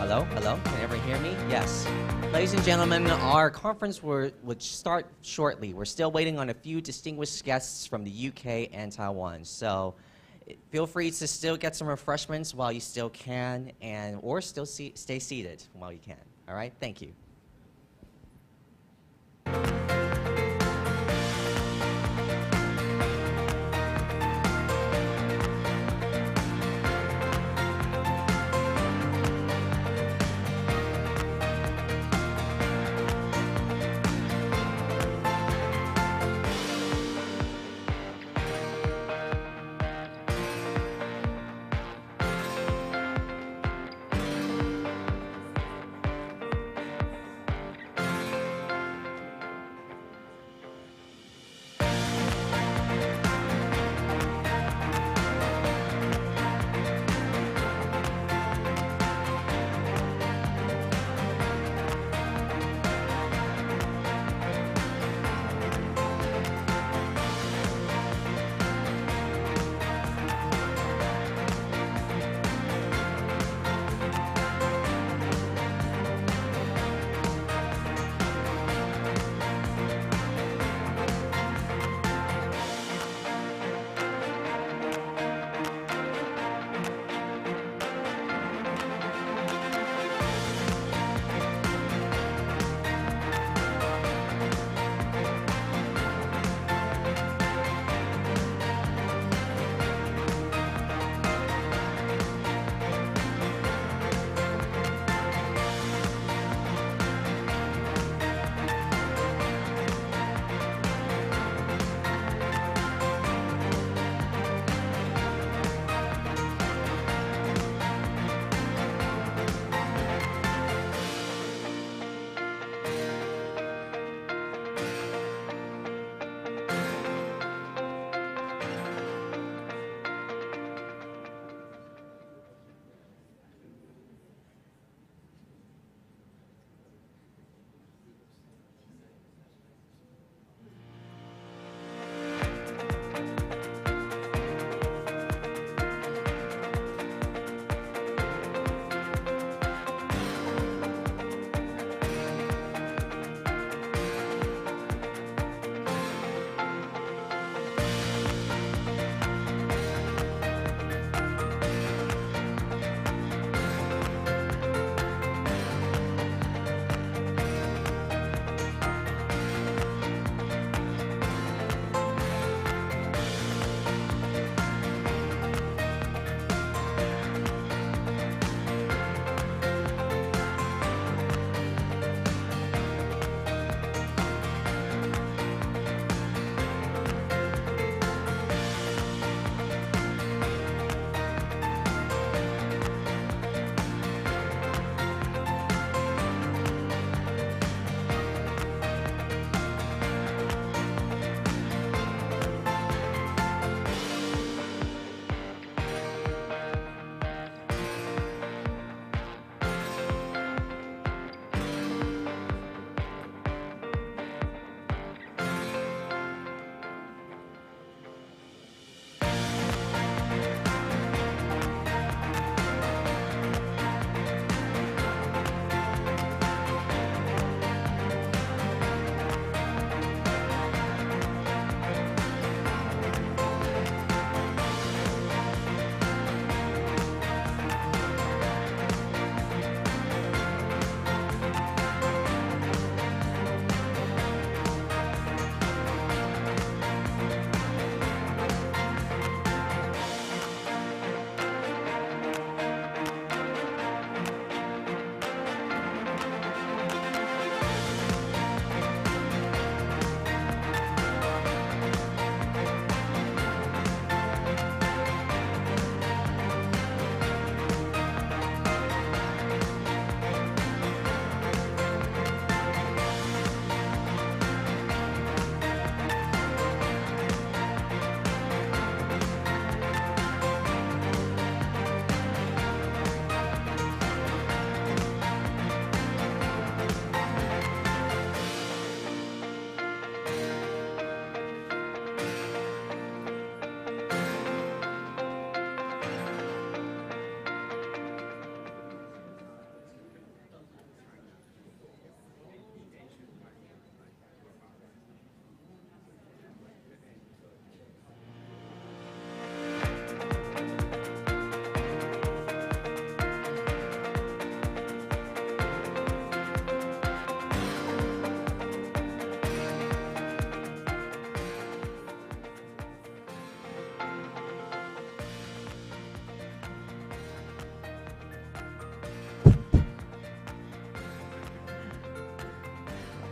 Hello? Hello? Can everyone hear me? Yes. Ladies and gentlemen, our conference would start shortly. We're still waiting on a few distinguished guests from the UK and Taiwan. So feel free to still get some refreshments while you still can, or still stay seated while you can. All right? Thank you.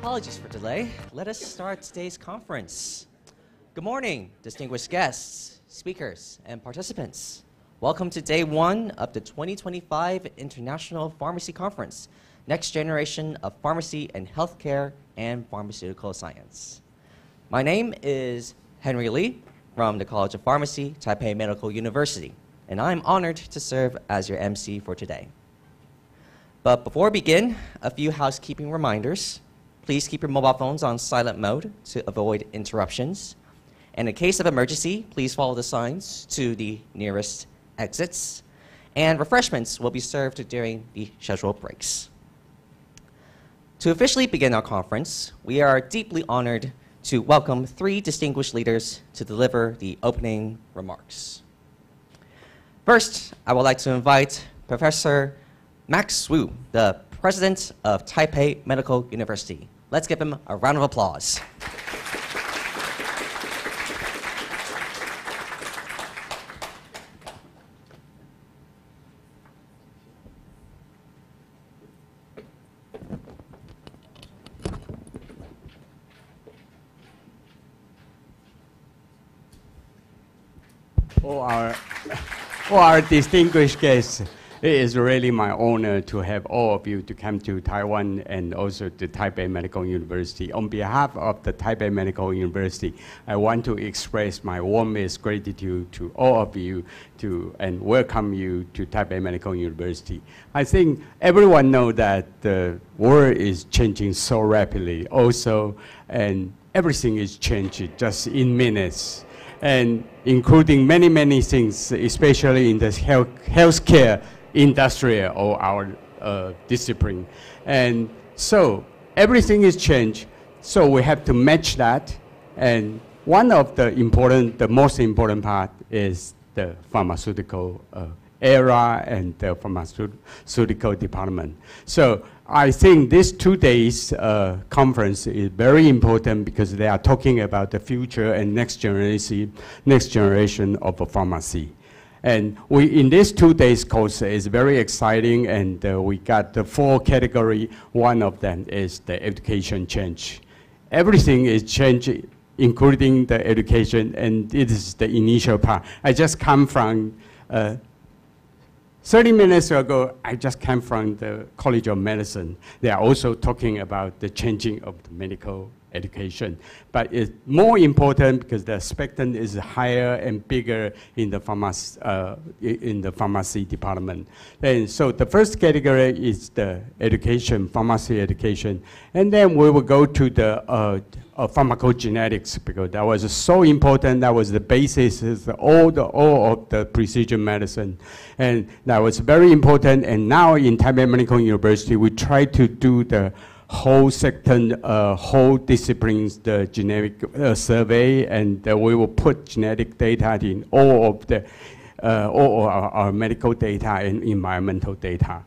Apologies for delay. Let us start today's conference. Good morning, distinguished guests, speakers, and participants. Welcome to day one of the 2025 International Pharmacy Conference, Next Generation of Pharmacy and Healthcare and Pharmaceutical Science. My name is Henry Lee from the College of Pharmacy, Taipei Medical University, and I'm honored to serve as your MC for today. But before we begin, a few housekeeping reminders. Please keep your mobile phones on silent mode to avoid interruptions. And in case of emergency, please follow the signs to the nearest exits. And refreshments will be served during the scheduled breaks. To officially begin our conference, we are deeply honored to welcome three distinguished leaders to deliver the opening remarks. First, I would like to invite Professor Max Wu, the President of Taipei Medical University. Let's give him a round of applause. For our distinguished guests, it is really my honor to have all of you to come to Taiwan and also to Taipei Medical University. On behalf of the Taipei Medical University, I want to express my warmest gratitude to all of you and welcome you to Taipei Medical University. I think everyone knows that the world is changing so rapidly also, and everything is changing just in minutes, and including many, many things, especially in the healthcare industry or our discipline. And so everything is changed, so we have to match that. And one of the most important part is the pharmaceutical era and the pharmaceutical department. So I think this 2 days conference is very important because they are talking about the future and next generation of a pharmacy. And in this 2 days course is very exciting, and we got the 4 category. One of them is the education change. Everything is changing, including the education, and it is the initial part. I just come from 30 minutes ago, I just came from the College of Medicine. They are also talking about the changing of the medical education. But it's more important because the spectrum is higher and bigger in the pharmacy department. And so the first category is the education, pharmacy education. And then we will go to the pharmacogenetics, because that was so important. That was the basis of all of the precision medicine. And that was very important. And now in Taipei Medical University, we try to do the whole sector, whole disciplines, the genetic survey, and we will put genetic data in all of our medical data and environmental data.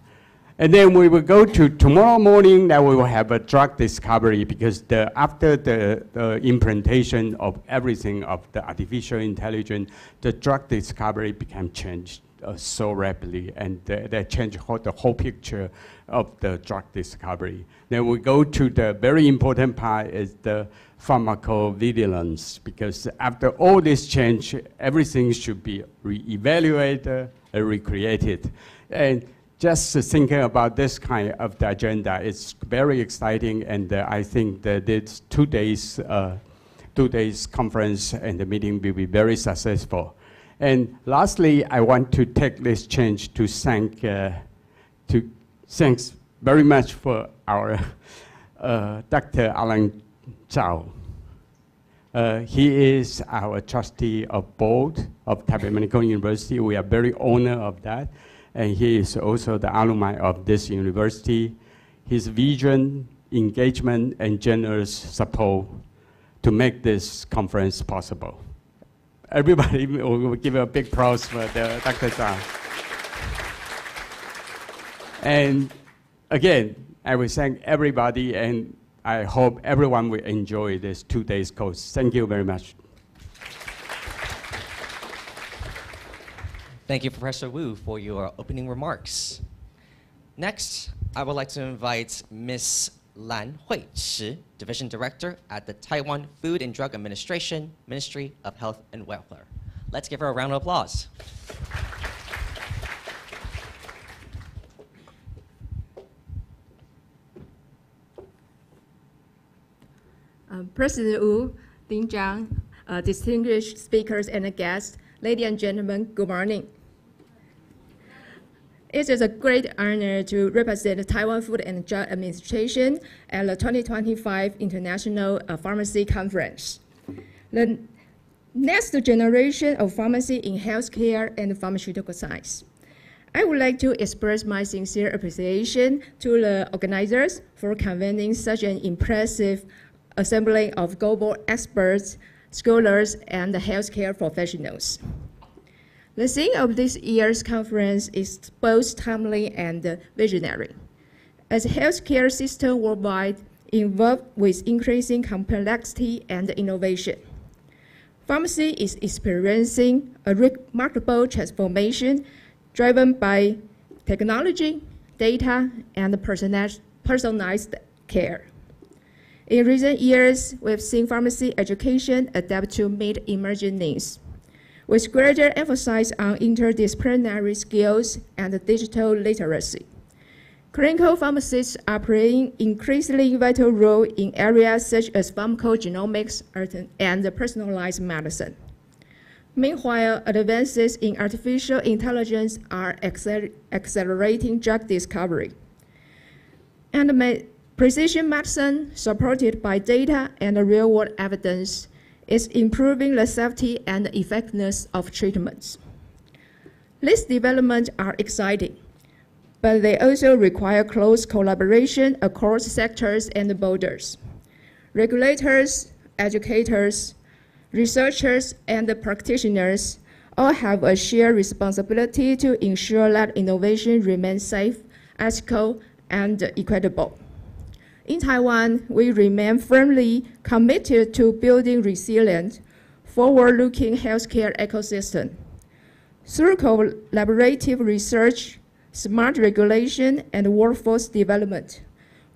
And then we will go to tomorrow morning that we will have a drug discovery, because after the implementation of everything of the artificial intelligence, the drug discovery became changed so rapidly, and that changed the whole picture of the drug discovery. Then we go to the very important part is the pharmacovigilance, because after all this change, everything should be re-evaluated and recreated. And just thinking about this kind of the agenda, it's very exciting, and I think that this 2 days conference and the meeting will be very successful. And lastly, I want to take this chance to thanks very much for our Dr. Alan Zhao. He is our trustee of board of Taipei Medical University. We are very honored of that. And he is also the alumni of this university. His vision, engagement, and generous support to make this conference possible. Everybody will give a big applause for Dr. Zhang. And again, I will thank everybody, and I hope everyone will enjoy this 2 days course. Thank you very much. Thank you, Professor Wu, for your opening remarks. Next, I would like to invite Ms. Lan Hui-chi, Division Director at the Taiwan Food and Drug Administration, Ministry of Health and Welfare. Let's give her a round of applause. President Wu, Ding Zhang, distinguished speakers and guests, ladies and gentlemen, good morning. It is a great honor to represent the Taiwan Food and Drug Administration at the 2025 International Pharmacy Conference. The next generation of pharmacy in healthcare and pharmaceutical science. I would like to express my sincere appreciation to the organizers for convening such an impressive assembly of global experts, scholars, and healthcare professionals. The theme of this year's conference is both timely and visionary. As healthcare system worldwide evolve with increasing complexity and innovation, pharmacy is experiencing a remarkable transformation driven by technology, data, and personalized care. In recent years, we've seen pharmacy education adapt to meet emerging needs, with greater emphasis on interdisciplinary skills and digital literacy. Clinical pharmacists are playing increasingly vital role in areas such as pharmacogenomics and personalized medicine. Meanwhile, advances in artificial intelligence are accelerating drug discovery. And precision medicine, supported by data and real-world evidence, is improving the safety and effectiveness of treatments. These developments are exciting, but they also require close collaboration across sectors and borders. Regulators, educators, researchers, and practitioners all have a shared responsibility to ensure that innovation remains safe, ethical, and equitable. In Taiwan, we remain firmly committed to building resilient, forward-looking healthcare ecosystem. Through collaborative research, smart regulation, and workforce development,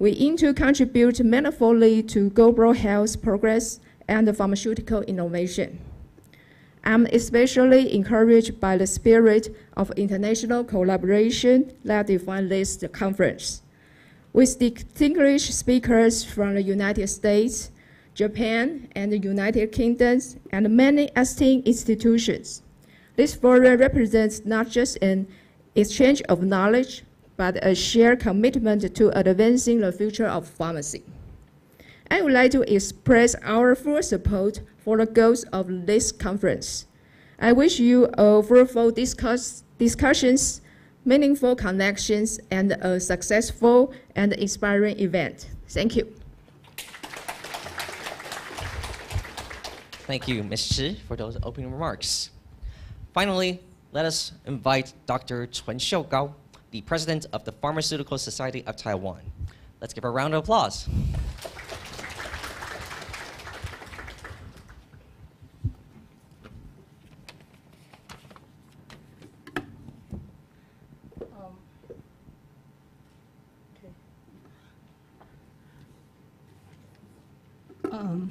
we aim to contribute meaningfully to global health progress and pharmaceutical innovation. I'm especially encouraged by the spirit of international collaboration that defines this conference. With distinguished speakers from the United States, Japan, and the United Kingdom, and many esteemed institutions. This forum represents not just an exchange of knowledge, but a shared commitment to advancing the future of pharmacy. I would like to express our full support for the goals of this conference. I wish you all fruitful discussions, meaningful connections, and a successful and inspiring event. Thank you. Thank you, Ms. Chi, for those opening remarks. Finally, let us invite Dr. Chun Xiugao, the President of the Pharmaceutical Society of Taiwan. Let's give her a round of applause.嗯，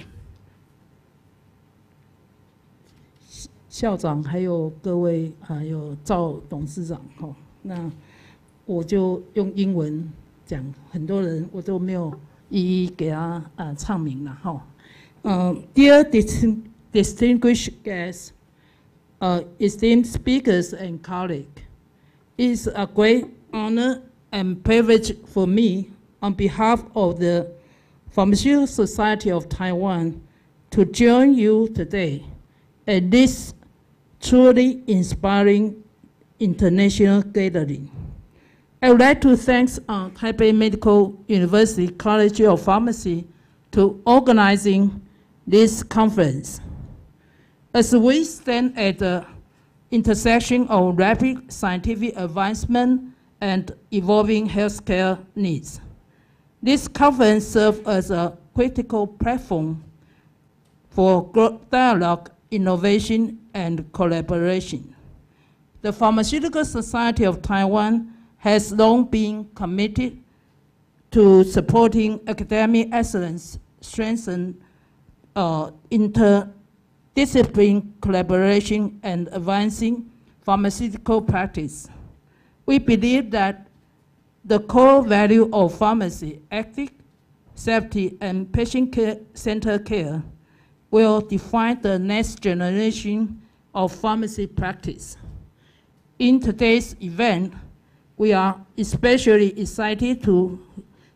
校长还有各位还有赵董事长哈，那我就用英文讲，很多人我都没有一一给他唱名了哈。Dear distinguished guests, esteemed speakers and colleagues, it's a great honor and privilege for me on behalf of the Pharmaceutical Society of Taiwan to join you today at this truly inspiring international gathering. I would like to thank Taipei Medical University College of Pharmacy to organizing this conference. As we stand at the intersection of rapid scientific advancement and evolving healthcare needs, this conference serves as a critical platform for dialogue, innovation, and collaboration. The Pharmaceutical Society of Taiwan has long been committed to supporting academic excellence, strengthen interdisciplinary collaboration, and advancing pharmaceutical practice. We believe that the core value of pharmacy, ethics, safety, and patient-centered care will define the next generation of pharmacy practice. In today's event, we are especially excited to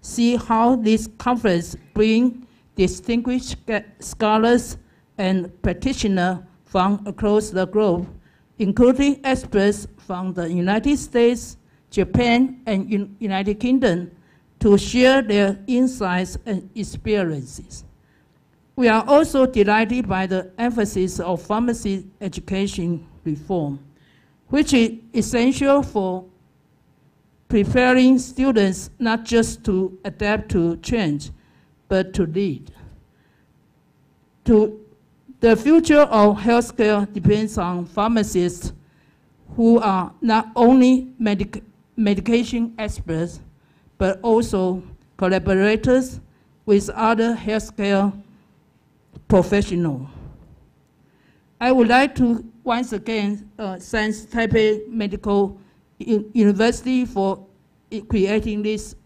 see how this conference brings distinguished scholars and practitioners from across the globe, including experts from the United States, Japan, and United Kingdom, to share their insights and experiences. We are also delighted by the emphasis of pharmacy education reform, which is essential for preparing students not just to adapt to change, but to lead. The future of healthcare depends on pharmacists who are not only medication experts, but also collaborators with other healthcare professionals. I would like to once again thank Taipei Medical University for creating this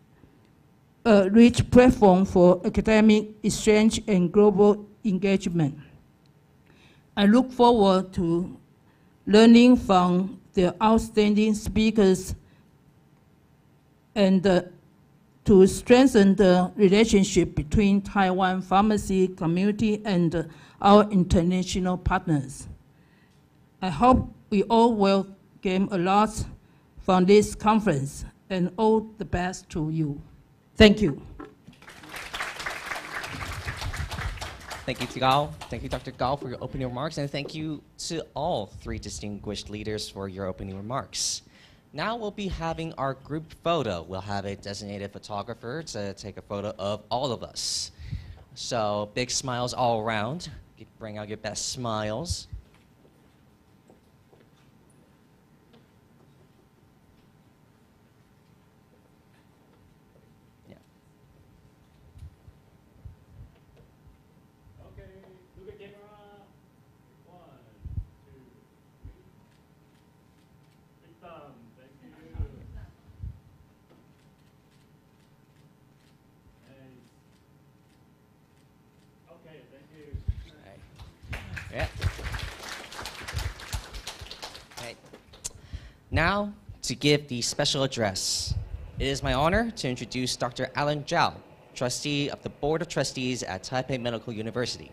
rich platform for academic exchange and global engagement. I look forward to learning from the outstanding speakers and to strengthen the relationship between Taiwan pharmacy community and our international partners. I hope we all will gain a lot from this conference, and all the best to you. Thank you. Thank you, Gao. Thank you, Dr. Gao, for your opening remarks, and thank you to all three distinguished leaders for your opening remarks. Now we'll be having our group photo. We'll have a designated photographer to take a photo of all of us. So big smiles all around. Bring out your best smiles. Now, to give the special address, it is my honor to introduce Dr. Alan Zhao, trustee of the Board of Trustees at Taipei Medical University.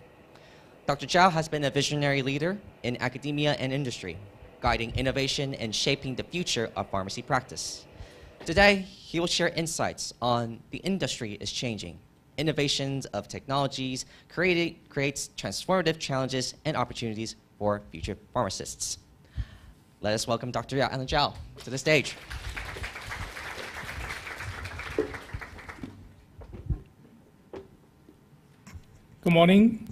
Dr. Zhao has been a visionary leader in academia and industry, guiding innovation and shaping the future of pharmacy practice. Today, he will share insights on the industry is changing. Innovations of technologies creates transformative challenges and opportunities for future pharmacists. Let us welcome Dr. Alan Zhao to the stage. Good morning.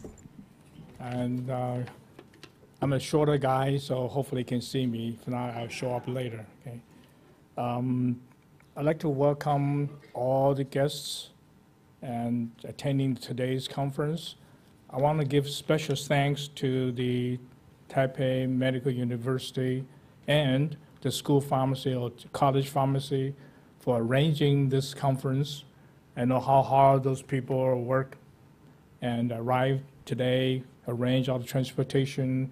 And I'm a shorter guy, so hopefully you can see me. If not, I'll show up later. Okay. I'd like to welcome all the guests and attending today's conference. I want to give special thanks to the Taipei Medical University and the school pharmacy or college pharmacy for arranging this conference. I know how hard those people work and arrive today, arrange all the transportation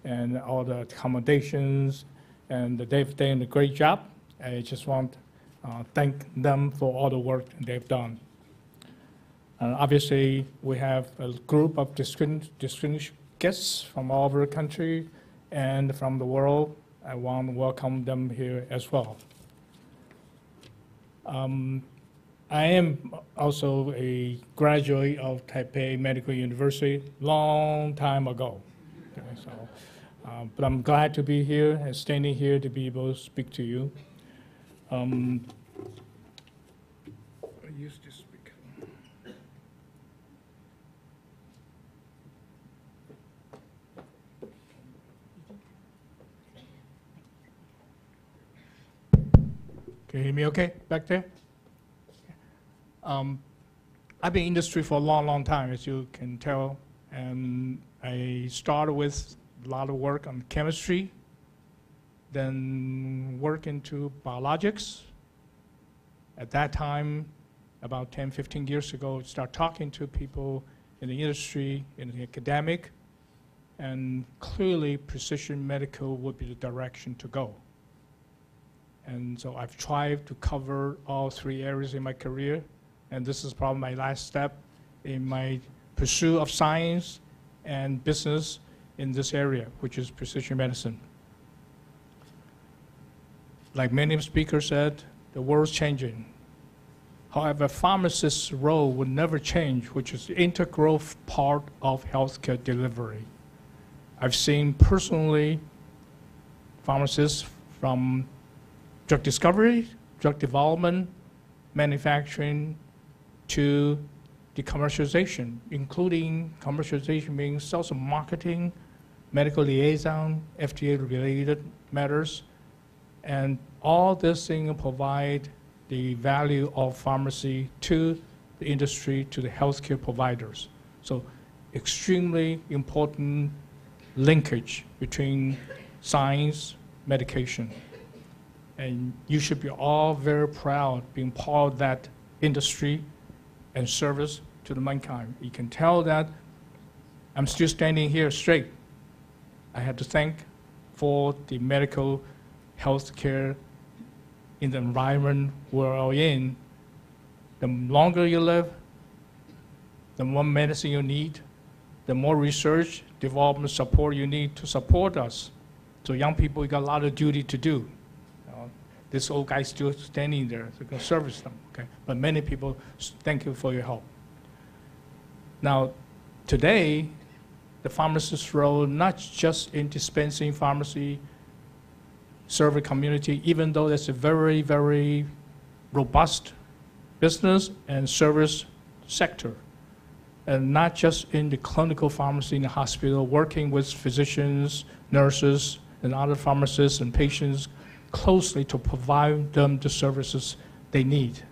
and all the accommodations, and they've done a great job. I just want to thank them for all the work they've done. Obviously, we have a group of distinguished guests from all over the country and from the world. I want to welcome them here as well. I am also a graduate of Taipei Medical University long time ago. Okay, so, but I'm glad to be here and standing here to be able to speak to you. I used to speak. Can you hear me okay back there? I've been in industry for a long, long time, as you can tell, and I started with a lot of work on chemistry, then work into biologics. At that time, about 10, 15 years ago, start talking to people in the industry, in the academic, and clearly precision medical would be the direction to go. And so I've tried to cover all three areas in my career, and this is probably my last step in my pursuit of science and business in this area, which is precision medicine. Like many speakers said, the world's changing. However, pharmacist's role will never change, which is the integral part of healthcare delivery. I've seen personally pharmacists from drug discovery, drug development, manufacturing, to the commercialization, including commercialization means sales and marketing, medical liaison, FDA-related matters, and all this thing provide the value of pharmacy to the industry, to the healthcare providers. So extremely important linkage between science, medication. And you should be all very proud being part of that industry and service to the mankind. You can tell that I'm still standing here straight. I have to thank for the medical healthcare in the environment we're in. The longer you live, the more medicine you need, the more research, development support you need to support us. So young people, we got a lot of duty to do. This old guy still standing there, so we can service them, okay? But many people, thank you for your help. Now, today, the pharmacist's role, not just in dispensing pharmacy, serve the community, even though that's a very, very robust business and service sector. And not just in the clinical pharmacy in the hospital, working with physicians, nurses, and other pharmacists and patients closely to provide them the services they need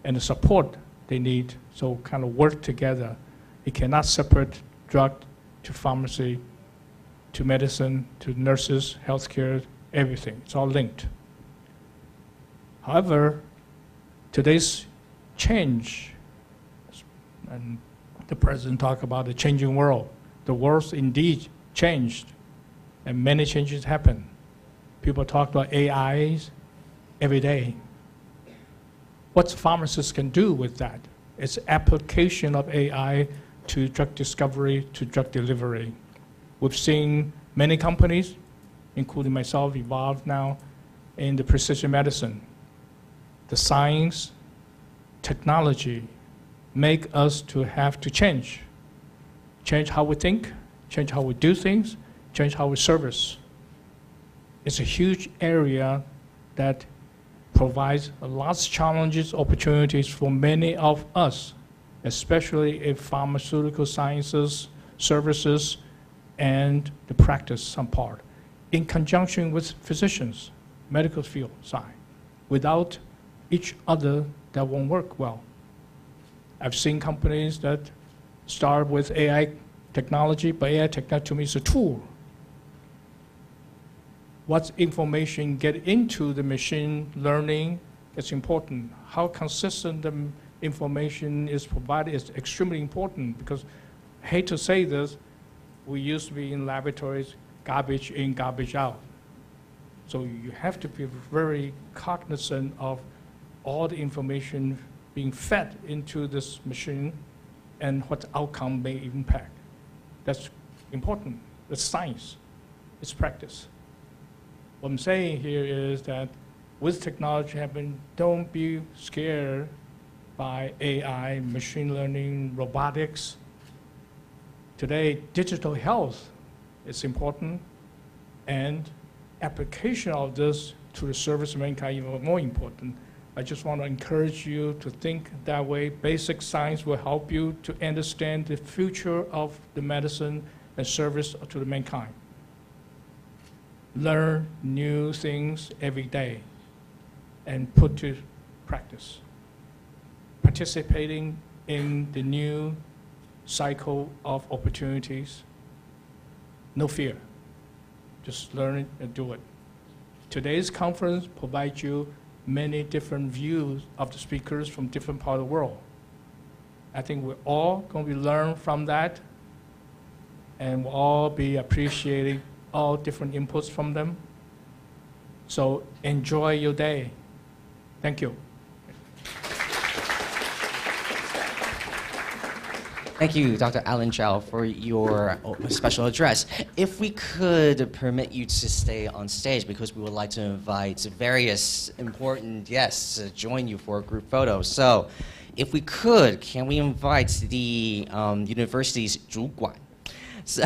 and the support they need. So kind of work together. You cannot separate drug to pharmacy, to medicine, to nurses, healthcare, everything. It's all linked. However, today's change, and the president talked about the changing world. The world's indeed changed, and many changes happen. People talk about AIs every day. What pharmacists can do with that? It's application of AI to drug discovery, to drug delivery. We've seen many companies, including myself, evolve now in the precision medicine. The science, technology make us to have to change. Change how we think, change how we do things, change how we service. It's a huge area that provides lots of challenges, opportunities for many of us, especially in pharmaceutical sciences, services, and the practice some part, in conjunction with physicians, medical field side. Without each other, that won't work well. I've seen companies that start with AI technology, but AI technology to me is a tool. What information get into the machine learning is important. How consistent the information is provided is extremely important, because I hate to say this, we used to be in laboratories, garbage in, garbage out. So you have to be very cognizant of all the information being fed into this machine and what outcome may impact. That's important. That's science. It's practice. What I'm saying here is that with technology happening, don't be scared by AI, machine learning, robotics. Today, digital health is important, and application of this to the service of mankind even more important. I just want to encourage you to think that way. Basic science will help you to understand the future of the medicine and service to the mankind. Learn new things every day and put to practice. participating in the new cycle of opportunities. No fear. Just learn it and do it. Today's conference provides you many different views of the speakers from different parts of the world. I think we're all going to learn from that, and we'll all be appreciating all different inputs from them. So enjoy your day. Thank you. Thank you, Dr. Alan Zhao, for your special address. If we could permit you to stay on stage, because we would like to invite various important guests to join you for a group photo. So, if we could, can we invite the university's 主管? So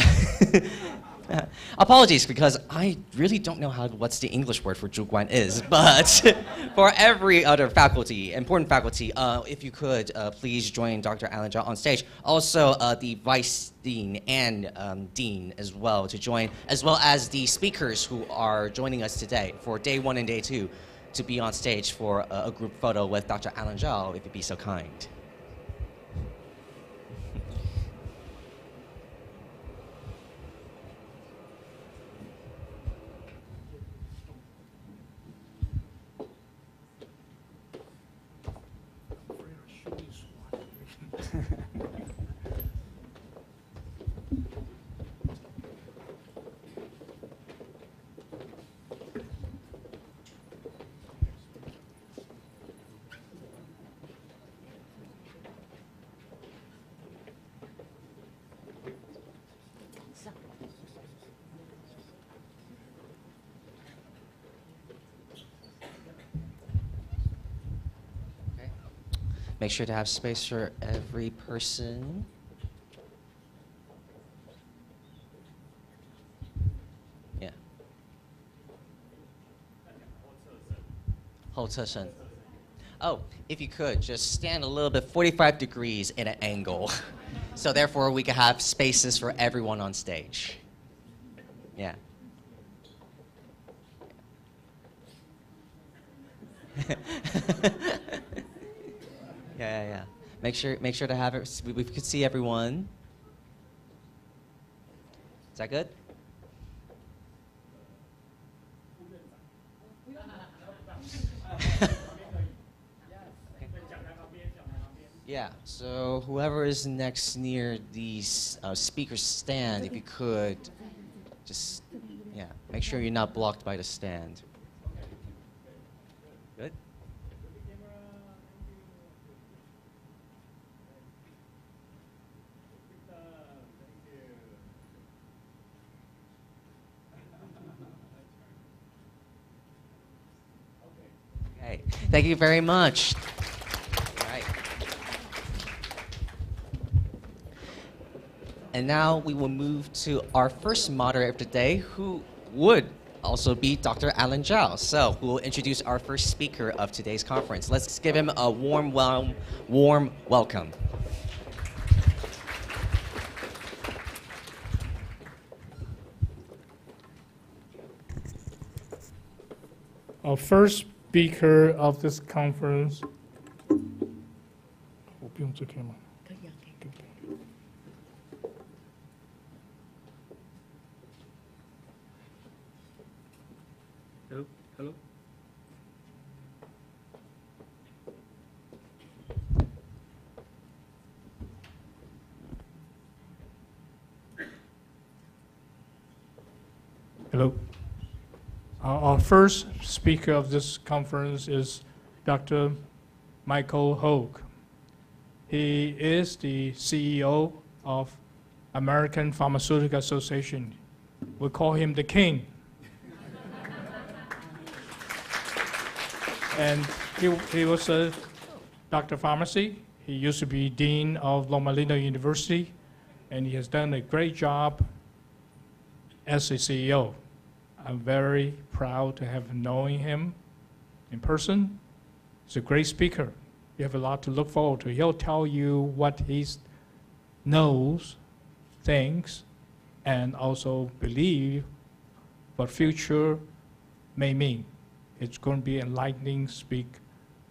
apologies, because I really don't know what's the English word for 主管 is, but for every other faculty, important faculty, if you could please join Dr. Alan Zhao on stage. Also, the vice dean and dean as well to join, as well as the speakers who are joining us today for day 1 and day 2 to be on stage for a group photo with Dr. Alan Zhao, if you'd be so kind. Make sure to have space for every person. Yeah. 后侧身. Oh, if you could, just stand a little bit 45 degrees in an angle. So therefore we can have spaces for everyone on stage. Yeah. Yeah. Make sure to have it. We could see everyone. Is that good? Yeah. So whoever is next near the speaker stand, if you could, just make sure you're not blocked by the stand. Good. Okay. Thank you very much. All right. And now we will move to our first moderator of the day, who would also be Dr. Alan Zhao. So, who will introduce our first speaker of today's conference. Let's give him a warm welcome. Our first speaker of this conference. Hello. Hello. Our first speaker of this conference is Dr. Michael Hogue. He is the CEO of American Pharmaceutical Association. We call him the king. And he was a Dr. Pharmacy. He used to be Dean of Loma Linda University, and he has done a great job as a CEO. I'm very proud to have known him in person. He's a great speaker. You have a lot to look forward to. He'll tell you what he knows, thinks, and also believe what future may mean. It's going to be enlightening speak.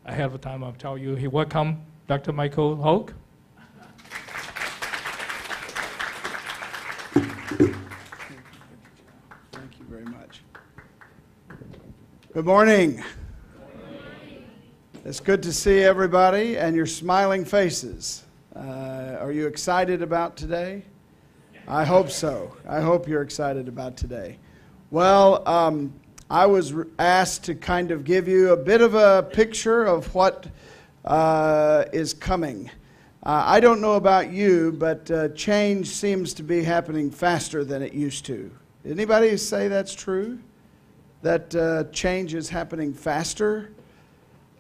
Ahead of time, I'll tell you. Welcome, Dr. Michael Hoke. Thank you very much. Good morning. It's good to see everybody and your smiling faces. Are you excited about today? I hope so. I hope you're excited about today. Well, I was asked to kind of give you a bit of a picture of what is coming. I don't know about you, but change seems to be happening faster than it used to. Anybody say that's true? That change is happening faster?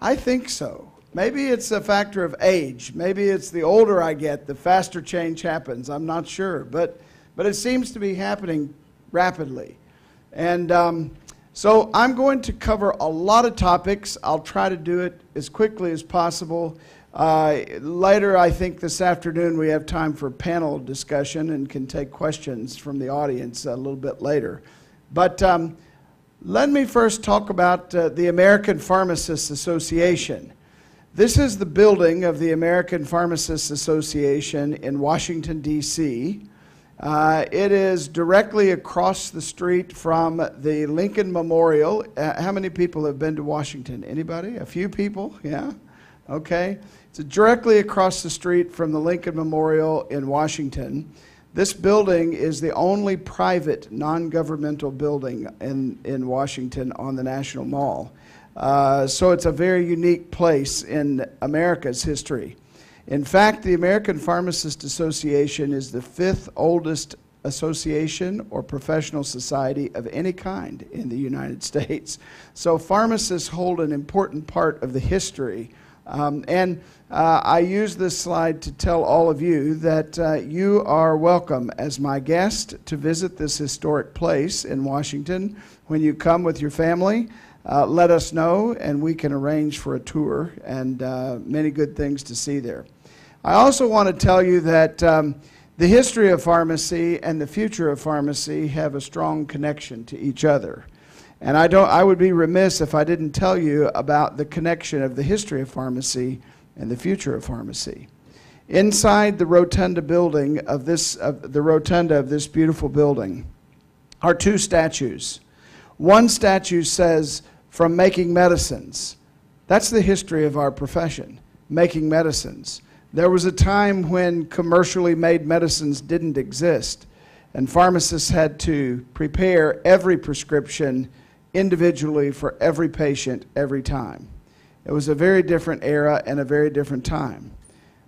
I think so. Maybe it's a factor of age. Maybe it's the older I get, the faster change happens. I'm not sure. But it seems to be happening rapidly. And so I'm going to cover a lot of topics. I'll try to do it as quickly as possible. Later, I think this afternoon, we have time for panel discussion and can take questions from the audience a little bit later. But let me first talk about the American Pharmacists Association. This is the building of the American Pharmacists Association in Washington, D.C. It is directly across the street from the Lincoln Memorial. How many people have been to Washington? Anybody? A few people? Yeah? Okay. It's directly across the street from the Lincoln Memorial in Washington. This building is the only private, non-governmental building in Washington on the National Mall. So it's a very unique place in America's history. In fact, the American Pharmacists Association is the 5th oldest association or professional society of any kind in the United States. So pharmacists hold an important part of the history. I use this slide to tell all of you that you are welcome as my guest to visit this historic place in Washington. When you come with your family, let us know and we can arrange for a tour and many good things to see there. I also want to tell you that the history of pharmacy and the future of pharmacy have a strong connection to each other. And I would be remiss if I didn't tell you about the connection of the history of pharmacy and the future of pharmacy. Inside the rotunda building of this beautiful building are 2 statues. One statue says, "From making medicines." That's the history of our profession, making medicines. There was a time when commercially made medicines didn't exist, and pharmacists had to prepare every prescription individually for every patient every time. It was a very different era and a very different time.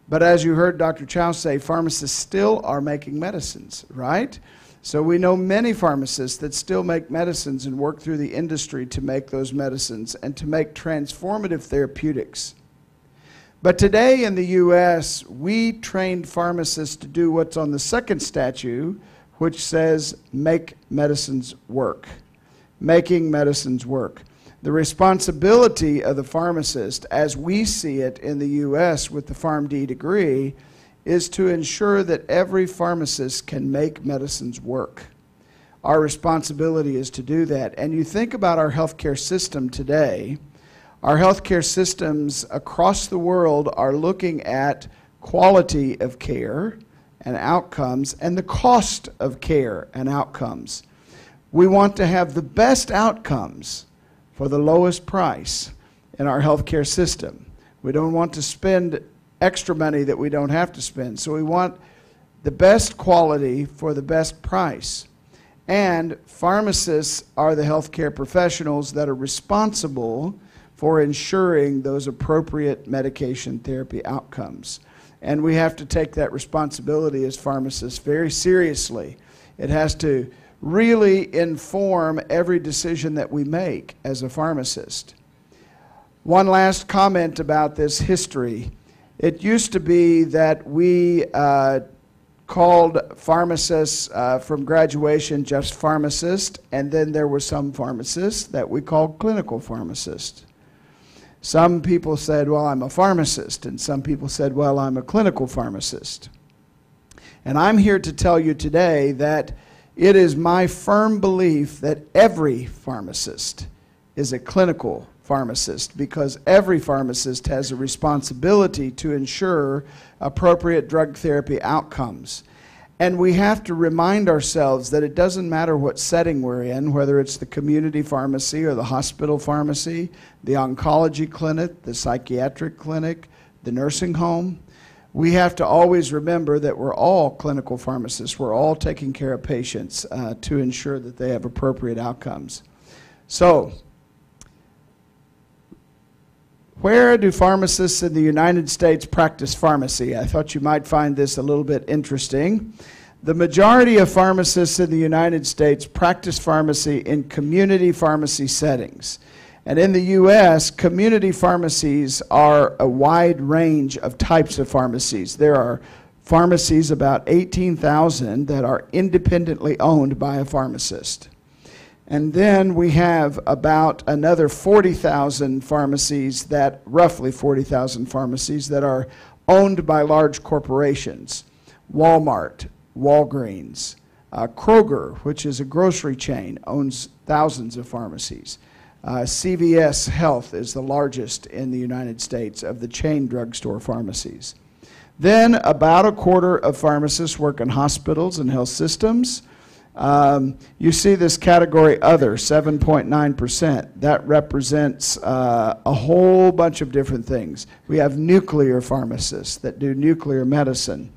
But as you heard Dr. Chow say, pharmacists still are making medicines, right? So we know many pharmacists that still make medicines and work through the industry to make those medicines and to make transformative therapeutics. But today in the U.S., we trained pharmacists to do what's on the second statue, which says, "Make medicines work." Making medicines work. The responsibility of the pharmacist, as we see it in the U.S. with the PharmD degree, is to ensure that every pharmacist can make medicines work. Our responsibility is to do that. And you think about our healthcare system today, our healthcare systems across the world are looking at quality of care and outcomes and the cost of care and outcomes. We want to have the best outcomes for the lowest price in our healthcare system. We don't want to spend extra money that we don't have to spend. So we want the best quality for the best price. And pharmacists are the healthcare professionals that are responsible for ensuring those appropriate medication therapy outcomes. And we have to take that responsibility as pharmacists very seriously. It has to really inform every decision that we make as a pharmacist. One last comment about this history. It used to be that we called pharmacists from graduation just pharmacists, and then there were some pharmacists that we called clinical pharmacists. Some people said, well, I'm a pharmacist, and some people said, well, I'm a clinical pharmacist. And I'm here to tell you today that it is my firm belief that every pharmacist is a clinical pharmacist, because every pharmacist has a responsibility to ensure appropriate drug therapy outcomes. And we have to remind ourselves that it doesn't matter what setting we're in, whether it's the community pharmacy or the hospital pharmacy, the oncology clinic, the psychiatric clinic, the nursing home. We have to always remember that we're all clinical pharmacists. We're all taking care of patients to ensure that they have appropriate outcomes. So, where do pharmacists in the United States practice pharmacy? I thought you might find this a little bit interesting. The majority of pharmacists in the United States practice pharmacy in community pharmacy settings. And in the U.S., community pharmacies are a wide range of types of pharmacies. There are pharmacies, about 18,000, that are independently owned by a pharmacist. And then we have about another 40,000 pharmacies that, roughly 40,000 pharmacies that are owned by large corporations. Walmart, Walgreens, Kroger, which is a grocery chain, owns thousands of pharmacies. CVS Health is the largest in the United States of the chain drugstore pharmacies. Then about a quarter of pharmacists work in hospitals and health systems. You see this category other, 7.9%. That represents a whole bunch of different things. We have nuclear pharmacists that do nuclear medicine.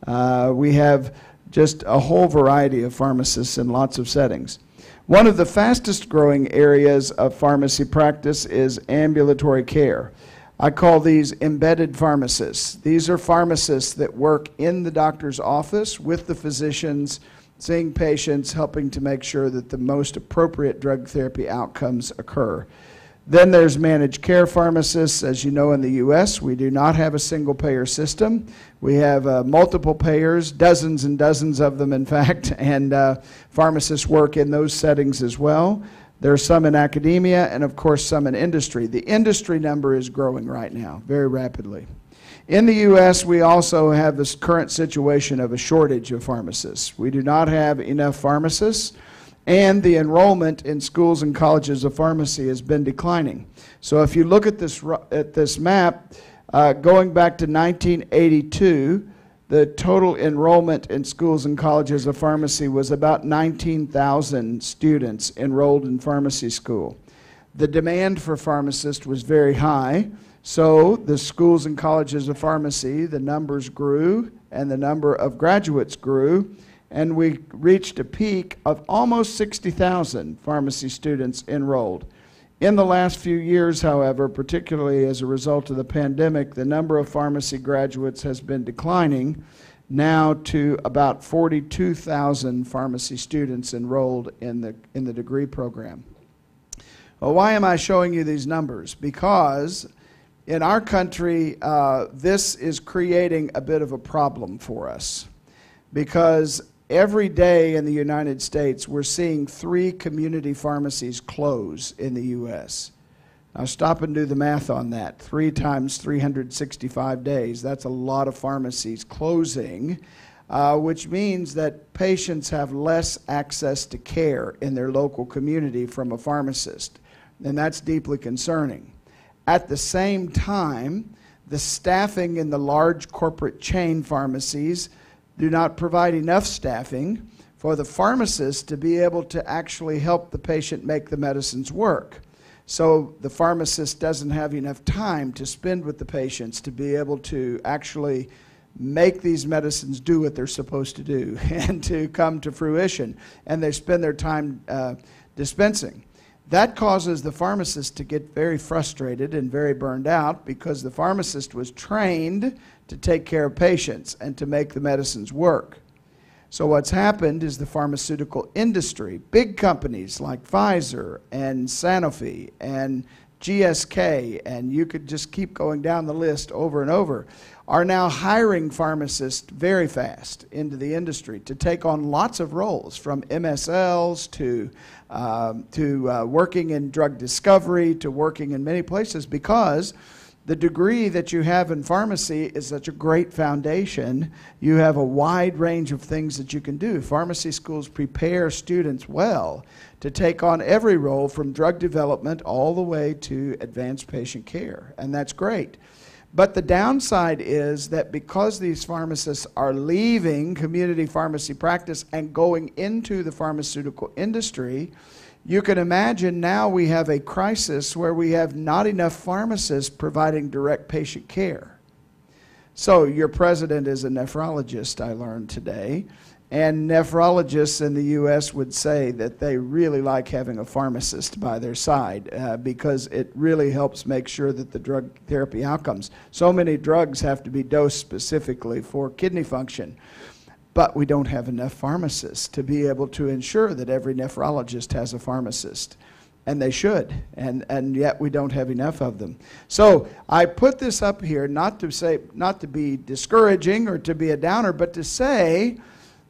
We have just a whole variety of pharmacists in lots of settings. One of the fastest growing areas of pharmacy practice is ambulatory care. I call these embedded pharmacists. These are pharmacists that work in the doctor's office with the physicians, seeing patients, helping to make sure that the most appropriate drug therapy outcomes occur. Then there's managed care pharmacists. As you know, in the U.S., we do not have a single payer system. We have multiple payers, dozens and dozens of them, in fact, and pharmacists work in those settings as well. There are some in academia and, of course, some in industry. The industry number is growing right now, very rapidly. In the U.S., we also have this current situation of a shortage of pharmacists. We do not have enough pharmacists, and the enrollment in schools and colleges of pharmacy has been declining. So if you look at this map, going back to 1982, the total enrollment in schools and colleges of pharmacy was about 19,000 students enrolled in pharmacy school. The demand for pharmacists was very high, so the schools and colleges of pharmacy, the numbers grew, and the number of graduates grew, and we reached a peak of almost 60,000 pharmacy students enrolled. In the last few years, however, particularly as a result of the pandemic, the number of pharmacy graduates has been declining, now to about 42,000 pharmacy students enrolled in the degree program. Well, why am I showing you these numbers? Because in our country, this is creating a bit of a problem for us, because every day in the United States, we're seeing 3 community pharmacies close in the U.S. Now stop and do the math on that. 3 times 365 days, that's a lot of pharmacies closing, which means that patients have less access to care in their local community from a pharmacist, and that's deeply concerning. At the same time, the staffing in the large corporate chain pharmacies do not provide enough staffing for the pharmacist to be able to actually help the patient make the medicines work. So the pharmacist doesn't have enough time to spend with the patients to be able to actually make these medicines do what they're supposed to do and to come to fruition, and they spend their time dispensing. That causes the pharmacist to get very frustrated and very burned out, because the pharmacist was trained to take care of patients and to make the medicines work. So what's happened is the pharmaceutical industry, big companies like Pfizer and Sanofi and GSK, and you could just keep going down the list over and over, are now hiring pharmacists very fast into the industry to take on lots of roles, from MSLs to working in drug discovery to working in many places, because the degree that you have in pharmacy is such a great foundation. You have a wide range of things that you can do. Pharmacy schools prepare students well to take on every role from drug development all the way to advanced patient care, and that's great. But the downside is that because these pharmacists are leaving community pharmacy practice and going into the pharmaceutical industry, you can imagine now we have a crisis where we have not enough pharmacists providing direct patient care. So your president is a nephrologist, I learned today, and nephrologists in the U.S. would say that they really like having a pharmacist by their side because it really helps make sure that the drug therapy outcomes. So many drugs have to be dosed specifically for kidney function. But we don't have enough pharmacists to be able to ensure that every nephrologist has a pharmacist. And they should, and yet we don't have enough of them. So I put this up here not to be discouraging or to be a downer, but to say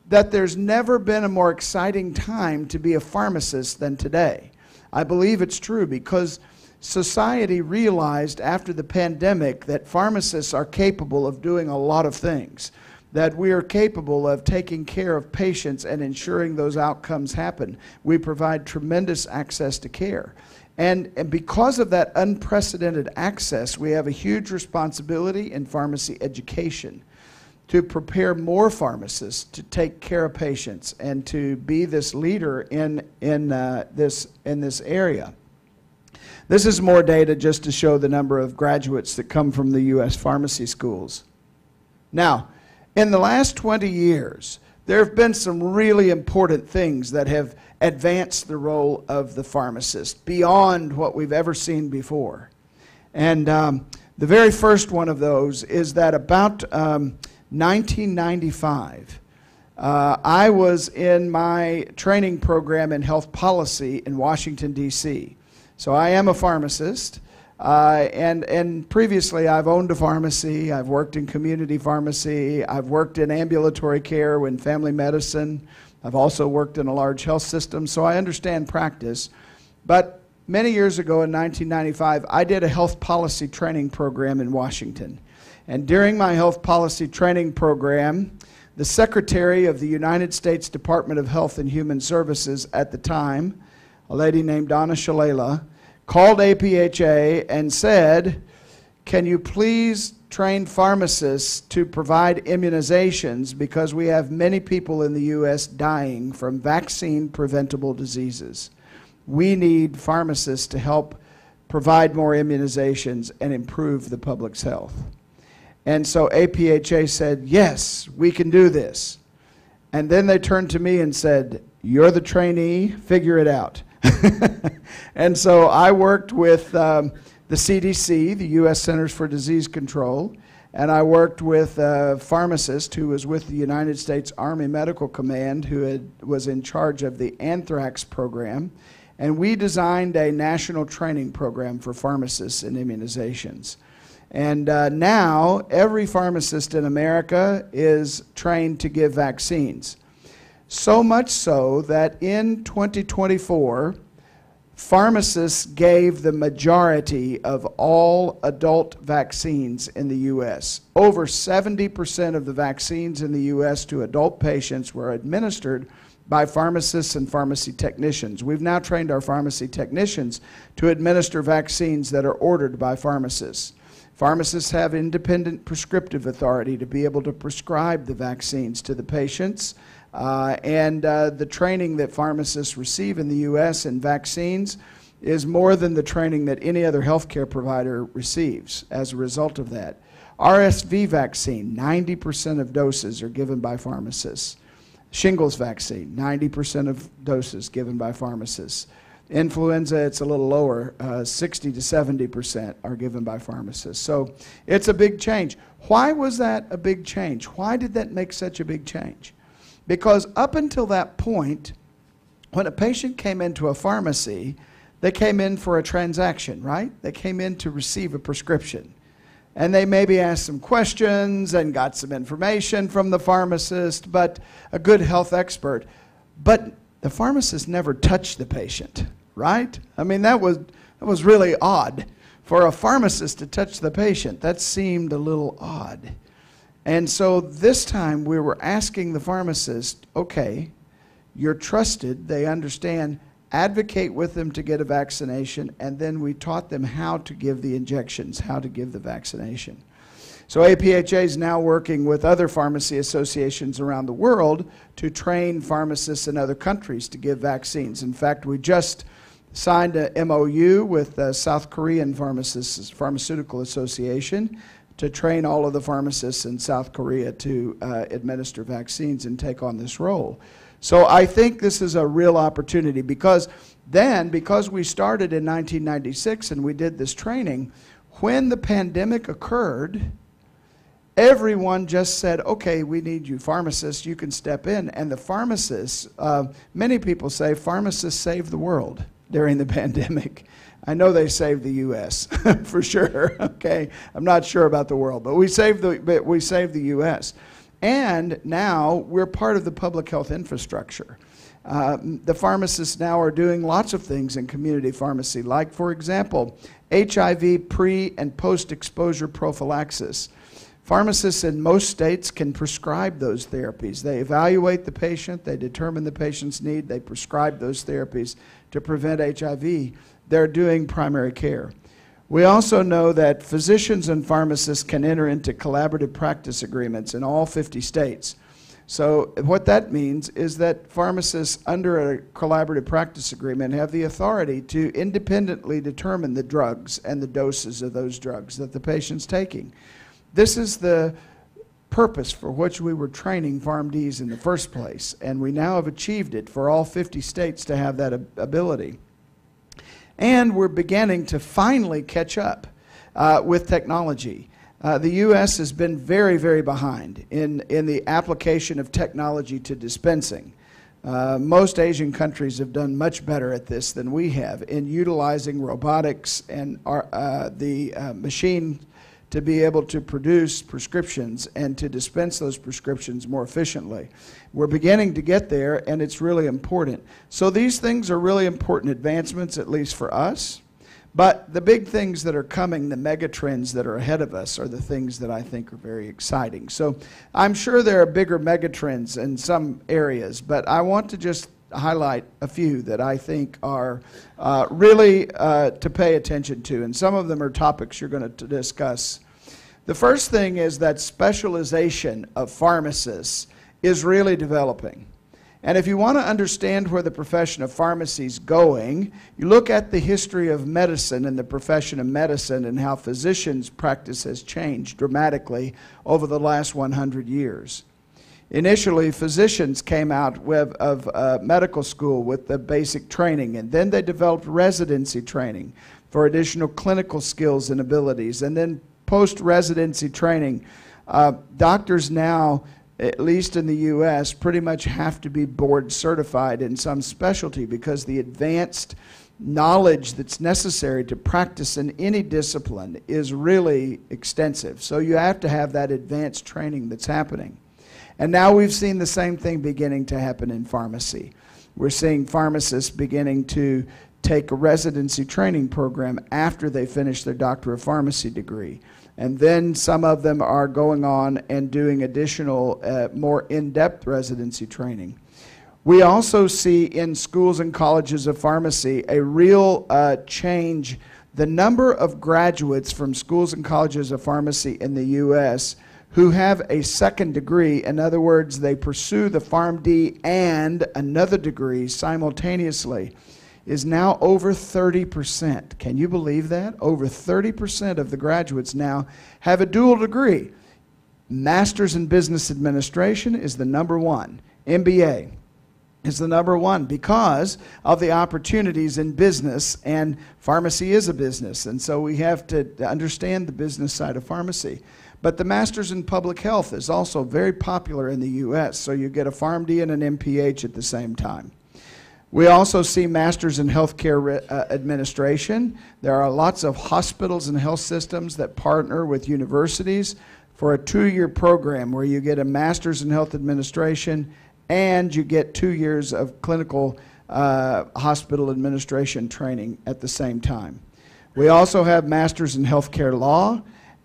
that there's never been a more exciting time to be a pharmacist than today. I believe it's true because society realized after the pandemic that pharmacists are capable of doing a lot of things, that we are capable of taking care of patients and ensuring those outcomes happen. We provide tremendous access to care. And because of that unprecedented access, we have a huge responsibility in pharmacy education to prepare more pharmacists to take care of patients and to be this leader in this area. This is more data just to show the number of graduates that come from the U.S. pharmacy schools. Now, in the last 20 years, there have been some really important things that have advanced the role of the pharmacist beyond what we've ever seen before. And the very first one of those is that about 1995, I was in my training program in health policy in Washington, D.C. So I am a pharmacist. And previously I've owned a pharmacy, I've worked in community pharmacy, I've worked in ambulatory care in family medicine, I've also worked in a large health system, so I understand practice. But many years ago in 1995, I did a health policy training program in Washington. And during my health policy training program, the Secretary of the United States Department of Health and Human Services at the time, a lady named Donna Shalala, called APHA and said, can you please train pharmacists to provide immunizations because we have many people in the U.S. dying from vaccine-preventable diseases. We need pharmacists to help provide more immunizations and improve the public's health. And so APHA said, yes, we can do this. And then they turned to me and said, you're the trainee, figure it out. And so I worked with the CDC, the U.S. Centers for Disease Control, and I worked with a pharmacist who was with the United States Army Medical Command who was in charge of the anthrax program, and we designed a national training program for pharmacists in immunizations. And now every pharmacist in America is trained to give vaccines. So much so that in 2024, pharmacists gave the majority of all adult vaccines in the U.S. Over 70% of the vaccines in the U.S. to adult patients were administered by pharmacists and pharmacy technicians. We've now trained our pharmacy technicians to administer vaccines that are ordered by pharmacists. Pharmacists have independent prescriptive authority to be able to prescribe the vaccines to the patients. The training that pharmacists receive in the U.S. in vaccines is more than the training that any other healthcare provider receives as a result of that. RSV vaccine, 90% of doses are given by pharmacists. Shingles vaccine, 90% of doses given by pharmacists. Influenza, it's a little lower, 60 to 70% are given by pharmacists. So it's a big change. Why was that a big change? Why did that make such a big change? Because up until that point, when a patient came into a pharmacy, they came in for a transaction, right? They came in to receive a prescription. And they maybe asked some questions and got some information from the pharmacist, but a good health expert. But the pharmacist never touched the patient, right? I mean, that was really odd for a pharmacist to touch the patient. That seemed a little odd. And so this time we were asking the pharmacist, okay, you're trusted, they understand, advocate with them to get a vaccination, and then we taught them how to give the injections, how to give the vaccination. So APHA is now working with other pharmacy associations around the world to train pharmacists in other countries to give vaccines. In fact, we just signed a MOU with the South Korean Pharmaceutical Association to train all of the pharmacists in South Korea to administer vaccines and take on this role. So I think this is a real opportunity because we started in 1996 and we did this training, when the pandemic occurred, everyone just said, okay, we need you pharmacists, you can step in. And the pharmacists, many people say pharmacists saved the world during the pandemic. I know they saved the U.S. for sure, okay? I'm not sure about the world, but we saved the U.S. And now we're part of the public health infrastructure. The pharmacists now are doing lots of things in community pharmacy, like, for example, HIV pre- and post-exposure prophylaxis. Pharmacists in most states can prescribe those therapies. They evaluate the patient, they determine the patient's need, they prescribe those therapies to prevent HIV. They're doing primary care. We also know that physicians and pharmacists can enter into collaborative practice agreements in all 50 states. So what that means is that pharmacists under a collaborative practice agreement have the authority to independently determine the drugs and the doses of those drugs that the patient's taking. This is the purpose for which we were training PharmDs in the first place, and we now have achieved it for all 50 states to have that ability. And we're beginning to finally catch up with technology. The U.S. has been very, very behind in the application of technology to dispensing. Most Asian countries have done much better at this than we have in utilizing robotics and the machine to be able to produce prescriptions and to dispense those prescriptions more efficiently. We're beginning to get there, and it's really important. So these things are really important advancements, at least for us. But the big things that are coming, the mega trends that are ahead of us, are the things that I think are very exciting. So I'm sure there are bigger mega trends in some areas, but I want to just highlight a few that I think are really to pay attention to, and some of them are topics you're going to discuss. The first thing is that specialization of pharmacists is really developing. And if you want to understand where the profession of pharmacy is going, you look at the history of medicine and the profession of medicine and how physicians' practice has changed dramatically over the last 100 years. Initially, physicians came out of medical school with the basic training, and then they developed residency training for additional clinical skills and abilities, and then post-residency training. Doctors now, at least in the U.S., pretty much have to be board certified in some specialty because the advanced knowledge that's necessary to practice in any discipline is really extensive. So you have to have that advanced training that's happening. And now we've seen the same thing beginning to happen in pharmacy. We're seeing pharmacists beginning to take a residency training program after they finish their Doctor of Pharmacy degree. And then some of them are going on and doing additional, more in-depth residency training. We also see in schools and colleges of pharmacy a real change. The number of graduates from schools and colleges of pharmacy in the U.S. who have a second degree, in other words, they pursue the PharmD and another degree simultaneously, is now over 30%. Can you believe that? Over 30% of the graduates now have a dual degree. Master's in Business Administration is the number one. MBA is the number one because of the opportunities in business, and pharmacy is a business, and so we have to understand the business side of pharmacy. But the Master's in Public Health is also very popular in the U.S., so you get a PharmD and an MPH at the same time. We also see Masters in Healthcare Administration. There are lots of hospitals and health systems that partner with universities for a 2-year program where you get a Master's in Health Administration and you get 2 years of clinical hospital administration training at the same time. We also have masters in healthcare law.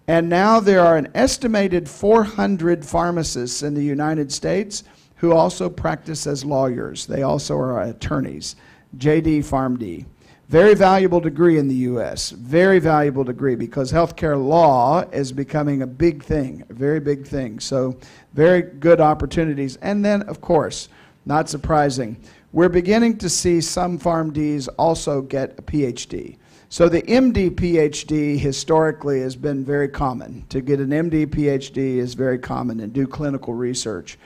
And now there are an estimated 400 pharmacists in the United States who also practice as lawyers. They also are attorneys. JD PharmD. Very valuable degree in the U.S. Very valuable degree because healthcare law is becoming a big thing, a very big thing. So very good opportunities. And then, of course, not surprising, we're beginning to see some PharmDs also get a PhD. So the MD PhD historically has been very common. To get an MD PhD is very common and do clinical research.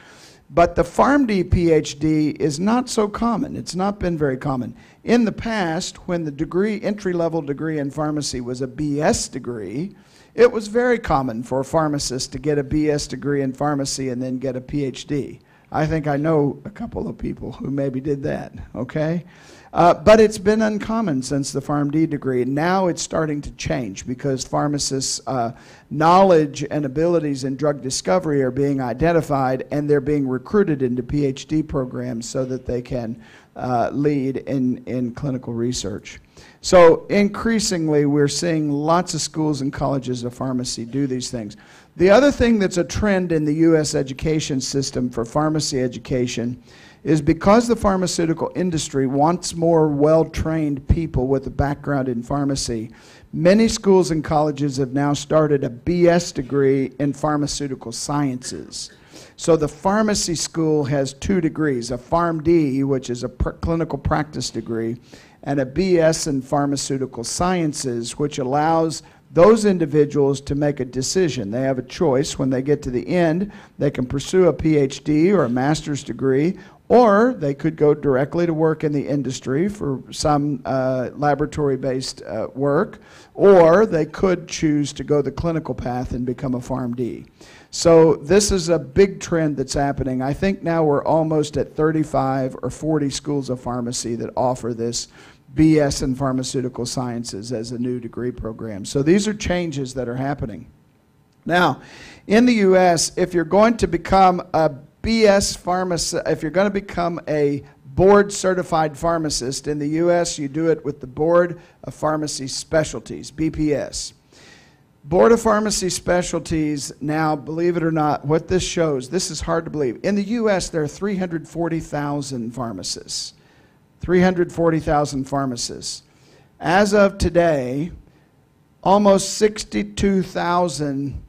But the PharmD PhD is not so common. It's not been very common. In the past, when the degree, entry-level degree in pharmacy was a BS degree, it was very common for a pharmacist to get a BS degree in pharmacy and then get a PhD. I think I know a couple of people who maybe did that, okay? But it's been uncommon since the PharmD degree. Now it's starting to change because pharmacists' knowledge and abilities in drug discovery are being identified and they're being recruited into PhD programs so that they can lead in clinical research. So increasingly we're seeing lots of schools and colleges of pharmacy do these things. The other thing that's a trend in the U.S. education system for pharmacy education is because the pharmaceutical industry wants more well-trained people with a background in pharmacy, many schools and colleges have now started a BS degree in pharmaceutical sciences. So the pharmacy school has 2 degrees, a PharmD, which is a clinical practice degree, and a BS in pharmaceutical sciences, which allows those individuals to make a decision. They have a choice. When they get to the end, they can pursue a PhD or a master's degree, or they could go directly to work in the industry for some laboratory-based work, or they could choose to go the clinical path and become a PharmD. So this is a big trend that's happening. I think now we're almost at 35 or 40 schools of pharmacy that offer this BS in pharmaceutical sciences as a new degree program. So these are changes that are happening. Now, in the U.S., if you're going to become a BS pharmacist, if you're going to become a board-certified pharmacist in the U.S., you do it with the Board of Pharmacy Specialties, BPS. Board of Pharmacy Specialties, now, believe it or not, what this shows, this is hard to believe. In the U.S., there are 340,000 pharmacists. 340,000 pharmacists. As of today, almost 62,000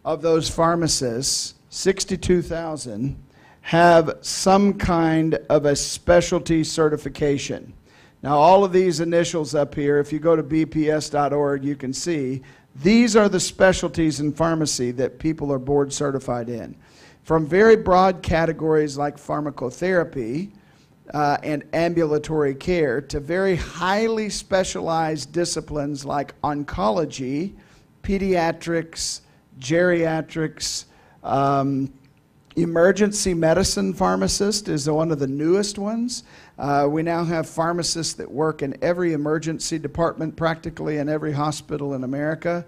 of those pharmacists, 62,000, have some kind of a specialty certification. Now, all of these initials up here, if you go to bps.org, you can see these are the specialties in pharmacy that people are board certified in. From very broad categories like pharmacotherapy, and ambulatory care to very highly specialized disciplines like oncology, pediatrics, geriatrics, emergency medicine pharmacist is one of the newest ones. We now have pharmacists that work in every emergency department practically in every hospital in America.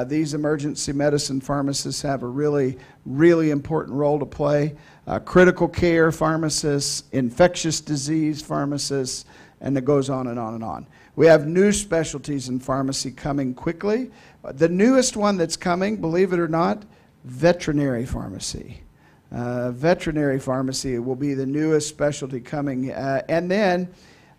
These emergency medicine pharmacists have a really, really important role to play. Critical care pharmacists, infectious disease pharmacists, and it goes on and on and on. We have new specialties in pharmacy coming quickly. The newest one that's coming, believe it or not, veterinary pharmacy. Veterinary pharmacy will be the newest specialty coming. And then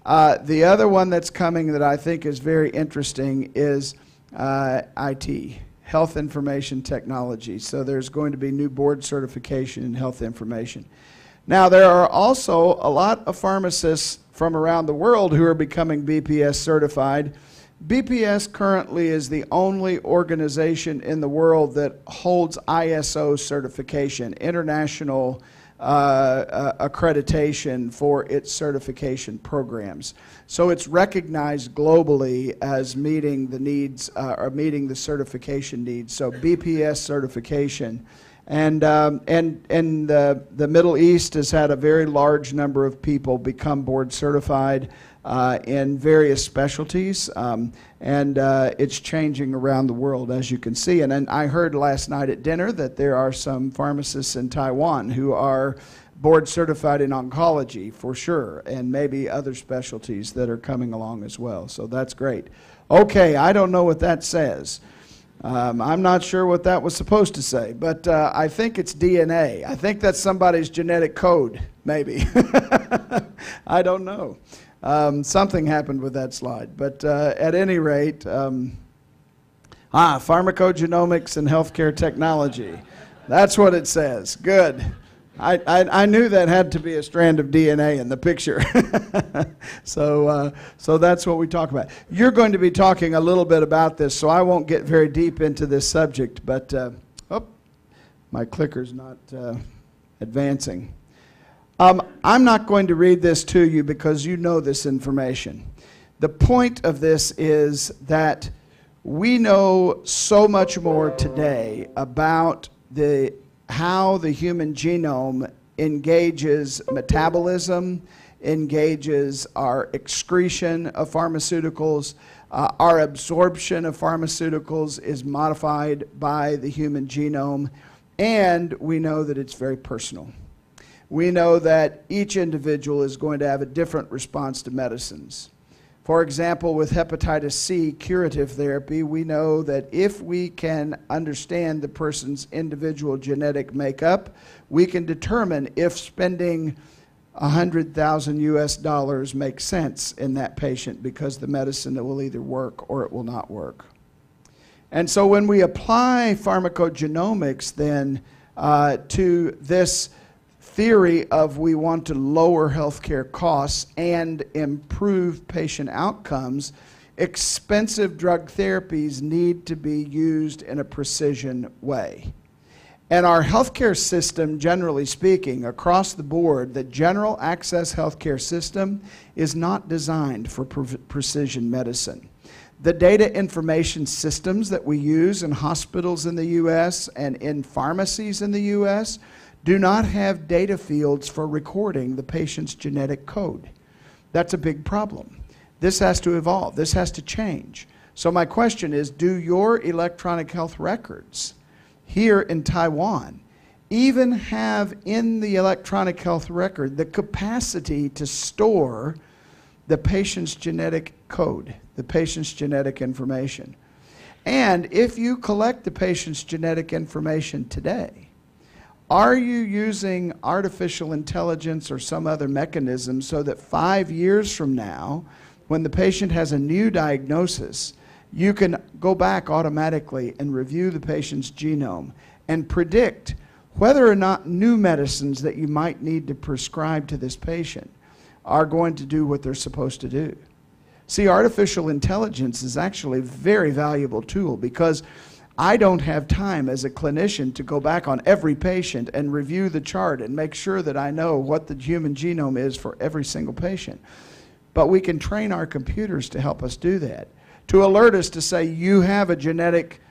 the other one that's coming that I think is very interesting is IT, health information technology. So there's going to be new board certification in health information. Now, there are also a lot of pharmacists from around the world who are becoming BPS certified. BPS currently is the only organization in the world that holds ISO certification, international accreditation for its certification programs. So it's recognized globally as meeting the needs, or meeting the certification needs. So BPS certification. And the Middle East has had a very large number of people become board certified in various specialties, and it's changing around the world, as you can see. And I heard last night at dinner that there are some pharmacists in Taiwan who are board certified in oncology for sure, and maybe other specialties that are coming along as well. So that's great. Okay, I don't know what that says. I'm not sure what that was supposed to say, but I think it's DNA. I think that's somebody's genetic code, maybe. I don't know. Something happened with that slide. But at any rate, pharmacogenomics and healthcare technology. That's what it says. Good. I knew that had to be a strand of DNA in the picture. So that's what we talk about. You're going to be talking a little bit about this, so I won't get very deep into this subject, but my clicker's not advancing. I'm not going to read this to you because you know this information. The point of this is that we know so much more today about how the human genome engages metabolism, engages our excretion of pharmaceuticals, our absorption of pharmaceuticals is modified by the human genome, and we know that it's very personal. We know that each individual is going to have a different response to medicines. For example, with hepatitis C curative therapy, we know that if we can understand the person's individual genetic makeup, we can determine if spending $100,000 US makes sense in that patient, because the medicine will either work or it will not work. And so when we apply pharmacogenomics then to this theory of we want to lower healthcare costs and improve patient outcomes, expensive drug therapies need to be used in a precision way. And our healthcare system, generally speaking, across the board, the general access healthcare system is not designed for precision medicine. The data information systems that we use in hospitals in the US and in pharmacies in the US do not have data fields for recording the patient's genetic code. That's a big problem. This has to evolve. This has to change. So my question is, do your electronic health records here in Taiwan even have in the electronic health record the capacity to store the patient's genetic code, the patient's genetic information? And if you collect the patient's genetic information today, are you using artificial intelligence or some other mechanism so that 5 years from now, when the patient has a new diagnosis, you can go back automatically and review the patient's genome and predict whether or not new medicines that you might need to prescribe to this patient are going to do what they're supposed to do? See, artificial intelligence is actually a very valuable tool, because I don't have time as a clinician to go back on every patient and review the chart and make sure that I know what the human genome is for every single patient. But we can train our computers to help us do that, to alert us to say, you have a genetic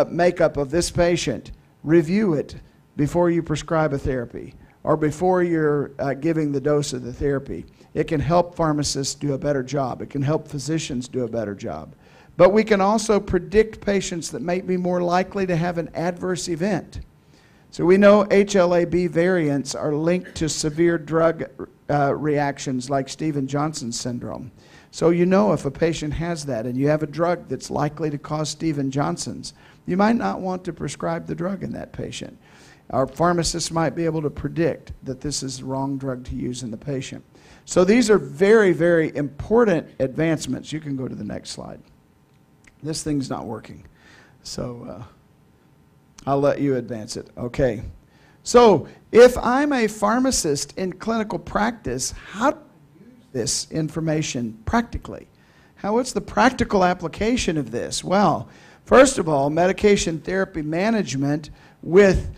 makeup of this patient, review it before you prescribe a therapy or before you're giving the dose of the therapy. It can help pharmacists do a better job. It can help physicians do a better job. But we can also predict patients that may be more likely to have an adverse event. So we know HLA-B variants are linked to severe drug reactions like Stevens-Johnson syndrome. So you know if a patient has that and you have a drug that's likely to cause Stevens-Johnson's, you might not want to prescribe the drug in that patient. Our pharmacists might be able to predict that this is the wrong drug to use in the patient. So these are very, very important advancements. You can go to the next slide. This thing's not working, so I'll let you advance it. Okay. So if I'm a pharmacist in clinical practice, how do I use this information practically? What's the practical application of this? Well, first of all, medication therapy management with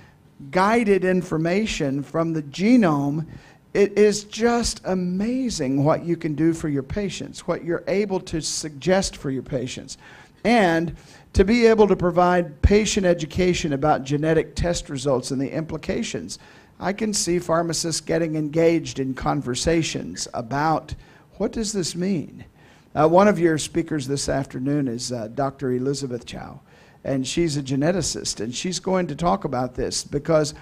guided information from the genome, it is just amazing what you can do for your patients, what you're able to suggest for your patients. And to be able to provide patient education about genetic test results and the implications. I can see pharmacists getting engaged in conversations about what does this mean? One of your speakers this afternoon is Dr. Elizabeth Chow, and she's a geneticist, and she's going to talk about this because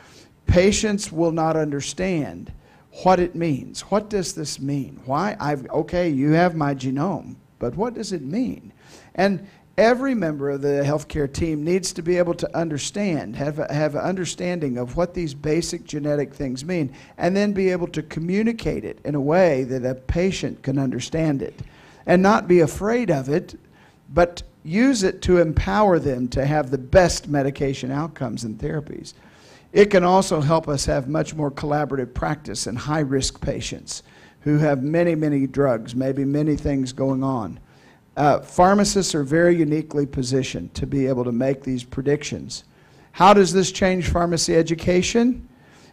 patients will not understand what it means. What does this mean? Why? Okay, you have my genome, but what does it mean? And every member of the healthcare team needs to be able to understand, have an understanding of what these basic genetic things mean, and then be able to communicate it in a way that a patient can understand it, and not be afraid of it, but use it to empower them to have the best medication outcomes and therapies. It can also help us have much more collaborative practice in high-risk patients who have many, many drugs, maybe many things going on. Pharmacists are very uniquely positioned to be able to make these predictions. How does this change pharmacy education?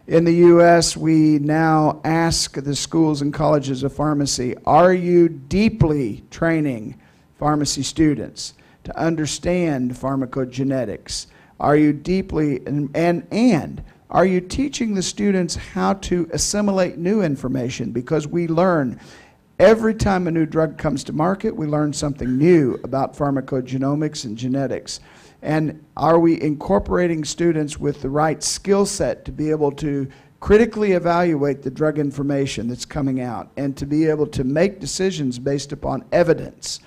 In the U.S., we now ask the schools and colleges of pharmacy, are you deeply training pharmacy students to understand pharmacogenetics? Are you deeply, and are you teaching the students how to assimilate new information? Because we learn, every time a new drug comes to market, we learn something new about pharmacogenomics and genetics. And are we incorporating students with the right skill set to be able to critically evaluate the drug information that's coming out and to be able to make decisions based upon evidence?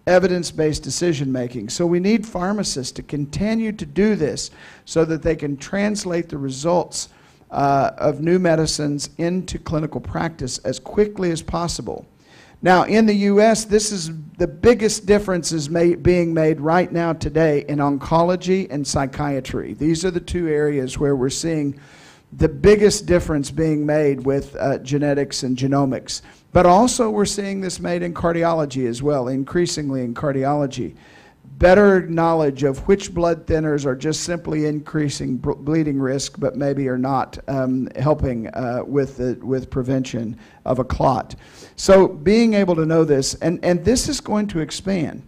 Evidence-based decision making. So we need pharmacists to continue to do this so that they can translate the results of new medicines into clinical practice as quickly as possible. Now, in the U.S., this is the biggest difference is being made right now today in oncology and psychiatry. These are the two areas where we're seeing the biggest difference being made with genetics and genomics. But also we're seeing this made in cardiology as well, increasingly in cardiology. Better knowledge of which blood thinners are just simply increasing bleeding risk, but maybe are not helping with prevention of a clot. So being able to know this, and this is going to expand.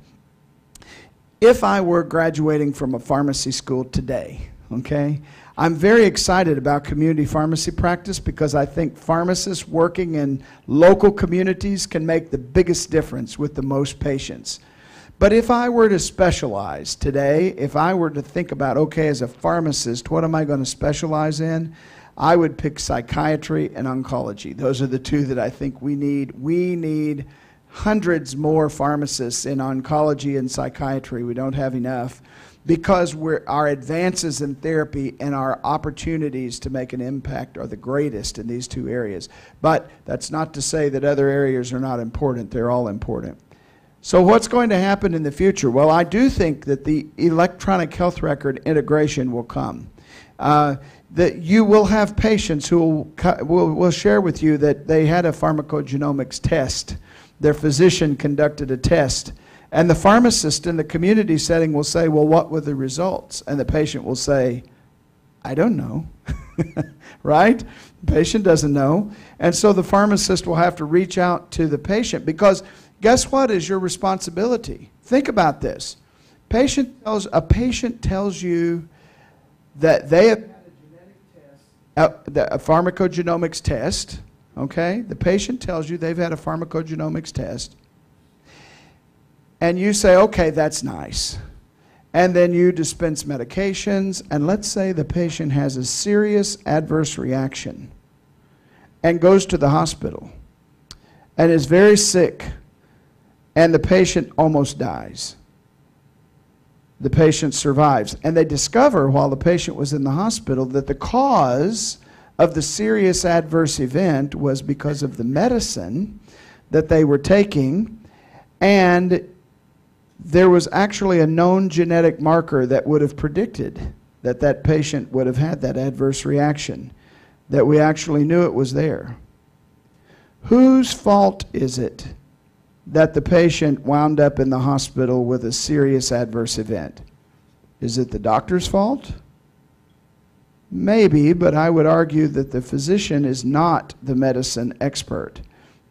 If I were graduating from a pharmacy school today, okay, I'm very excited about community pharmacy practice because I think pharmacists working in local communities can make the biggest difference with the most patients. But if I were to specialize today, if I were to think about, okay, as a pharmacist, what am I going to specialize in? I would pick psychiatry and oncology. Those are the two that I think we need. We need hundreds more pharmacists in oncology and psychiatry. We don't have enough, because our advances in therapy and our opportunities to make an impact are the greatest in these two areas. But that's not to say that other areas are not important. They're all important. So what's going to happen in the future? Well, I do think that the electronic health record integration will come. That you will have patients who will share with you that they had a pharmacogenomics test. Their physician conducted a test. And the pharmacist in the community setting will say, well, what were the results? And the patient will say, I don't know, right? The patient doesn't know. And so the pharmacist will have to reach out to the patient, because guess what is your responsibility? Think about this. A patient tells you that they have had a pharmacogenomics test, okay? The patient tells you they've had a pharmacogenomics test. And you say, okay, that's nice. And then you dispense medications, and let's say the patient has a serious adverse reaction and goes to the hospital and is very sick, and the patient almost dies. The patient survives. And they discover while the patient was in the hospital that the cause of the serious adverse event was because of the medicine that they were taking, and there was actually a known genetic marker that would have predicted that that patient would have had that adverse reaction, that we actually knew it was there. Whose fault is it that the patient wound up in the hospital with a serious adverse event? Is it the doctor's fault? Maybe, but I would argue that the physician is not the medicine expert.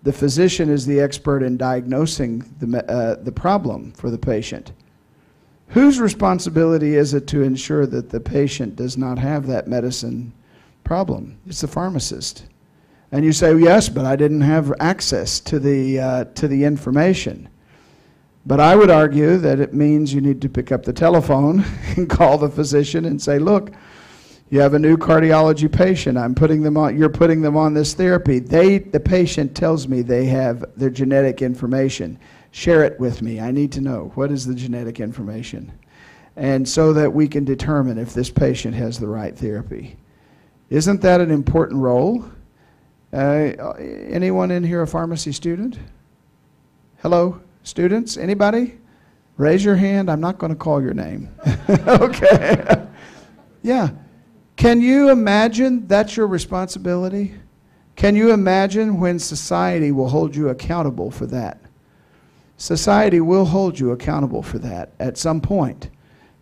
The physician is the expert in diagnosing the problem for the patient. Whose responsibility is it to ensure that the patient does not have that medicine problem? It's the pharmacist. And you say, yes, but I didn't have access to the information. But I would argue that it means you need to pick up the telephone and call the physician and say, look, You have a new cardiology patient. You're putting them on this therapy. The patient tells me they have their genetic information. Share it with me. I need to know, what is the genetic information? And so that we can determine if this patient has the right therapy. Isn't that an important role? Anyone in here a pharmacy student? Hello, students? Anybody? Raise your hand. I'm not going to call your name. Okay. Yeah. Can you imagine that's your responsibility? Can you imagine when society will hold you accountable for that? Society will hold you accountable for that at some point.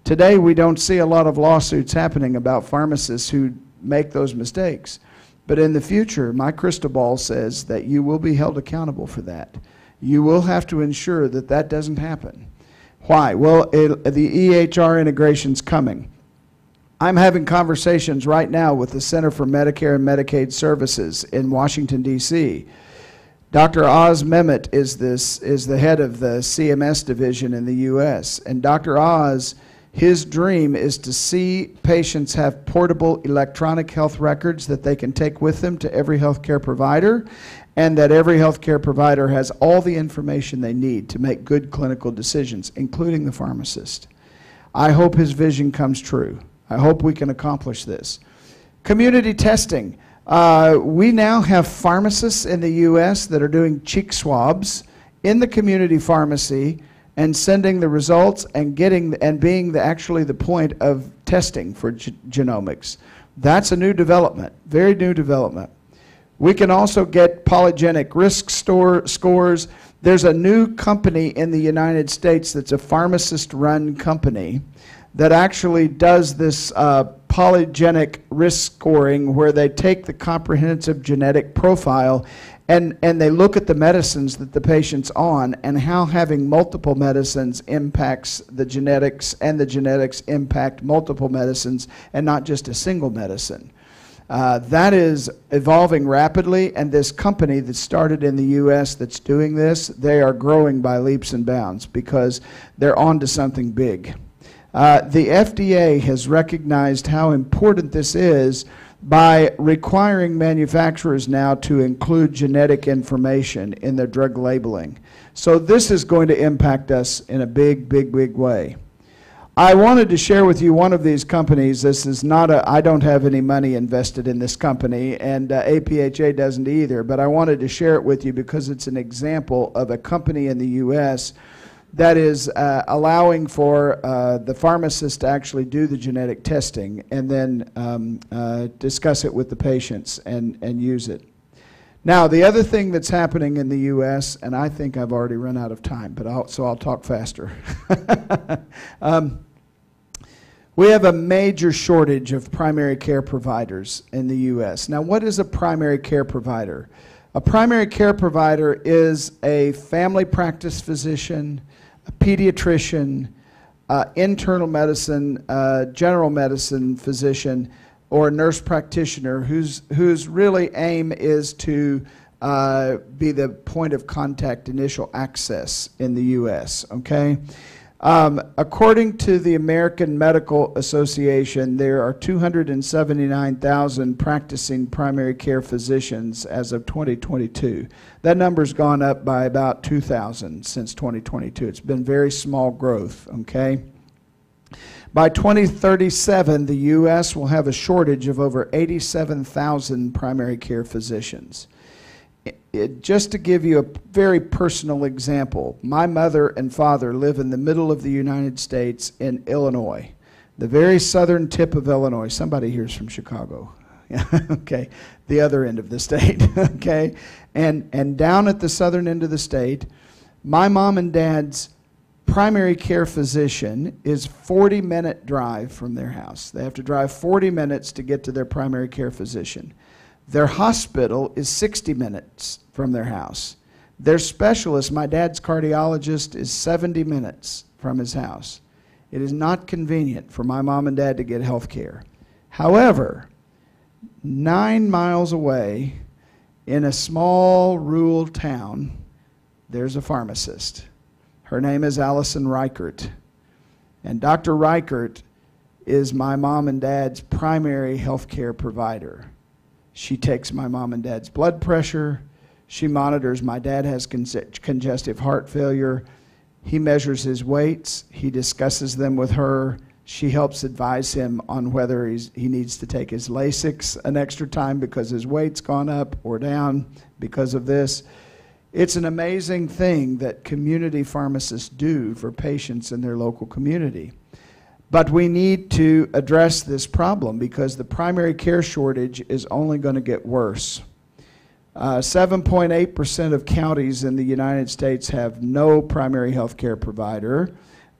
Today, we don't see a lot of lawsuits happening about pharmacists who make those mistakes. But in the future, my crystal ball says that you will be held accountable for that. You will have to ensure that that doesn't happen. Why? Well, the EHR integration's coming. I'm having conversations right now with the Center for Medicare and Medicaid Services in Washington, D.C. Dr. Oz Mehmet is the head of the CMS division in the U.S. And Dr. Oz, his dream is to see patients have portable electronic health records that they can take with them to every healthcare provider, and that every healthcare provider has all the information they need to make good clinical decisions, including the pharmacist. I hope his vision comes true. I hope we can accomplish this. Community testing. We now have pharmacists in the U.S. that are doing cheek swabs in the community pharmacy and sending the results and being actually the point of testing for genomics. That's a new development, very new development. We can also get polygenic risk scores. There's a new company in the United States that's a pharmacist-run company that actually does this polygenic risk scoring, where they take the comprehensive genetic profile and they look at the medicines that the patient's on and how having multiple medicines impacts the genetics, and the genetics impact multiple medicines and not just a single medicine. That is evolving rapidly, and this company that started in the U.S. that's doing this, they are growing by leaps and bounds because they're on to something big. The FDA has recognized how important this is by requiring manufacturers now to include genetic information in their drug labeling. So this is going to impact us in a big, big, big way. I wanted to share with you one of these companies. This is not I don't have any money invested in this company, and APHA doesn't either, but I wanted to share it with you because it's an example of a company in the U.S. that is allowing for the pharmacist to actually do the genetic testing and then discuss it with the patients and use it. Now, the other thing that's happening in the U.S., and I think I've already run out of time, but so I'll talk faster. We have a major shortage of primary care providers in the U.S. Now, what is a primary care provider? A primary care provider is a family practice physician, a pediatrician, internal medicine, general medicine physician, or a nurse practitioner whose really aim is to be the point of contact, initial access in the U.S., okay? According to the American Medical Association, there are 279,000 practicing primary care physicians as of 2022. That number's gone up by about 2,000 since 2022. It's been very small growth, okay? By 2037, the U.S. will have a shortage of over 87,000 primary care physicians. Just to give you a very personal example, my mother and father live in the middle of the United States in Illinois, the very southern tip of Illinois. Somebody here's from Chicago. Okay, the other end of the state, okay? And down at the southern end of the state, my mom and dad's primary care physician is 40-minute drive from their house. They have to drive 40 minutes to get to their primary care physician. Their hospital is 60 minutes from their house. Their specialist, my dad's cardiologist, is 70 minutes from his house. It is not convenient for my mom and dad to get health care. However, 9 miles away in a small rural town, there's a pharmacist. Her name is Allison Reichert. And Dr. Reichert is my mom and dad's primary health care provider. She takes my mom and dad's blood pressure. She monitors. My dad has congestive heart failure. He measures his weights. He discusses them with her. She helps advise him on whether he needs to take his Lasix an extra time because his weight's gone up or down because of this. It's an amazing thing that community pharmacists do for patients in their local community. But we need to address this problem because the primary care shortage is only going to get worse. 7.8% of counties in the United States have no primary health care provider.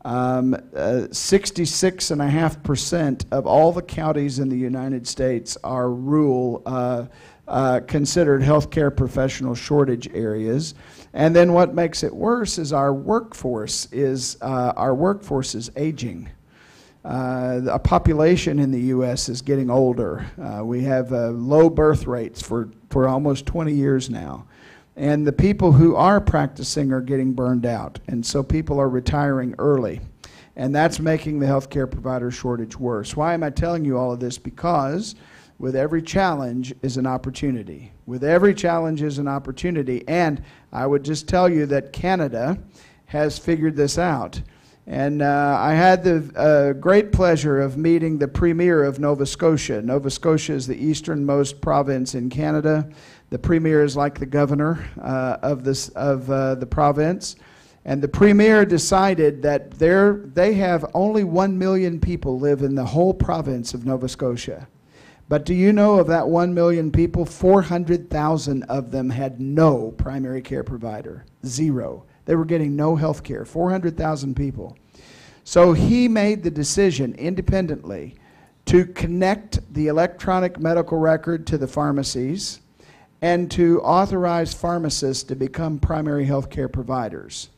66.5% of all the counties in the United States are rural, considered healthcare professional shortage areas. And then what makes it worse is our workforce is aging. A population in the U.S. is getting older. We have low birth rates for almost 20 years now. And the people who are practicing are getting burned out. And so people are retiring early. And that's making the healthcare provider shortage worse. Why am I telling you all of this? Because with every challenge is an opportunity. With every challenge is an opportunity. And I would just tell you that Canada has figured this out. And I had the great pleasure of meeting the Premier of Nova Scotia. Nova Scotia is the easternmost province in Canada. The Premier is like the governor of the province. And the Premier decided that they have only 1 million people live in the whole province of Nova Scotia. But do you know of that 1 million people, 400,000 of them had no primary care provider, zero. They were getting no health care, 400,000 people. So he made the decision independently to connect the electronic medical record to the pharmacies and to authorize pharmacists to become primary health care providers.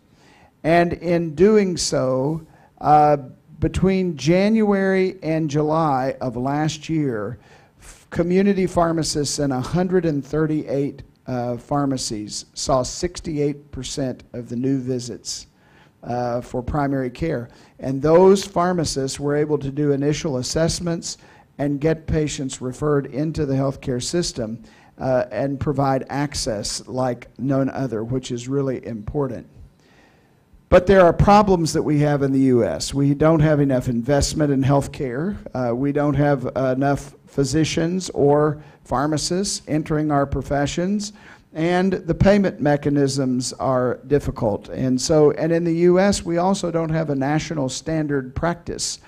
And in doing so, between January and July of last year, community pharmacists in 138 pharmacies saw 68% of the new visits for primary care. And those pharmacists were able to do initial assessments and get patients referred into the healthcare system and provide access like none other, which is really important. But there are problems that we have in the U.S. We don't have enough investment in healthcare. We don't have enough physicians or pharmacists entering our professions, and the payment mechanisms are difficult. And in the U.S., we also don't have a national standard practice.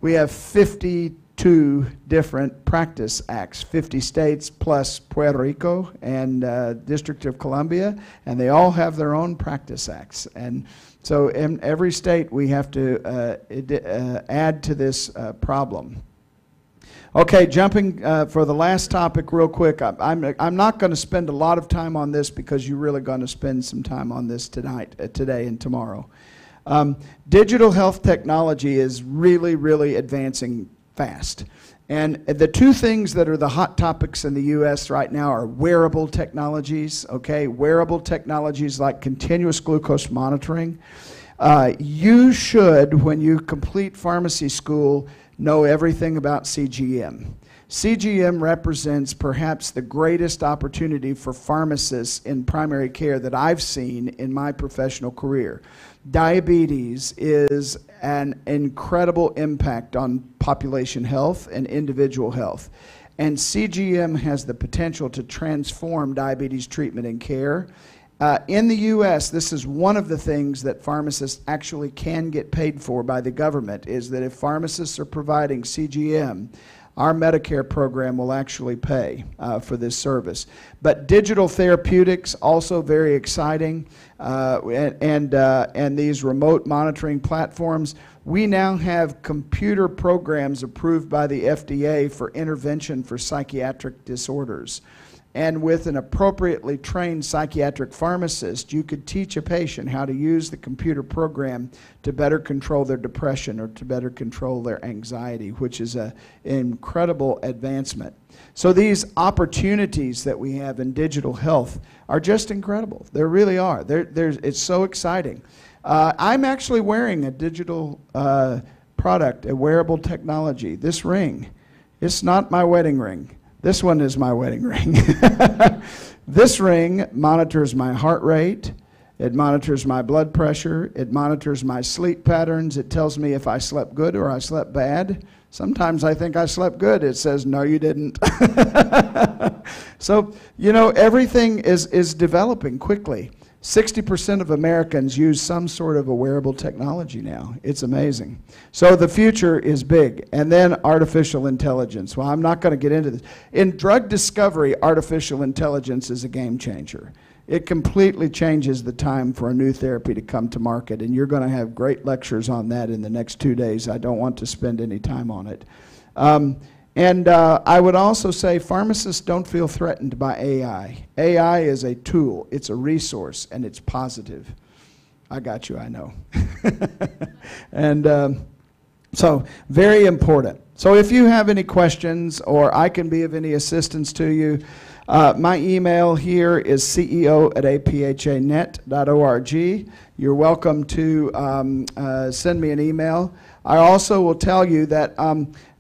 We have 52 different practice acts, 50 states plus Puerto Rico and District of Columbia, and they all have their own practice acts. And so in every state, we have to add to this problem. Okay, jumping for the last topic real quick. I'm not going to spend a lot of time on this because you're really going to spend some time on this today and tomorrow. Digital health technology is really, really advancing fast. And the two things that are the hot topics in the U.S. right now are wearable technologies, okay? Wearable technologies like continuous glucose monitoring. You should, when you complete pharmacy school, know everything about CGM. CGM represents perhaps the greatest opportunity for pharmacists in primary care that I've seen in my professional career. Diabetes is an incredible impact on population health and individual health. And CGM has the potential to transform diabetes treatment and care. In the U.S., this is one of the things that pharmacists actually can get paid for by the government, is that if pharmacists are providing CGM, our Medicare program will actually pay for this service. But digital therapeutics, also very exciting, and these remote monitoring platforms. We now have computer programs approved by the FDA for intervention for psychiatric disorders. And with an appropriately trained psychiatric pharmacist, you could teach a patient how to use the computer program to better control their depression or to better control their anxiety, which is an incredible advancement. So these opportunities that we have in digital health are just incredible. They really are. It's so exciting. I'm actually wearing a digital product, a wearable technology. This ring, it's not my wedding ring. This one is my wedding ring. This ring monitors my heart rate. It monitors my blood pressure. It monitors my sleep patterns. It tells me if I slept good or I slept bad. Sometimes I think I slept good. It says, no, you didn't. So, you know, everything is developing quickly. 60% of Americans use some sort of a wearable technology now. It's amazing. So the future is big. And then artificial intelligence. Well, I'm not going to get into this. In drug discovery, artificial intelligence is a game changer. It completely changes the time for a new therapy to come to market, and you're going to have great lectures on that in the next 2 days. I don't want to spend any time on it. I would also say pharmacists don't feel threatened by AI. AI is a tool, it's a resource, and it's positive. I got you, I know. And so, very important. So if you have any questions or I can be of any assistance to you, my email here is ceo@aphanet.org. You're welcome to send me an email. I also will tell you that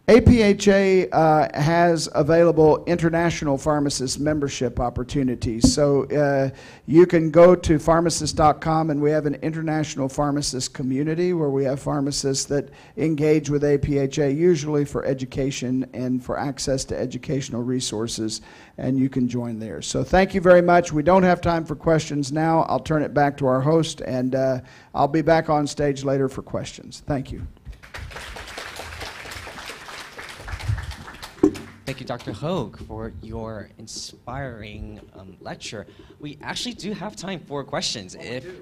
APHA has available international pharmacist membership opportunities. So you can go to pharmacist.com, and we have an international pharmacist community where we have pharmacists that engage with APHA, usually for education and for access to educational resources, and you can join there. So thank you very much. We don't have time for questions now. I'll turn it back to our host, and I'll be back on stage later for questions. Thank you. Thank you, Dr. Hogue, for your inspiring lecture. We actually do have time for questions.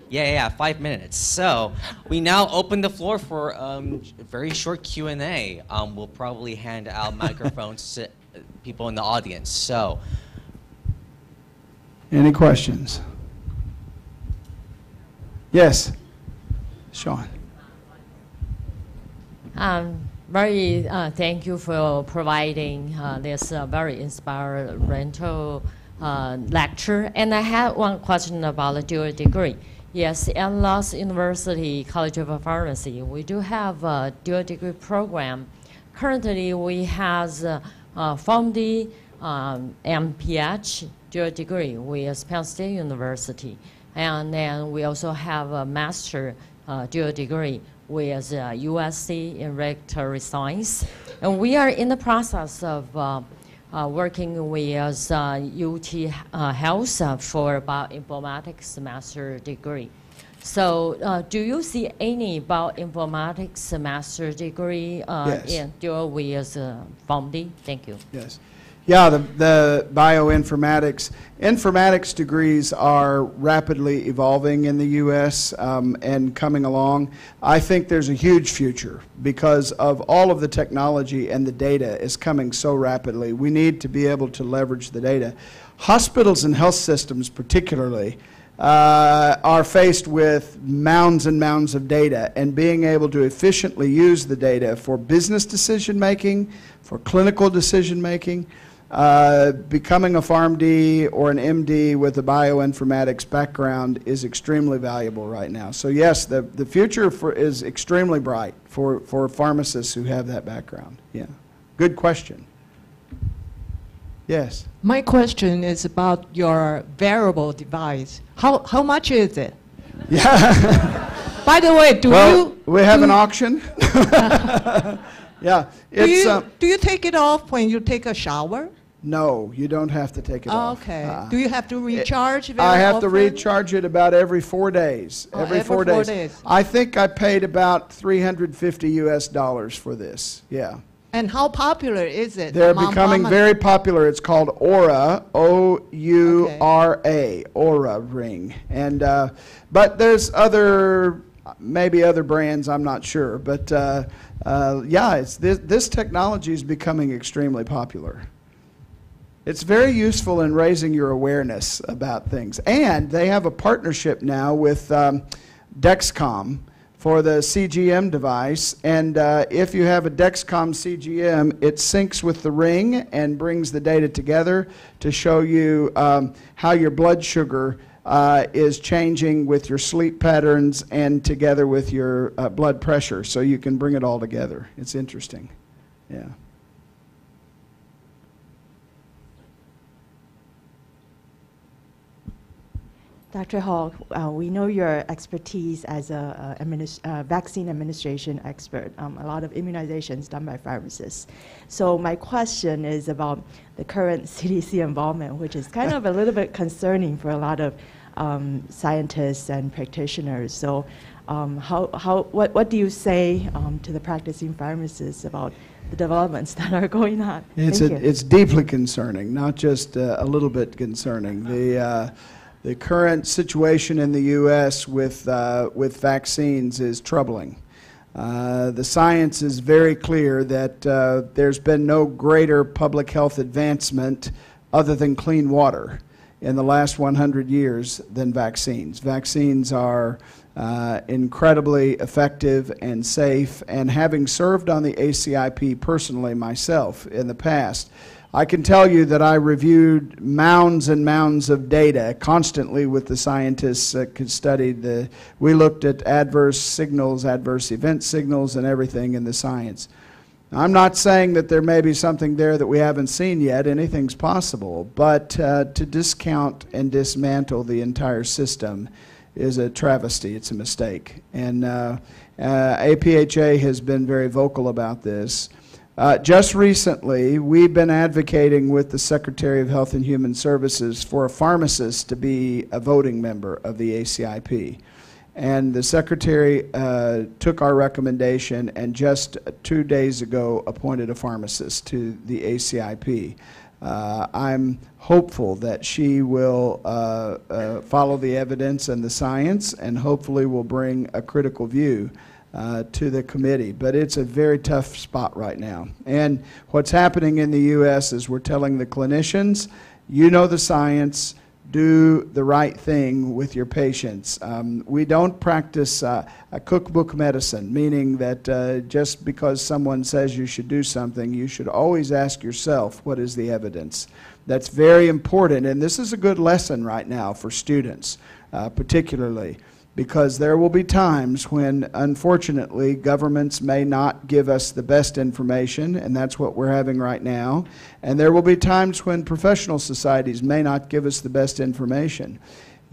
Yeah, 5 minutes. So we now open the floor for a very short Q&A. We'll probably hand out microphones to people in the audience. So, any questions? Yes, Sean. Thank you for providing this very inspiring lecture. And I have one question about the dual degree. Yes, at Los University College of Pharmacy, we do have a dual degree program. Currently, we have PharmD MPH dual degree with Penn State University. And then we also have a master dual degree with USC in regulatory science. And we are in the process of working with UT Health for about informatics master degree. So do you see any bioinformatics master degree Yes. in dual with PharmD? Thank you. Yes. Yeah, the bioinformatics. Informatics degrees are rapidly evolving in the U.S. And coming along. I think there's a huge future because of all of the technology, and the data is coming so rapidly. We need to be able to leverage the data. Hospitals and health systems particularly are faced with mounds and mounds of data, and being able to efficiently use the data for business decision making, for clinical decision making. Becoming a PharmD or an MD with a bioinformatics background is extremely valuable right now. So yes, the future is extremely bright for pharmacists who have that background. Yeah, good question. Yes. My question is about your wearable device. How much is it? Yeah. By the way, we have an auction. Yeah. Do you take it off when you take a shower? No, you don't have to take it off. Okay. Do you have to recharge very I have to often? recharge it about every 4 days. Every 4 days. I think I paid about $350 US for this. Yeah. And how popular is it? They're among becoming pharma- very popular. It's called Aura, O-U-R-A, Aura ring. And but there's maybe other brands. I'm not sure. But yeah, this technology is becoming extremely popular. It's very useful in raising your awareness about things. And they have a partnership now with Dexcom for the CGM device. And if you have a Dexcom CGM, it syncs with the ring and brings the data together to show you how your blood sugar is changing with your sleep patterns and together with your blood pressure, so you can bring it all together. It's interesting. Yeah. Dr. Hall, we know your expertise as a vaccine administration expert, a lot of immunizations done by pharmacists. So my question is about the current CDC involvement, which is kind of a little bit concerning for a lot of scientists and practitioners. So what do you say to the practicing pharmacists about the developments that are going on? It's deeply concerning, not just a little bit concerning. The current situation in the U.S. with vaccines is troubling. The science is very clear that there's been no greater public health advancement other than clean water in the last 100 years than vaccines. Vaccines are incredibly effective and safe, and having served on the ACIP personally myself in the past, I can tell you that I reviewed mounds and mounds of data constantly with the scientists that could study we looked at adverse signals, adverse event signals, and everything in the science. I'm not saying that there may be something there that we haven't seen yet. Anything's possible. But to discount and dismantle the entire system is a travesty. It's a mistake. And APHA has been very vocal about this. Just recently, we've been advocating with the Secretary of Health and Human Services for a pharmacist to be a voting member of the ACIP. And the Secretary took our recommendation and just 2 days ago appointed a pharmacist to the ACIP. I'm hopeful that she will follow the evidence and the science, and hopefully will bring a critical view to the committee. But it's a very tough spot right now. And what's happening in the U.S. is we're telling the clinicians, you know the science, do the right thing with your patients. We don't practice a cookbook medicine, meaning that just because someone says you should do something, you should always ask yourself, what is the evidence? That's very important, and this is a good lesson right now for students, particularly, because there will be times when, unfortunately, governments may not give us the best information, and that's what we're having right now. And there will be times when professional societies may not give us the best information.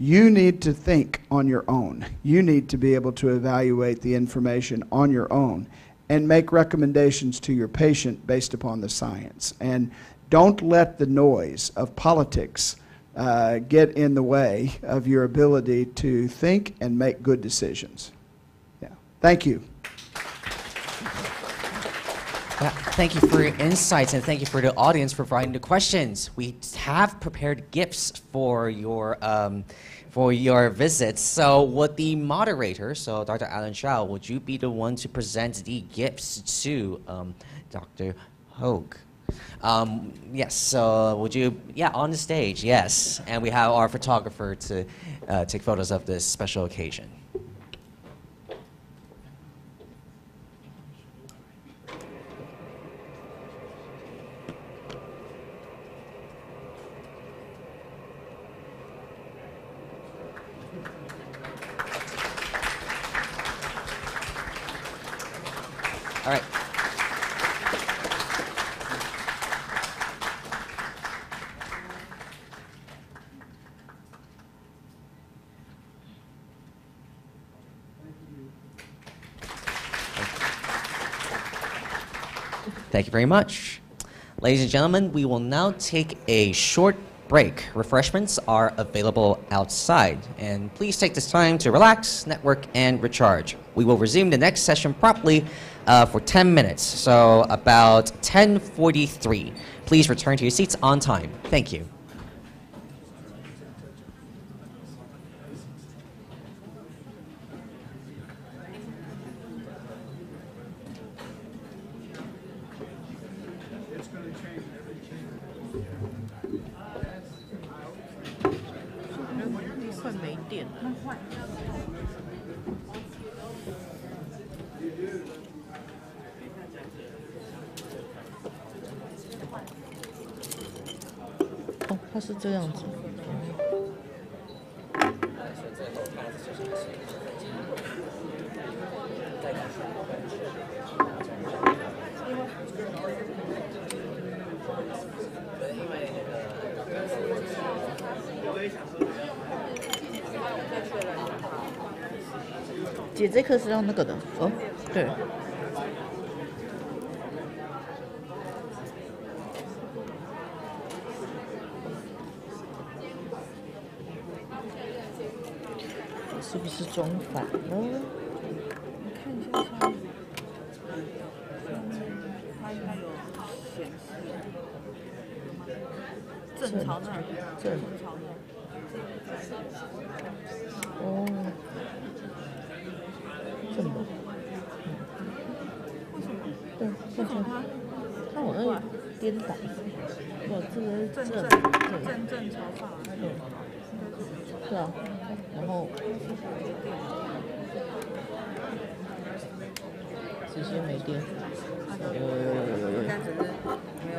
You need to think on your own. You need to be able to evaluate the information on your own and make recommendations to your patient based upon the science. And don't let the noise of politics get in the way of your ability to think and make good decisions. Yeah. Thank you. Thank you for your insights, and thank you for the audience for providing the questions. We have prepared gifts for your visits. So would the moderator, so Dr. Alan Shao, would you be the one to present the gifts to Dr. Hogue? Yes, so would you, on the stage, yes. And we have our photographer to take photos of this special occasion. All right. Thank you very much. Ladies and gentlemen, we will now take a short break. Refreshments are available outside. And please take this time to relax, network, and recharge. We will resume the next session promptly for 10 minutes, so about 10:43. Please return to your seats on time. Thank you.哦，它是这样子。姐这颗是要那个的哦，对。是不是装反了？你看一下上面，它应该有显示，正朝那儿，正朝那儿。哦，正的。为什么？对，为什么它好像颠倒。不，这个是正朝上来。对。对啊，然后直接没电，有，应该只是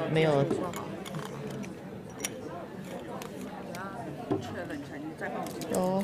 没有。等下确认一下，你再帮我。哦。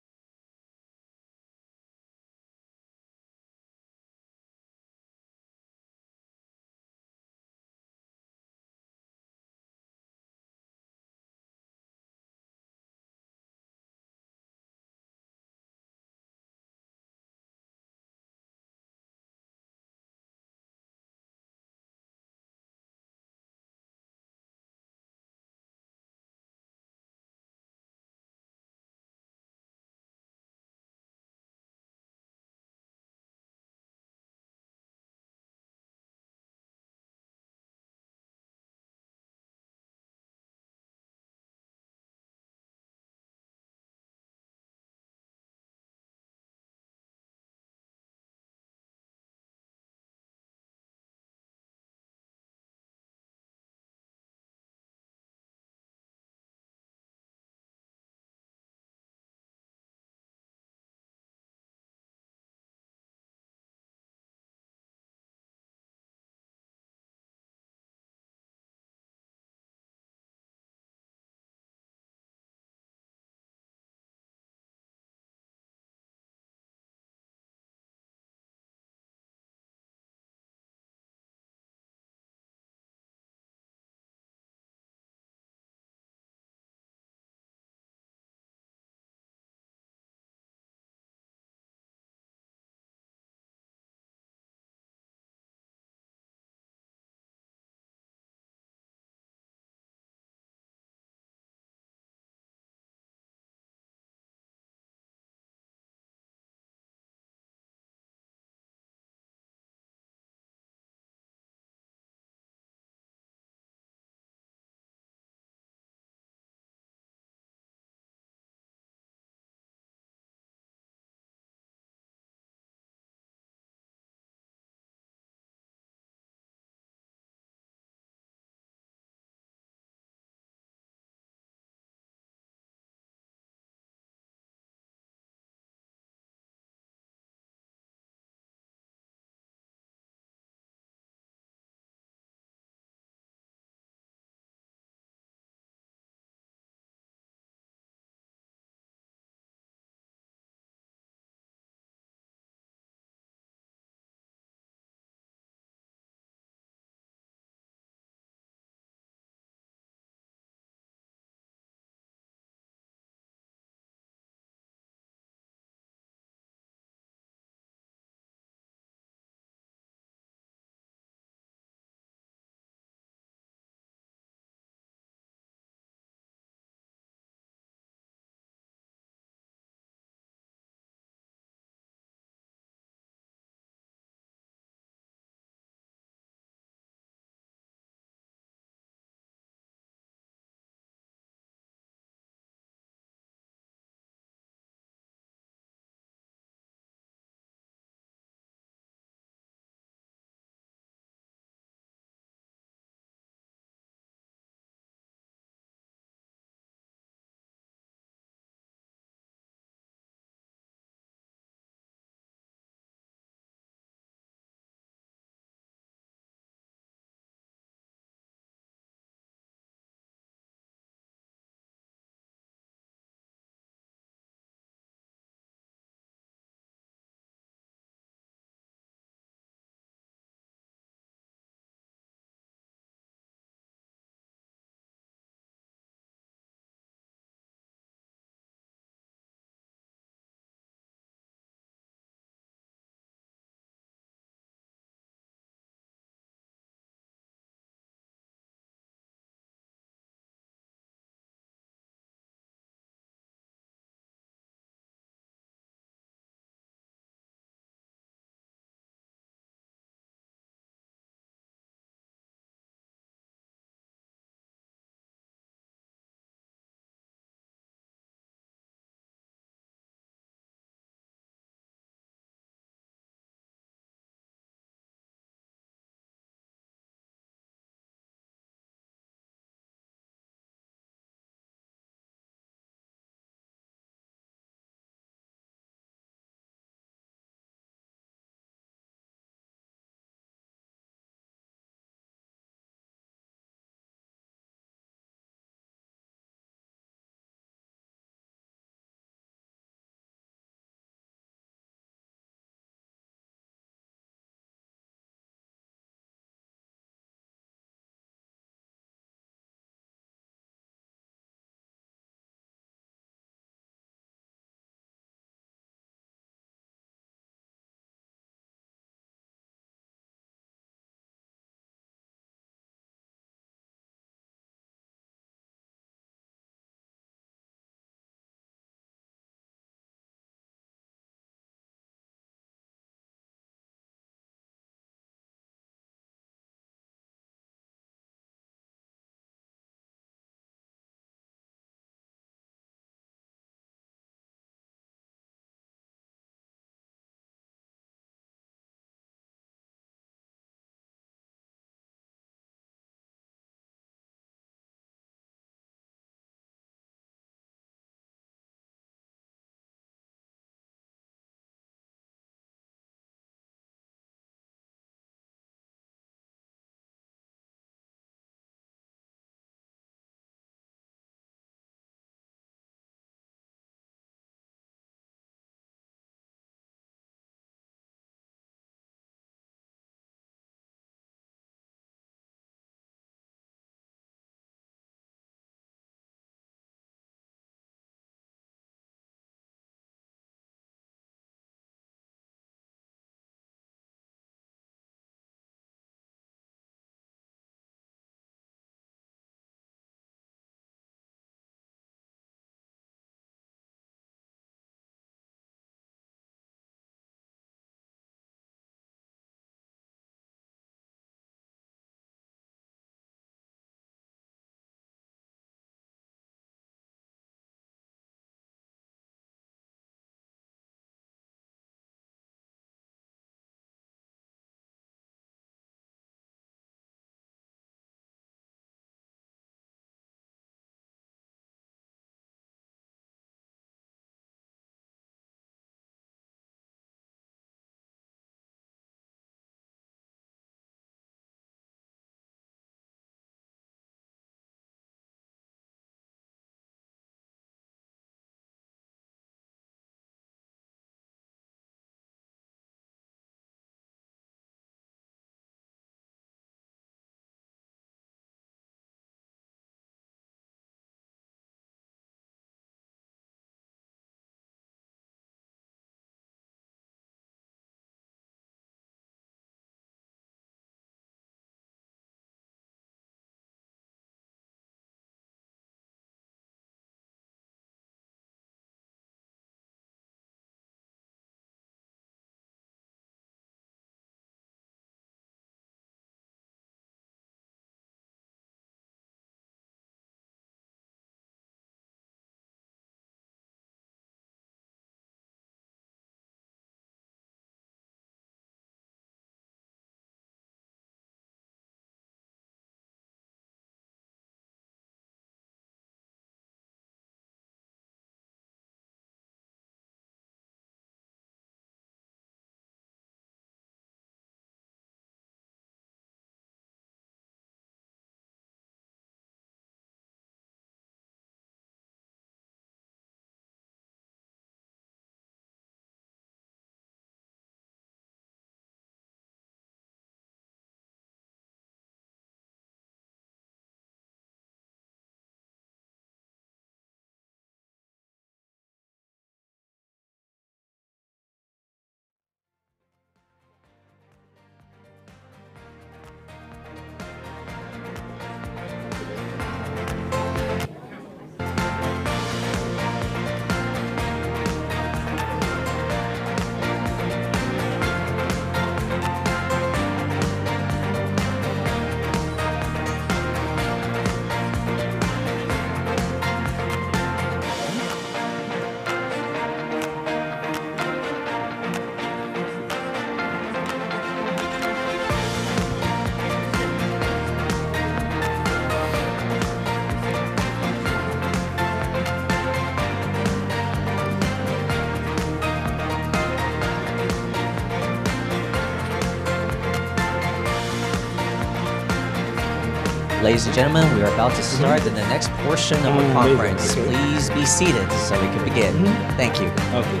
ladies and gentlemen, we are about to start the next portion of the conference. Okay. Please be seated so we can begin. Thank you. Okay.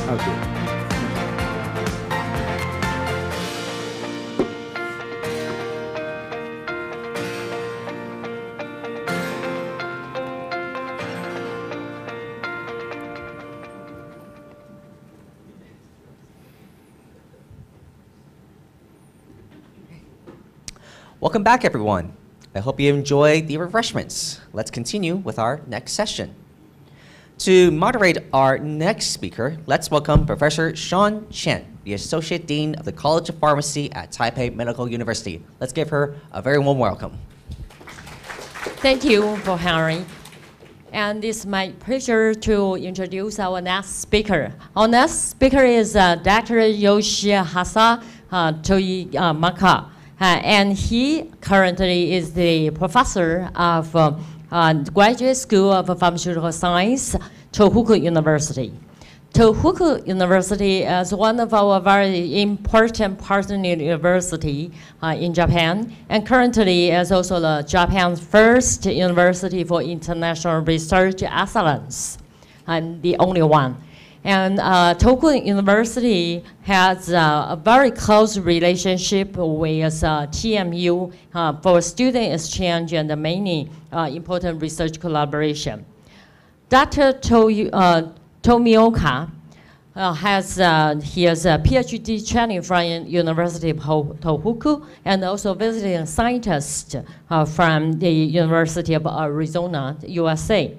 Okay. Welcome back, everyone. I hope you enjoyed the refreshments. Let's continue with our next session. To moderate our next speaker, let's welcome Professor Sean Chen, the Associate Dean of the College of Pharmacy at Taipei Medical University. Let's give her a very warm welcome. Thank you for Henry. And it's my pleasure to introduce our next speaker. Our next speaker is Dr. Yoshihasa Toyamaka. And he currently is the professor of Graduate School of Pharmaceutical Science, Tohoku University. Tohoku University is one of our very important partner university in Japan, and currently is also Japan's first university for international research excellence, and the only one. And Tohoku University has a very close relationship with TMU for student exchange and many important research collaboration. Dr. Tomioka has his PhD training from University of Tohoku and also visiting scientist from the University of Arizona, USA.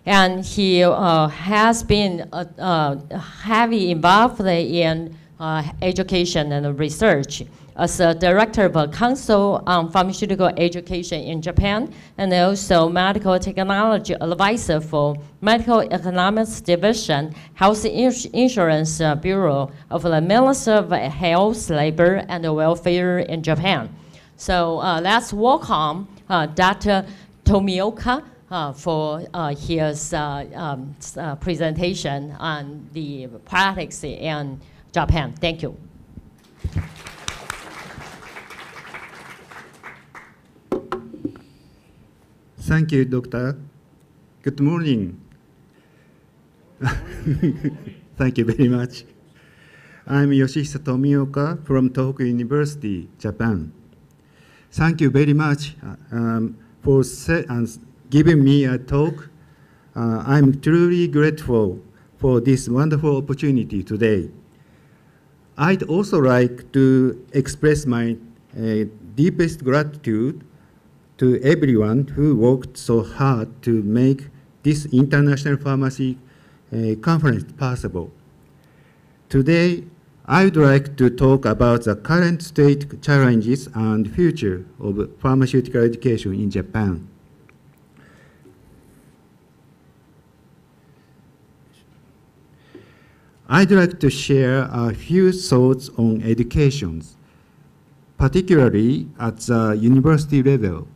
And he has been heavily involved in education and research as a director of a Council on Pharmaceutical Education in Japan, and also medical technology advisor for Medical Economics Division, Health Insurance Bureau of the Ministry of Health, Labor, and Welfare in Japan. So let's welcome Dr. Tomioka for his presentation on the practice in Japan. Thank you. Thank you, Doctor. Good morning. Thank you very much. I'm Yoshihisa Tomioka from Tohoku University, Japan. Thank you very much for giving me a talk. I'm truly grateful for this wonderful opportunity today. I'd also like to express my deepest gratitude to everyone who worked so hard to make this International Pharmacy Conference possible. Today, I would like to talk about the current state challenges and future of pharmaceutical education in Japan. I'd like to share a few thoughts on education, particularly at the university level.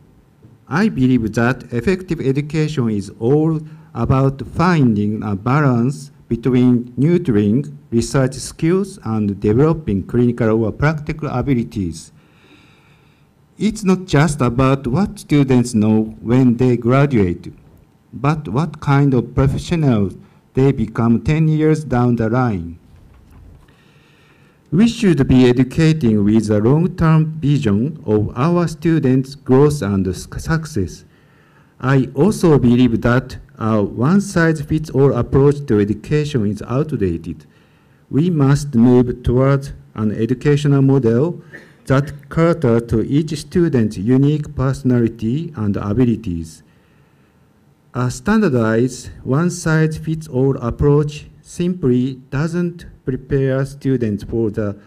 I believe that effective education is all about finding a balance between nurturing research skills and developing clinical or practical abilities. It's not just about what students know when they graduate, but what kind of professionals they become 10 years down the line. We should be educating with a long-term vision of our students' growth and success. I also believe that a one-size-fits-all approach to education is outdated. We must move towards an educational model that caters to each student's unique personality and abilities. A standardized one-size-fits-all approach simply doesn't prepare students for the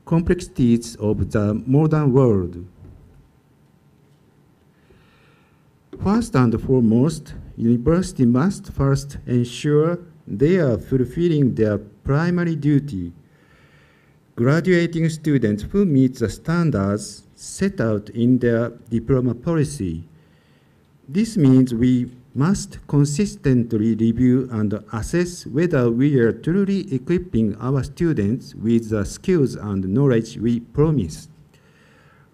complexities of the modern world. First and foremost, university must first ensure they are fulfilling their primary duty. Graduating students who meet the standards set out in their diploma policy. This means we must consistently review and assess whether we are truly equipping our students with the skills and knowledge we promise.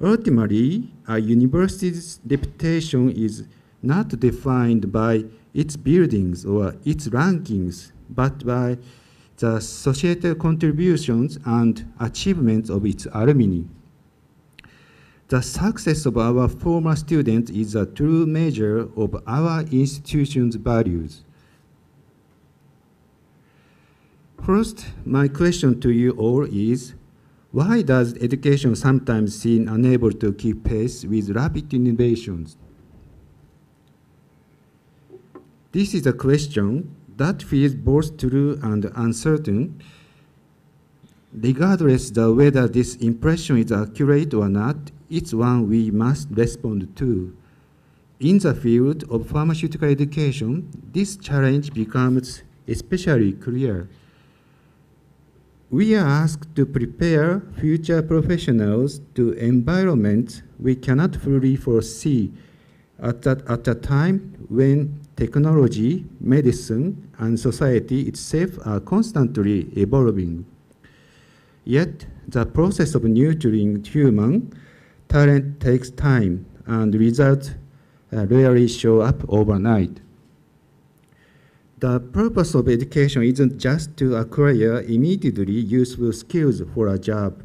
Ultimately, a university's reputation is not defined by its buildings or its rankings, but by the societal contributions and achievements of its alumni. The success of our former students is a true measure of our institution's values. First, my question to you all is, why does education sometimes seem unable to keep pace with rapid innovations? This is a question that feels both true and uncertain. Regardless of whether this impression is accurate or not, it's one we must respond to. In the field of pharmaceutical education, this challenge becomes especially clear. We are asked to prepare future professionals to environments we cannot fully foresee at a time when technology, medicine, and society itself are constantly evolving. Yet, the process of nurturing human talent takes time, and results rarely show up overnight. The purpose of education isn't just to acquire immediately useful skills for a job.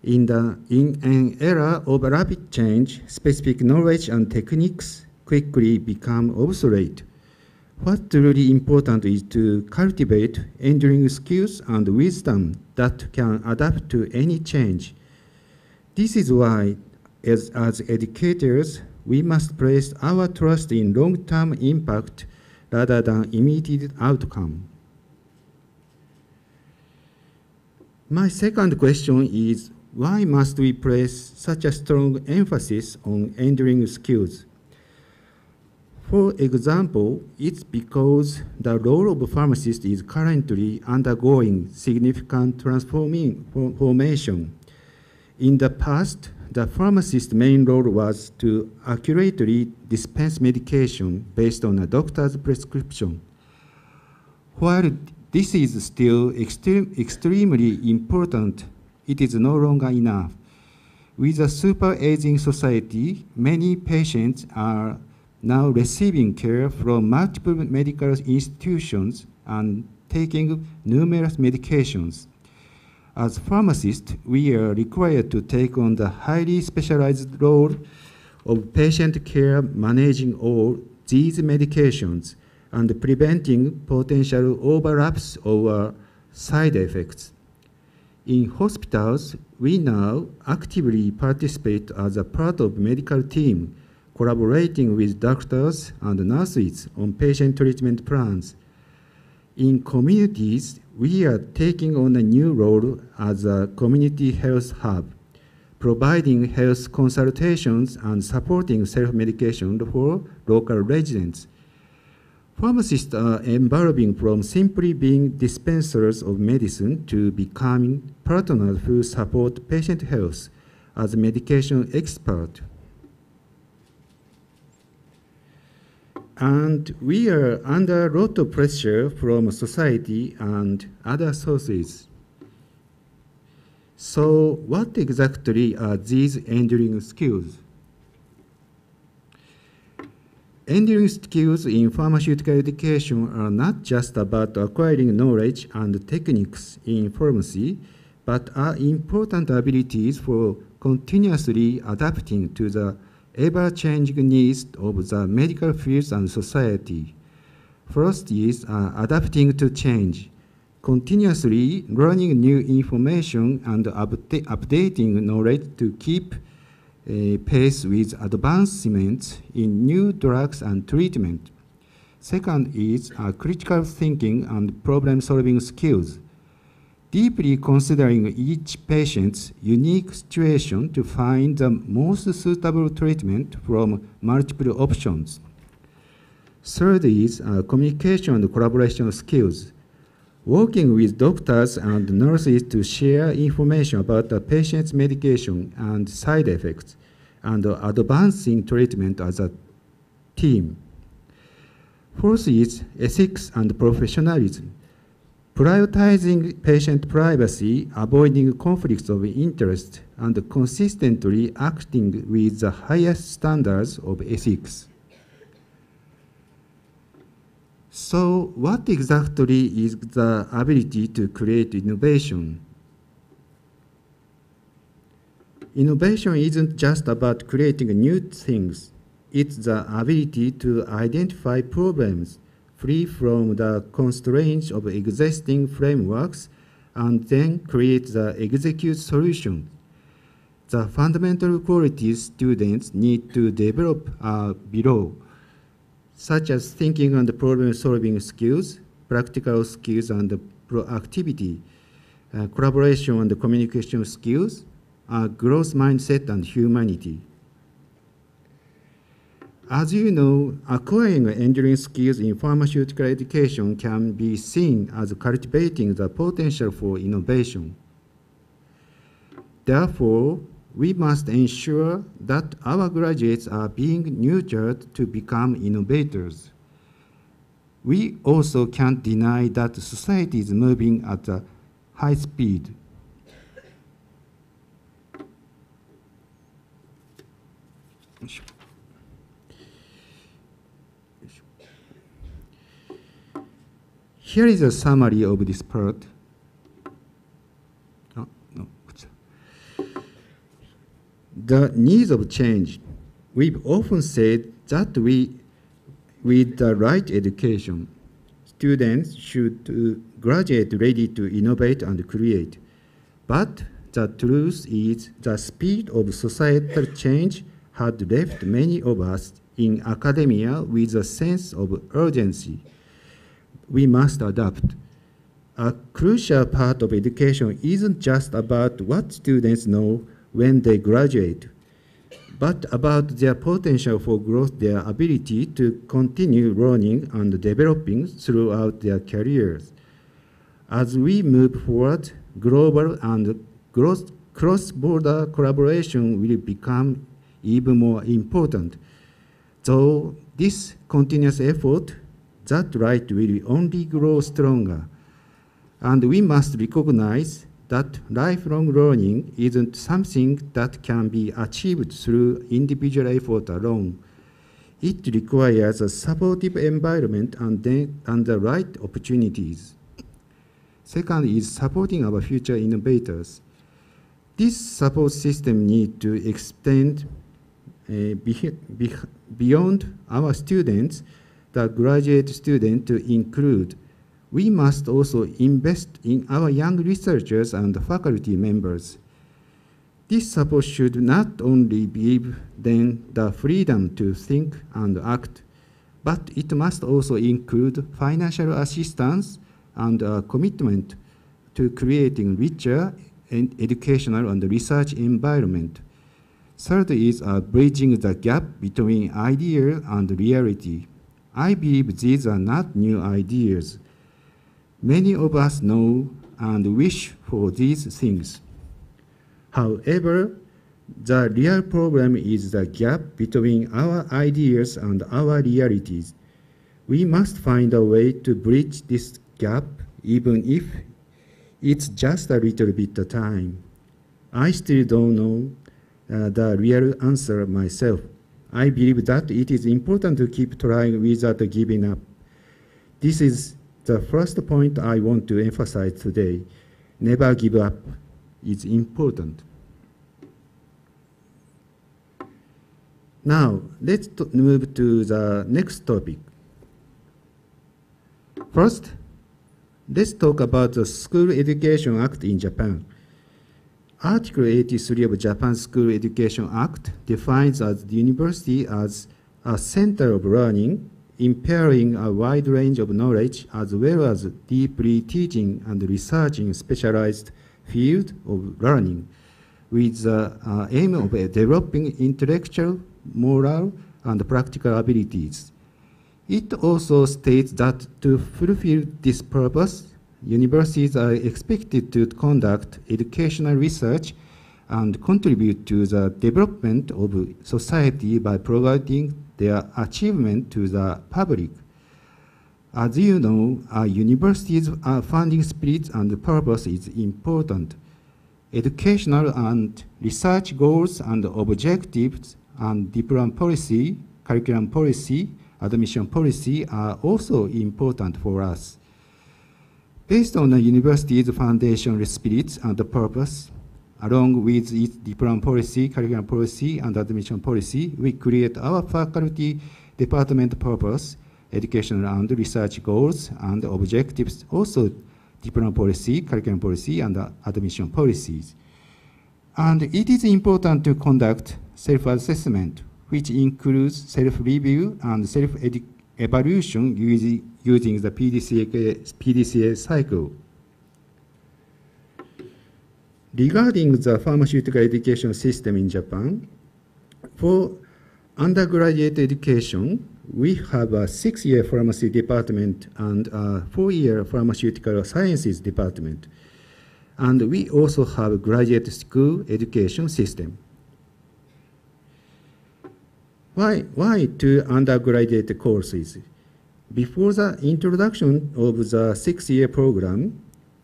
In an era of rapid change, specific knowledge and techniques quickly become obsolete. What's truly important is to cultivate enduring skills and wisdom that can adapt to any change. This is why, as educators, we must place our trust in long-term impact rather than immediate outcome. My second question is, why must we place such a strong emphasis on enduring skills? For example, it's because the role of a pharmacist is currently undergoing significant transformation. In the past, the pharmacist's main role was to accurately dispense medication based on a doctor's prescription. While this is still extremely important, it is no longer enough. With a super-aging society, many patients are now receiving care from multiple medical institutions and taking numerous medications. As pharmacists, we are required to take on the highly specialized role of patient care, managing all these medications and preventing potential overlaps or side effects. In hospitals, we now actively participate as a part of medical team, collaborating with doctors and nurses on patient treatment plans. In communities, we are taking on a new role as a community health hub, providing health consultations and supporting self-medication for local residents. Pharmacists are evolving from simply being dispensers of medicine to becoming partners who support patient health as medication experts. And we are under a lot of pressure from society and other sources. So what exactly are these enduring skills? Enduring skills in pharmaceutical education are not just about acquiring knowledge and techniques in pharmacy, but are important abilities for continuously adapting to the ever-changing needs of the medical fields and society. First is adapting to change, continuously learning new information and updating knowledge to keep pace with advancements in new drugs and treatment. Second is critical thinking and problem-solving skills, deeply considering each patient's unique situation to find the most suitable treatment from multiple options. Third is communication and collaboration skills, working with doctors and nurses to share information about the patient's medication and side effects, and advancing treatment as a team. Fourth is ethics and professionalism, Prioritizing patient privacy, avoiding conflicts of interest, and consistently acting with the highest standards of ethics. So, what exactly is the ability to create innovation? Innovation isn't just about creating new things. It's the ability to identify problems free from the constraints of existing frameworks and then create the execute solution. The fundamental qualities students need to develop are below, such as thinking and problem-solving skills, practical skills and proactivity, collaboration and communication skills, growth mindset and humanity. As you know, acquiring engineering skills in pharmaceutical education can be seen as cultivating the potential for innovation. Therefore, we must ensure that our graduates are being nurtured to become innovators. We also can't deny that society is moving at a high speed. Here is a summary of this part. The needs of change. We've often said that with the right education, students should graduate ready to innovate and create. But the truth is the speed of societal change had left many of us in academia with a sense of urgency. We must adapt. A crucial part of education isn't just about what students know when they graduate, but about their potential for growth, their ability to continue learning and developing throughout their careers. As we move forward, global and cross-border collaboration will become even more important. So this continuous effort, that right will only grow stronger. And we must recognize that lifelong learning isn't something that can be achieved through individual effort alone. It requires a supportive environment and the right opportunities. Second is supporting our future innovators. This support system needs to extend beyond our students, the graduate student, to include. We must also invest in our young researchers and faculty members. This support should not only give them the freedom to think and act, but it must also include financial assistance and a commitment to creating richer educational and research environment. Third is bridging the gap between idea and reality. I believe these are not new ideas. Many of us know and wish for these things. However, the real problem is the gap between our ideas and our realities. We must find a way to bridge this gap, even if it's just a little bit of time. I still don't know the real answer myself. I believe that it is important to keep trying without giving up. This is the first point I want to emphasize today. Never give up is important. Now, let's move to the next topic. First, let's talk about the School Education Act in Japan. Article 83 of Japan's School Education Act defines the university as a center of learning, impairing a wide range of knowledge as well as deeply teaching and researching specialized field of learning with the aim of developing intellectual, moral, and practical abilities. It also states that to fulfill this purpose, universities are expected to conduct educational research and contribute to the development of society by providing their achievement to the public. As you know, a university's funding spirit and purpose is important. Educational and research goals and objectives and diploma policy, curriculum policy, admission policy are also important for us. Based on the university's foundation spirit and purpose, along with its diploma policy, curriculum policy, and admission policy, we create our faculty department purpose, educational and research goals and objectives, also diploma policy, curriculum policy, and admission policies. And it is important to conduct self-assessment, which includes self-review and self-evaluation using the PDCA cycle. Regarding the pharmaceutical education system in Japan, for undergraduate education, we have a 6-year pharmacy department and a 4-year pharmaceutical sciences department. And we also have a graduate school education system. Why 2 undergraduate courses? Before the introduction of the 6-year program,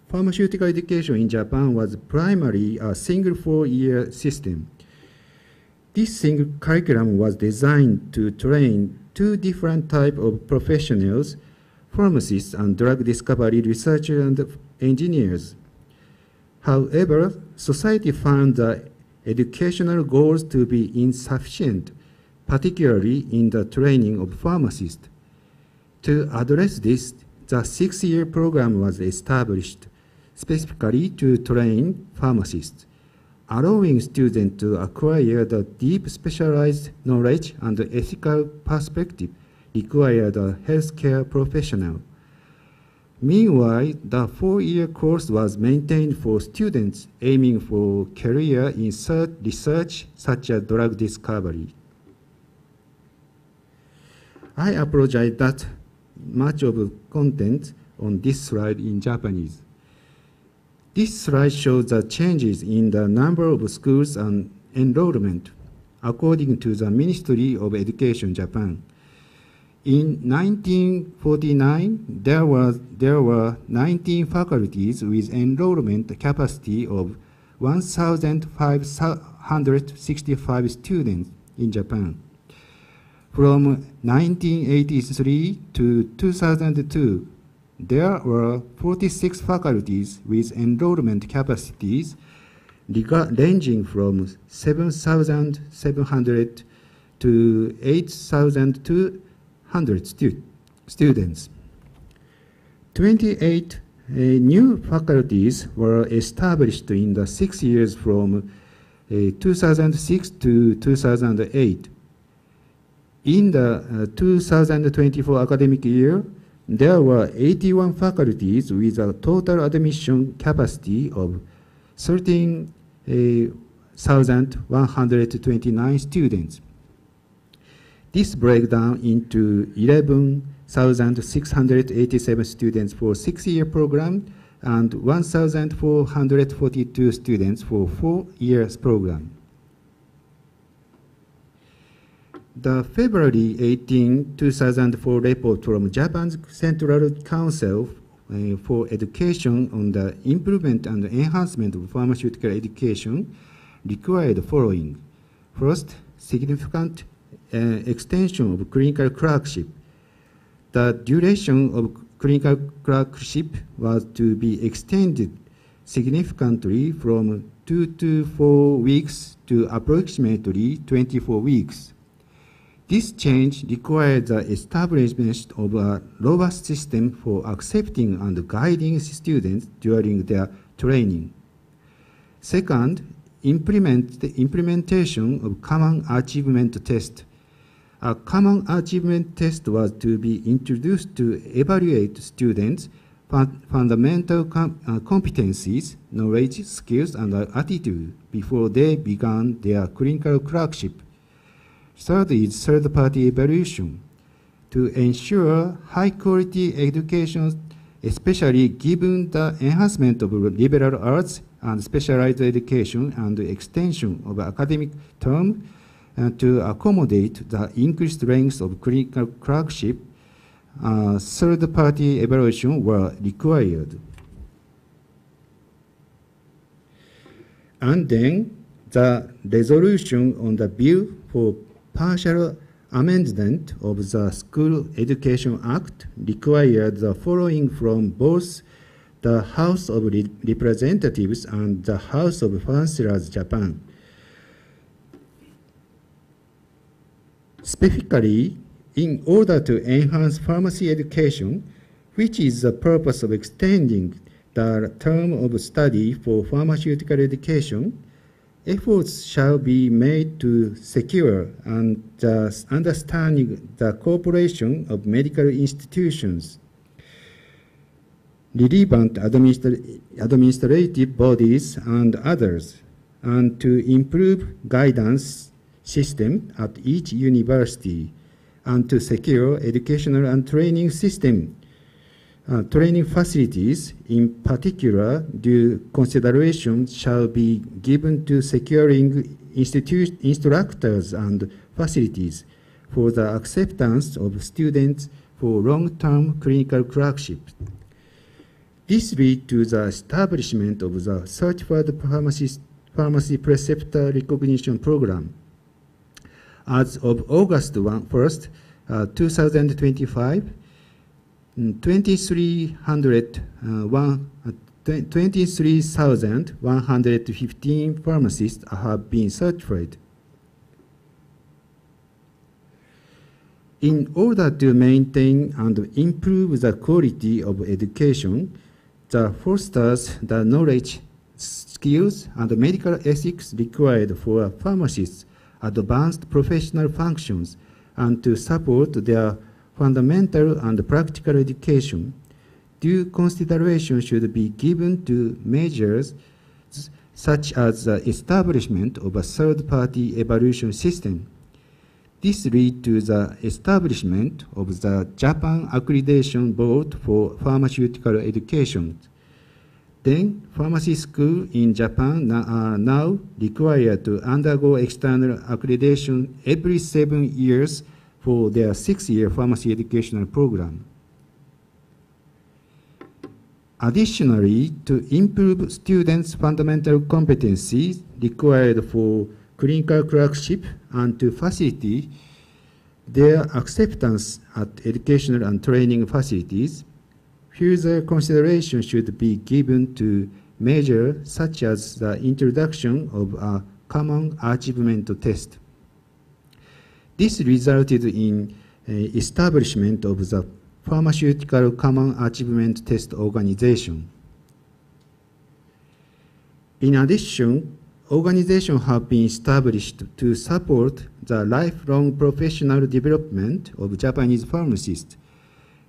pharmaceutical education in Japan was primarily a single 4-year system. This single curriculum was designed to train 2 different types of professionals, pharmacists and drug discovery researchers and engineers. However, society found the educational goals to be insufficient, particularly in the training of pharmacists. To address this, the 6-year program was established specifically to train pharmacists, allowing students to acquire the deep specialized knowledge and ethical perspective required a healthcare professional. Meanwhile, the 4-year course was maintained for students aiming for career in research such as drug discovery. I apologize that much of the content on this slide in Japanese. This slide shows the changes in the number of schools and enrollment according to the Ministry of Education Japan. In 1949, there were 19 faculties with enrollment capacity of 1,565 students in Japan. From 1983 to 2002, there were 46 faculties with enrollment capacities ranging from 7,700 to 8,200 students. 28 new faculties were established in the 6 years from 2006 to 2008. In the 2024 academic year, there were 81 faculties with a total admission capacity of 13,129 students. This breaks down into 11,687 students for 6-year program and 1,442 students for 4 years program. The February 18, 2004 report from Japan's Central Council for Education on the improvement and enhancement of pharmaceutical education required the following. First, significant extension of clinical clerkship. The duration of clinical clerkship was to be extended significantly from 2 to 4 weeks to approximately 24 weeks. This change required the establishment of a robust system for accepting and guiding students during their training. Second, the implementation of Common Achievement Test. A Common Achievement Test was to be introduced to evaluate students' fundamental competencies, knowledge, skills, and attitude before they began their clinical clerkship. Third is third-party evaluation. To ensure high-quality education, especially given the enhancement of liberal arts and specialized education and the extension of academic term, to accommodate the increased length of clinical clerkship, third-party evaluation were required. And then the resolution on the bill for partial amendment of the School Education Act required the following from both the House of Representatives and the House of Chancellors Japan. Specifically, in order to enhance pharmacy education, which is the purpose of extending the term of study for pharmaceutical education, efforts shall be made to secure and understanding the cooperation of medical institutions, relevant administrative bodies, and others, and to improve guidance system at each university, and to secure educational and training system, training facilities. In particular, due consideration shall be given to securing instructors and facilities for the acceptance of students for long-term clinical clerkship. This lead to the establishment of the Certified Pharmacy Preceptor Recognition Program. As of August 1st, 2025, 23,115 pharmacists have been certified. In order to maintain and improve the quality of education, that fosters the knowledge, skills, and medical ethics required for pharmacists' advanced professional functions, and to support their fundamental and practical education, due consideration should be given to measures such as the establishment of a third-party evaluation system. This leads to the establishment of the Japan Accreditation Board for Pharmaceutical Education. Then, pharmacy schools in Japan are now required to undergo external accreditation every 7 years for their 6-year pharmacy educational program. Additionally, to improve students' fundamental competencies required for clinical clerkship and to facilitate their acceptance at educational and training facilities, further consideration should be given to measures such as the introduction of a common achievement test. This resulted in establishment of the Pharmaceutical Common Achievement Test Organization. In addition, organizations have been established to support the lifelong professional development of Japanese pharmacists.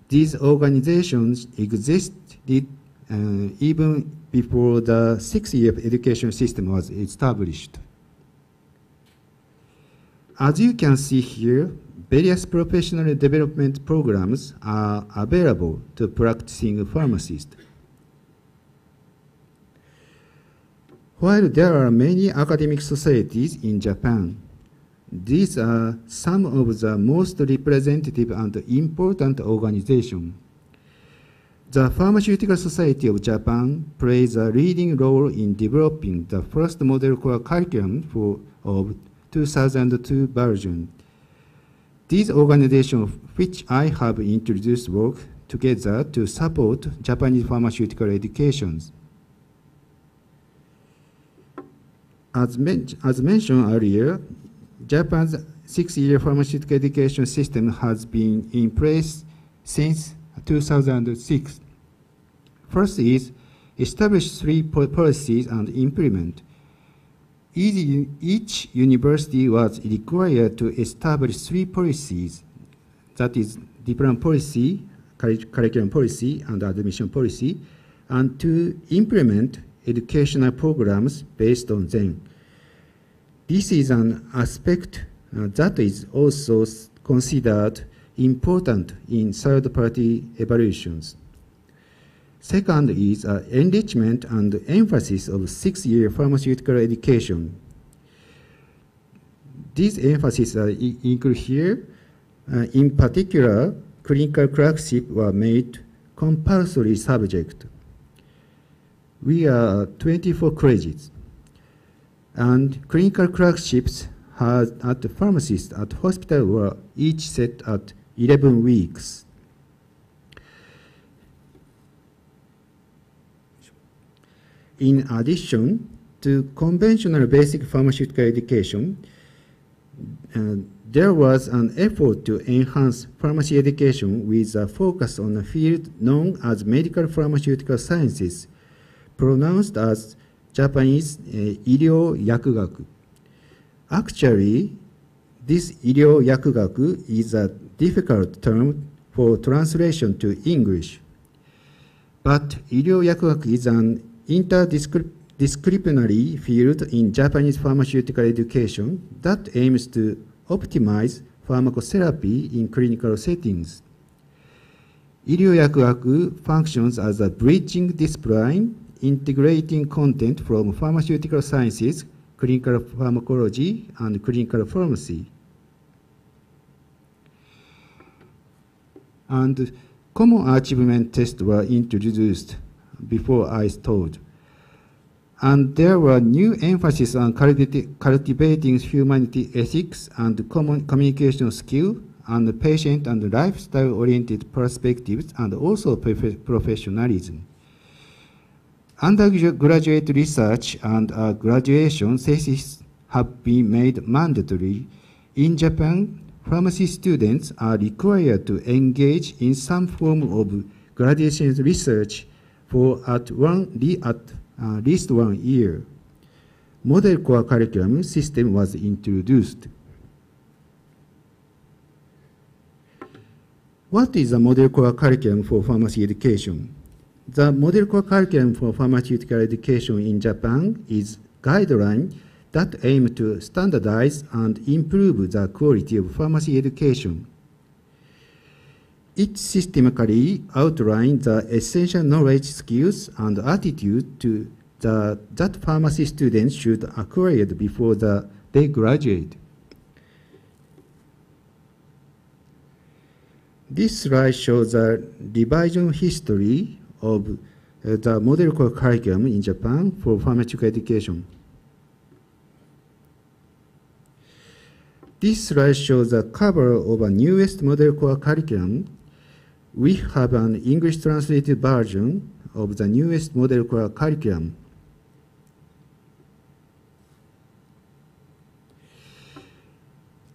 These organizations existed even before the 6-year education system was established. As you can see here, various professional development programs are available to practicing pharmacists. While there are many academic societies in Japan, these are some of the most representative and important organizations. The Pharmaceutical Society of Japan plays a leading role in developing the first model core curriculum of 2002 version. These organizations, which I have introduced, work together to support Japanese pharmaceutical education. As mentioned earlier, Japan's 6-year pharmaceutical education system has been in place since 2006. First is establish 3 policies and implement. Each university was required to establish 3 policies, that is, diploma policy, curriculum policy, and admission policy, and to implement educational programs based on them. This is an aspect that is also considered important in third-party evaluations. Second is enrichment and emphasis of 6-year pharmaceutical education. These emphases include here, in particular, clinical clerkship were made compulsory subject. We are 24 credits, and clinical clerkships at the pharmacists at hospital were each set at 11 weeks. In addition to conventional basic pharmaceutical education, there was an effort to enhance pharmacy education with a focus on a field known as medical pharmaceutical sciences, pronounced as Japanese 医療薬学. Actually, this 医療薬学 is a difficult term for translation to English. But 医療薬学 is an interdisciplinary field in Japanese pharmaceutical education that aims to optimize pharmacotherapy in clinical settings. 医療薬学 functions as a bridging discipline integrating content from pharmaceutical sciences, clinical pharmacology, and clinical pharmacy. And common achievement tests were introduced before I told. And there were new emphasis on cultivating humanity ethics and common communication skill and patient and lifestyle-oriented perspectives and also professionalism. Undergraduate research and graduation thesis have been made mandatory. In Japan, pharmacy students are required to engage in some form of graduation research for at least 1 year. Model core curriculum system was introduced. What is a model core curriculum for pharmacy education? The model core curriculum for pharmaceutical education in Japan is guideline that aim to standardize and improve the quality of pharmacy education. It systematically outlines the essential knowledge, skills, and attitude that pharmacy students should acquire before they graduate. This slide shows the revision history of the model core curriculum in Japan for pharmaceutical education. This slide shows the cover of a newest model core curriculum. We have an English translated version of the newest model core curriculum.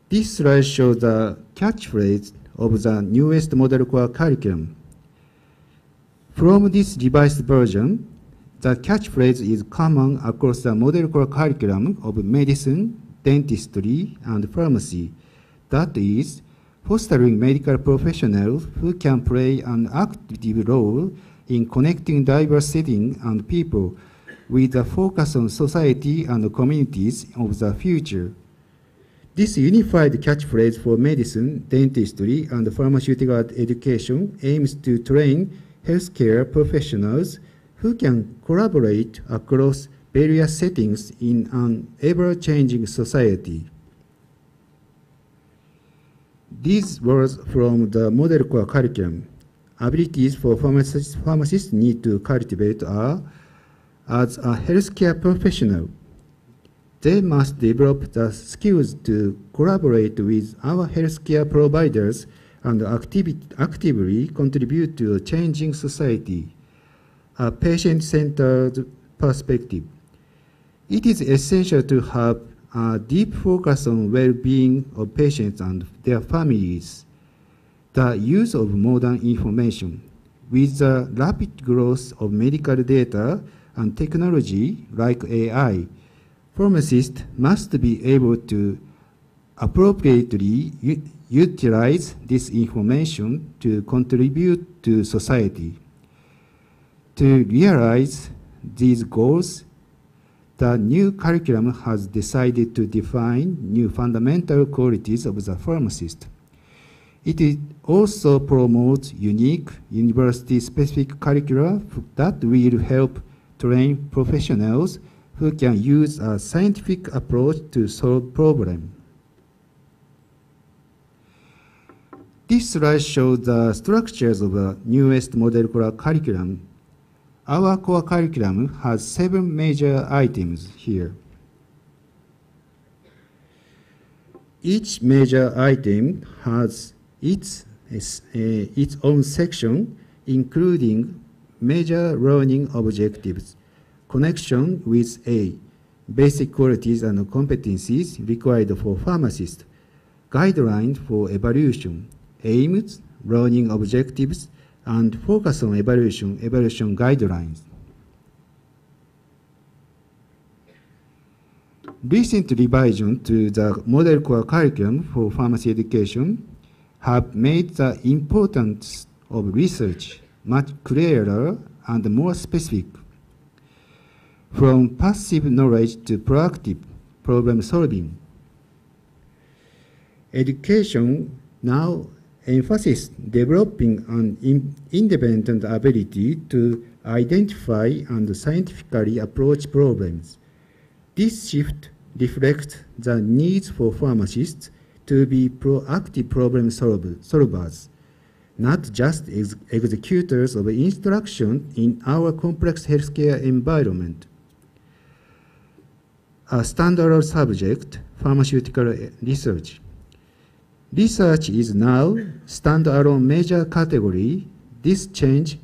This slide shows the catchphrase of the newest model core curriculum. From this revised version, the catchphrase is common across the model core curriculum of medicine, dentistry, and pharmacy. That is, fostering medical professionals who can play an active role in connecting diverse settings and people with a focus on society and communities of the future. This unified catchphrase for medicine, dentistry, and pharmaceutical education aims to train healthcare professionals who can collaborate across various settings in an ever-changing society. These words from the model core curriculum. Abilities for pharmacists need to cultivate are, as a healthcare professional, they must develop the skills to collaborate with our healthcare providers and actively contribute to a changing society, a patient-centered perspective. It is essential to have a deep focus on well-being of patients and their families. The use of modern information. With the rapid growth of medical data and technology like AI, pharmacists must be able to appropriately utilize this information to contribute to society. To realize these goals, the new curriculum has decided to define new fundamental qualities of the pharmacist. It also promotes unique university-specific curricula that will help train professionals who can use a scientific approach to solve problems. This slide shows the structures of the newest model core curriculum. Our core curriculum has 7 major items here. Each major item has its own section, including major learning objectives, connection with basic qualities and competencies required for pharmacists, guidelines for evaluation, aims, learning objectives, and focus on evaluation guidelines. Recent revision to the model core curriculum for pharmacy education have made the importance of research much clearer and more specific. From passive knowledge to proactive problem solving. Education now emphasizes developing an independent ability to identify and scientifically approach problems. This shift reflects the needs for pharmacists to be proactive problem solvers, not just executors of instruction in our complex healthcare environment. A standalone subject, pharmaceutical research. Research is now standalone major category. This change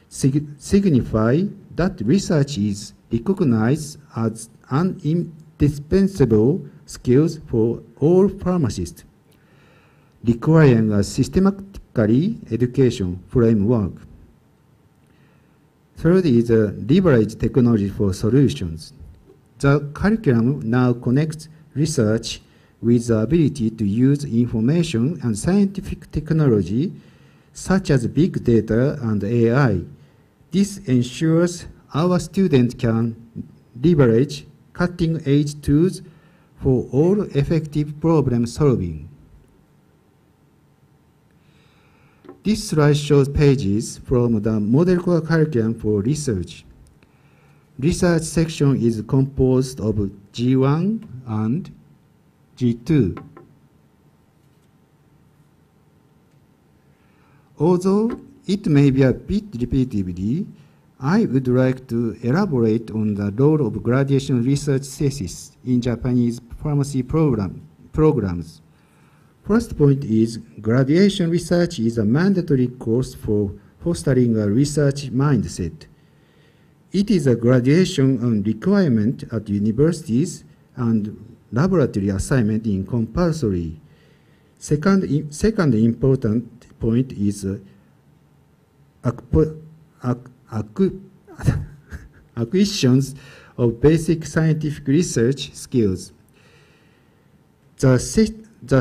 signifies that research is recognized as an indispensable skill for all pharmacists, requiring a systematically education framework. Third is leverage technology for solutions. The curriculum now connects research with the ability to use information and scientific technology such as big data and AI. This ensures our students can leverage cutting-edge tools for all effective problem solving. This slide shows pages from the model core curriculum for research. Research section is composed of G1 and G2. Although it may be a bit repetitively, I would like to elaborate on the role of graduation research thesis in Japanese pharmacy programs. First point is graduation research is a mandatory course for fostering a research mindset. It is a graduation requirement at universities and laboratory assignment in compulsory. Second important point is acquisitions of basic scientific research skills. The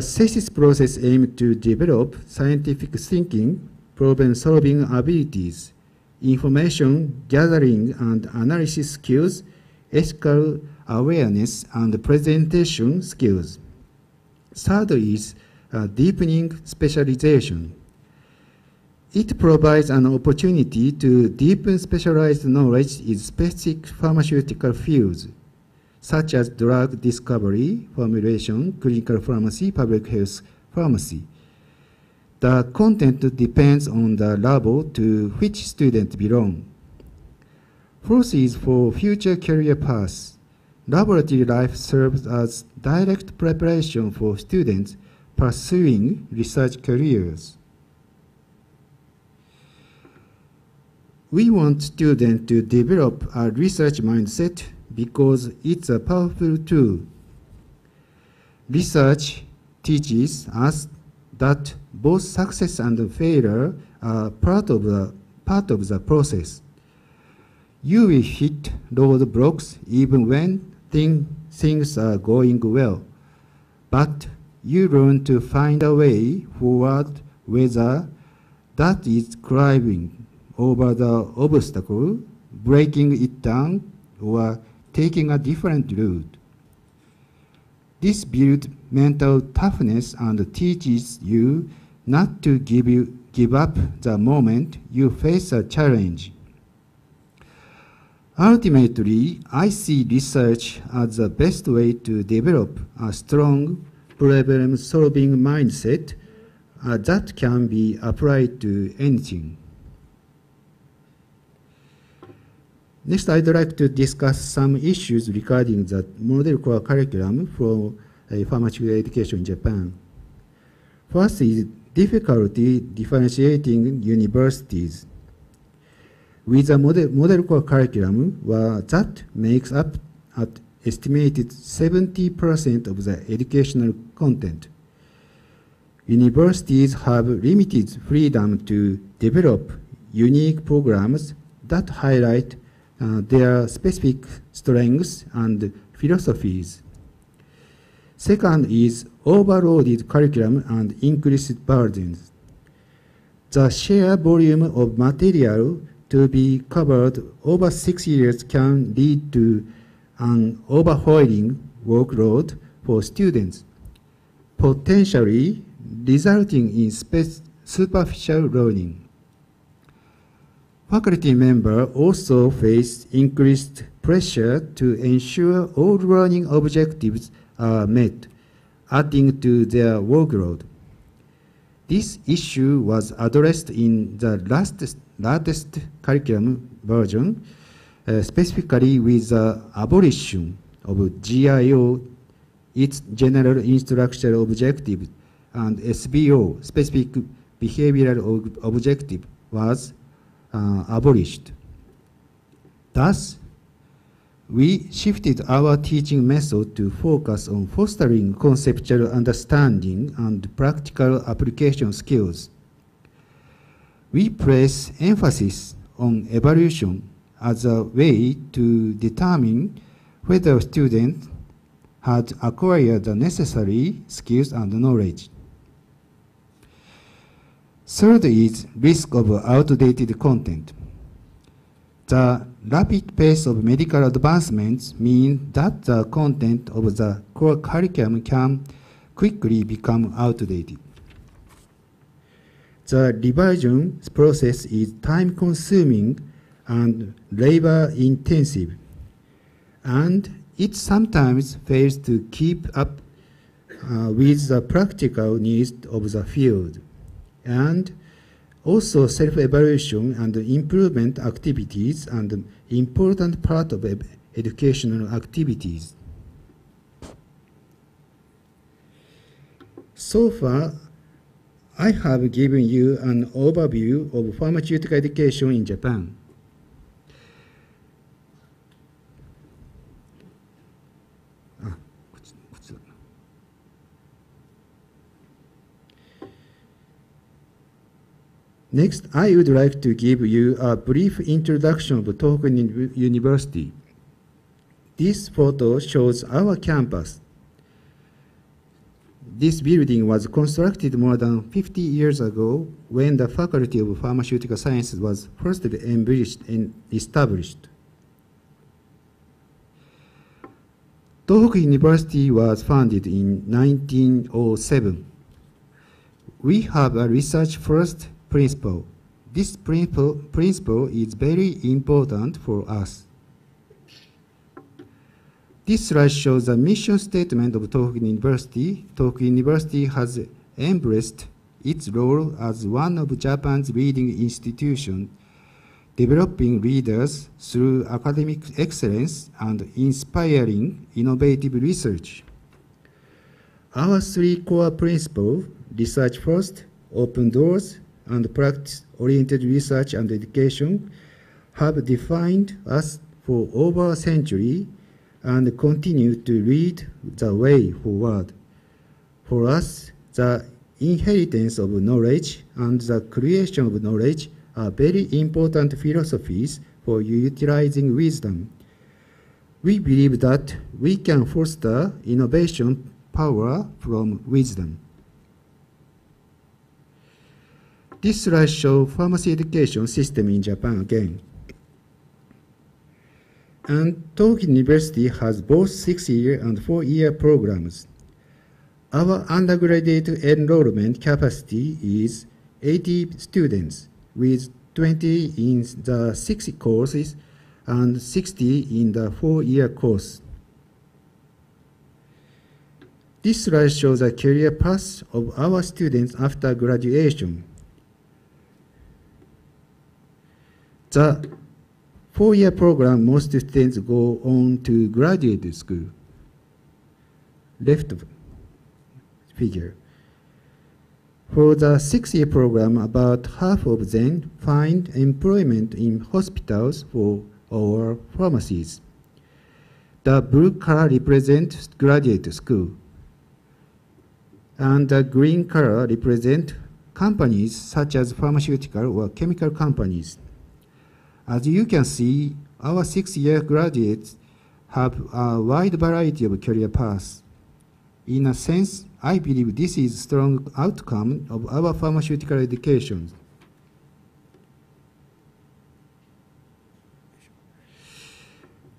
thesis process aims to develop scientific thinking, problem-solving abilities, information gathering and analysis skills, ethical awareness, and presentation skills. Third is deepening specialization. It provides an opportunity to deepen specialized knowledge in specific pharmaceutical fields, such as drug discovery, formulation, clinical pharmacy, public health pharmacy. The content depends on the level to which students belong. Fourth is for future career paths. Laboratory life serves as direct preparation for students pursuing research careers. We want students to develop a research mindset because it's a powerful tool. Research teaches us that both success and failure are part of the process. You will hit roadblocks even when things are going well, but you learn to find a way forward, whether that is climbing over the obstacle, breaking it down, or taking a different route. This builds mental toughness and teaches you not to give up the moment you face a challenge. Ultimately, I see research as the best way to develop a strong problem-solving mindset that can be applied to anything. Next, I'd like to discuss some issues regarding the model core curriculum for pharmaceutical education in Japan. First is difficulty differentiating universities. With a model core curriculum that makes up at estimated 70% of the educational content, universities have limited freedom to develop unique programs that highlight their specific strengths and philosophies. Second is overloaded curriculum and increased burdens. The sheer volume of material to be covered over 6 years can lead to an overwhelming workload for students, potentially resulting in superficial learning. Faculty members also face increased pressure to ensure all learning objectives are met, adding to their workload. This issue was addressed in the latest curriculum version, specifically with the abolition of GIO, its general instructional objective, and SBO, specific behavioral objective, was abolished. Thus, we shifted our teaching method to focus on fostering conceptual understanding and practical application skills. We place emphasis on evaluation as a way to determine whether students had acquired the necessary skills and knowledge. Third is risk of outdated content. The rapid pace of medical advancements means that the content of the core curriculum can quickly become outdated. The revision process is time-consuming and labor-intensive, and it sometimes fails to keep up with the practical needs of the field. And also self-evaluation and improvement activities are an important part of educational activities. So far, I have given you an overview of pharmaceutical education in Japan. Next, I would like to give you a brief introduction of Tohoku University. This photo shows our campus. This building was constructed more than 50 years ago when the Faculty of Pharmaceutical Sciences was first envisaged and established. Tohoku University was founded in 1907. We have a research-first principle. This principle is very important for us. This slide shows the mission statement of Tohoku University. Tohoku University has embraced its role as one of Japan's leading institutions, developing leaders through academic excellence and inspiring innovative research. Our three core principles, research first, open doors, and practice-oriented research and education, have defined us for over a century and continue to lead the way forward. For us, the inheritance of knowledge and the creation of knowledge are very important philosophies for utilizing wisdom. We believe that we can foster innovation power from wisdom. This slide shows pharmacy education system in Japan again. And Tohoku University has both 6-year and 4-year programs. Our undergraduate enrollment capacity is 80 students, with 20 in the 6 courses and 60 in the 4-year course. This slide shows the career path of our students after graduation. The 4-year program, most students go on to graduate school. Left figure. For the 6-year program, about half of them find employment in hospitals or pharmacies. The blue color represents graduate school, and the green color represents companies such as pharmaceutical or chemical companies. As you can see, our 6-year graduates have a wide variety of career paths. In a sense, I believe this is a strong outcome of our pharmaceutical education.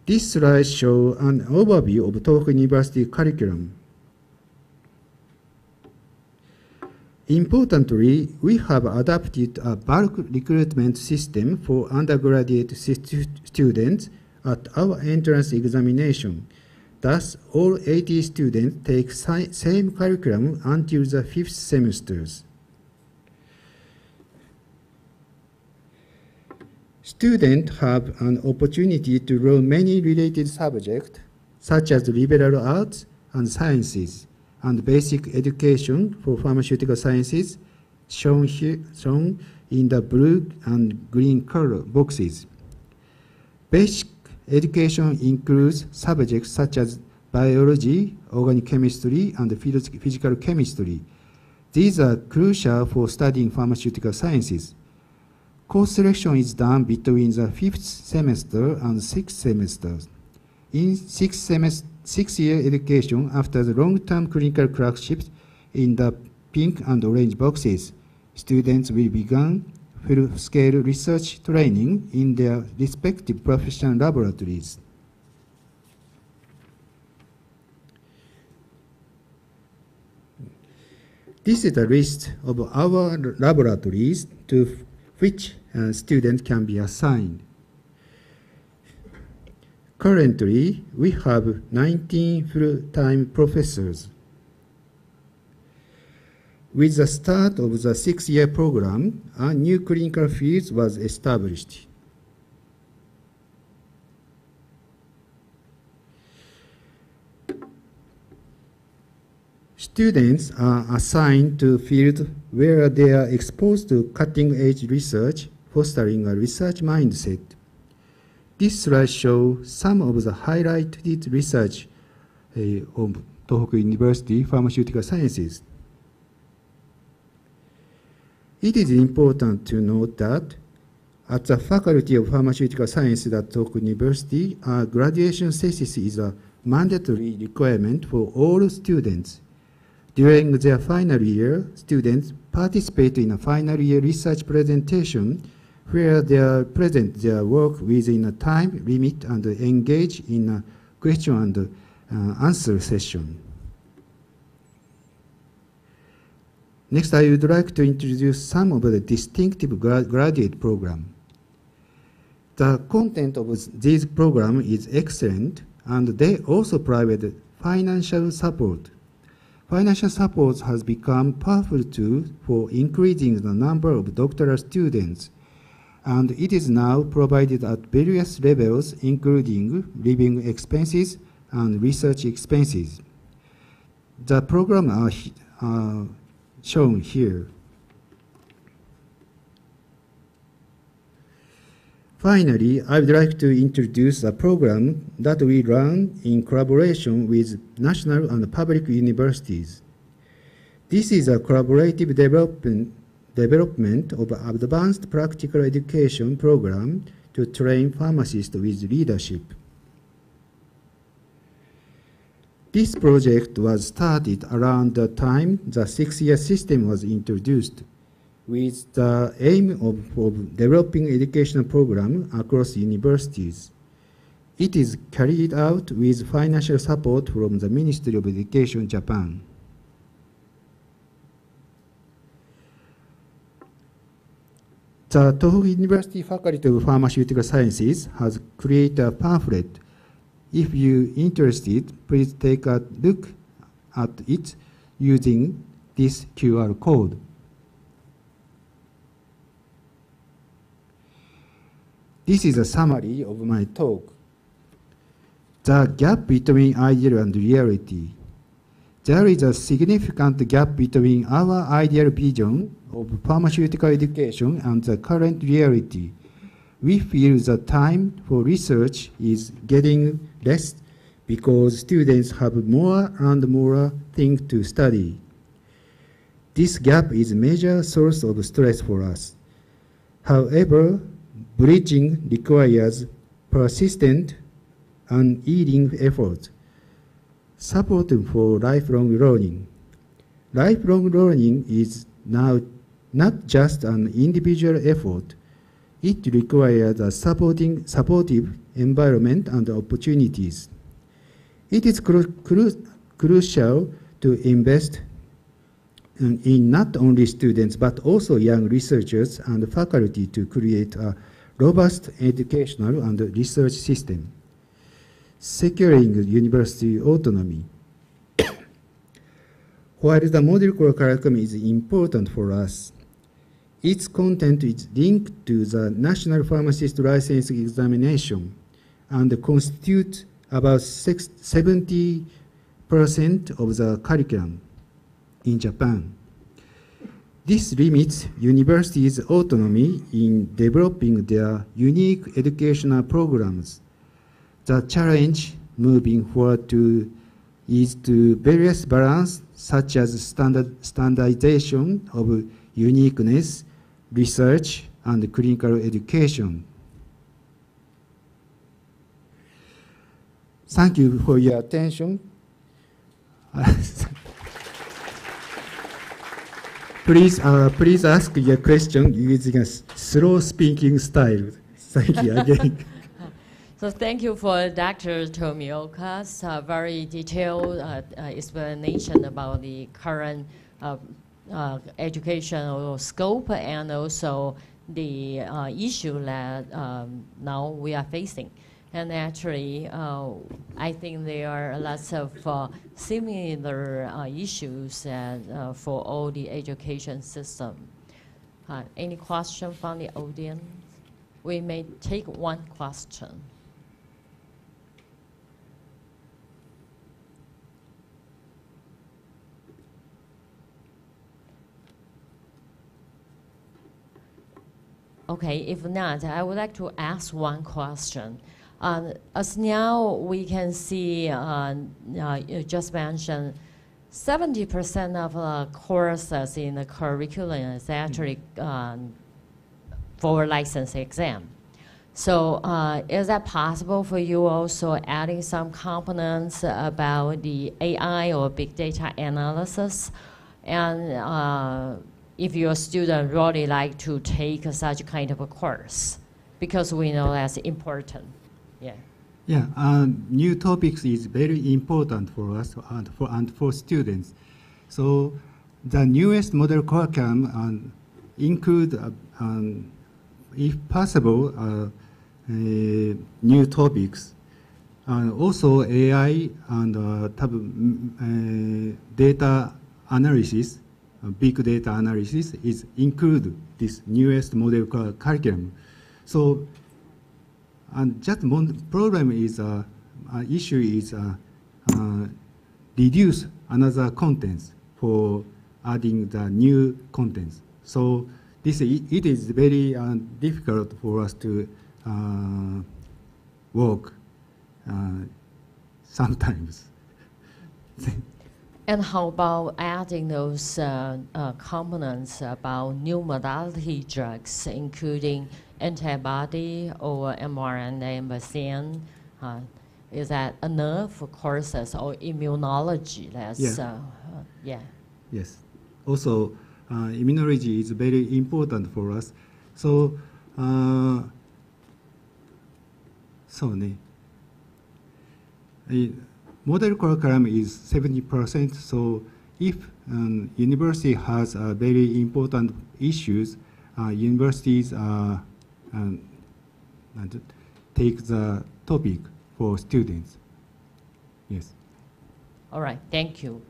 This slide shows an overview of Tohoku University curriculum. Importantly, we have adopted a bulk recruitment system for undergraduate students at our entrance examination. Thus, all 80 students take same curriculum until the 5th semesters. Students have an opportunity to learn many related subjects, such as liberal arts and sciences, and basic education for pharmaceutical sciences, shown in the blue and green color boxes. Basic education includes subjects such as biology, organic chemistry, and physical chemistry. These are crucial for studying pharmaceutical sciences. Course selection is done between the 5th semester and 6th semester. In 6-year education, after the long-term clinical clerkships in the pink and orange boxes, students will begin full-scale research training in their respective professional laboratories. This is a list of our laboratories to which students can be assigned. Currently, we have 19 full-time professors. With the start of the 6-year program, a new clinical field was established. Students are assigned to fields where they are exposed to cutting-edge research, fostering a research mindset. This slide shows some of the highlighted research of Tohoku University Pharmaceutical Sciences. It is important to note that at the Faculty of Pharmaceutical Sciences at Tohoku University, a graduation thesis is a mandatory requirement for all students. During their final year, students participate in a final year research presentation where they present their work within a time limit and engage in a question and answer session. Next, I would like to introduce some of the distinctive graduate program. The content of this program is excellent, and they also provide financial support. Financial support has become a powerful tool for increasing the number of doctoral students, and it is now provided at various levels, including living expenses and research expenses. The program are shown here. Finally, I would like to introduce a program that we run in collaboration with national and public universities. This is a collaborative development of an advanced practical education program to train pharmacists with leadership. This project was started around the time the 6-year system was introduced, with the aim of developing educational programs across universities. It is carried out with financial support from the Ministry of Education, Japan. The Tohoku University Faculty of Pharmaceutical Sciences has created a pamphlet. If you're interested, please take a look at it using this QR code. This is a summary of my talk. The gap between ideal and reality. There is a significant gap between our ideal vision of pharmaceutical education and the current reality. We feel the time for research is getting less because students have more and more things to study. This gap is a major source of stress for us. However, bridging requires persistent, unyielding effort. Support for lifelong learning. Lifelong learning is now not just an individual effort. It requires a supportive environment and opportunities. It is crucial to invest in not only students but also young researchers and faculty to create a robust educational and research system. Securing university autonomy. While the model core curriculum is important for us, its content is linked to the National Pharmacist License Examination and constitutes about 70% of the curriculum in Japan. This limits universities' autonomy in developing their unique educational programs. The challenge moving forward is to various balance such as standardization of uniqueness, research, and clinical education. Thank you for your attention. Please ask your question using a slow speaking style. Thank you again. So thank you for Dr. Tomioka's very detailed explanation about the current educational scope and also the issue that now we are facing. And actually, I think there are lots of similar issues for all the education system. Any question from the audience? We may take one question. Okay, if not, I would like to ask one question. As now we can see, you just mentioned 70% of the courses in the curriculum is actually for license exam. So is that possible for you also adding some components about the AI or big data analysis? And if your student really like to take such kind of a course, because we know that's important. Yeah. Yeah, new topics is very important for us and for students. So the newest model curriculum include, if possible, new topics, and also AI and data analysis. Big data analysis is include this newest model curriculum. So, and just one problem is issue is reduce another contents for adding the new contents. So this it is very difficult for us to work sometimes. And how about adding those components about new modality drugs, including antibody or mRNA vaccine? Is that enough for courses or immunology? That's, yeah. Yes. Also, immunology is very important for us. So, model curriculum is 70%, so if university has very important issues, universities take the topic for students. Yes. All right, thank you.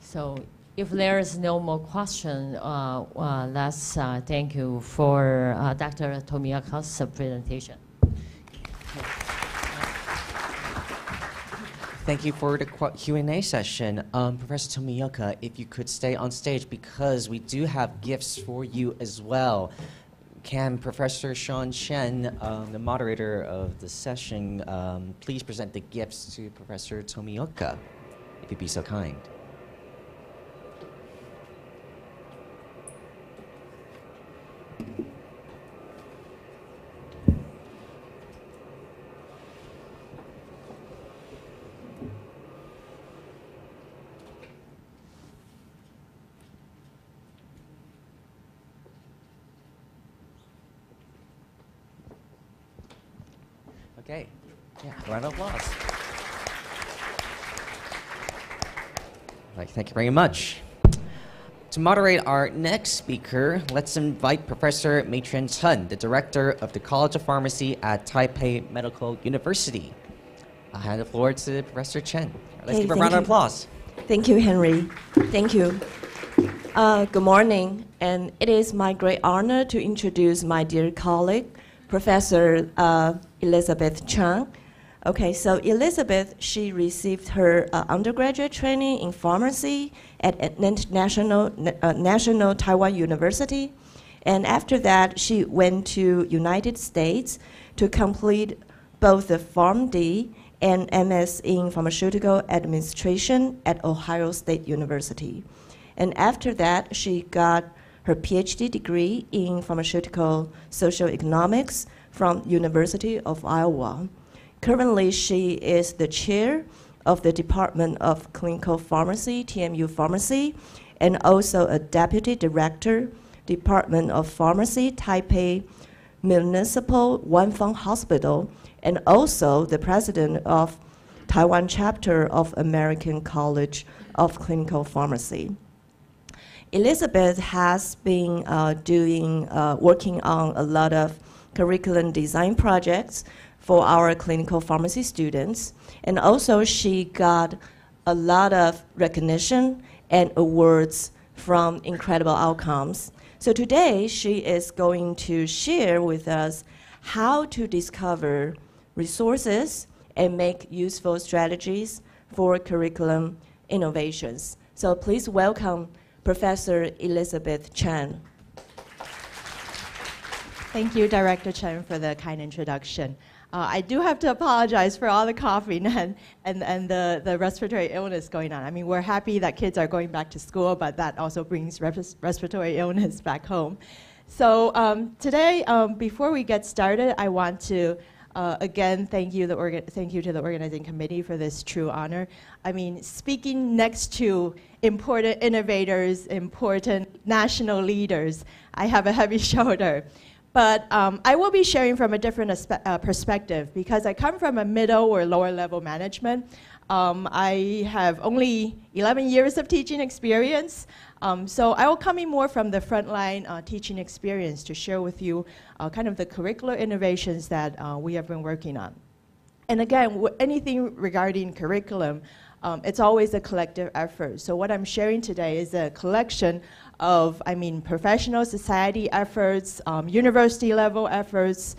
So if there is no more question, let's thank you for Dr. Tomioka's presentation. Thank you for the Q&A session. Professor Tomioka, if you could stay on stage because we do have gifts for you as well. Can Professor Sean Chen, the moderator of the session, please present the gifts to Professor Tomioka, if you'd be so kind. Okay, yeah, round of applause. Right, thank you very much. To moderate our next speaker, let's invite Professor Mei-Chuen Chen, the Director of the College of Pharmacy at Taipei Medical University. I'll hand the floor to Professor Chen. Let's give a round of applause. Thank you, Henry. Thank you. Good morning, and it is my great honor to introduce my dear colleague, Professor Elizabeth Chang. Okay, so Elizabeth, she received her undergraduate training in pharmacy at National Taiwan University, and after that, she went to United States to complete both the PharmD and MS in Pharmaceutical Administration at Ohio State University. And after that, she got her PhD degree in pharmaceutical socioeconomics from University of Iowa. Currently, she is the chair of the Department of Clinical Pharmacy, TMU Pharmacy, and also a deputy director, Department of Pharmacy, Taipei Municipal Wanfeng Hospital, and also the president of Taiwan chapter of American College of Clinical Pharmacy. Elizabeth has been working on a lot of curriculum design projects for our clinical pharmacy students. And also she got a lot of recognition and awards from incredible outcomes. So today she is going to share with us how to discover resources and make useful strategies for curriculum innovations. So please welcome Professor Elizabeth Chen. Thank you, Director Chen, for the kind introduction. I do have to apologize for all the coughing and the respiratory illness going on. I mean, we're happy that kids are going back to school, but that also brings respiratory illness back home. So today, before we get started, I want to again thank you to the organizing committee for this true honor. I mean, speaking next to important innovators, important national leaders, I have a heavy shoulder. But I will be sharing from a different perspective because I come from a middle or lower level management. I have only 11 years of teaching experience. So I will come in more from the frontline teaching experience to share with you kind of the curricular innovations that we have been working on. And again, anything regarding curriculum, it's always a collective effort. So what I'm sharing today is a collection of, professional society efforts, university level efforts,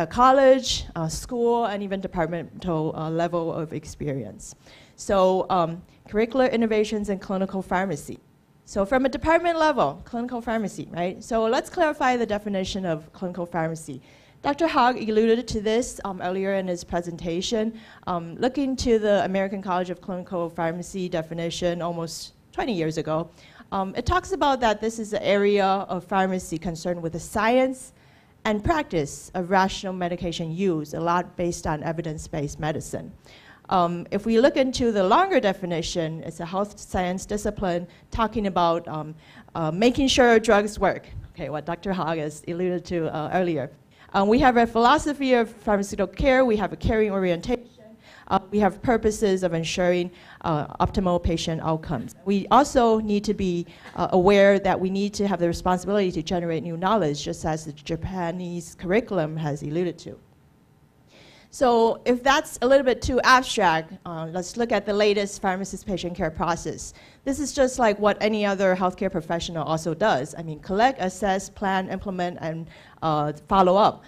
college, school, and even departmental level of experience. So curricular innovations in clinical pharmacy. So from a department level, clinical pharmacy, right? So let's clarify the definition of clinical pharmacy. Dr. Hogg alluded to this earlier in his presentation. Looking to the American College of Clinical Pharmacy definition almost 20 years ago, it talks about that this is an area of pharmacy concerned with the science and practice of rational medication use, a lot based on evidence-based medicine. If we look into the longer definition, it's a health science discipline talking about making sure drugs work, okay, what Dr. Hogg has alluded to earlier. We have a philosophy of pharmaceutical care, we have a caring orientation, we have purposes of ensuring optimal patient outcomes. We also need to be aware that we need to have the responsibility to generate new knowledge, just as the Japanese curriculum has alluded to. So if that's a little bit too abstract, let's look at the latest pharmacist patient care process. This is just like what any other healthcare professional also does. I mean, collect, assess, plan, implement, and follow up.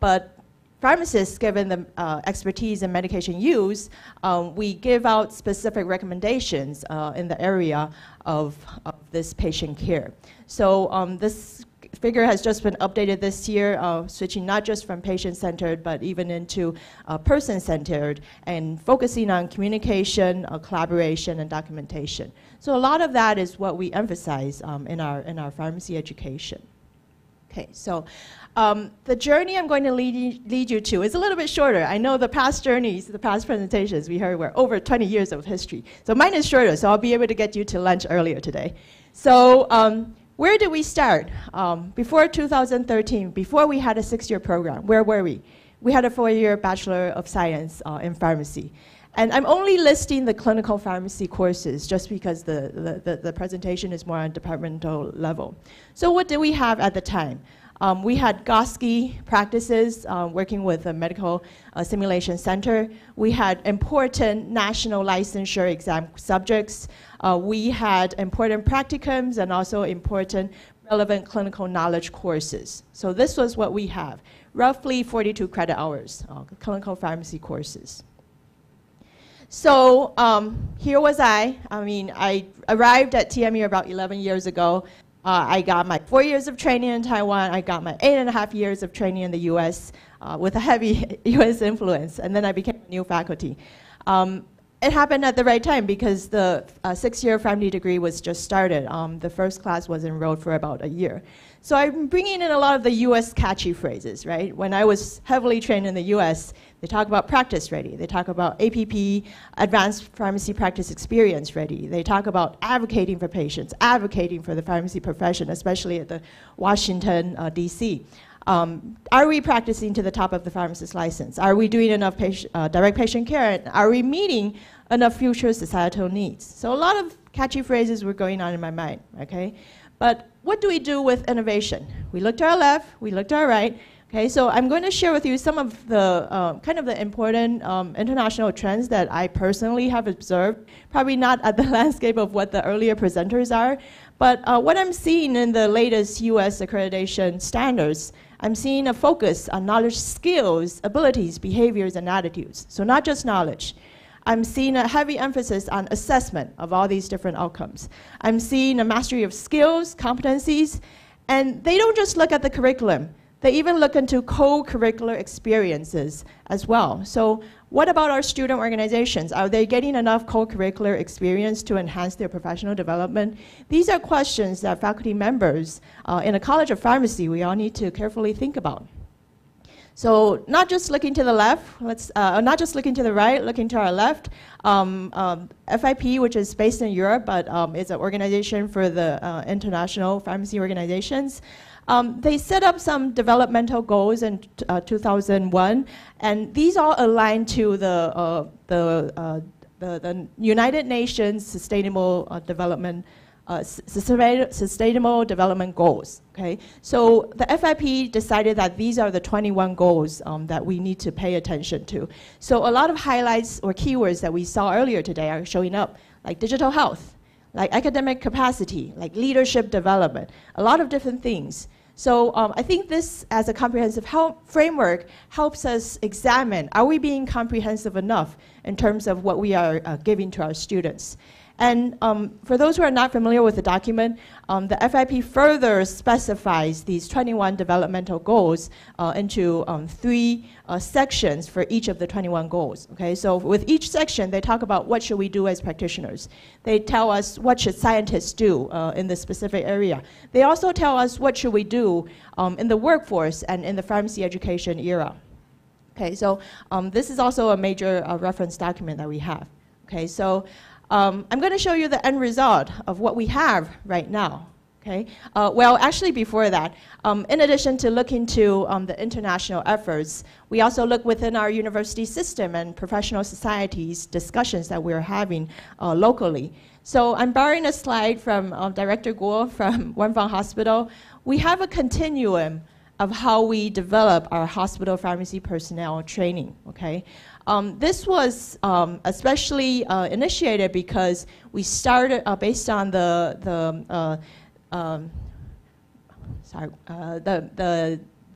But pharmacists, given the expertise in medication use, we give out specific recommendations in the area of this patient care. So this figure has just been updated this year, switching not just from patient-centered, but even into person-centered, and focusing on communication, collaboration, and documentation. So a lot of that is what we emphasize in our pharmacy education. Okay, so the journey I'm going to lead you to is a little bit shorter. I know the past journeys, the past presentations we heard were over 20 years of history. So mine is shorter, so I'll be able to get you to lunch earlier today. So where did we start? Before 2013, before we had a 6-year program, where were we? We had a 4-year Bachelor of Science in Pharmacy. And I'm only listing the clinical pharmacy courses just because the presentation is more on departmental level. So what did we have at the time? We had GOSCI practices working with the Medical Simulation Center. We had important national licensure exam subjects. We had important practicums and also important relevant clinical knowledge courses. So this was what we have, roughly 42 credit hours, clinical pharmacy courses. So here was I mean, I arrived at TMU about 11 years ago. I got my 4 years of training in Taiwan. I got my 8.5 years of training in the US with a heavy US influence. And then I became a new faculty. It happened at the right time because the 6-year pharmacy degree was just started. The first class was enrolled for about a year. So I'm bringing in a lot of the US catchy phrases, right? When I was heavily trained in the US, they talk about practice ready. They talk about APP, Advanced Pharmacy Practice Experience ready. They talk about advocating for patients, advocating for the pharmacy profession, especially at the Washington, DC. Are we practicing to the top of the pharmacist license? Are we doing enough direct patient care? And are we meeting enough future societal needs? So a lot of catchy phrases were going on in my mind, okay? But what do we do with innovation? We look to our left, we look to our right. Okay, so I'm going to share with you some of the kind of the important international trends that I personally have observed, probably not at the landscape of what the earlier presenters are, but what I'm seeing in the latest US accreditation standards, I'm seeing a focus on knowledge, skills, abilities, behaviors, and attitudes. So not just knowledge. I'm seeing a heavy emphasis on assessment of all these different outcomes. I'm seeing a mastery of skills, competencies, and they don't just look at the curriculum. They even look into co-curricular experiences as well. So what about our student organizations? Are they getting enough co-curricular experience to enhance their professional development? These are questions that faculty members in a College of Pharmacy, we all need to carefully think about. So not just looking to the left, not just looking to the right, looking to our left. FIP, which is based in Europe, but is an organization for the international pharmacy organizations. They set up some developmental goals in 2001, and these all align to the United Nations Sustainable Development Sustainable Development Goals. Okay, so the FIP decided that these are the 21 goals that we need to pay attention to. So a lot of highlights or keywords that we saw earlier today are showing up, like digital health, like academic capacity, like leadership development, a lot of different things. So I think this, as a comprehensive framework, helps us examine, are we being comprehensive enough in terms of what we are giving to our students? And for those who are not familiar with the document, the FIP further specifies these 21 developmental goals into 3 sections for each of the 21 goals. Okay, so with each section, they talk about what should we do as practitioners. They tell us what should scientists do in this specific area. They also tell us what should we do in the workforce and in the pharmacy education era. Okay, so this is also a major reference document that we have. Okay, so I'm going to show you the end result of what we have right now. Okay. Well, actually, before that, in addition to looking to the international efforts, we also look within our university system and professional societies discussions that we're having locally. So I'm borrowing a slide from Director Guo from Wenfang Hospital. We have a continuum of how we develop our hospital pharmacy personnel training, okay? This was especially initiated because we started based on the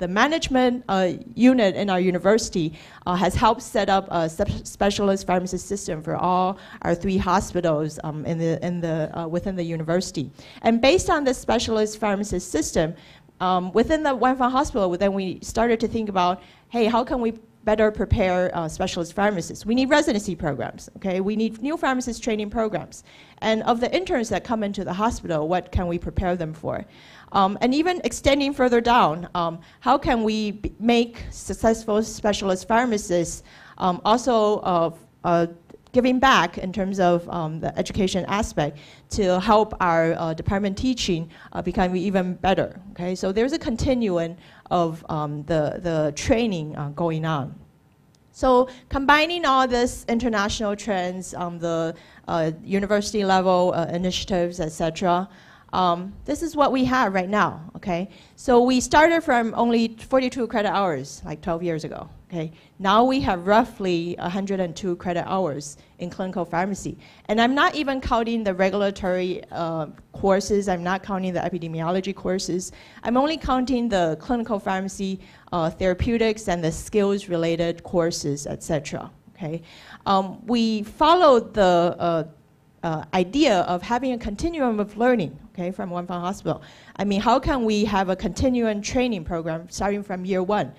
management unit in our university has helped set up a specialist pharmacy system for all our 3 hospitals within the university. And based on this specialist pharmacy system, within the Wanfang Hospital, then we started to think about, hey, how can we better prepare specialist pharmacists? We need residency programs, okay? We need new pharmacist training programs. And of the interns that come into the hospital, what can we prepare them for? And even extending further down, how can we make successful specialist pharmacists also giving back in terms of the education aspect to help our department teaching become even better, okay? So there's a continuum of the training going on. So combining all this international trends, the university level initiatives, etc., this is what we have right now, okay? So we started from only 42 credit hours like 12 years ago, okay? Now we have roughly 102 credit hours in clinical pharmacy. And I'm not even counting the regulatory courses, I'm not counting the epidemiology courses. I'm only counting the clinical pharmacy therapeutics and the skills-related courses, etc., okay? We followed the idea of having a continuum of learning, okay, from Wanfang Hospital. I mean, how can we have a continuum training program starting from year 1?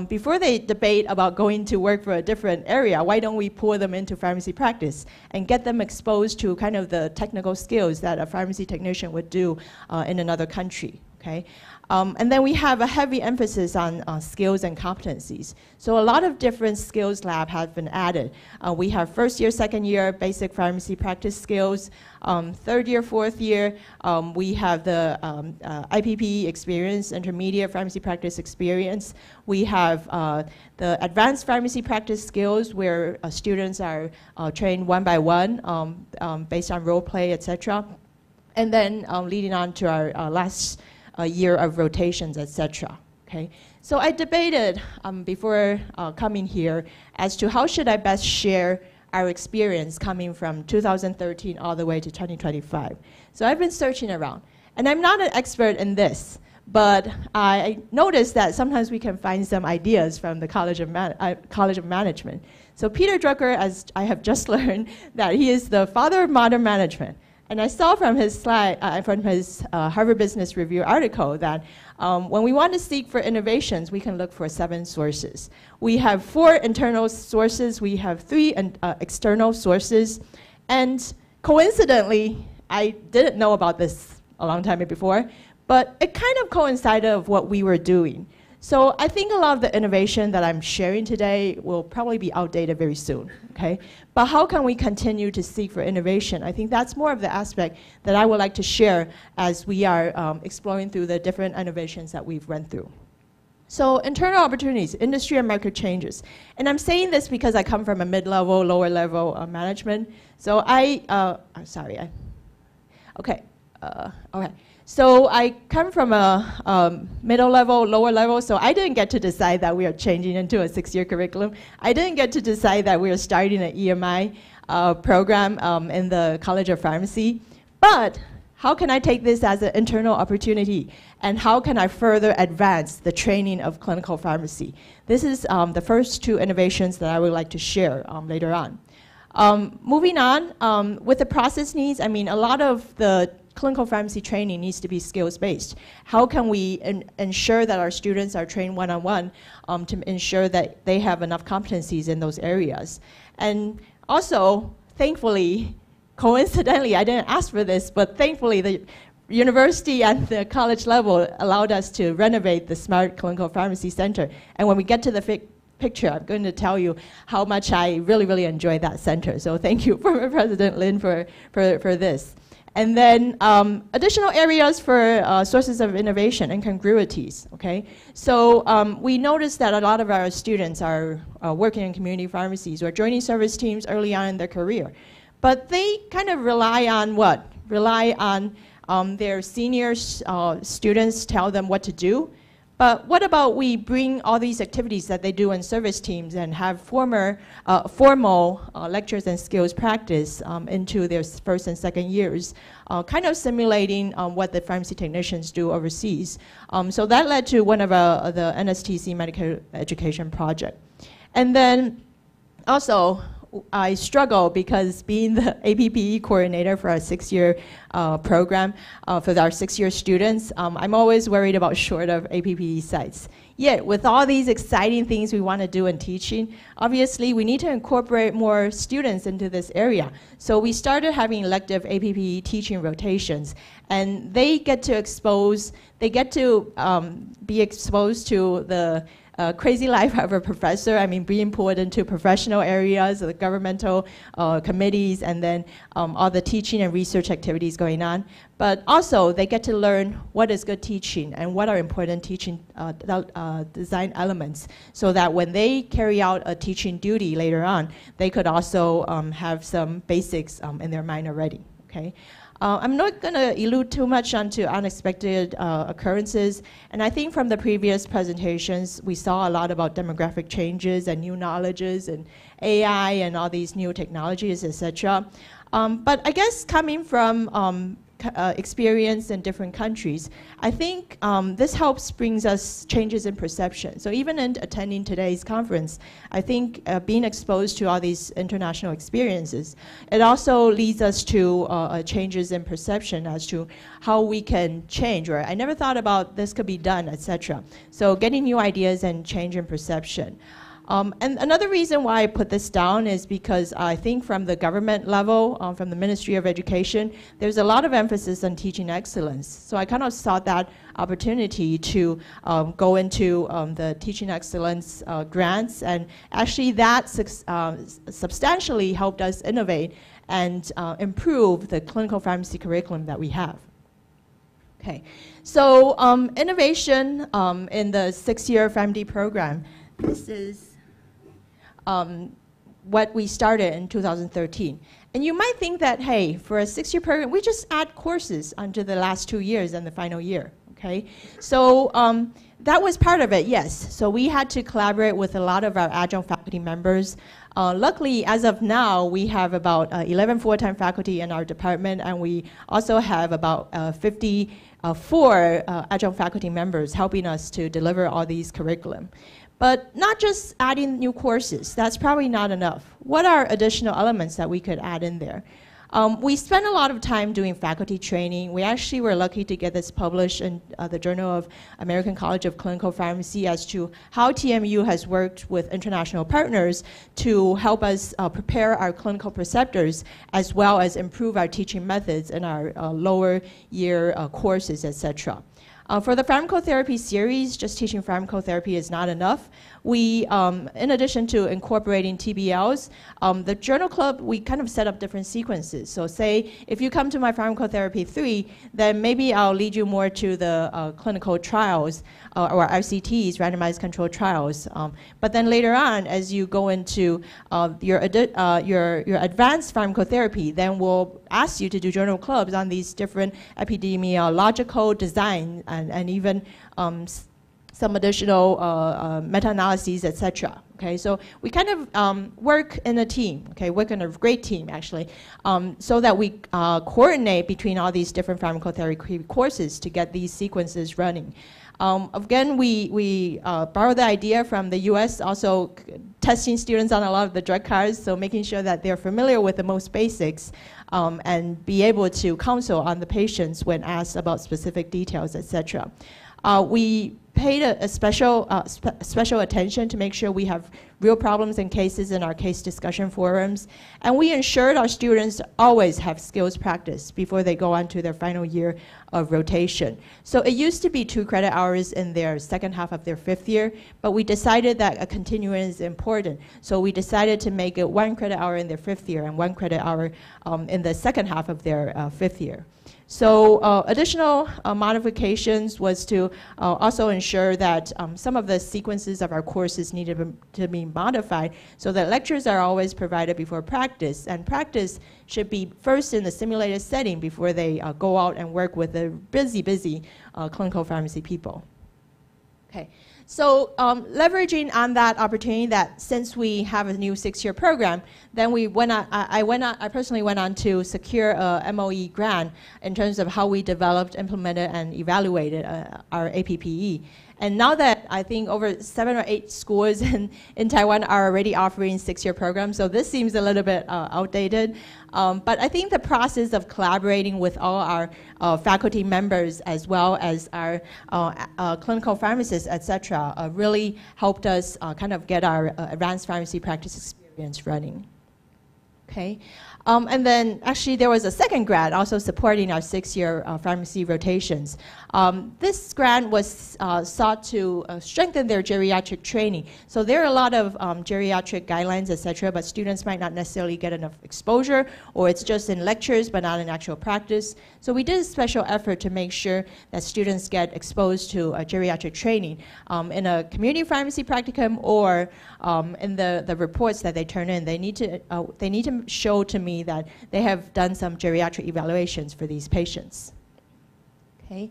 Before they debate about going to work for a different area, why don't we pull them into pharmacy practice and get them exposed to kind of the technical skills that a pharmacy technician would do in another country, okay? And then we have a heavy emphasis on skills and competencies. So a lot of different skills lab have been added. We have first year, second year basic pharmacy practice skills. Third year, fourth year, we have the IPP experience, intermediate pharmacy practice experience. We have the advanced pharmacy practice skills where students are trained one by one based on role play, etc. And then leading on to our last year of rotations, etc. Okay, so I debated before coming here as to how should I best share our experience coming from 2013 all the way to 2025. So I've been searching around, and I'm not an expert in this, but I noticed that sometimes we can find some ideas from the College of Management. So Peter Drucker, as I have just learned, that he is the father of modern management. And I saw from his slide, from his Harvard Business Review article that when we want to seek for innovations, we can look for 7 sources. We have 4 internal sources, we have 3 external sources, and coincidentally, I didn't know about this a long time before, but it kind of coincided with what we were doing. So I think a lot of the innovation that I'm sharing today will probably be outdated very soon, okay? But how can we continue to seek for innovation? I think that's more of the aspect that I would like to share as we are exploring through the different innovations that we've run through. So internal opportunities, industry and market changes. And I'm saying this because I come from a mid-level, lower-level management. So okay. So I come from a middle level, lower level, so I didn't get to decide that we are changing into a 6-year curriculum. I didn't get to decide that we are starting an EMI program in the College of Pharmacy. But how can I take this as an internal opportunity? And how can I further advance the training of clinical pharmacy? This is the first 2 innovations that I would like to share later on. Moving on, with the process needs, I mean, a lot of the clinical pharmacy training needs to be skills-based. How can we ensure that our students are trained one-on-one to ensure that they have enough competencies in those areas? And also, thankfully, coincidentally, I didn't ask for this, but thankfully the university and the college level allowed us to renovate the Smart Clinical Pharmacy Center. And when we get to the picture, I'm going to tell you how much I really, really enjoy that center. So thank you, former President Lin, for this. And then additional areas for sources of innovation and congruities, okay? So we noticed that a lot of our students are working in community pharmacies or joining service teams early on in their career. But they kind of rely on what? Rely on their senior students tell them what to do. But what about we bring all these activities that they do in service teams and have formal lectures and skills practice into their first and second years, kind of simulating what the pharmacy technicians do overseas. So that led to one of the NSTC medical education project. And then also, I struggle because being the APPE coordinator for our 6-year program for our 6-year students, I'm always worried about short of APPE sites. Yet, with all these exciting things we want to do in teaching, obviously we need to incorporate more students into this area. So we started having elective APPE teaching rotations, and they get to be exposed to the crazy life of a professor. I mean, being pulled into professional areas, the governmental committees, and then all the teaching and research activities going on. But also, they get to learn what is good teaching and what are important teaching design elements, so that when they carry out a teaching duty later on, they could also have some basics in their mind already. Okay. I'm not going to allude too much onto unexpected occurrences, and I think from the previous presentations, we saw a lot about demographic changes and new knowledges and AI and all these new technologies, etc. But I guess coming from experience in different countries, I think this helps brings us changes in perception. So even in attending today's conference, I think being exposed to all these international experiences, it also leads us to changes in perception as to how we can change, or I never thought about this could be done, etc. So getting new ideas and change in perception. And another reason why I put this down is because I think from the government level, from the Ministry of Education, there's a lot of emphasis on teaching excellence. So I kind of saw that opportunity to go into the teaching excellence grants, and actually that substantially helped us innovate and improve the clinical pharmacy curriculum that we have. Okay, so innovation in the 6-year PharmD program. This is what we started in 2013. And you might think that, hey, for a 6-year program, we just add courses onto the last 2 years and the final year, okay? So that was part of it, yes. So we had to collaborate with a lot of our adjunct faculty members. Luckily, as of now, we have about 11 full-time faculty in our department, and we also have about 54 adjunct faculty members helping us to deliver all these curriculum. But not just adding new courses, that's probably not enough. What are additional elements that we could add in there? We spent a lot of time doing faculty training. We actually were lucky to get this published in the Journal of American College of Clinical Pharmacy as to how TMU has worked with international partners to help us prepare our clinical preceptors, as well as improve our teaching methods in our lower year courses, etc. For the pharmacotherapy series, just teaching pharmacotherapy is not enough. We, in addition to incorporating TBLs, the journal club, we kind of set up different sequences. So say, if you come to my pharmacotherapy 3, then maybe I'll lead you more to the clinical trials, or RCTs, randomized controlled trials. But then later on, as you go into your advanced pharmacotherapy, then we'll ask you to do journal clubs on these different epidemiological design and even some additional meta-analyses, etc. Okay, so we kind of work in a team, okay, work in a great team actually, so that we coordinate between all these different pharmacotherapy courses to get these sequences running. Again, we borrow the idea from the US, also testing students on a lot of the drug cards, so making sure that they're familiar with the most basics and be able to counsel on the patients when asked about specific details, etc. We paid a special attention to make sure we have real problems and cases in our case discussion forums, and we ensured our students always have skills practice before they go on to their final year of rotation. So it used to be 2 credit hours in their second half of their 5th year, but we decided that a continuum is important. So we decided to make it 1 credit hour in their 5th year and 1 credit hour in the second half of their 5th year. So additional modifications was to also ensure that some of the sequences of our courses needed to be modified so that lectures are always provided before practice, and practice should be first in the simulated setting before they go out and work with the busy clinical pharmacy people. Okay, so leveraging on that opportunity that since we have a new 6-year program, then we went on, I personally went on to secure a MOE grant in terms of how we developed, implemented, and evaluated our APPE. And now that I think over 7 or 8 schools in Taiwan are already offering 6-year programs, so this seems a little bit outdated. But I think the process of collaborating with all our faculty members as well as our clinical pharmacists, et cetera, really helped us kind of get our advanced pharmacy practice experience running. Okay. And then actually there was a second grant also supporting our 6-year pharmacy rotations. This grant was sought to strengthen their geriatric training. So there are a lot of geriatric guidelines, etc., but students might not necessarily get enough exposure, or it's just in lectures but not in actual practice. So we did a special effort to make sure that students get exposed to geriatric training in a community pharmacy practicum or in the reports that they turn in. They need to show to me that they have done some geriatric evaluations for these patients. Okay.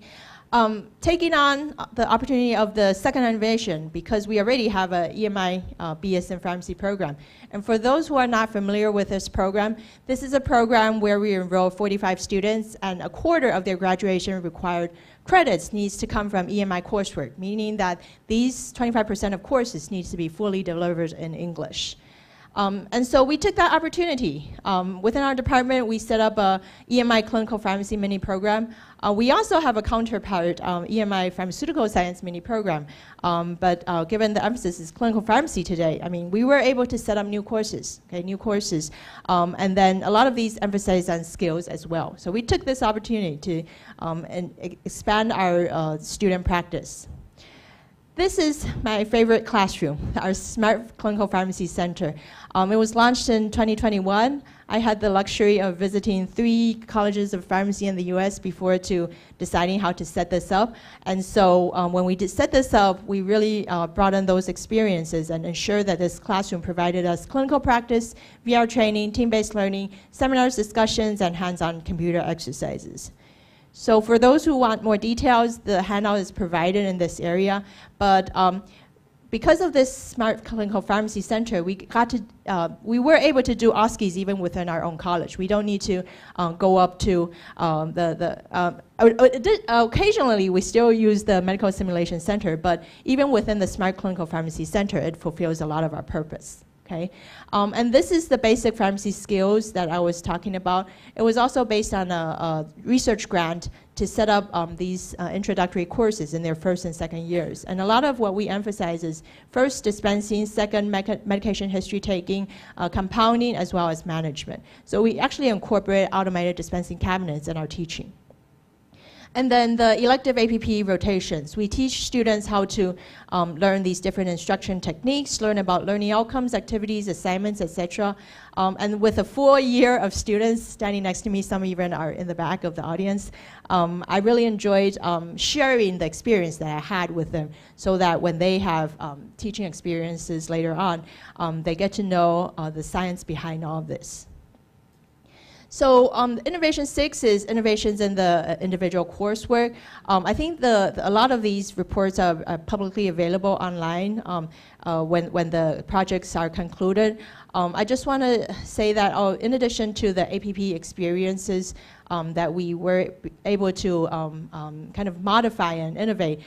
Taking on the opportunity of the second innovation, because we already have a EMI BS in pharmacy program. And for those who are not familiar with this program, this is a program where we enroll 45 students, and a quarter of their graduation required credits needs to come from EMI coursework, meaning that these 25% of courses needs to be fully delivered in English. And so we took that opportunity. Within our department, we set up a EMI clinical pharmacy mini program. We also have a counterpart, EMI pharmaceutical science mini program. But given the emphasis is clinical pharmacy today, I mean, we were able to set up new courses, okay, and then a lot of these emphasize on skills as well. So we took this opportunity to expand our student practice. This is my favorite classroom, our Smart Clinical Pharmacy Center. It was launched in 2021. I had the luxury of visiting 3 colleges of pharmacy in the US before to deciding how to set this up. And so when we did set this up, we really brought in those experiences and ensured that this classroom provided us clinical practice, VR training, team-based learning, seminars, discussions, and hands-on computer exercises. So for those who want more details, the handout is provided in this area. But because of this Smart Clinical Pharmacy Center, we were able to do OSCEs even within our own college. We don't need to go up to occasionally we still use the Medical Simulation Center, but even within the Smart Clinical Pharmacy Center, it fulfills a lot of our purpose. Okay, and this is the basic pharmacy skills that I was talking about. It was also based on a research grant to set up these introductory courses in their first and second years. And a lot of what we emphasize is first dispensing, second medication history taking, compounding, as well as management. So we actually incorporate automated dispensing cabinets in our teaching. And then the elective APP rotations. We teach students how to learn these different instruction techniques, learn about learning outcomes, activities, assignments, etc. And with a full year of students standing next to me, some even are in the back of the audience, I really enjoyed sharing the experience that I had with them so that when they have teaching experiences later on, they get to know the science behind all of this. So Innovation 6 is innovations in the individual coursework. I think a lot of these reports are publicly available online when the projects are concluded. I just want to say that in addition to the APP experiences that we were able to kind of modify and innovate,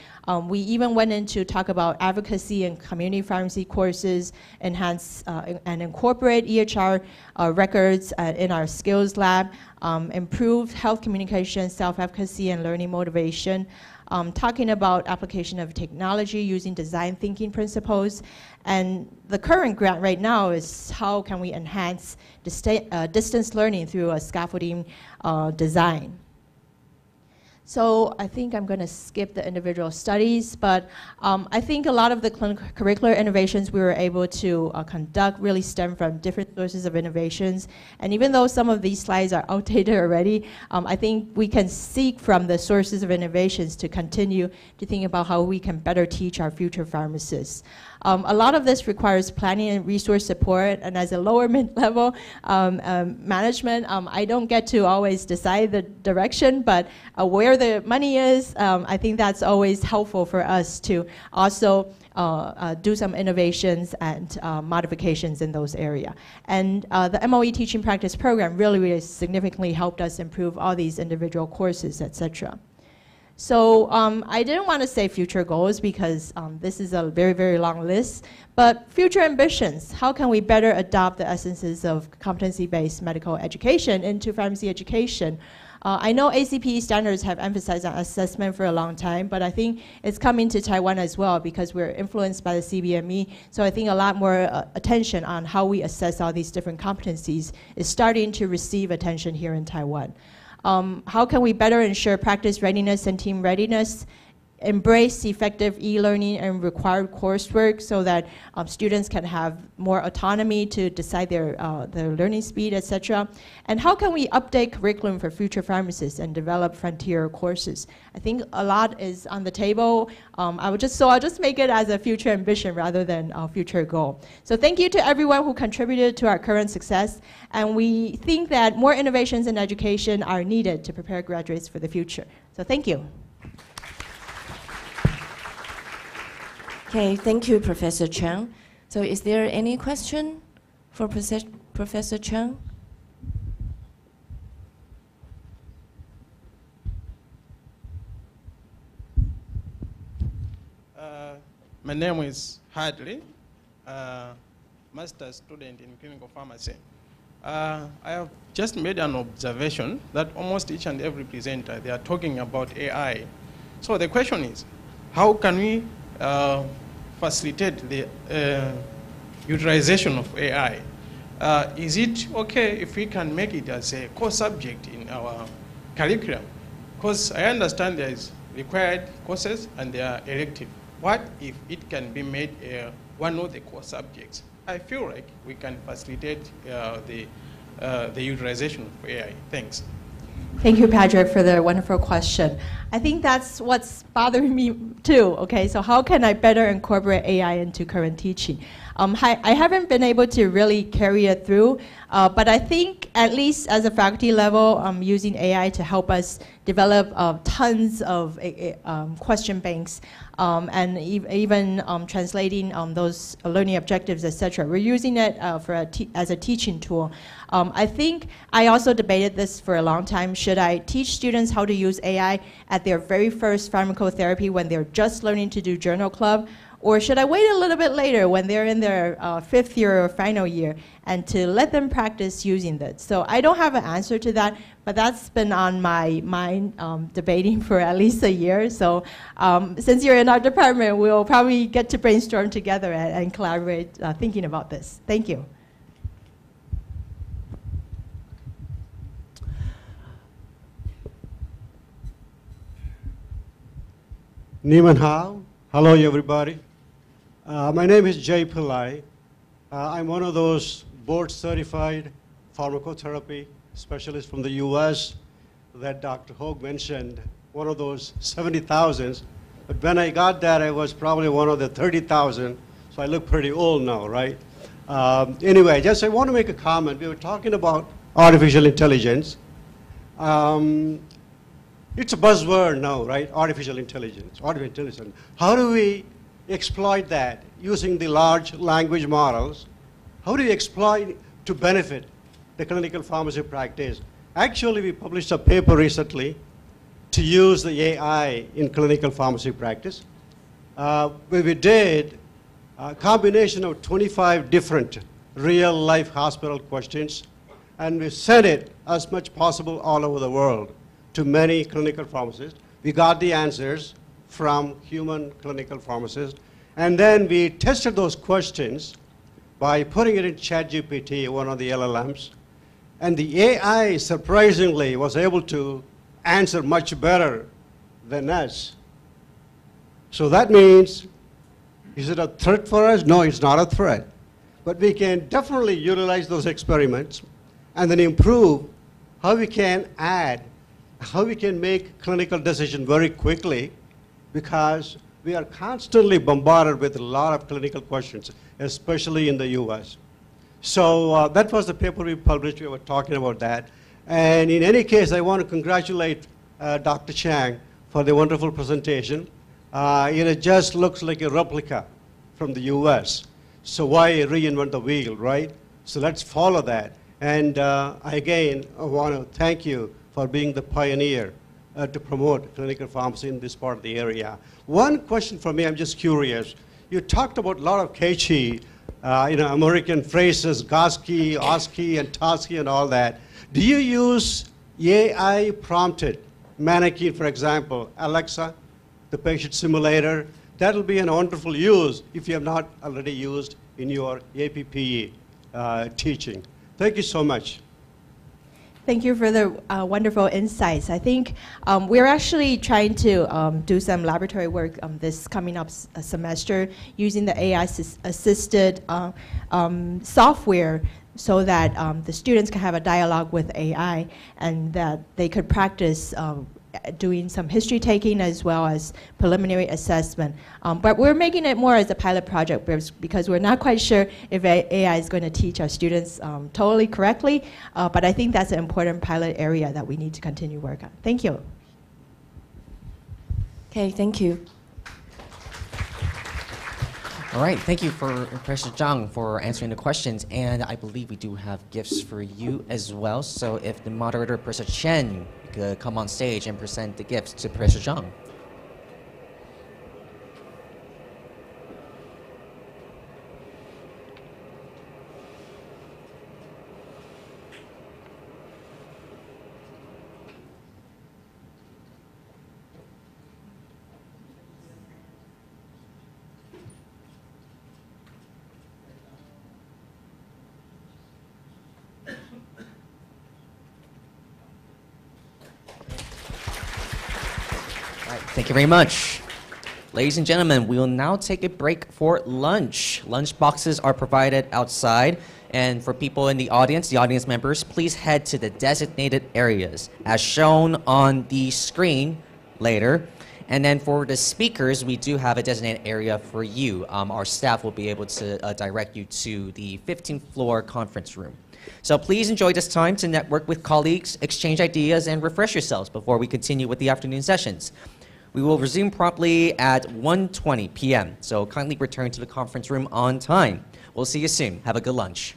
we even went in to talk about advocacy and community pharmacy courses, enhance and incorporate EHR records in our skills lab, improve health communication, self-efficacy, and learning motivation, talking about application of technology using design thinking principles. And the current grant right now is how can we enhance distance learning through a scaffolding design. So I think I'm going to skip the individual studies, but I think a lot of the curricular innovations we were able to conduct really stem from different sources of innovations. And even though some of these slides are outdated already, I think we can seek from the sources of innovations to continue to think about how we can better teach our future pharmacists. A lot of this requires planning and resource support, and as a lower mid-level management, I don't get to always decide the direction, but where where the money is, I think that's always helpful for us to also do some innovations and modifications in those areas. And the MOE teaching practice program really significantly helped us improve all these individual courses, etc. So I didn't want to say future goals because this is a very, very long list, but future ambitions. How can we better adopt the essences of competency-based medical education into pharmacy education? I know ACPE standards have emphasized on assessment for a long time, but I think it's coming to Taiwan as well because we're influenced by the CBME. So I think a lot more attention on how we assess all these different competencies is starting to receive attention here in Taiwan. How can we better ensure practice readiness and team readiness, embrace effective e-learning and required coursework so that students can have more autonomy to decide their learning speed, etc. And how can we update curriculum for future pharmacists and develop frontier courses? I think a lot is on the table. I'll just make it as a future ambition rather than a future goal. So thank you to everyone who contributed to our current success. And we think that more innovations in education are needed to prepare graduates for the future. So thank you. Okay, thank you, Professor Chang. So is there any question for Professor Chang? My name is Hadley, master's student in clinical pharmacy. I have just made an observation that almost each and every presenter, they are talking about AI. So the question is, how can we facilitate the utilization of AI? Is it okay if we can make it as a core subject in our curriculum? Because I understand there is required courses and they are elective. What if it can be made one of the core subjects? I feel like we can facilitate the utilization of AI. Thanks. Thank you, Patrick, for the wonderful question. I think that's what's bothering me too. Okay, so how can I better incorporate AI into current teaching? I haven't been able to really carry it through, but I think at least as a faculty level, I'm using AI to help us develop tons of question banks and even translating those learning objectives, etc. We're using it as a teaching tool. I think I also debated this for a long time. Should I teach students how to use AI at their very first pharmacotherapy when they're just learning to do journal club? Or should I wait a little bit later when they're in their 5th year or final year and to let them practice using that? So I don't have an answer to that, but that's been on my mind debating for at least a year. So since you're in our department, we'll probably get to brainstorm together and collaborate thinking about this. Thank you. Niman Hao. Hello, everybody. My name is Jay Pillai. I'm one of those board-certified pharmacotherapy specialists from the US that Dr. Hogue mentioned, one of those 70,000. But when I got that, I was probably one of the 30,000, so I look pretty old now, right? Anyway, I want to make a comment. We were talking about artificial intelligence. It's a buzzword now, right? Artificial intelligence, artificial intelligence. How do we exploit that using the large language models? How do we exploit to benefit the clinical pharmacy practice? Actually, we published a paper recently to use the AI in clinical pharmacy practice, where we did a combination of 25 different real-life hospital questions, and we sent it as much possible all over the world to many clinical pharmacists. We got the answers from human clinical pharmacists, and then we tested those questions by putting it in ChatGPT, one of the LLMs, and the AI surprisingly was able to answer much better than us. So that means, is it a threat for us? No, it's not a threat. But we can definitely utilize those experiments and then improve how we can add, how we can make clinical decisions very quickly, because we are constantly bombarded with a lot of clinical questions, especially in the US. So that was the paper we published. We were talking about that. And in any case, I want to congratulate Dr. Chang for the wonderful presentation. It just looks like a replica from the US. So why reinvent the wheel, right? So let's follow that. And again, I want to thank you for being the pioneer to promote clinical pharmacy in this part of the area. One question for me, I'm just curious. You talked about a lot of catchy, American phrases, Gosky, Oski, and Tosky, and all that. Do you use AI prompted mannequin, for example, Alexa, the patient simulator? That'll be a wonderful use if you have not already used in your APPE teaching. Thank you so much. Thank you for the wonderful insights. I think we're actually trying to do some laboratory work this coming up semester using the AI-assisted software so that the students can have a dialogue with AI and that they could practice doing some history taking as well as preliminary assessment. But we're making it more as a pilot project because we're not quite sure if AI is going to teach our students totally correctly, but I think that's an important pilot area that we need to continue work on. Thank you. Okay, thank you. All right, thank you for Professor Zhang for answering the questions, and I believe we do have gifts for you as well. So if the moderator, Professor Chen, could come on stage and present the gifts to Professor Zhang. Thank you very much. Ladies and gentlemen, we will now take a break for lunch. Lunch boxes are provided outside. And for people in the audience members, please head to the designated areas as shown on the screen later. And then for the speakers, we do have a designated area for you. Our staff will be able to direct you to the 15th floor conference room. So please enjoy this time to network with colleagues, exchange ideas, and refresh yourselves before we continue with the afternoon sessions. We will resume promptly at 1:20 p.m., so kindly return to the conference room on time. We'll see you soon. Have a good lunch.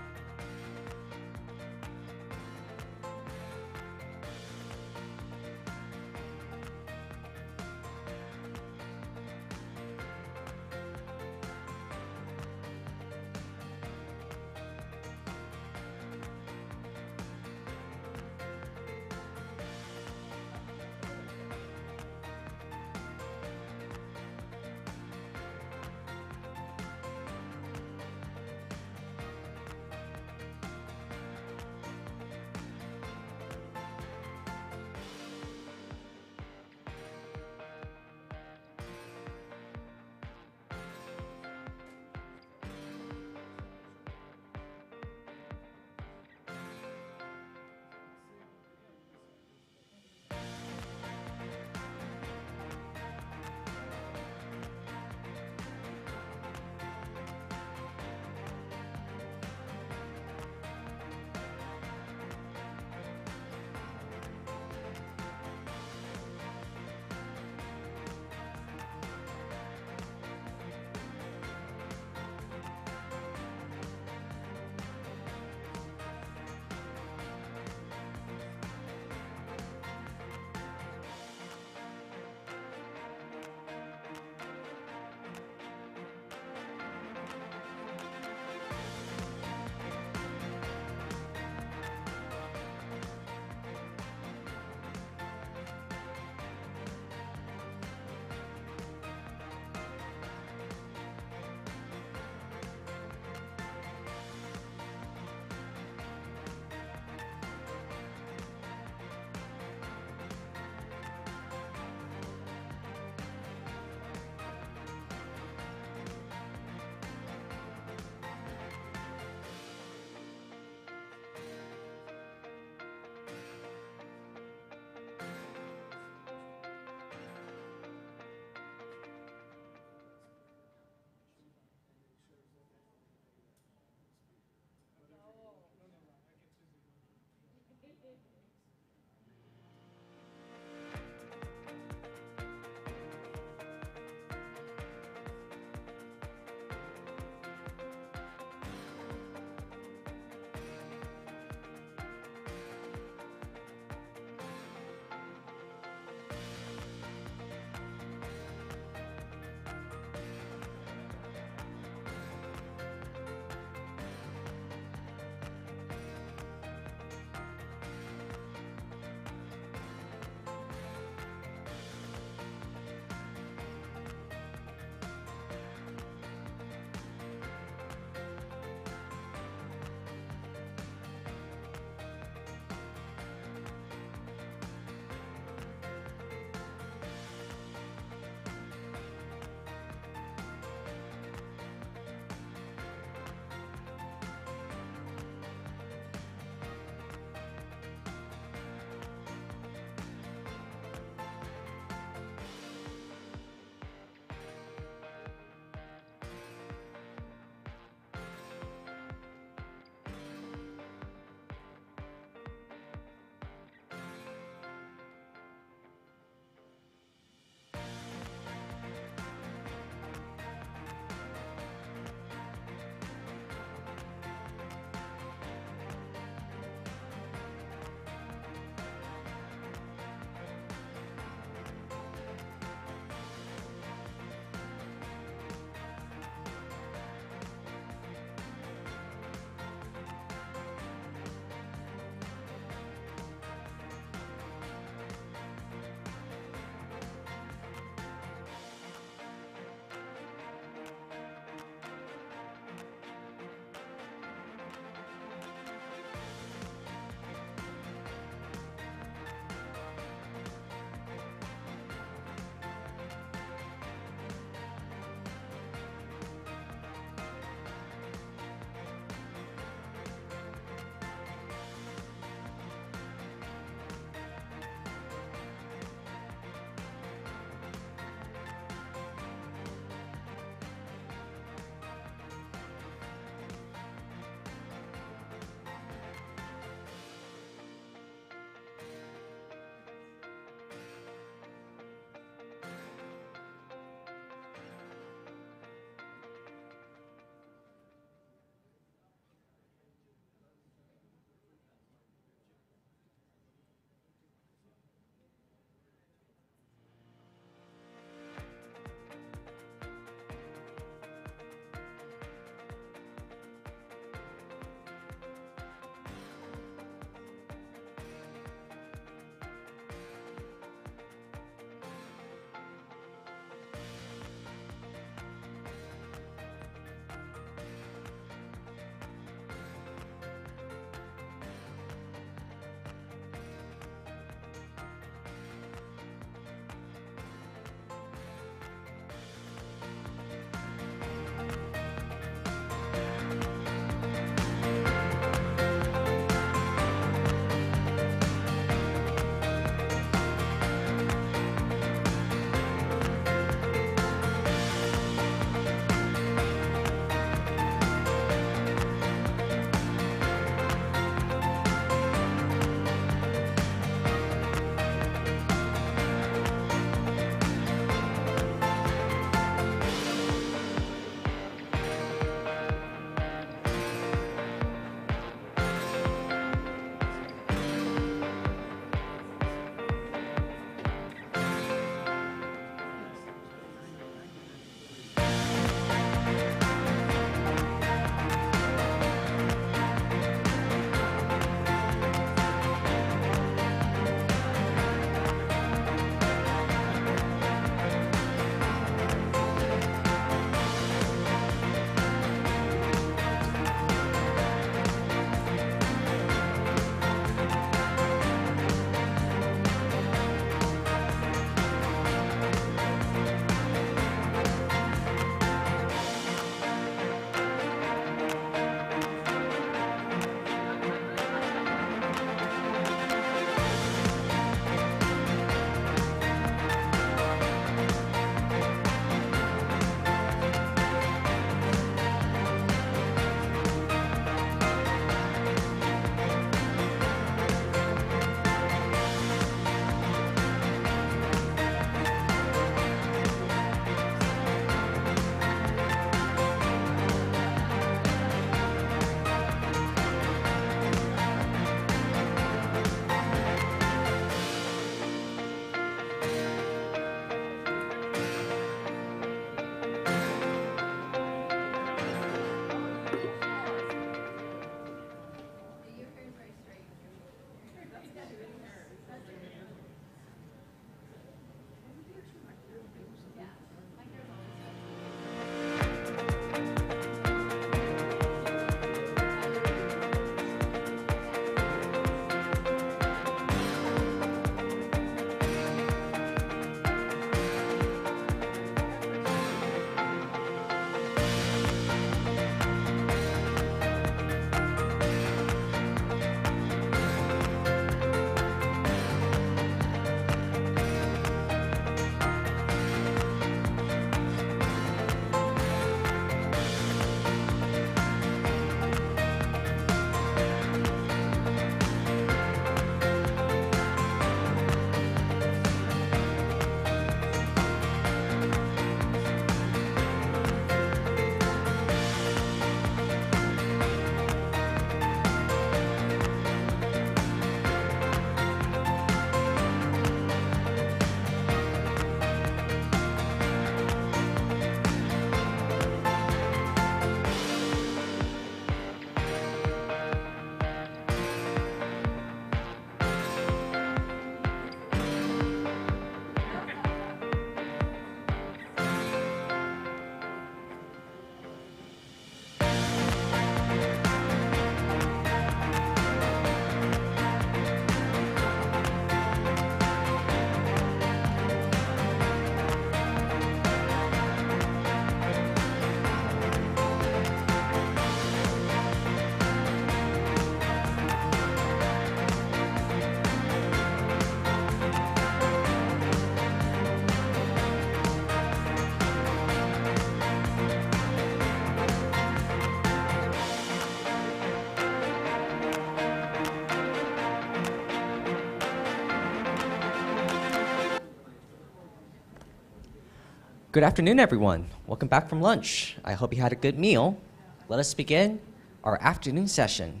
Good afternoon, everyone. Welcome back from lunch. I hope you had a good meal. Let us begin our afternoon session.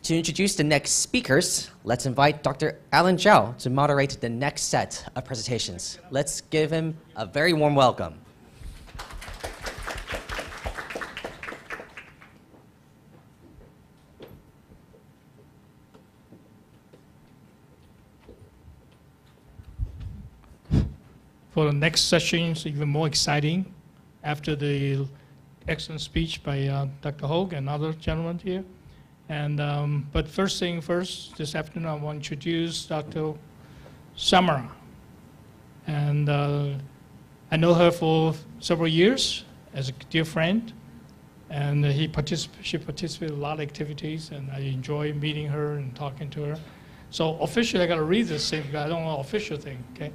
To introduce the next speakers, let's invite Dr. Alan Zhao to moderate the next set of presentations. Let's give him a very warm welcome. For the next session, it's even more exciting after the excellent speech by Dr. Hogue and other gentlemen here. And, but first thing first, this afternoon I want to introduce Dr. Samara. And I know her for several years as a dear friend. And she participated in a lot of activities, and I enjoy meeting her and talking to her. So officially, I got to read this thing because I don't know the official thing, okay?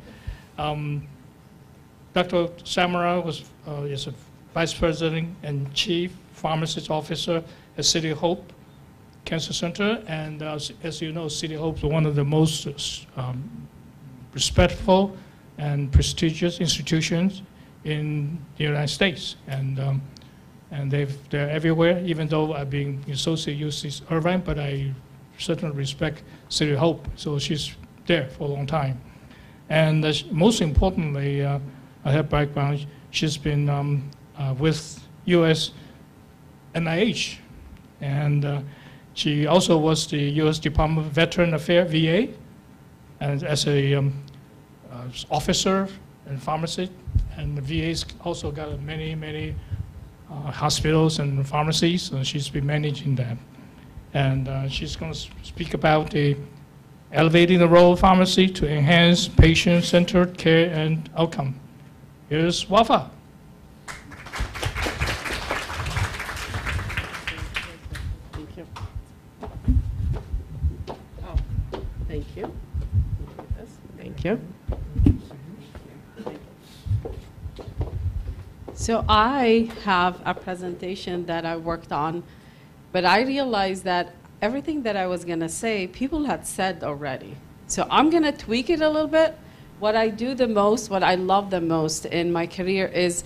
Dr. Samara is a Vice President and Chief Pharmacist Officer at City of Hope Cancer Center. And as you know, City of Hope is one of the most respectful and prestigious institutions in the United States. And they're everywhere, even though I've been associated with UC Irvine, but I certainly respect City of Hope. So she's there for a long time. And most importantly, her background, she's been with U.S. NIH, and she also was the U.S. Department of Veteran Affairs, VA, and as a officer and pharmacist, and the VA's also got many hospitals and pharmacies, and she's been managing that. And she's going to speak about elevating the role of pharmacy to enhance patient-centered care and outcome. Here's Wafa. Thank you. Oh, thank you. Thank you. So I have a presentation that I worked on, but I realized that everything that I was going to say, people had said already. So I'm going to tweak it a little bit. What I do the most, what I love the most in my career is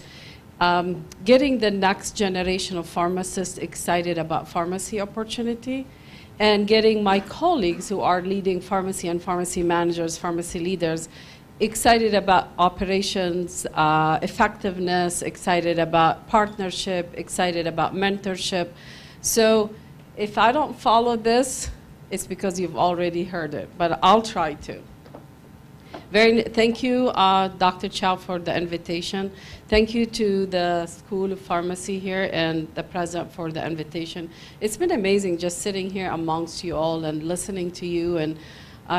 getting the next generation of pharmacists excited about pharmacy opportunity, and getting my colleagues who are leading pharmacy and pharmacy managers, pharmacy leaders, excited about operations, effectiveness, excited about partnership, excited about mentorship. So if I don't follow this, it's because you've already heard it, but I'll try to. Thank you, Dr. Chow, for the invitation. Thank you to the School of Pharmacy here and the president for the invitation. It's been amazing just sitting here amongst you all and listening to you and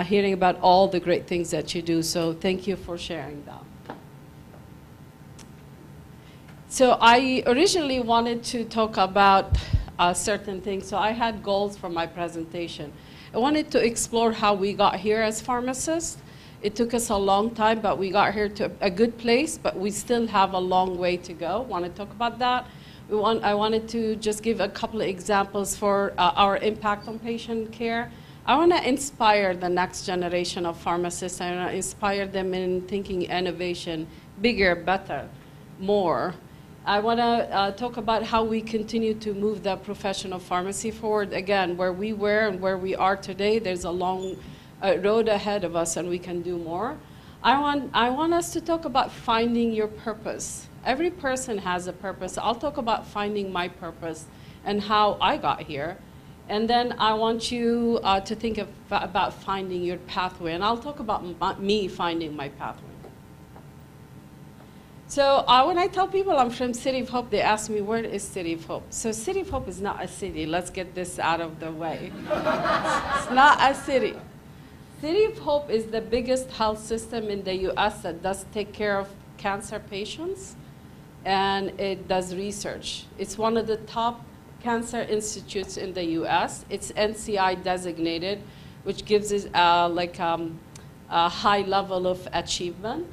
hearing about all the great things that you do. So thank you for sharing that. So I originally wanted to talk about certain things. So I had goals for my presentation. I wanted to explore how we got here as pharmacists. It took us a long time, but we got here to a good place, but we still have a long way to go. Want to talk about that? I wanted to just give a couple of examples for our impact on patient care. I want to inspire the next generation of pharmacists. I want to inspire them in thinking innovation, bigger, better, more. I want to talk about how we continue to move the profession of pharmacy forward. Again, where we were and where we are today, there's a long road ahead of us, and we can do more. I want us to talk about finding your purpose. Every person has a purpose. I'll talk about finding my purpose and how I got here. And then I want you to think about finding your pathway. And I'll talk about me finding my pathway. So when I tell people I'm from City of Hope, they ask me, where is City of Hope? So City of Hope is not a city. Let's get this out of the way. It's not a city. City of Hope is the biggest health system in the US that does take care of cancer patients, and it does research. It's one of the top cancer institutes in the US. It's NCI designated, which gives it a high level of achievement.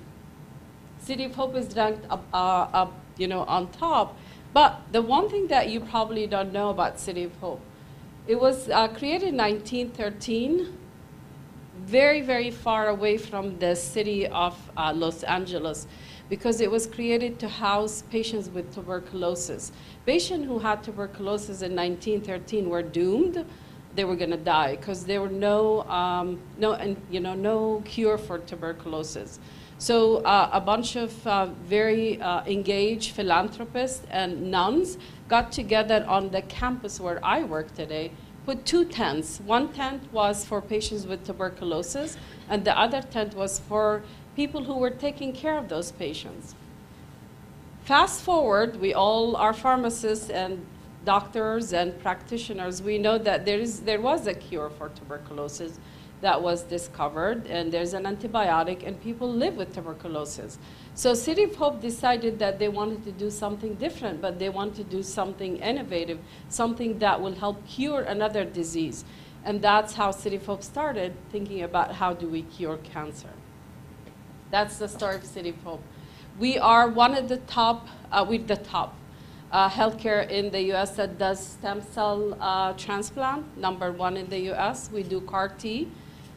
City of Hope is ranked on top. But the one thing that you probably don't know about City of Hope, it was created in 1913, very, very far away from the city of Los Angeles. because it was created to house patients with tuberculosis. Patients who had tuberculosis in 1913 were doomed. They were going to die because there were no cure for tuberculosis. So a bunch of very engaged philanthropists and nuns got together on the campus where I work today, put 2 tents. One tent was for patients with tuberculosis, and the other tent was for people who were taking care of those patients. Fast forward, we all are pharmacists and doctors and practitioners. We know that there was a cure for tuberculosis that was discovered, and there's an antibiotic, and people live with tuberculosis. So City of Hope decided that they wanted to do something different, but they wanted to do something innovative, something that will help cure another disease. And that's how City of Hope started, thinking about how do we cure cancer. That's the story of City of Hope. We are one of the top, healthcare in the US that does stem cell transplant, #1 in the US. We do CAR T,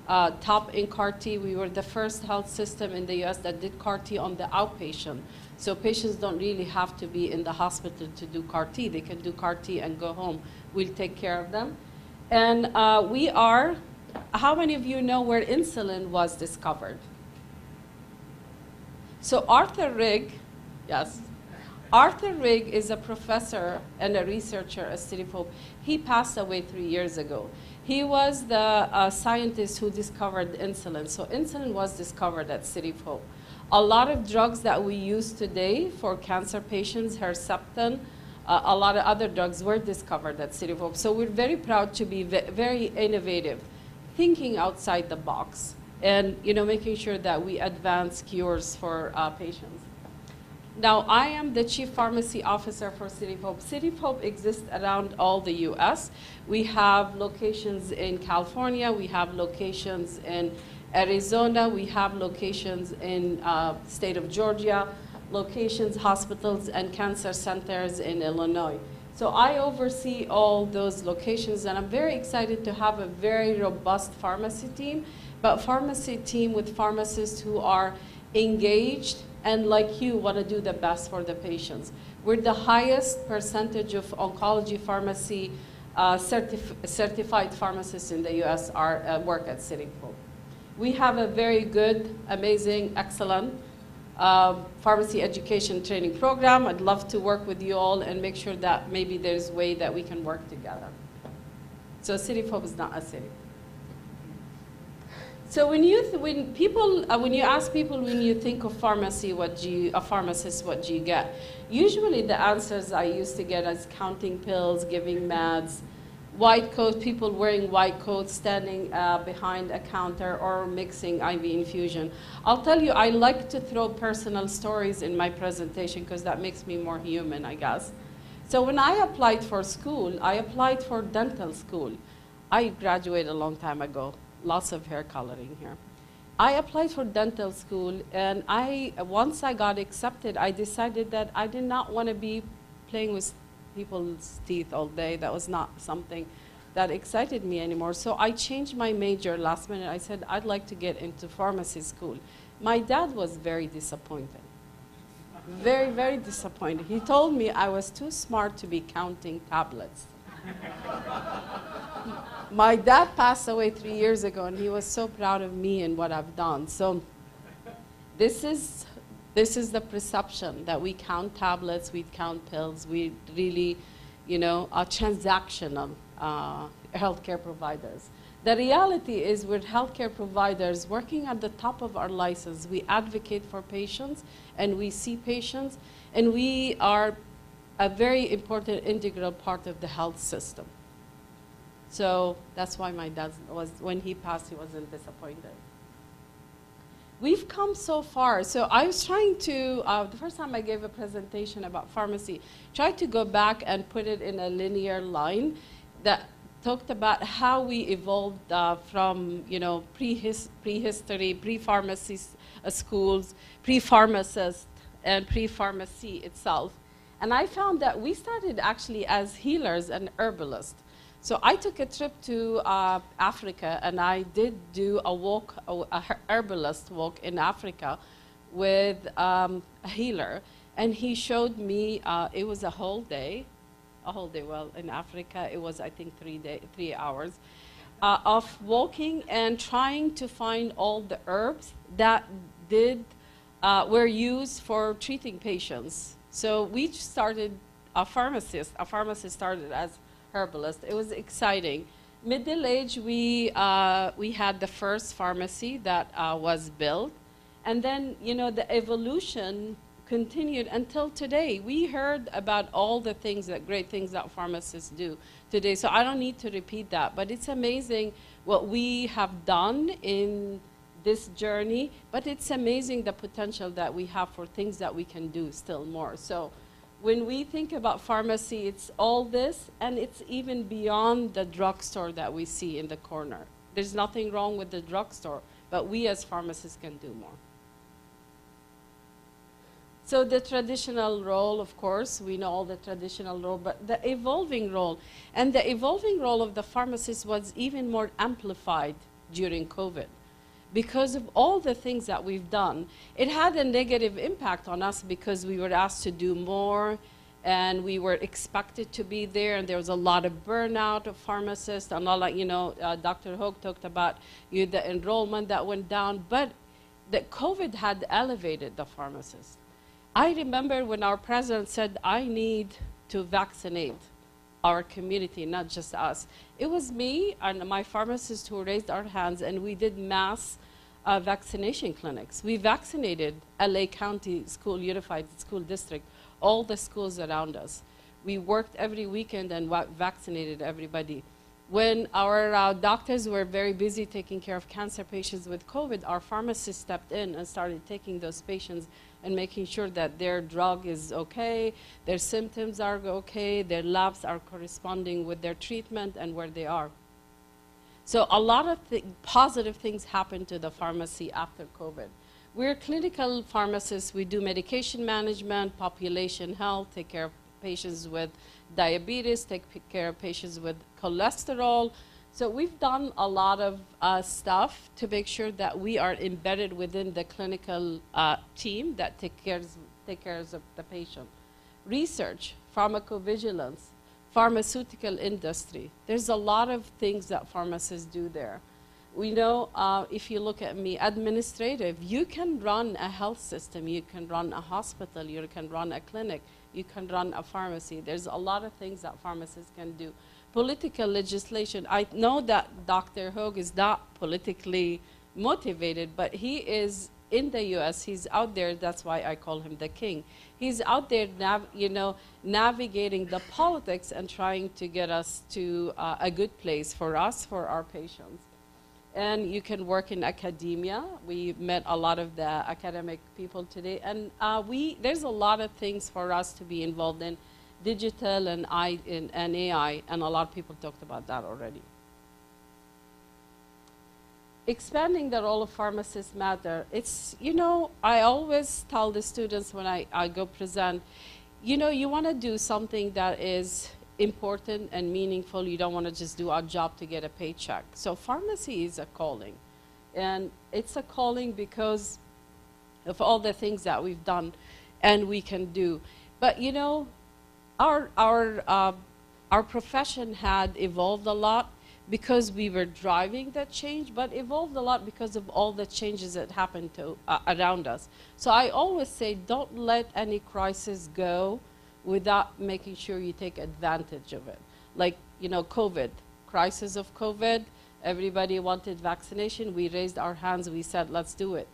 top in CAR T. We were the first health system in the US that did CAR T on the outpatient. So patients don't really have to be in the hospital to do CAR T. They can do CAR T and go home. We'll take care of them. And we are, how many of you know where insulin was discovered? So Arthur Rigg, yes. Arthur Rigg is a professor and a researcher at City of Hope. He passed away 3 years ago. He was the scientist who discovered insulin. So insulin was discovered at City of Hope. A lot of drugs that we use today for cancer patients, Herceptin, a lot of other drugs were discovered at City of Hope. So we're very proud to be very innovative, thinking outside the box, and making sure that we advance cures for patients. Now, I am the Chief Pharmacy Officer for City of Hope. City of Hope exists around all the US. We have locations in California, we have locations in Arizona, we have locations in state of Georgia, locations, hospitals, and cancer centers in Illinois. So I oversee all those locations, and I'm very excited to have a very robust pharmacy team, but pharmacy team with pharmacists who are engaged and, like you, want to do the best for the patients. We're the highest percentage of oncology pharmacy certified pharmacists in the US work at City of Hope. We have a very good, amazing, excellent pharmacy education training program. I'd love to work with you all and make sure that maybe there's a way that we can work together. So City of Hope is not a city. So when you ask people when you think of pharmacy, a pharmacist, what do you get? Usually the answers I used to get is counting pills, giving meds, white coat, people wearing white coats, standing behind a counter, or mixing IV infusion. I'll tell you, I like to throw personal stories in my presentation because that makes me more human, I guess. So when I applied for school, I applied for dental school. I graduated a long time ago. Lots of hair coloring here. I applied for dental school, and once I got accepted, I decided that I did not want to be playing with people's teeth all day. That was not something that excited me anymore. So I changed my major last minute. I said, I'd like to get into pharmacy school. My dad was very disappointed. Very, very disappointed. He told me I was too smart to be counting tablets. My dad passed away 3 years ago, and he was so proud of me and what I've done. So this is the perception that we count tablets, we count pills, we really, are transactional healthcare providers. The reality is we're healthcare providers working at the top of our license. We advocate for patients, and we see patients, and we are a very important integral part of the health system. So that's why my dad when he passed, he wasn't disappointed. We've come so far. So I was trying to, the first time I gave a presentation about pharmacy, tried to go back and put it in a linear line that talked about how we evolved from, prehistory, pre-pharmacy schools, pre-pharmacist, and pre-pharmacy itself. And I found that we started actually as healers and herbalists. So I took a trip to Africa, and I did do a walk, a herbalist walk in Africa, with a healer, and he showed me, it was a whole day, well, in Africa, it was, I think, 3 hours, of walking and trying to find all the herbs that were used for treating patients. So we started, a pharmacist started as herbalist. It was exciting. Middle age, we had the first pharmacy that was built. And then, you know, the evolution continued until today. We heard about all the things, great things that pharmacists do today. So I don't need to repeat that. But it's amazing what we have done in this journey. But it's amazing the potential that we have for things that we can do still more. So when we think about pharmacy, it's all this, and it's even beyond the drugstore that we see in the corner. There's nothing wrong with the drugstore, but we as pharmacists can do more. So the traditional role, of course, we know all the traditional role, but the evolving role, and the evolving role of the pharmacist was even more amplified during COVID. Because of all the things that we've done, it had a negative impact on us because we were asked to do more, and we were expected to be there, and there was a lot of burnout of pharmacists, and all that, you know, Dr. Hogue talked about the enrollment that went down, but the COVID had elevated the pharmacists. I remember when our president said, I need to vaccinate our community, not just us. It was me and my pharmacist who raised our hands, and we did mass vaccination clinics. We vaccinated LA County Unified School District, all the schools around us. We worked every weekend and vaccinated everybody. When our doctors were very busy taking care of cancer patients with COVID, our pharmacists stepped in and started taking those patients and making sure that their drug is okay, their symptoms are okay, their labs are corresponding with their treatment and where they are. So a lot of positive things happened to the pharmacy after COVID. We're clinical pharmacists. We do medication management, population health, take care of patients with diabetes, take care of patients with cholesterol. So we've done a lot of stuff to make sure that we are embedded within the clinical team that take care of the patient. Research, pharmacovigilance, pharmaceutical industry. There's a lot of things that pharmacists do there. We know, if you look at me, administrative, you can run a health system, you can run a hospital, you can run a clinic, you can run a pharmacy. There's a lot of things that pharmacists can do. Political legislation. I know that Dr. Hogue is not politically motivated, but he is in the US, he's out there, that's why I call him the king. He's out there navigating the politics and trying to get us to a good place for us, for our patients. And you can work in academia. We met a lot of the academic people today, and there's a lot of things for us to be involved in. Digital and AI, and a lot of people talked about that already. Expanding the role of pharmacists matter. It's, you know, I always tell the students when I go present, you know, you want to do something that is important and meaningful. You don't want to just do a job to get a paycheck. So pharmacy is a calling. And it's a calling because of all the things that we've done and we can do. But, you know, our profession had evolved a lot because we were driving that change, but evolved a lot because of all the changes that happened around us. So I always say, don't let any crisis go without making sure you take advantage of it. Like, you know, COVID, crisis of COVID, everybody wanted vaccination. We raised our hands, we said, let's do it.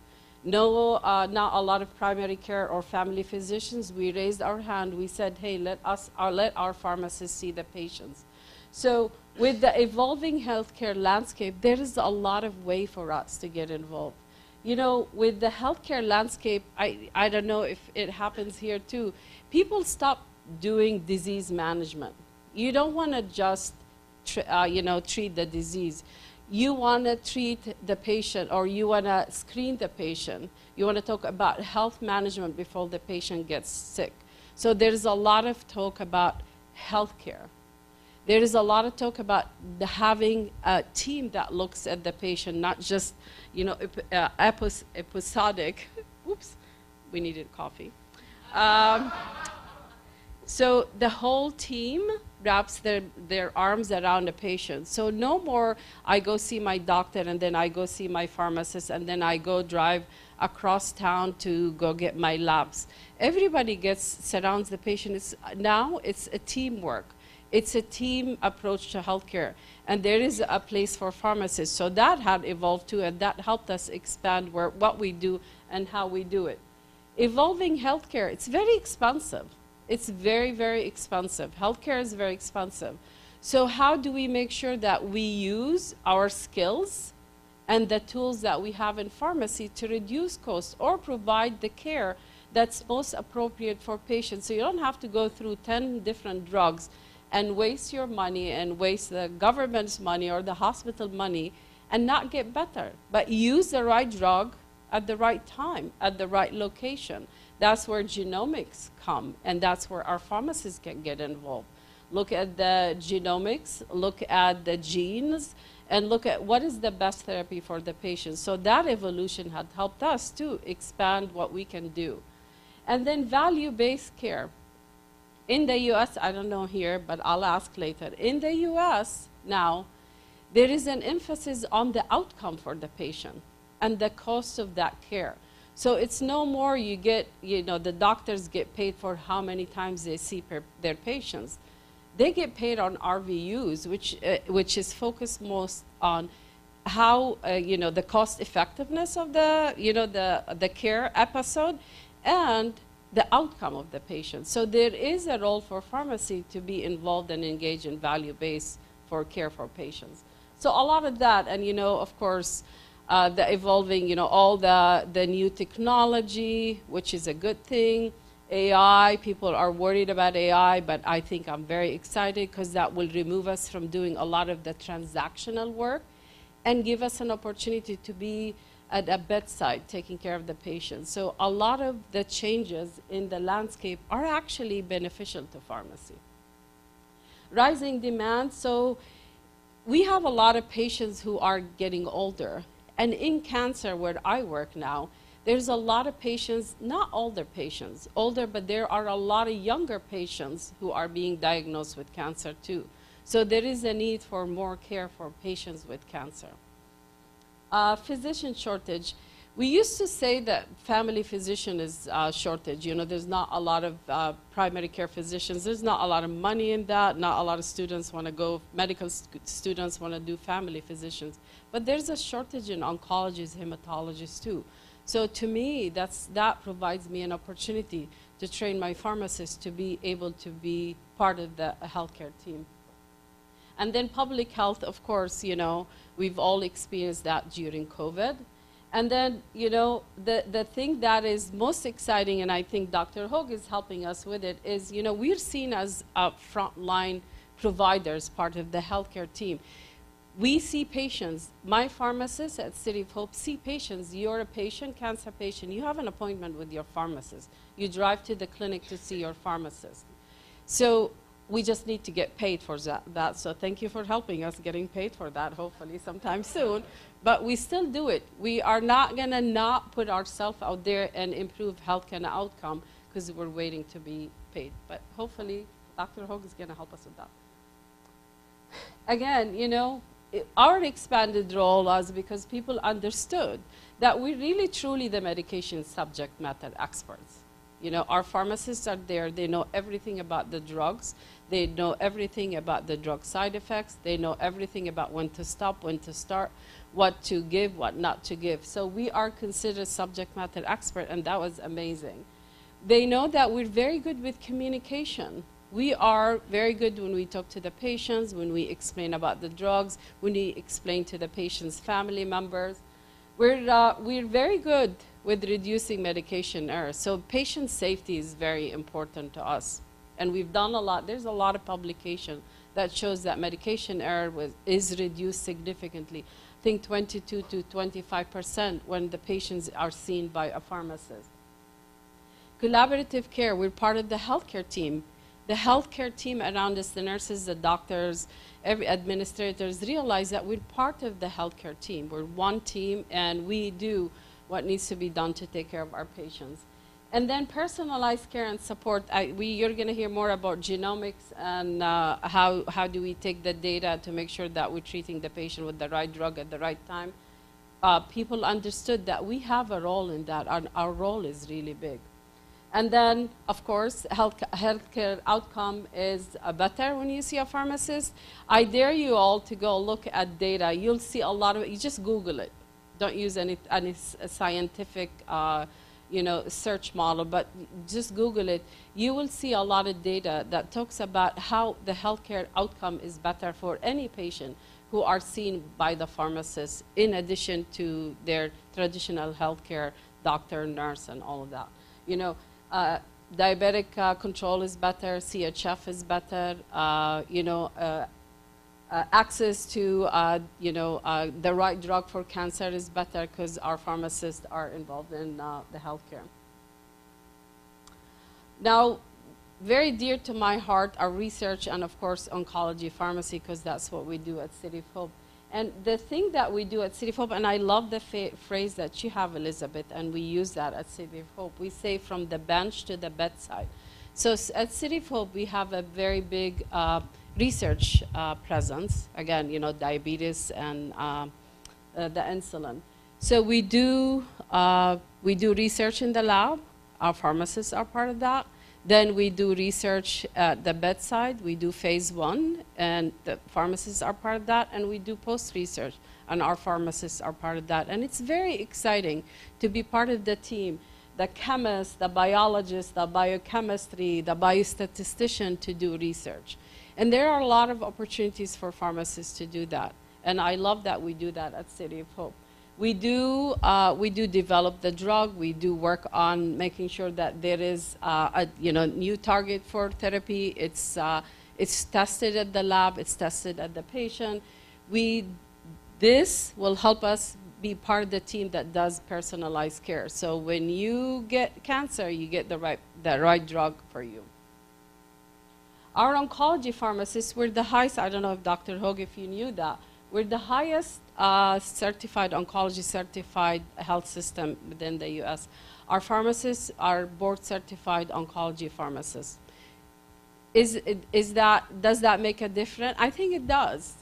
No, not a lot of primary care or family physicians. We raised our hand. We said, hey, let our pharmacists see the patients. So with the evolving healthcare landscape, there is a lot of way for us to get involved. You know, with the healthcare landscape, I don't know if it happens here too, people stop doing disease management. You don't want to just, you know, treat the disease. You want to treat the patient, or you want to screen the patient. You want to talk about health management before the patient gets sick. So there's a lot of talk about healthcare. There is a lot of talk about having a team that looks at the patient, not just, you know, episodic, oops, We needed coffee. So the whole team wraps their arms around the patient. So no more I go see my doctor and then I go see my pharmacist and then I go drive across town to go get my labs. Everybody surrounds the patient. Now it's a teamwork. It's a team approach to healthcare. And there is a place for pharmacists. So that had evolved too, and that helped us expand what we do and how we do it. Evolving healthcare, it's very expensive. It's very, very expensive. Healthcare is very expensive. So how do we make sure that we use our skills and the tools that we have in pharmacy to reduce costs or provide the care that's most appropriate for patients? So you don't have to go through 10 different drugs and waste your money and waste the government's money or the hospital money and not get better, but use the right drug at the right time, at the right location. That's where genomics come, and that's where our pharmacists can get involved. Look at the genomics, look at the genes, and look at what is the best therapy for the patient. So that evolution had helped us to expand what we can do. And then value-based care. In the US, I don't know here, but I'll ask later. In the US now, there is an emphasis on the outcome for the patient and the cost of that care. So it's no more the doctors get paid for how many times they see their patients. They get paid on RVUs, which is focused most on how, the cost effectiveness of the care episode and the outcome of the patient. So there is a role for pharmacy to be involved and engaged in value-based for care for patients. So a lot of that, and of course, the evolving, all the new technology, which is a good thing. AI, people are worried about AI, but I think I'm very excited because that will remove us from doing a lot of the transactional work and give us an opportunity to be at a bedside taking care of the patient. So a lot of the changes in the landscape are actually beneficial to pharmacy. Rising demand, so we have a lot of patients who are getting older. And in cancer, where I work now, there's a lot of patients, not older patients, older, but there are a lot of younger patients who are being diagnosed with cancer too. So there is a need for more care for patients with cancer. Physician shortage. We used to say that family physician is shortage. There's not a lot of primary care physicians. There's not a lot of money in that. Not a lot of students want to go, medical students want to do family physicians. But there's a shortage in oncologists, hematologists too. So to me, that provides me an opportunity to train my pharmacists to be able to be part of the healthcare team. And then public health, of course, we've all experienced that during COVID. And then, the thing that is most exciting, and I think Dr. Hogue is helping us with it, is, we're seen as frontline providers, part of the healthcare team. We see patients. My pharmacists at City of Hope see patients. You're a patient, cancer patient. You have an appointment with your pharmacist. You drive to the clinic to see your pharmacist. So we just need to get paid for that. So thank you for helping us getting paid for that, hopefully sometime soon. But we still do it. We are not going to not put ourselves out there and improve health and outcome because we're waiting to be paid. But hopefully Dr. Hogue is going to help us with that. Again, our expanded role was because people understood that we're really truly the medication subject matter experts. Our pharmacists are there. They know everything about the drugs. They know everything about the drug side effects. They know everything about when to stop, when to start, what to give, what not to give. So we are considered subject matter expert, and that was amazing. They know that we're very good with communication. We are very good when we talk to the patients, when we explain about the drugs, when we explain to the patient's family members. We're very good with reducing medication errors. So patient safety is very important to us. And we've done a lot. There's a lot of publication that shows that medication error is reduced significantly. I think 22 to 25% when the patients are seen by a pharmacist. Collaborative care, we're part of the healthcare team. The healthcare team around us, the nurses, the doctors, every administrators realize that we're part of the healthcare team. We're one team and we do what needs to be done to take care of our patients. And then personalized care and support. You're going to hear more about genomics and how do we take the data to make sure that we're treating the patient with the right drug at the right time. People understood that we have a role in that. Our role is really big. And then, of course, healthcare outcome is better when you see a pharmacist. I dare you all to go look at data. You'll see a lot of it. You just Google it. Don't use any scientific search model, but just Google it. You will see a lot of data that talks about how the healthcare outcome is better for any patient who are seen by the pharmacist in addition to their traditional healthcare doctor, nurse, and all of that. Diabetic control is better, CHF is better, access to the right drug for cancer is better because our pharmacists are involved in the healthcare. Now, very dear to my heart are research and, of course, oncology pharmacy, because that's what we do at City of Hope. And the thing that we do at City of Hope, and I love the phrase that you have, Elizabeth, and we use that at City of Hope. We say from the bench to the bedside. So at City of Hope, we have a very big research presence. Again, diabetes and the insulin. So we do research in the lab. Our pharmacists are part of that. Then we do research at the bedside. We do phase 1, and the pharmacists are part of that. And we do post-research, and our pharmacists are part of that. And it's very exciting to be part of the team, the chemist, the biologist, the biochemistry, the biostatistician to do research. And there are a lot of opportunities for pharmacists to do that. And I love that we do that at City of Hope. We do develop the drug. We do work on making sure that there is a new target for therapy. It's tested at the lab. It's tested at the patient. This will help us be part of the team that does personalized care. So when you get cancer, you get the right drug for you. Our oncology pharmacists, we're the highest. I don't know if Dr. Hogue, if you knew that. We're the highest certified oncology certified health system within the U.S. Our pharmacists are board certified oncology pharmacists. Does that make a difference? I think it does,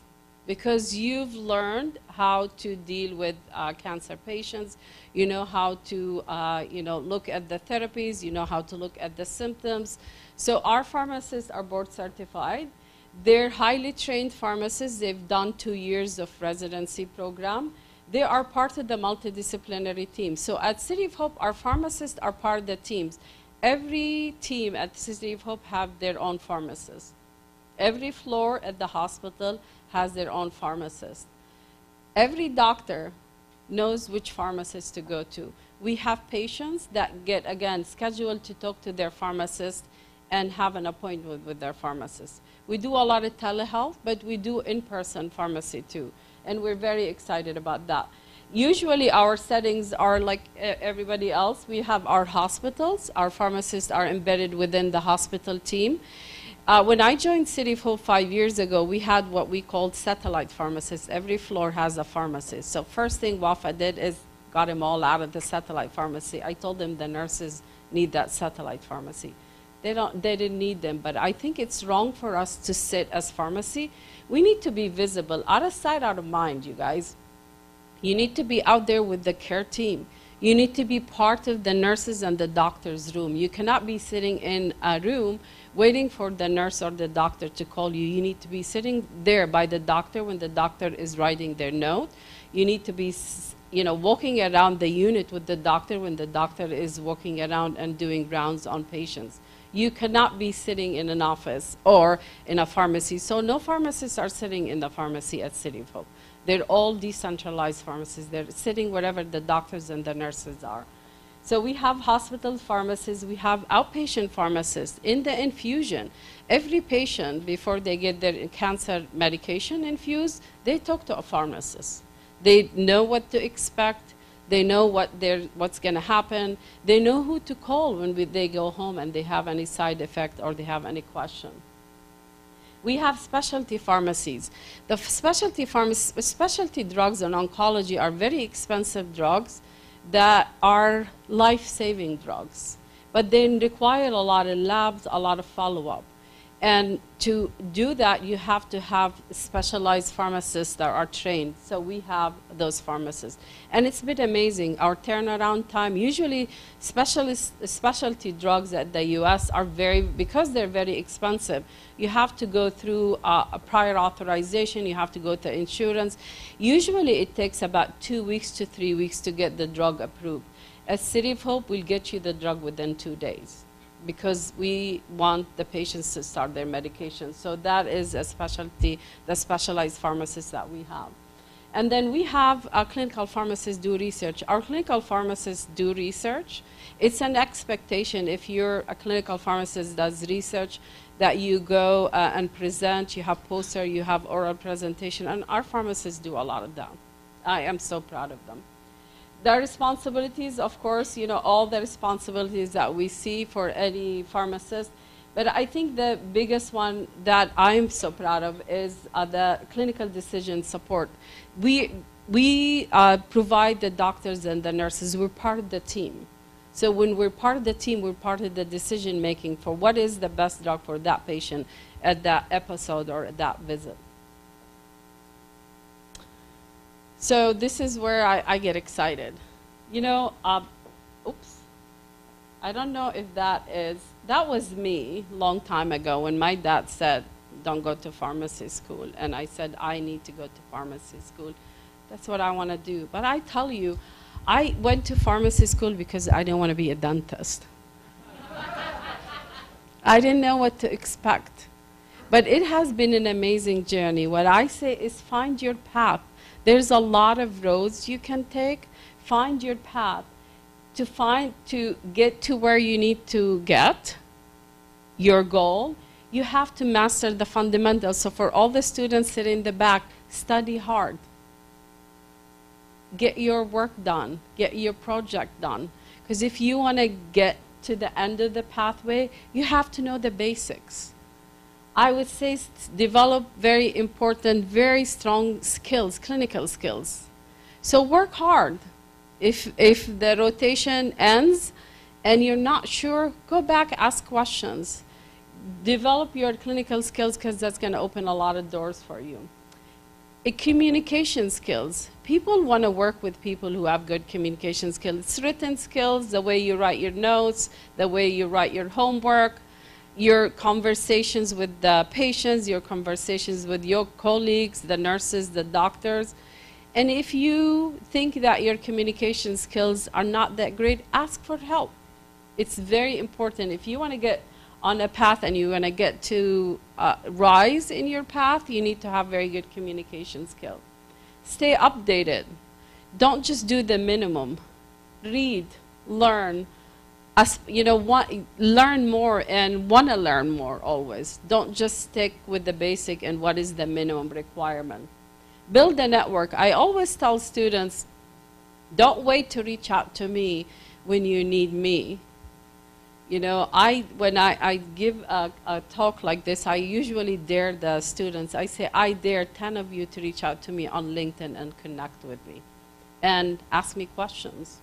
because you've learned how to deal with cancer patients. You know how to look at the therapies. You know how to look at the symptoms. So our pharmacists are board certified. They're highly trained pharmacists. They've done 2 years of residency program. They are part of the multidisciplinary team. So at City of Hope, our pharmacists are part of the teams. Every team at City of Hope have their own pharmacist. Every floor at the hospital has their own pharmacist. Every doctor knows which pharmacist to go to. We have patients that get, again, scheduled to talk to their pharmacist and have an appointment with their pharmacist. We do a lot of telehealth, but we do in-person pharmacy too, and we're very excited about that. Usually our settings are like everybody else. We have our hospitals. Our pharmacists are embedded within the hospital team. When I joined City of Hope 5 years ago, we had what we called satellite pharmacists. Every floor has a pharmacist. So first thing WAFA did is got them all out of the satellite pharmacy. I told them the nurses need that satellite pharmacy. They didn't need them, but I think it's wrong for us to sit as pharmacy. We need to be visible, out of sight, out of mind, you guys. You need to be out there with the care team. You need to be part of the nurses and the doctor's room. You cannot be sitting in a room waiting for the nurse or the doctor to call you. You need to be sitting there by the doctor when the doctor is writing their note. You need to be walking around the unit with the doctor when the doctor is walking around and doing rounds on patients. You cannot be sitting in an office or in a pharmacy. So no pharmacists are sitting in the pharmacy at City of Hope. They're all decentralized pharmacies. They're sitting wherever the doctors and the nurses are. So we have hospital pharmacists. We have outpatient pharmacists. In the infusion, every patient, before they get their cancer medication infused, they talk to a pharmacist. They know what to expect. They know what's going to happen. They know who to call when they go home and they have any side effect or they have any question. We have specialty pharmacies. The specialty drugs in oncology are very expensive drugs that are life-saving drugs. but they require a lot of labs, a lot of follow-up. And to do that, you have to have specialized pharmacists that are trained. So we have those pharmacists. And it's been amazing. Our turnaround time, usually specialty drugs at the US are because they're very expensive, you have to go through a prior authorization, you have to go to insurance. Usually it takes about 2 weeks to 3 weeks to get the drug approved. At City of Hope, we'll get you the drug within 2 days, because we want the patients to start their medication. So that is a specialty, the specialized pharmacists that we have. And then we have clinical pharmacists do research. Our clinical pharmacists do research. It's an expectation if you're a clinical pharmacist does research that you go and present, you have poster, you have oral presentation, and our pharmacists do a lot of that. I am so proud of them. Their responsibilities, of course, you know, all the responsibilities that we see for any pharmacist. But I think the biggest one that I'm so proud of is the clinical decision support. We provide the doctors and the nurses. We're part of the team. So when we're part of the team, we're part of the decision making for what is the best drug for that patient at that episode or at that visit. So this is where I get excited. You know, oops. I don't know if that was me a long time ago when my dad said, don't go to pharmacy school. And I said, I need to go to pharmacy school. That's what I want to do. But I tell you, I went to pharmacy school because I didn't want to be a dentist. I didn't know what to expect. But it has been an amazing journey. What I say is find your path. There's a lot of roads you can take. Find your path to get to where you need to get, your goal. You have to master the fundamentals. So for all the students sitting in the back, study hard. Get your work done. Get your project done. Because if you want to get to the end of the pathway, you have to know the basics. I would say develop very important, very strong skills, clinical skills. So work hard. If the rotation ends and you're not sure, go back, ask questions. Develop your clinical skills because that's going to open a lot of doors for you. Communication skills. People want to work with people who have good communication skills. It's written skills, the way you write your notes, the way you write your homework, your conversations with the patients, your conversations with your colleagues, the nurses, the doctors. And if you think that your communication skills are not that great, ask for help. It's very important. If you want to get on a path and you want to get to rise in your path, you need to have very good communication skills. Stay updated. Don't just do the minimum. Read, learn. Learn more and want to learn more always. Don't just stick with the basic and what is the minimum requirement. Build a network. I always tell students, don't wait to reach out to me when you need me. You know, when I give a talk like this, I usually dare the students. I say, I dare 10 of you to reach out to me on LinkedIn and connect with me and ask me questions.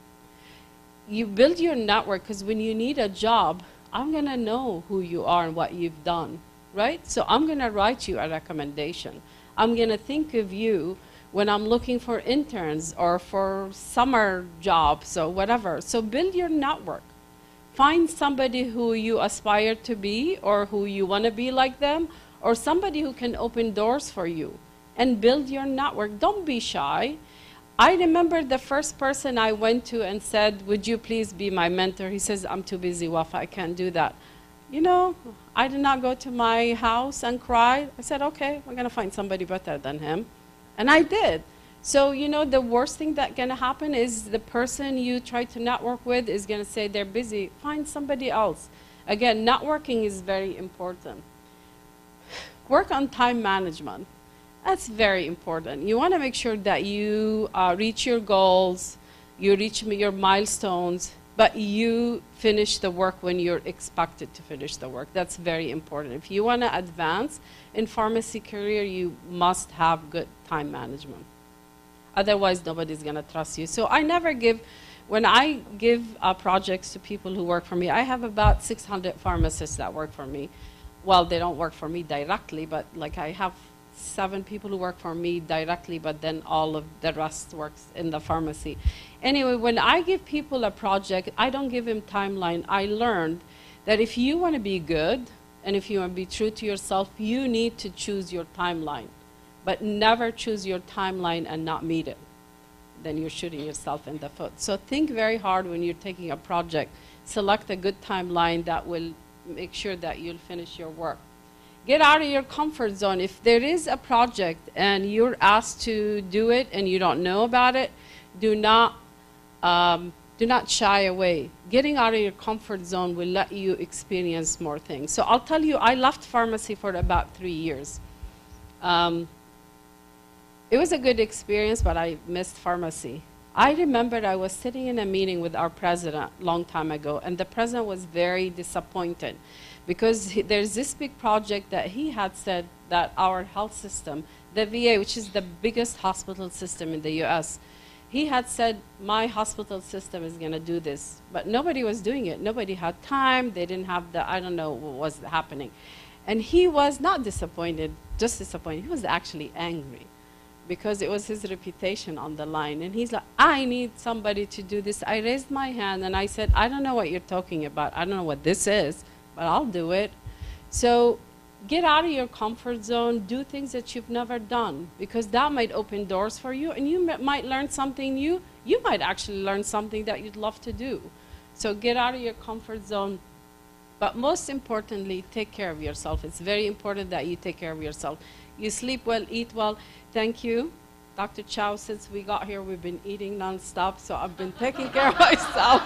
You build your network because when you need a job, I'm going to know who you are and what you've done, right? So I'm going to write you a recommendation. I'm going to think of you when I'm looking for interns or for summer jobs or whatever. So build your network. Find somebody who you aspire to be or who you want to be like them or somebody who can open doors for you and build your network. Don't be shy. I remember the first person I went to and said, would you please be my mentor? He says, I'm too busy, Wafa, I can't do that. You know, I did not go to my house and cry. I said, okay, we're going to find somebody better than him. And I did. So, you know, the worst thing that's going to happen is the person you try to network with is going to say they're busy. Find somebody else. Again, networking is very important. Work on time management. That's very important. You want to make sure that you reach your goals, you reach your milestones, but you finish the work when you're expected to finish the work. That's very important. If you want to advance in pharmacy career, you must have good time management. Otherwise, nobody's going to trust you. So I never give when I give projects to people who work for me, I have about 600 pharmacists that work for me. Well, they don't work for me directly, but like I have 7 people who work for me directly, but then all of the rest works in the pharmacy. Anyway, when I give people a project, I don't give them timeline. I learned that if you want to be good and if you want to be true to yourself, you need to choose your timeline, but never choose your timeline and not meet it. Then you're shooting yourself in the foot. So think very hard when you're taking a project. Select a good timeline that will make sure that you'll finish your work. Get out of your comfort zone. If there is a project and you're asked to do it and you don't know about it, do not shy away. Getting out of your comfort zone will let you experience more things. So I'll tell you, I left pharmacy for about 3 years. It was a good experience, but I missed pharmacy. I remembered I was sitting in a meeting with our president a long time ago, and the president was very disappointed because there's this big project that he had said that our health system, the VA, which is the biggest hospital system in the US, he had said, my hospital system is going to do this. But nobody was doing it. Nobody had time. They didn't have the, I don't know what was happening. And he was not disappointed, just disappointed. He was actually angry because it was his reputation on the line. And he's like, I need somebody to do this. I raised my hand and I said, I don't know what you're talking about. I don't know what this is, but I'll do it. So get out of your comfort zone. Do things that you've never done, because that might open doors for you, and you might learn something new. You might actually learn something that you'd love to do. So get out of your comfort zone. But most importantly, take care of yourself. It's very important that you take care of yourself. You sleep well, eat well. Thank you, Dr. Chow. Since we got here, we've been eating nonstop, so I've been taking care of myself.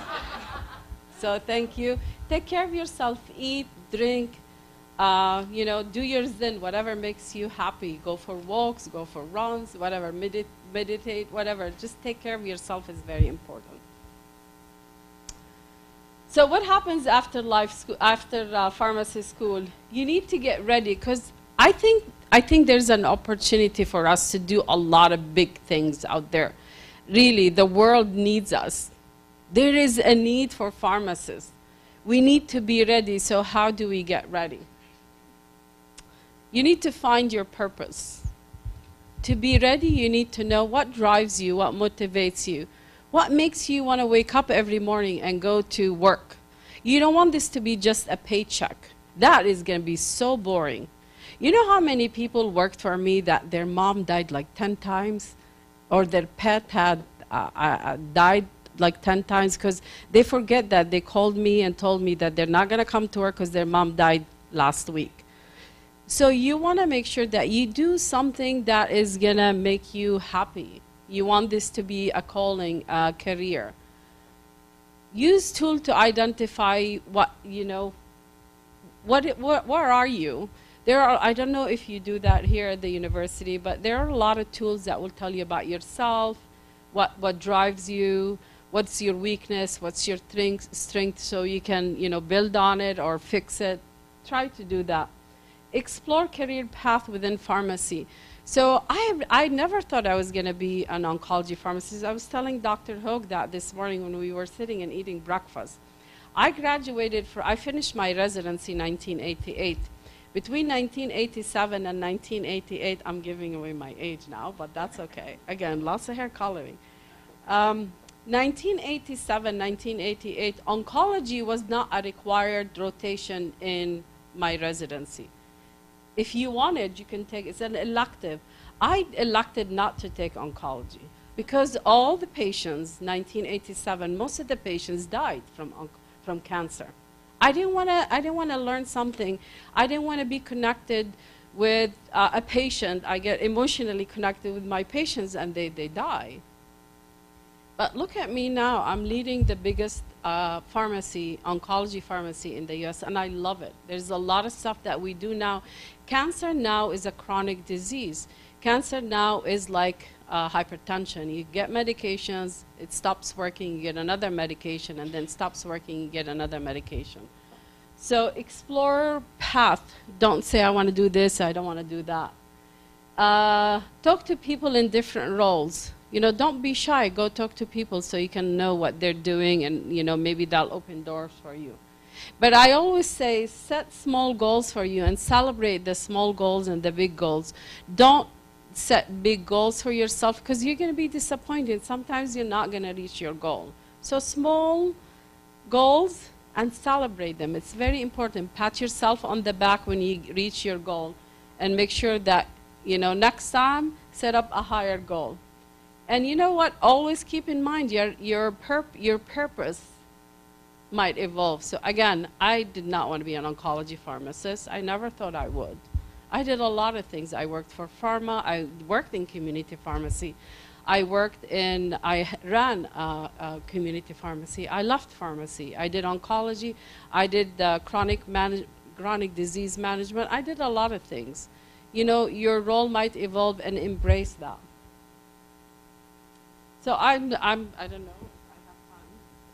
So thank you. Take care of yourself. Eat, drink, you know, do your zen, whatever makes you happy. Go for walks, go for runs, whatever, meditate, whatever. Just take care of yourself is very important. So what happens after pharmacy school? You need to get ready, because I think there's an opportunity for us to do a lot of big things out there. Really, the world needs us. There is a need for pharmacists. We need to be ready. So how do we get ready? You need to find your purpose. To be ready, you need to know what drives you, what motivates you, what makes you want to wake up every morning and go to work. You don't want this to be just a paycheck. That is going to be so boring. You know how many people worked for me that their mom died like 10 times? Or their pet had died like 10 times because they forget that they called me and told me that they're not going to come to work because their mom died last week. So you want to make sure that you do something that is going to make you happy. You want this to be a calling, a career. Use tool to identify what, you know, where are you? There are, I don't know if you do that here at the university, but there are a lot of tools that will tell you about yourself, what drives you, what's your weakness, what's your strength, so you can, you know, build on it or fix it. Try to do that. Explore career path within pharmacy. So I never thought I was going to be an oncology pharmacist. I was telling Dr. Hogue that this morning when we were sitting and eating breakfast. I finished my residency in 1988. Between 1987 and 1988, I'm giving away my age now, but that's okay. Again, lots of hair coloring. 1987, 1988, oncology was not a required rotation in my residency. If you wanted, you can take it. It's an elective. I elected not to take oncology because all the patients, 1987, most of the patients died from cancer. I didn't want to learn something. I didn't want to be connected with a patient. I get emotionally connected with my patients and they die. But look at me now. I'm leading the biggest pharmacy, oncology pharmacy in the US, and I love it. There's a lot of stuff that we do now. Cancer now is a chronic disease. Cancer now is like hypertension. You get medications, it stops working, you get another medication, and then stops working, you get another medication. So explore path. Don't say, I want to do this, I don't want to do that. Talk to people in different roles. You know, don't be shy. Go talk to people so you can know what they're doing, and you know, maybe that'll open doors for you. But I always say, set small goals for you and celebrate the small goals and the big goals. Don't set big goals for yourself, because you're going to be disappointed. Sometimes you're not going to reach your goal. So small goals, and celebrate them. It's very important. Pat yourself on the back when you reach your goal, and make sure that, you know, next time, set up a higher goal. And you know what? Always keep in mind your purpose might evolve. So again, I did not want to be an oncology pharmacist. I never thought I would. I did a lot of things. I worked for pharma. I worked in community pharmacy. I ran a community pharmacy. I left pharmacy. I did oncology. I did chronic disease management. I did a lot of things. You know, your role might evolve, and embrace that. So I don't know if I have time.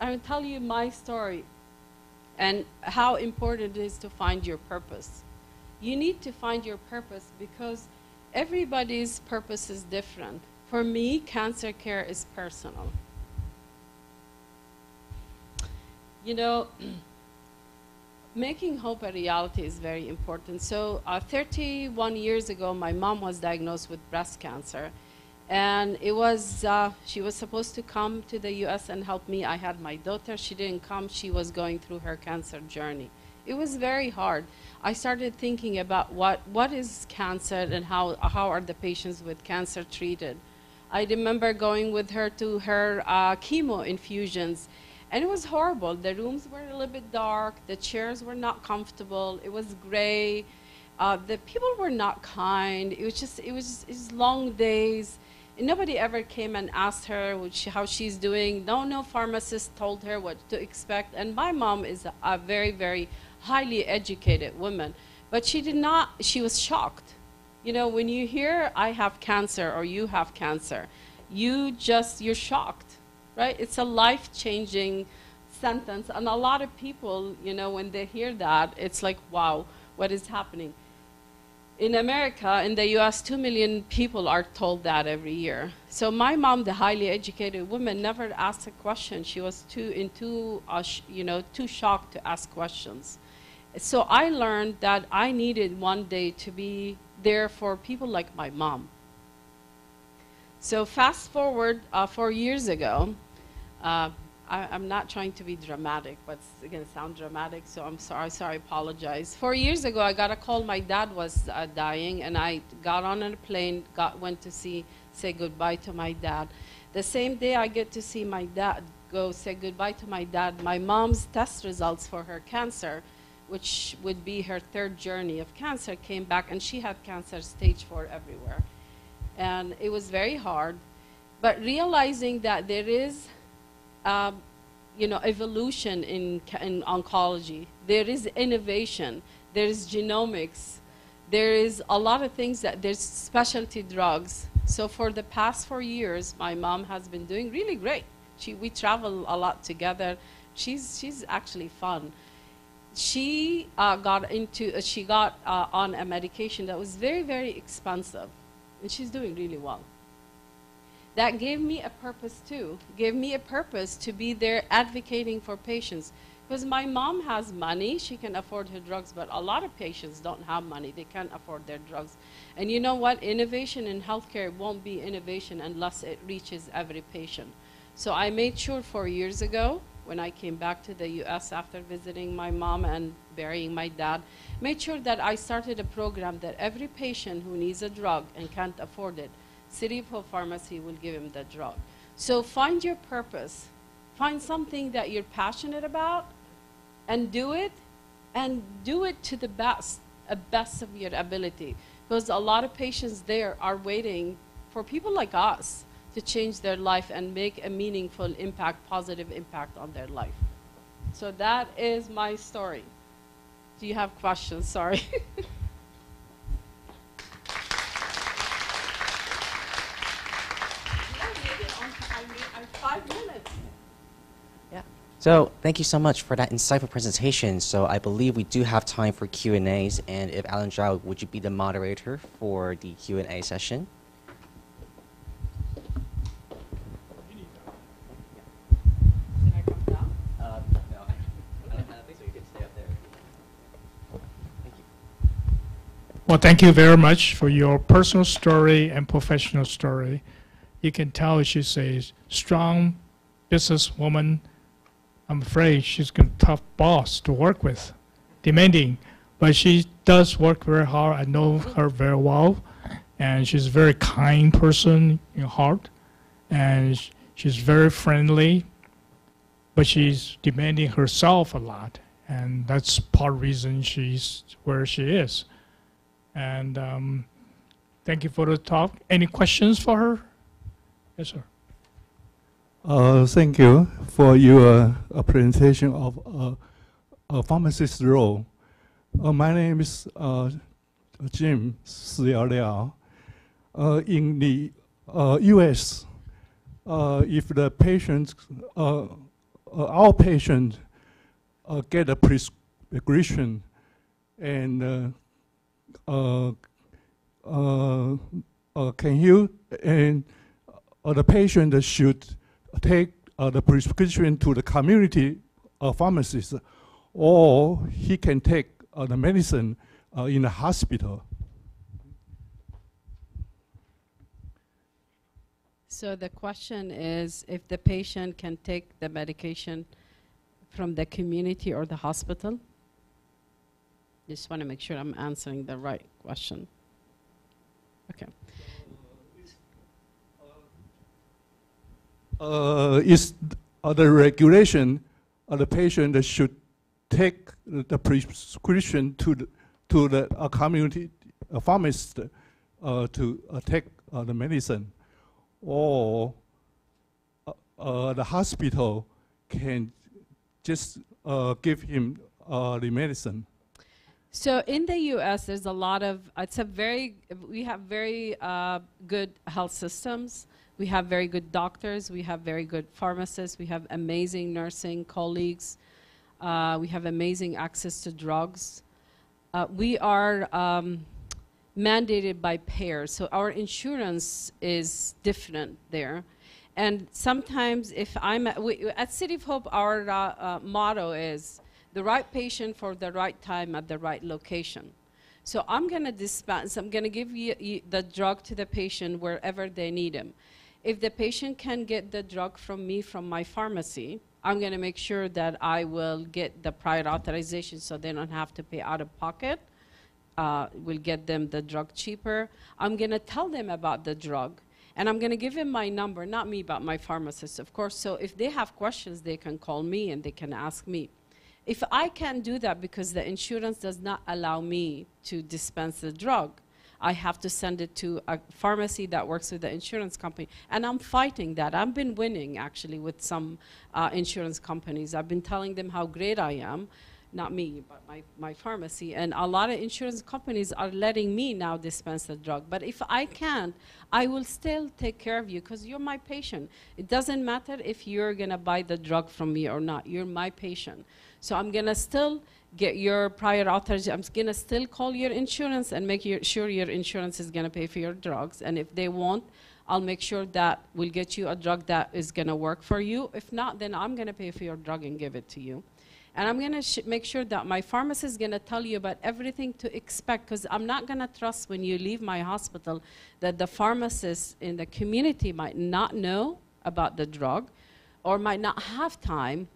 I will tell you my story and how important it is to find your purpose. You need to find your purpose because everybody's purpose is different. For me, cancer care is personal. You know, making hope a reality is very important. So 31 years ago, my mom was diagnosed with breast cancer. And it was, she was supposed to come to the US and help me. I had my daughter. She didn't come. She was going through her cancer journey. It was very hard. I started thinking about what is cancer and how are the patients with cancer treated. I remember going with her to her chemo infusions, and it was horrible. The rooms were a little bit dark. The chairs were not comfortable. It was gray. The people were not kind. It was long days. And nobody ever came and asked her how she's doing. No pharmacist told her what to expect. And my mom is a very, very highly educated woman. But she did not, she was shocked. You know, when you hear I have cancer or you have cancer, you're shocked, right? It's a life-changing sentence. And a lot of people, you know, when they hear that, it's like, wow, what is happening? In America, in the US, 2 million people are told that every year. So my mom, the highly educated woman, never asked a question. She was too shocked to ask questions. So I learned that I needed one day to be there for people like my mom. So fast forward 4 years ago, I'm not trying to be dramatic, but it's going to sound dramatic, so I'm sorry, I apologize. 4 years ago, I got a call. My dad was dying, and I got on a plane, went to say goodbye to my dad. The same day I get to see my dad go say goodbye to my dad, my mom's test results for her cancer, which would be her 3rd journey of cancer, came back, and she had cancer stage 4 everywhere. And it was very hard, but realizing that there is evolution in oncology. There is innovation. There is genomics. There is a lot of things there's specialty drugs. So for the past 4 years, my mom has been doing really great. We travel a lot together. She's actually fun. She got on a medication that was very, very expensive, and she's doing really well. That gave me a purpose too. Gave me a purpose to be there advocating for patients. Because my mom has money, she can afford her drugs, but a lot of patients don't have money. They can't afford their drugs. And you know what? Innovation in healthcare won't be innovation unless it reaches every patient. So I made sure 4 years ago, when I came back to the US after visiting my mom and burying my dad, made sure that I started a program that every patient who needs a drug and can't afford it, City of Hope Pharmacy will give him the drug. So find your purpose. Find something that you're passionate about and do it to the best of your ability. Because a lot of patients there are waiting for people like us to change their life and make a meaningful impact, positive impact on their life. So that is my story. Do you have questions? Sorry. Yeah. So thank you so much for that insightful presentation. So I believe we do have time for Q&As, and if Alan Zhao, would you be the moderator for the Q&A session? Well, thank you very much for your personal story and professional story. You can tell she's a strong businesswoman. I'm afraid she's a tough boss to work with, demanding, but she does work very hard. I know her very well, and she's a very kind person in heart, and she's very friendly, but she's demanding herself a lot, and that's part of the reason she's where she is. And thank you for the talk. Any questions for her? Yes, sir. Thank you for your presentation of a pharmacist's role. My name is Jim Liao. In the U.S., if the patient, our patient, get a prescription and can you and the patient should take the prescription to the community pharmacist, or he can take the medicine in the hospital. So the question is if the patient can take the medication from the community or the hospital? Just want to make sure I'm answering the right question. Okay. Is the regulation the patient should take the prescription to the community pharmacist to take the medicine, or the hospital can just give him the medicine? So in the U.S., there's a lot of, we have very good health systems. We have very good doctors. We have very good pharmacists. We have amazing nursing colleagues. We have amazing access to drugs. We are mandated by payers, so our insurance is different there. And sometimes if I'm at City of Hope, our motto is the right patient for the right time at the right location. So I'm going to dispense, I'm going to give you the drug to the patient wherever they need him. If the patient can get the drug from me, from my pharmacy, I'm going to make sure that I will get the prior authorization so they don't have to pay out of pocket. We'll get them the drug cheaper. I'm going to tell them about the drug. And I'm going to give them my number, not me, but my pharmacist, of course. So if they have questions, they can call me and they can ask me. If I can't do that because the insurance does not allow me to dispense the drug, I have to send it to a pharmacy that works with the insurance company. And I'm fighting that. I've been winning, actually, with some insurance companies. I've been telling them how great I am. Not me, but my pharmacy. And a lot of insurance companies are letting me now dispense the drug. But if I can't, I will still take care of you because you're my patient. It doesn't matter if you're going to buy the drug from me or not. You're my patient. So I'm going to still get your prior authorization. I'm going to still call your insurance and make sure your insurance is going to pay for your drugs. And if they won't, I'll make sure that we'll get you a drug that is going to work for you. If not, then I'm going to pay for your drug and give it to you. And I'm going to make sure that my pharmacist is going to tell you about everything to expect, because I'm not going to trust when you leave my hospital that the pharmacists in the community might not know about the drug or might not have time,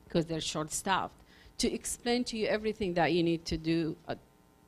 because they're short-staffed, to explain to you everything that you need to do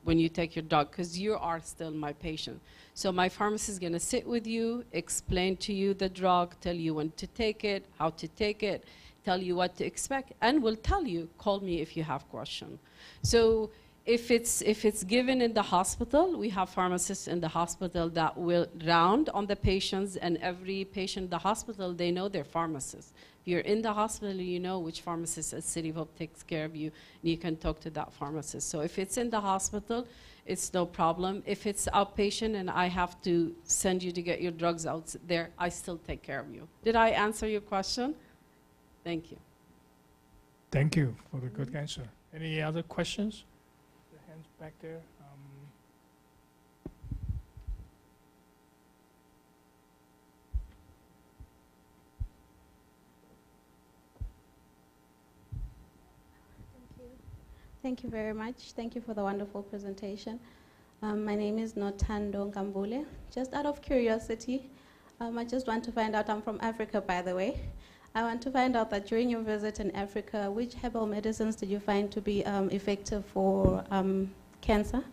when you take your drug, because you are still my patient. So my pharmacist is going to sit with you, explain to you the drug, tell you when to take it, how to take it, tell you what to expect, and will tell you, call me if you have questions. So if it's given in the hospital, we have pharmacists in the hospital that will round on the patients, and every patient in the hospital, they know their pharmacist. If you're in the hospital, you know which pharmacist at City of Hope takes care of you, and you can talk to that pharmacist. So if it's in the hospital, it's no problem. If it's outpatient and I have to send you to get your drugs out there, I still take care of you. Did I answer your question? Thank you. Thank you for the good answer. Any other questions? The hands back there. Thank you very much. Thank you for the wonderful presentation. My name is Notando Ngambule. Just out of curiosity, I just want to find out, I'm from Africa, by the way. I want to find out that during your visit in Africa, which herbal medicines did you find to be effective for cancer?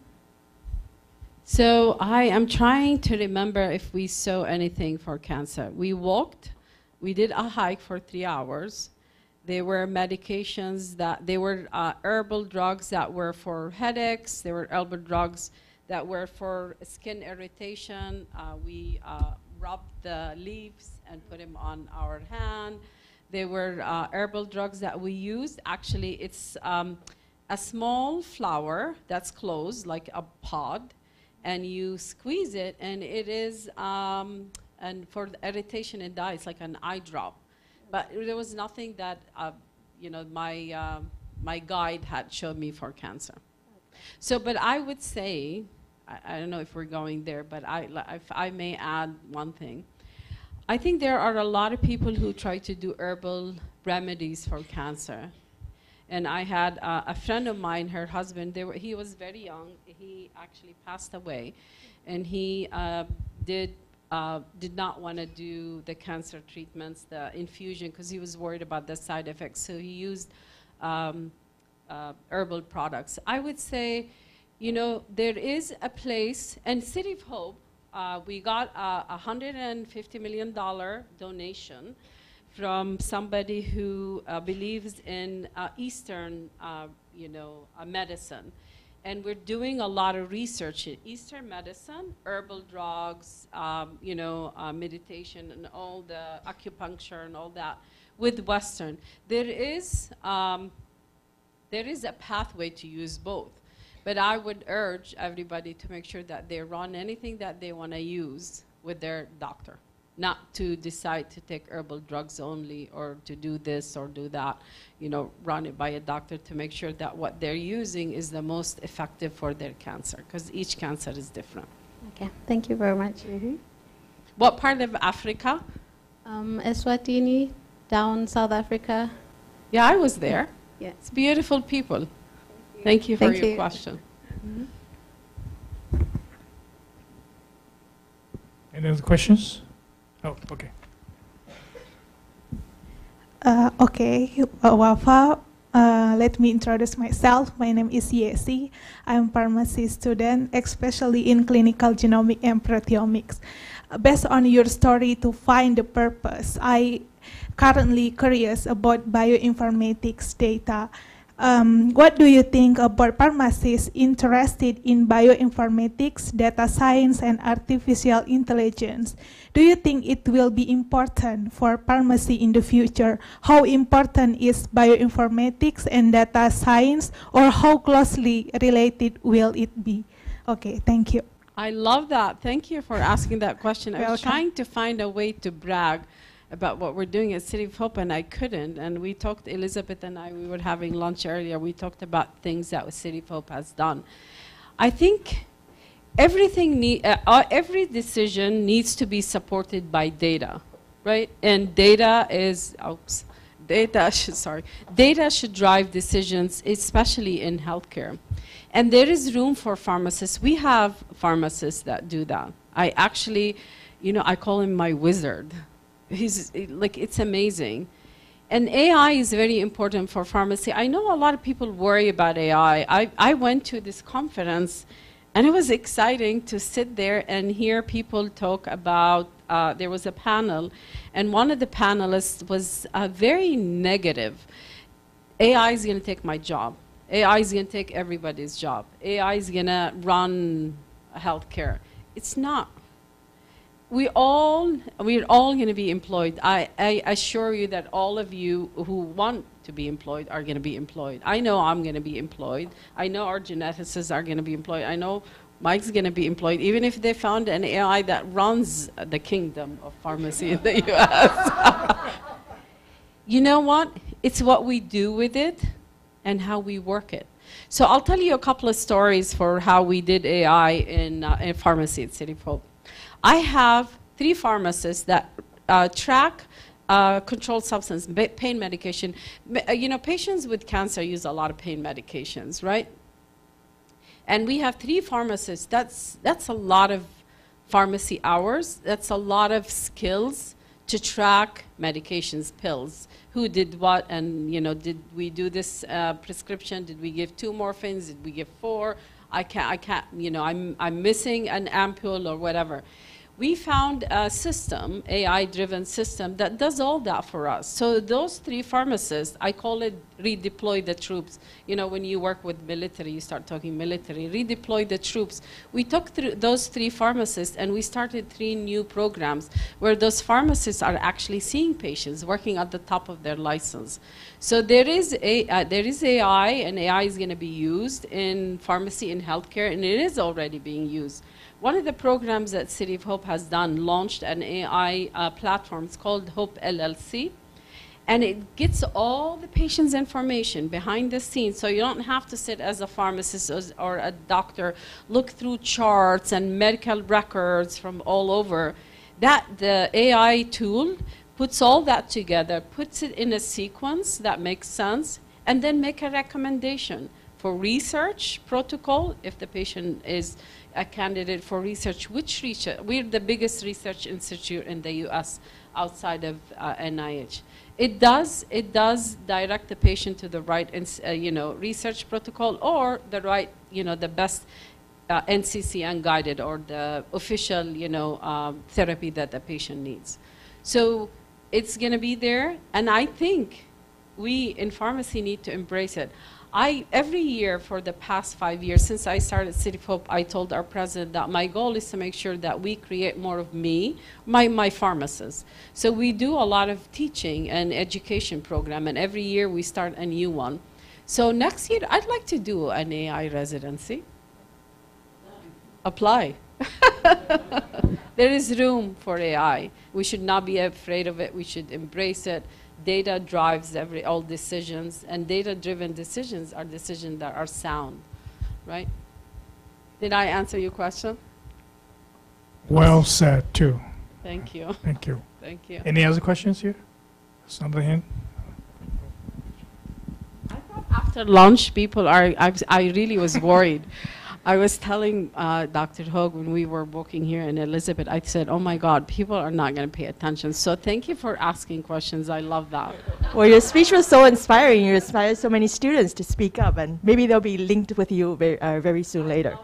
So I am trying to remember if we saw anything for cancer. We walked, we did a hike for 3 hours. There were medications there were herbal drugs that were for headaches. There were herbal drugs that were for skin irritation. We rubbed the leaves and put them on our hand. There were herbal drugs that we used. Actually, it's a small flower that's closed, like a pod, and you squeeze it, and it is, and for the irritation and dye, it's like an eye drop. But there was nothing that, my guide had showed me for cancer. So, but I would say, I don't know if we're going there, but if I may add one thing. I think there are a lot of people who try to do herbal remedies for cancer. And I had a friend of mine, her husband, he was very young. He actually passed away. And he did not want to do the cancer treatments, the infusion, because he was worried about the side effects. So he used herbal products. I would say, there is a place, and City of Hope, we got a $150 million donation from somebody who believes in Eastern, medicine. And we're doing a lot of research in Eastern medicine, herbal drugs, meditation, and all the acupuncture and all that with Western. There is a pathway to use both. But I would urge everybody to make sure that they run anything that they want to use with their doctor, not to decide to take herbal drugs only or to do this or do that. Run it by a doctor to make sure that what they're using is the most effective for their cancer, because each cancer is different. Okay, thank you very much. What part of Africa? Eswatini, down South Africa. Yeah, I was there. Yeah. It's beautiful people. Thank you for your question. Any other questions? Oh, okay. Let me introduce myself. My name is Yesi. I'm a pharmacy student, especially in clinical genomics and proteomics. Based on your story to find the purpose, I currently curious about bioinformatics data. What do you think about pharmacists interested in bioinformatics, data science, and artificial intelligence? Do you think it will be important for pharmacy in the future? How important is bioinformatics and data science, or how closely related will it be? Okay, thank you. I love that. Thank you for asking that question. I was Welcome. trying to find a way to brag about what we're doing at City of Hope, and I couldn't. And we talked, Elizabeth and I, we were having lunch earlier. We talked about things that City of Hope has done. I think every decision needs to be supported by data, right? And data should drive decisions, especially in healthcare. And there is room for pharmacists. We have pharmacists that do that. I actually, I call him my wizard. It's amazing. And AI is very important for pharmacy. I know a lot of people worry about AI. I went to this conference, and it was exciting to sit there and hear people talk about, there was a panel, and one of the panelists was very negative. AI is going to take my job. AI is going to take everybody's job. AI is going to run healthcare. It's not. We're all going to be employed. I assure you that all of you who want to be employed are going to be employed. I know I'm going to be employed. I know our geneticists are going to be employed. I know Mike's going to be employed, even if they found an AI that runs the kingdom of pharmacy in the US. You know what? It's what we do with it and how we work it. So I'll tell you a couple of stories for how we did AI in pharmacy at City of Hope. I have 3 pharmacists that track controlled substance, pain medication. Patients with cancer use a lot of pain medications, right? And we have 3 pharmacists. That's a lot of pharmacy hours. That's a lot of skills to track medications, pills. Who did what, and did we do this prescription? Did we give 2 morphines? Did we give 4? I can't, I'm missing an ampule or whatever. We found a system, AI-driven system, that does all that for us. So those 3 pharmacists, I call it redeploy the troops. When you work with military, you start talking military, redeploy the troops. We took those 3 pharmacists and we started 3 new programs where those pharmacists are actually seeing patients, working at the top of their license. So there is AI, and AI is going to be used in pharmacy and healthcare, and it is already being used. One of the programs that City of Hope has done launched an AI platform. It's called Hope LLC. And it gets all the patient's information behind the scenes. So you don't have to sit as a pharmacist or a doctor, look through charts and medical records from all over. The AI tool puts all that together, puts it in a sequence that makes sense, and then make a recommendation for research protocol if the patient is a candidate for research. Which research? We're the biggest research institute in the U.S. outside of NIH. It does direct the patient to the right, research protocol, or the right, the best NCCN guided or the official, therapy that the patient needs. So it's going to be there, and I think we in pharmacy need to embrace it. Every year for the past 5 years, since I started City of Hope, I told our president that my goal is to make sure that we create more of my pharmacists. So we do a lot of teaching and education program, and every year we start a new one. So next year, I'd like to do an AI residency. Apply. There is room for AI. We should not be afraid of it. We should embrace it. Data drives all decisions, and data-driven decisions are decisions that are sound, right? Did I answer your question? Well said, too. Thank you. Thank you. Thank you. Any other questions here? Something in? I thought after lunch, people are, I really was worried. I was telling Dr. Hogue when we were walking here in Elizabeth, I said, oh my God, people are not going to pay attention. So thank you for asking questions. I love that. Well, your speech was so inspiring. You inspired so many students to speak up, and maybe they'll be linked with you very soon later.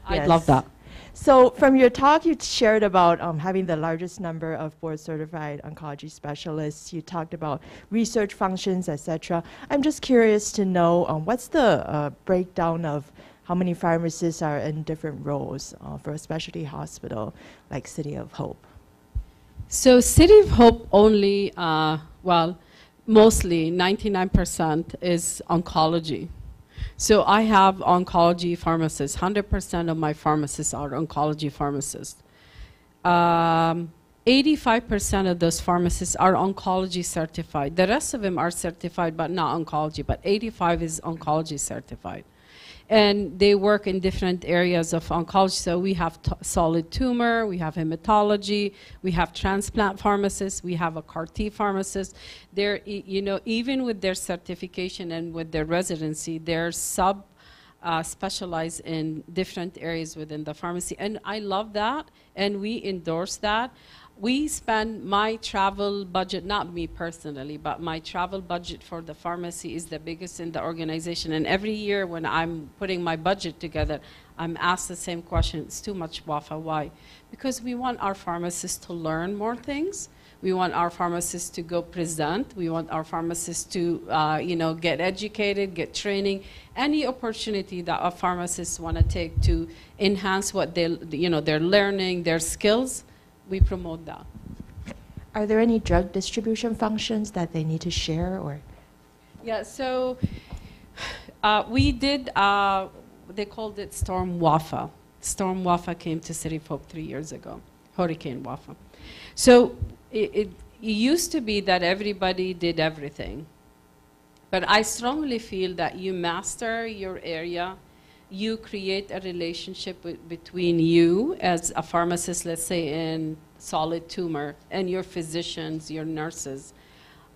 I love that. So from your talk, you shared about having the largest number of board-certified oncology specialists. You talked about research functions, etc. I'm just curious to know what's the breakdown of how many pharmacists are in different roles for a specialty hospital like City of Hope? So City of Hope only, mostly 99% is oncology. So I have oncology pharmacists. 100% of my pharmacists are oncology pharmacists. 85% of those pharmacists are oncology certified. The rest of them are certified, but not oncology, but 85 is oncology certified. And they work in different areas of oncology. So we have solid tumor, we have hematology, we have transplant pharmacists, we have a CAR-T pharmacist. They're, even with their certification and with their residency, they're specialized in different areas within the pharmacy. And I love that, and we endorse that. We spend my travel budget, not me personally, but my travel budget for the pharmacy is the biggest in the organization. And every year when I'm putting my budget together, I'm asked the same question, it's too much WAFA, why? Because we want our pharmacists to learn more things. We want our pharmacists to go present. We want our pharmacists to, get educated, get training. Any opportunity that our pharmacists want to take to enhance what they're learning, their skills, we promote that. Are there any drug distribution functions that they need to share, or? Yeah, so we did, they called it Storm WAFA. Storm WAFA came to City of Hope 3 years ago, Hurricane WAFA. So it used to be that everybody did everything. But I strongly feel that you master your area, you create a relationship between you as a pharmacist, let's say in solid tumor, and your physicians, your nurses.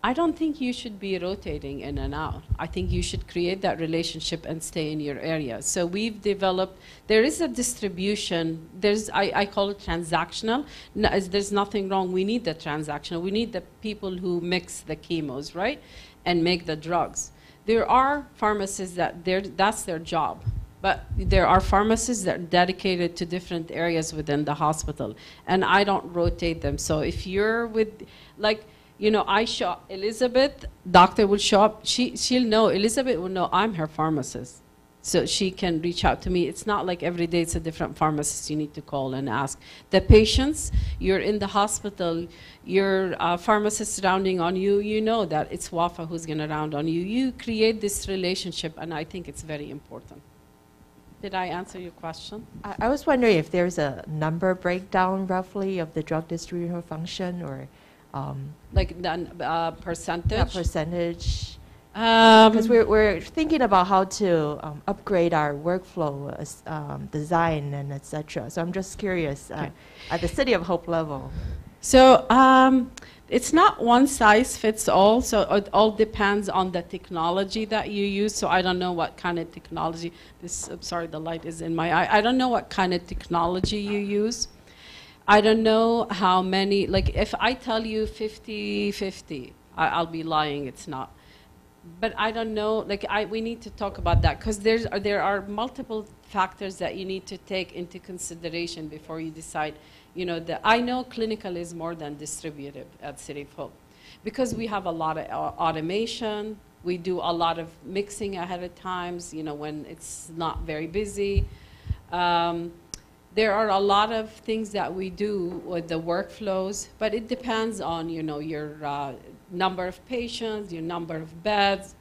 I don't think you should be rotating in and out. I think you should create that relationship and stay in your area. So we've developed, there is a distribution, I call it transactional. No, there's nothing wrong, we need the transactional. We need the people who mix the chemos, right? And make the drugs. There are pharmacists that's their job. But there are pharmacists that are dedicated to different areas within the hospital. And I don't rotate them. So if you're with, like, you know, I show Elizabeth, doctor will show up, she'll know, Elizabeth will know I'm her pharmacist. So she can reach out to me. It's not like every day it's a different pharmacist you need to call and ask. The patients, you're in the hospital, your pharmacist surrounding on you, you know that it's Wafa who's gonna round on you. You create this relationship, and I think it's very important. Did I answer your question? I was wondering if there's a number breakdown roughly of the drug distributor function, or like the percentage? Yeah, percentage. Because we're thinking about how to upgrade our workflow design and etc. So I'm just curious at the City of Hope level. So it's not one size fits all, so it all depends on the technology that you use. So I don't know what kind of technology, I'm sorry, the light is in my eye. I don't know what kind of technology you use. I don't know how many, like if I tell you 50-50, I'll be lying, it's not. But I don't know, like we need to talk about that, because there are multiple factors that you need to take into consideration before you decide. You know, I know clinical is more than distributive at City of Hope, because we have a lot of automation. We do a lot of mixing ahead of times, you know, when it's not very busy. There are a lot of things that we do with the workflows, but it depends on, you know, your number of patients, your number of beds,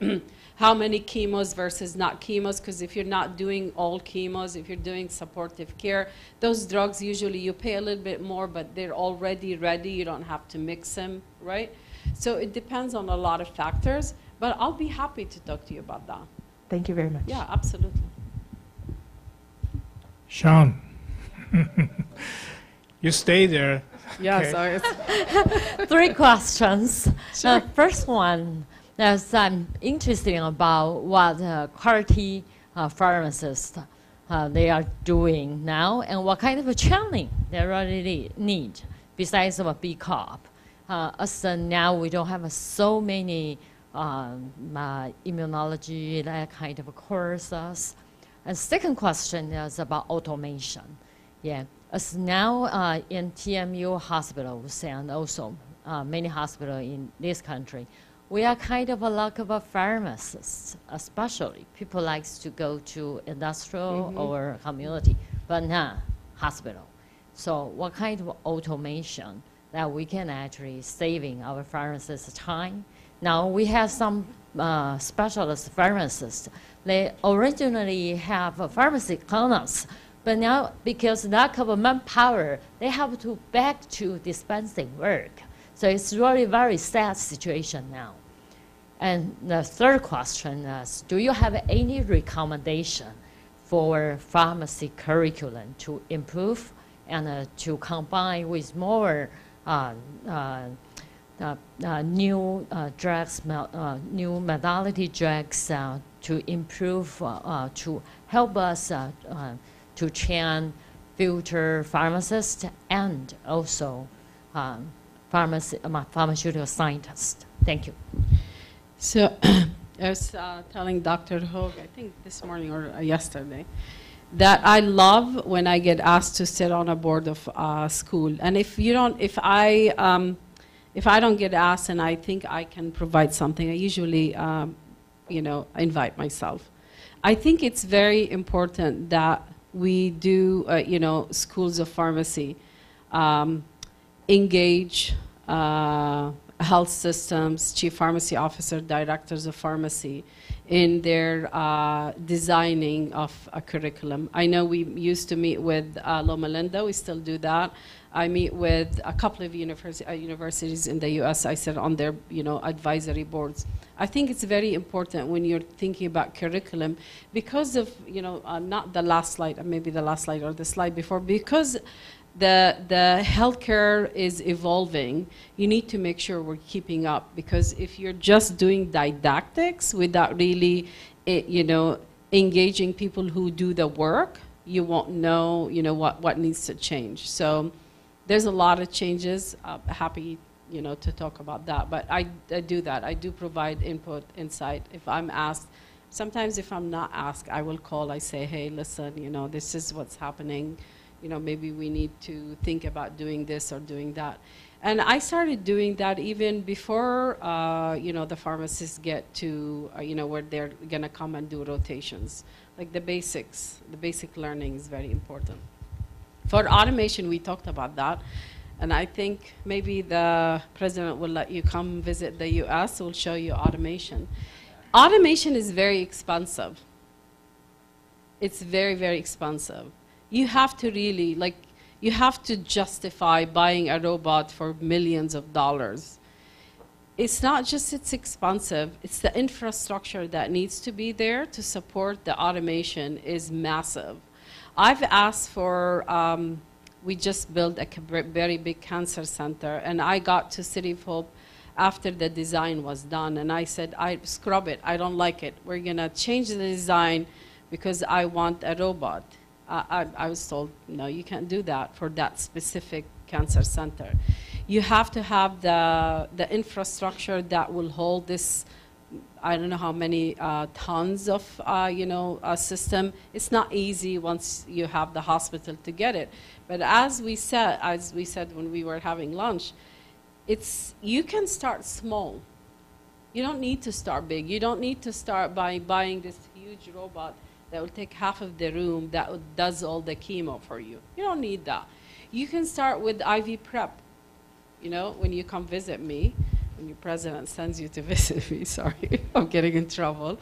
how many chemos versus not chemos, because if you're not doing all chemos, if you're doing supportive care, those drugs usually you pay a little bit more, but they're already ready, you don't have to mix them, right? So it depends on a lot of factors, but I'll be happy to talk to you about that. Thank you very much. Yeah, absolutely. Sean, you stay there. Yeah, Okay. so 3 questions. Sure. First one, I'm interested about what CAR-T pharmacists they are doing now, and what kind of a training they really need besides of a B Corp. As now we don't have so many immunology, that kind of courses. And second question is about automation. Yeah, as now in TMU hospitals and also many hospitals in this country, we are kind of a lack of a pharmacists, especially people likes to go to industrial or community, but not hospital. So what kind of automation that we can actually saving our pharmacists time? Now we have some specialist pharmacists. They originally have a pharmacy clinics, but now because lack of manpower, they have to back to dispensing work. So it's really very sad situation now. And the third question is, do you have any recommendation for pharmacy curriculum to improve and to combine with more new drugs, new modality drugs to improve, to help us to train future pharmacists and also pharmaceutical scientists? Thank you. So I was telling Dr. Hogue, I think this morning or yesterday, that I love when I get asked to sit on a board of school. And if I don't get asked and I think I can provide something, I usually, invite myself. I think it's very important that we do, schools of pharmacy engage health systems, chief pharmacy officer, directors of pharmacy in their designing of a curriculum. I know we used to meet with Loma Linda, we still do that. I meet with a couple of universities in the US. I sit on their advisory boards. I think it's very important when you're thinking about curriculum because of, not the last slide, maybe the last slide or the slide before, because the healthcare is evolving. You need to make sure we're keeping up, because if you're just doing didactics without really, you know, engaging people who do the work, you won't know, you know, what needs to change. So there's a lot of changes. Happy, you know, to talk about that. But I do that. I do provide input, insight. If I'm asked, sometimes if I'm not asked, I will call. I say, hey, listen, you know, this is what's happening. You know, maybe we need to think about doing this or doing that. And I started doing that even before, you know, the pharmacists get to, you know, where they're going to come and do rotations. Like the basics, the basic learning is very important. For automation, we talked about that. And I think maybe the president will let you come visit the US. We'll show you automation. Automation is very expensive. It's very, very expensive. You have to really, like, you have to justify buying a robot for millions of dollars. It's not just it's expensive, it's the infrastructure that needs to be there to support the automation is massive. I've asked for, we just built a very big cancer center, and I got to City of Hope after the design was done, and I said, I scrub it, I don't like it. We're gonna change the design because I want a robot. I was told, no, you can't do that for that specific cancer center. You have to have the infrastructure that will hold this, I don't know how many tons of, you know, system. It's not easy once you have the hospital to get it. But as we said when we were having lunch, you can start small. You don't need to start big. You don't need to start by buying this huge robot that will take half of the room that does all the chemo for you. You don't need that. You can start with IV prep. You know, when you come visit me, when your president sends you to visit me, sorry, I'm getting in trouble.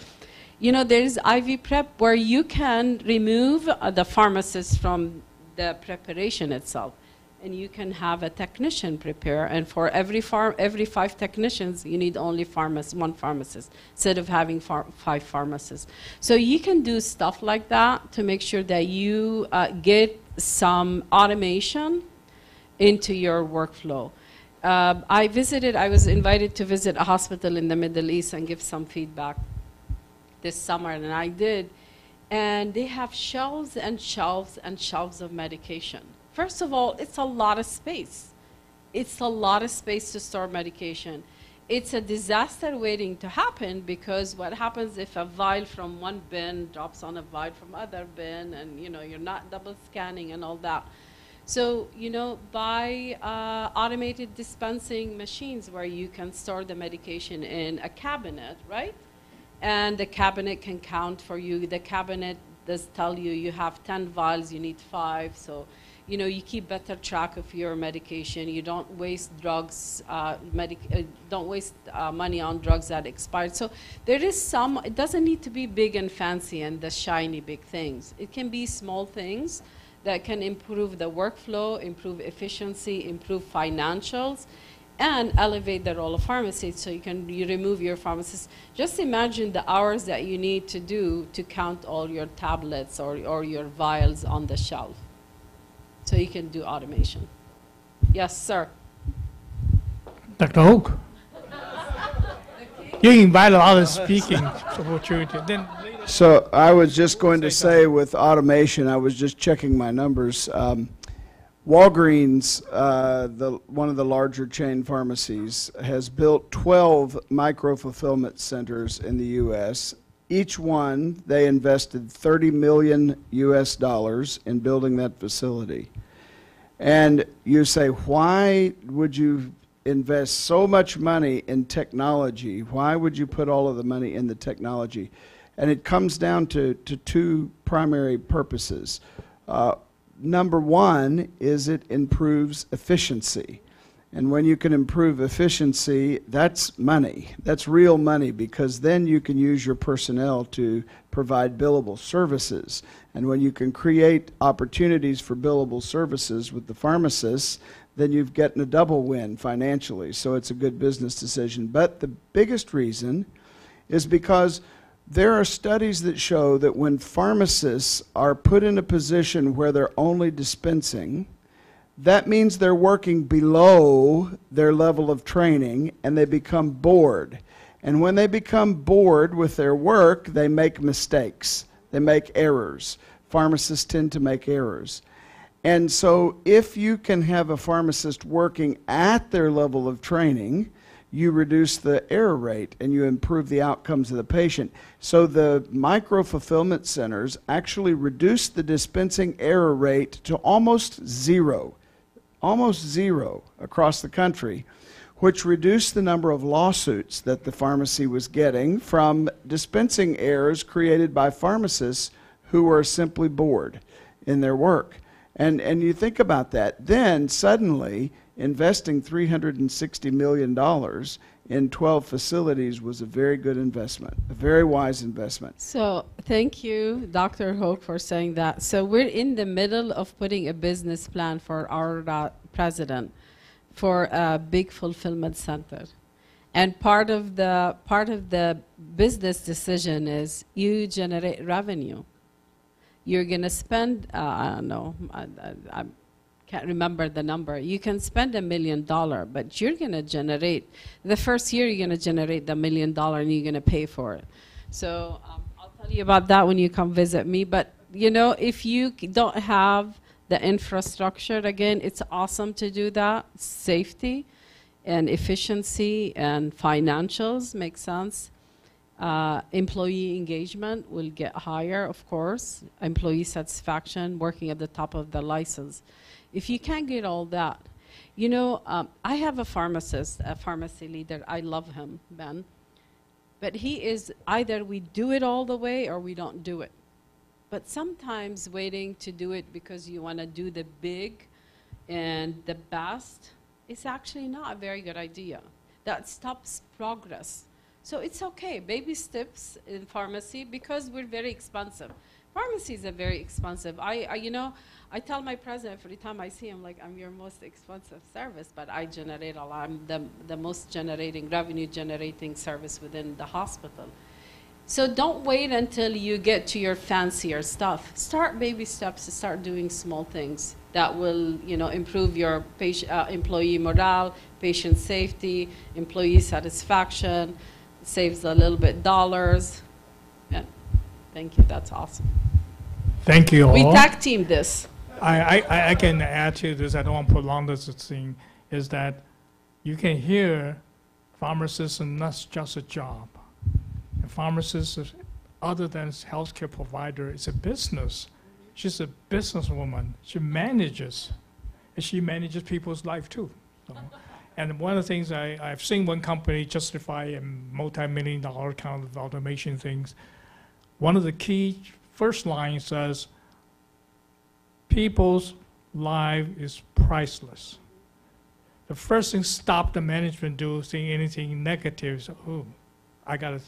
You know, there's IV prep where you can remove the pharmacist from the preparation itself, and you can have a technician prepare, and for every 5 technicians, you need only one pharmacist, instead of having 5 pharmacists. So you can do stuff like that to make sure that you get some automation into your workflow. I was invited to visit a hospital in the Middle East and give some feedback this summer, and I did. And they have shelves and shelves and shelves of medication. First of all, it's a lot of space. It's a lot of space to store medication. It's a disaster waiting to happen, because what happens if a vial from one bin drops on a vial from other bin, and you know, you're not double scanning and all that. So, you know, buy automated dispensing machines where you can store the medication in a cabinet, right? And the cabinet can count for you. The cabinet does tell you you have 10 vials, you need 5. So, you know, you keep better track of your medication. You don't waste drugs, don't waste money on drugs that expired. So there is some, it doesn't need to be big and fancy and the shiny big things. It can be small things that can improve the workflow, improve efficiency, improve financials, and elevate the role of pharmacy. So you remove your pharmacist. Just imagine the hours that you need to do to count all your tablets or your vials on the shelf. So you can do automation. Yes, sir. Dr. Hook, you invite a lot of speaking opportunity. Then so I was just going to say, with automation, I was just checking my numbers. Walgreens, one of the larger chain pharmacies, has built 12 micro-fulfillment centers in the U.S. Each one, they invested $30 million US in building that facility. And you say, why would you invest so much money in technology? Why would you put all of the money in the technology? And it comes down to 2 primary purposes. Number one is it improves efficiency. And when you can improve efficiency, that's money. That's real money, because then you can use your personnel to provide billable services. And when you can create opportunities for billable services with the pharmacists, then you've gotten a double win financially. So it's a good business decision. But the biggest reason is because there are studies that show that when pharmacists are put in a position where they're only dispensing, that means they're working below their level of training and they become bored. And when they become bored with their work, they make mistakes. They make errors. Pharmacists tend to make errors. And so if you can have a pharmacist working at their level of training, you reduce the error rate and you improve the outcomes of the patient. So the micro-fulfillment centers actually reduce the dispensing error rate to almost zero across the country, which reduced the number of lawsuits that the pharmacy was getting from dispensing errors created by pharmacists who are simply bored in their work. And you think about that, then suddenly investing $360 million in 12 facilities was a very good investment, a very wise investment. So thank you, Dr. Hoke, for saying that. So we're in the middle of putting a business plan for our president for a big fulfillment center. And part of the business decision is you generate revenue. You're going to spend, I don't know, I can't remember the number. You can spend $1 million, but you're going to generate, the first year you're going to generate the $1 million and you're going to pay for it. So I'll tell you about that when you come visit me. But, you know, if you don't have the infrastructure, again, it's awesome to do that. Safety and efficiency and financials make sense. Employee engagement will get higher, of course. Employee satisfaction, working at the top of the license. If you can't get all that, you know, I have a pharmacist, a pharmacy leader. I love him, Ben. But he is either we do it all the way or we don't do it. But sometimes waiting to do it because you want to do the big and the best is actually not a very good idea. That stops progress. So it's okay, baby steps in pharmacy because we're very expensive. Pharmacies are very expensive. You know, I tell my president every time I see him, like, I'm your most expensive service, but I generate a lot. I'm the most revenue generating service within the hospital. So don't wait until you get to your fancier stuff. Start baby steps to start doing small things that will, you know, improve your employee morale, patient safety, employee satisfaction, saves a little bit dollars. Yeah. Thank you, that's awesome. Thank you all. We tag team this. I can add to this, I don't want to prolong this thing, is that you can hear pharmacists are not just a job. A pharmacist, other than a healthcare provider, is a business. She's a businesswoman. She manages. And she manages people's life too. So, and one of the things I've seen one company justify a multi-million-dollar kind of automation things. One of the key first lines says, people's life is priceless. The first thing stop the management do seeing anything negative is, oh, I got to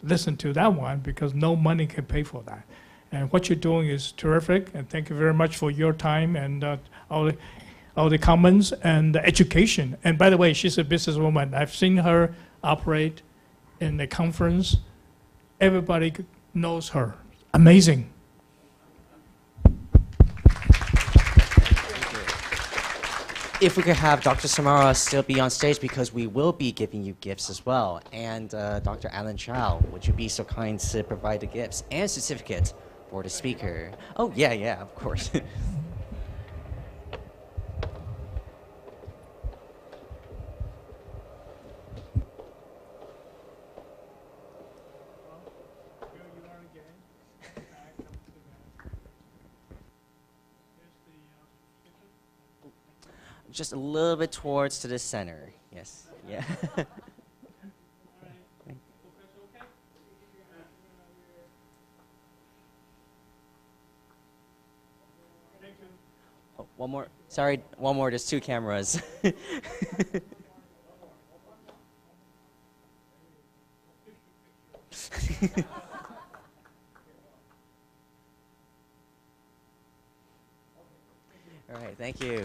listen to that one because no money can pay for that. And what you're doing is terrific, and thank you very much for your time and all the comments and the education. And by the way, she's a businesswoman. I've seen her operate in the conference. Everybody knows her. Amazing. If we could have Dr. Samara still be on stage because we will be giving you gifts as well. And Dr. Alan Chow, would you be so kind to provide the gifts and certificate for the speaker? Oh, yeah, of course. Just a little bit towards to the center. Yes. Yeah. Oh, one more. Sorry, one more. There's two cameras. All right. Thank you.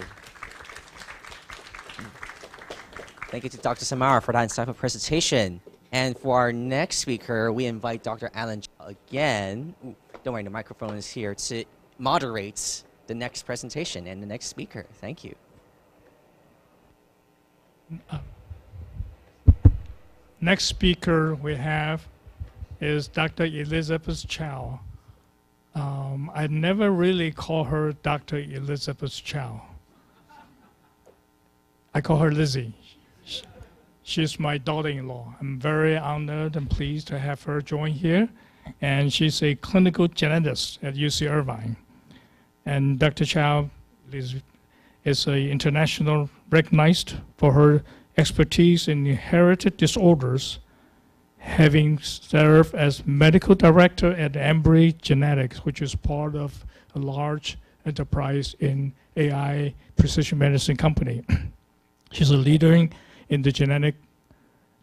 Thank you to Dr. Samara for that insightful presentation. And for our next speaker, we invite Dr. Alan again. Ooh, don't worry, the microphone is here to moderate the next presentation and the next speaker. Thank you. Next speaker we have is Dr. Elizabeth Chow. I never really call her Dr. Elizabeth Chow. I call her Lizzie. She's my daughter-in-law. I'm very honored and pleased to have her join here. And she's a clinical geneticist at UC Irvine. And Dr. Chow is international recognized for her expertise in inherited disorders, having served as medical director at Embry Genetics, which is part of a large enterprise in AI precision medicine company. She's a leader in the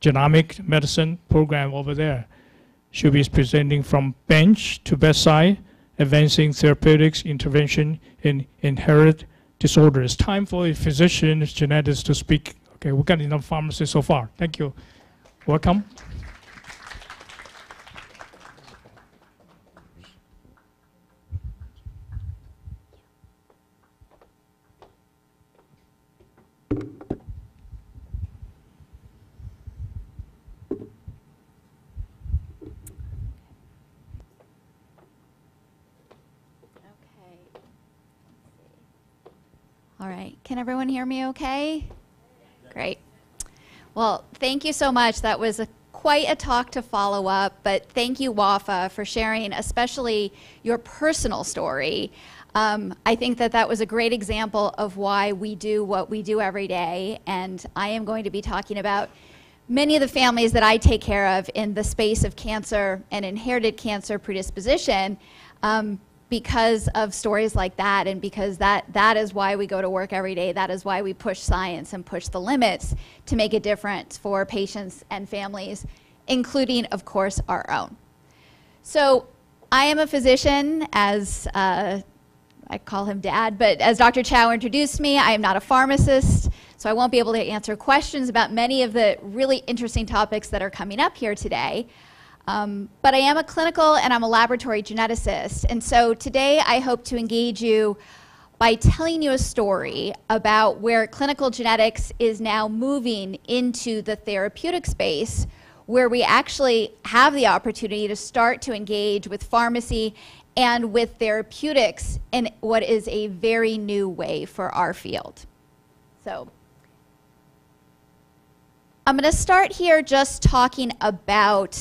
genomic medicine program over there. She'll be presenting from bench to bedside, advancing therapeutics intervention in inherited disorders. Time for a physician, geneticist to speak. Okay, we've got enough pharmacists so far. Thank you. Welcome. All right, can everyone hear me okay? Great. Well, thank you so much. That was quite a talk to follow up, but thank you, Wafa, for sharing especially your personal story. I think that was a great example of why we do what we do every day, and I am going to be talking about many of the families that I take care of in the space of cancer and inherited cancer predisposition, because of stories like that, and because that is why we go to work every day. That is why we push science and push the limits to make a difference for patients and families, including, of course, our own. So I am a physician, as I call him Dad, but as Dr. Chow introduced me, I am not a pharmacist, so I won't be able to answer questions about many of the really interesting topics that are coming up here today. But I am a clinical and I'm a laboratory geneticist. And so today I hope to engage you by telling you a story about where clinical genetics is now moving into the therapeutic space, where we actually have the opportunity to start to engage with pharmacy and with therapeutics in what is a very new way for our field. So I'm going to start here just talking about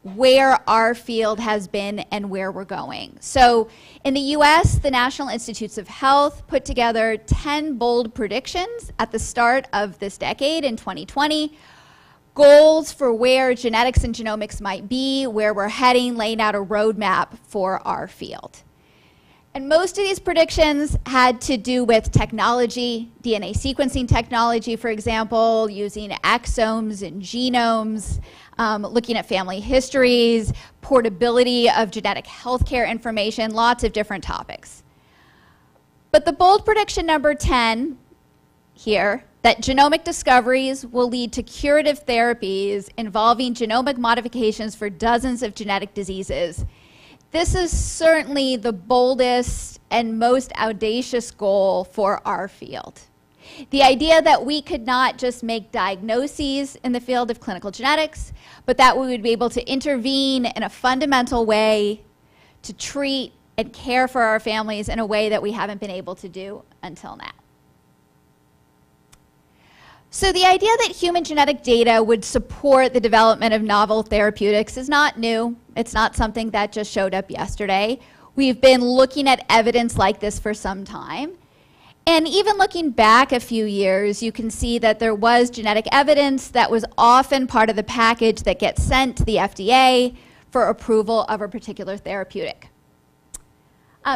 where our field has been and where we're going. So in the US, the National Institutes of Health put together 10 bold predictions at the start of this decade in 2020, goals for where genetics and genomics might be, where we're heading, laying out a roadmap for our field. And most of these predictions had to do with technology, DNA sequencing technology, for example, using exomes and genomes, looking at family histories, portability of genetic healthcare information, lots of different topics. But the bold prediction number 10 here, that genomic discoveries will lead to curative therapies involving genomic modifications for dozens of genetic diseases. This is certainly the boldest and most audacious goal for our field. The idea that we could not just make diagnoses in the field of clinical genetics, but that we would be able to intervene in a fundamental way to treat and care for our families in a way that we haven't been able to do until now. So the idea that human genetic data would support the development of novel therapeutics is not new. It's not something that just showed up yesterday. We've been looking at evidence like this for some time. And even looking back a few years, you can see that there was genetic evidence that was often part of the package that gets sent to the FDA for approval of a particular therapeutic.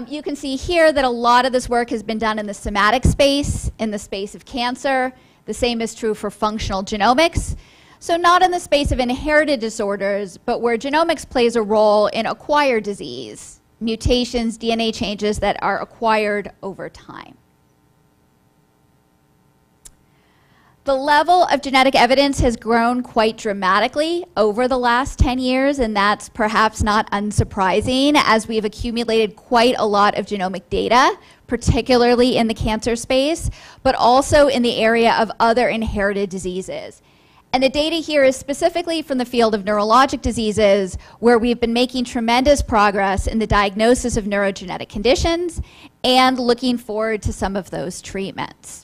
You can see here that a lot of this work has been done in the somatic space, in the space of cancer. The same is true for functional genomics. So not in the space of inherited disorders, but where genomics plays a role in acquired disease, mutations, DNA changes that are acquired over time. The level of genetic evidence has grown quite dramatically over the last 10 years, and that's perhaps not unsurprising as we've accumulated quite a lot of genomic data, particularly in the cancer space, but also in the area of other inherited diseases. And the data here is specifically from the field of neurologic diseases, where we've been making tremendous progress in the diagnosis of neurogenetic conditions and looking forward to some of those treatments.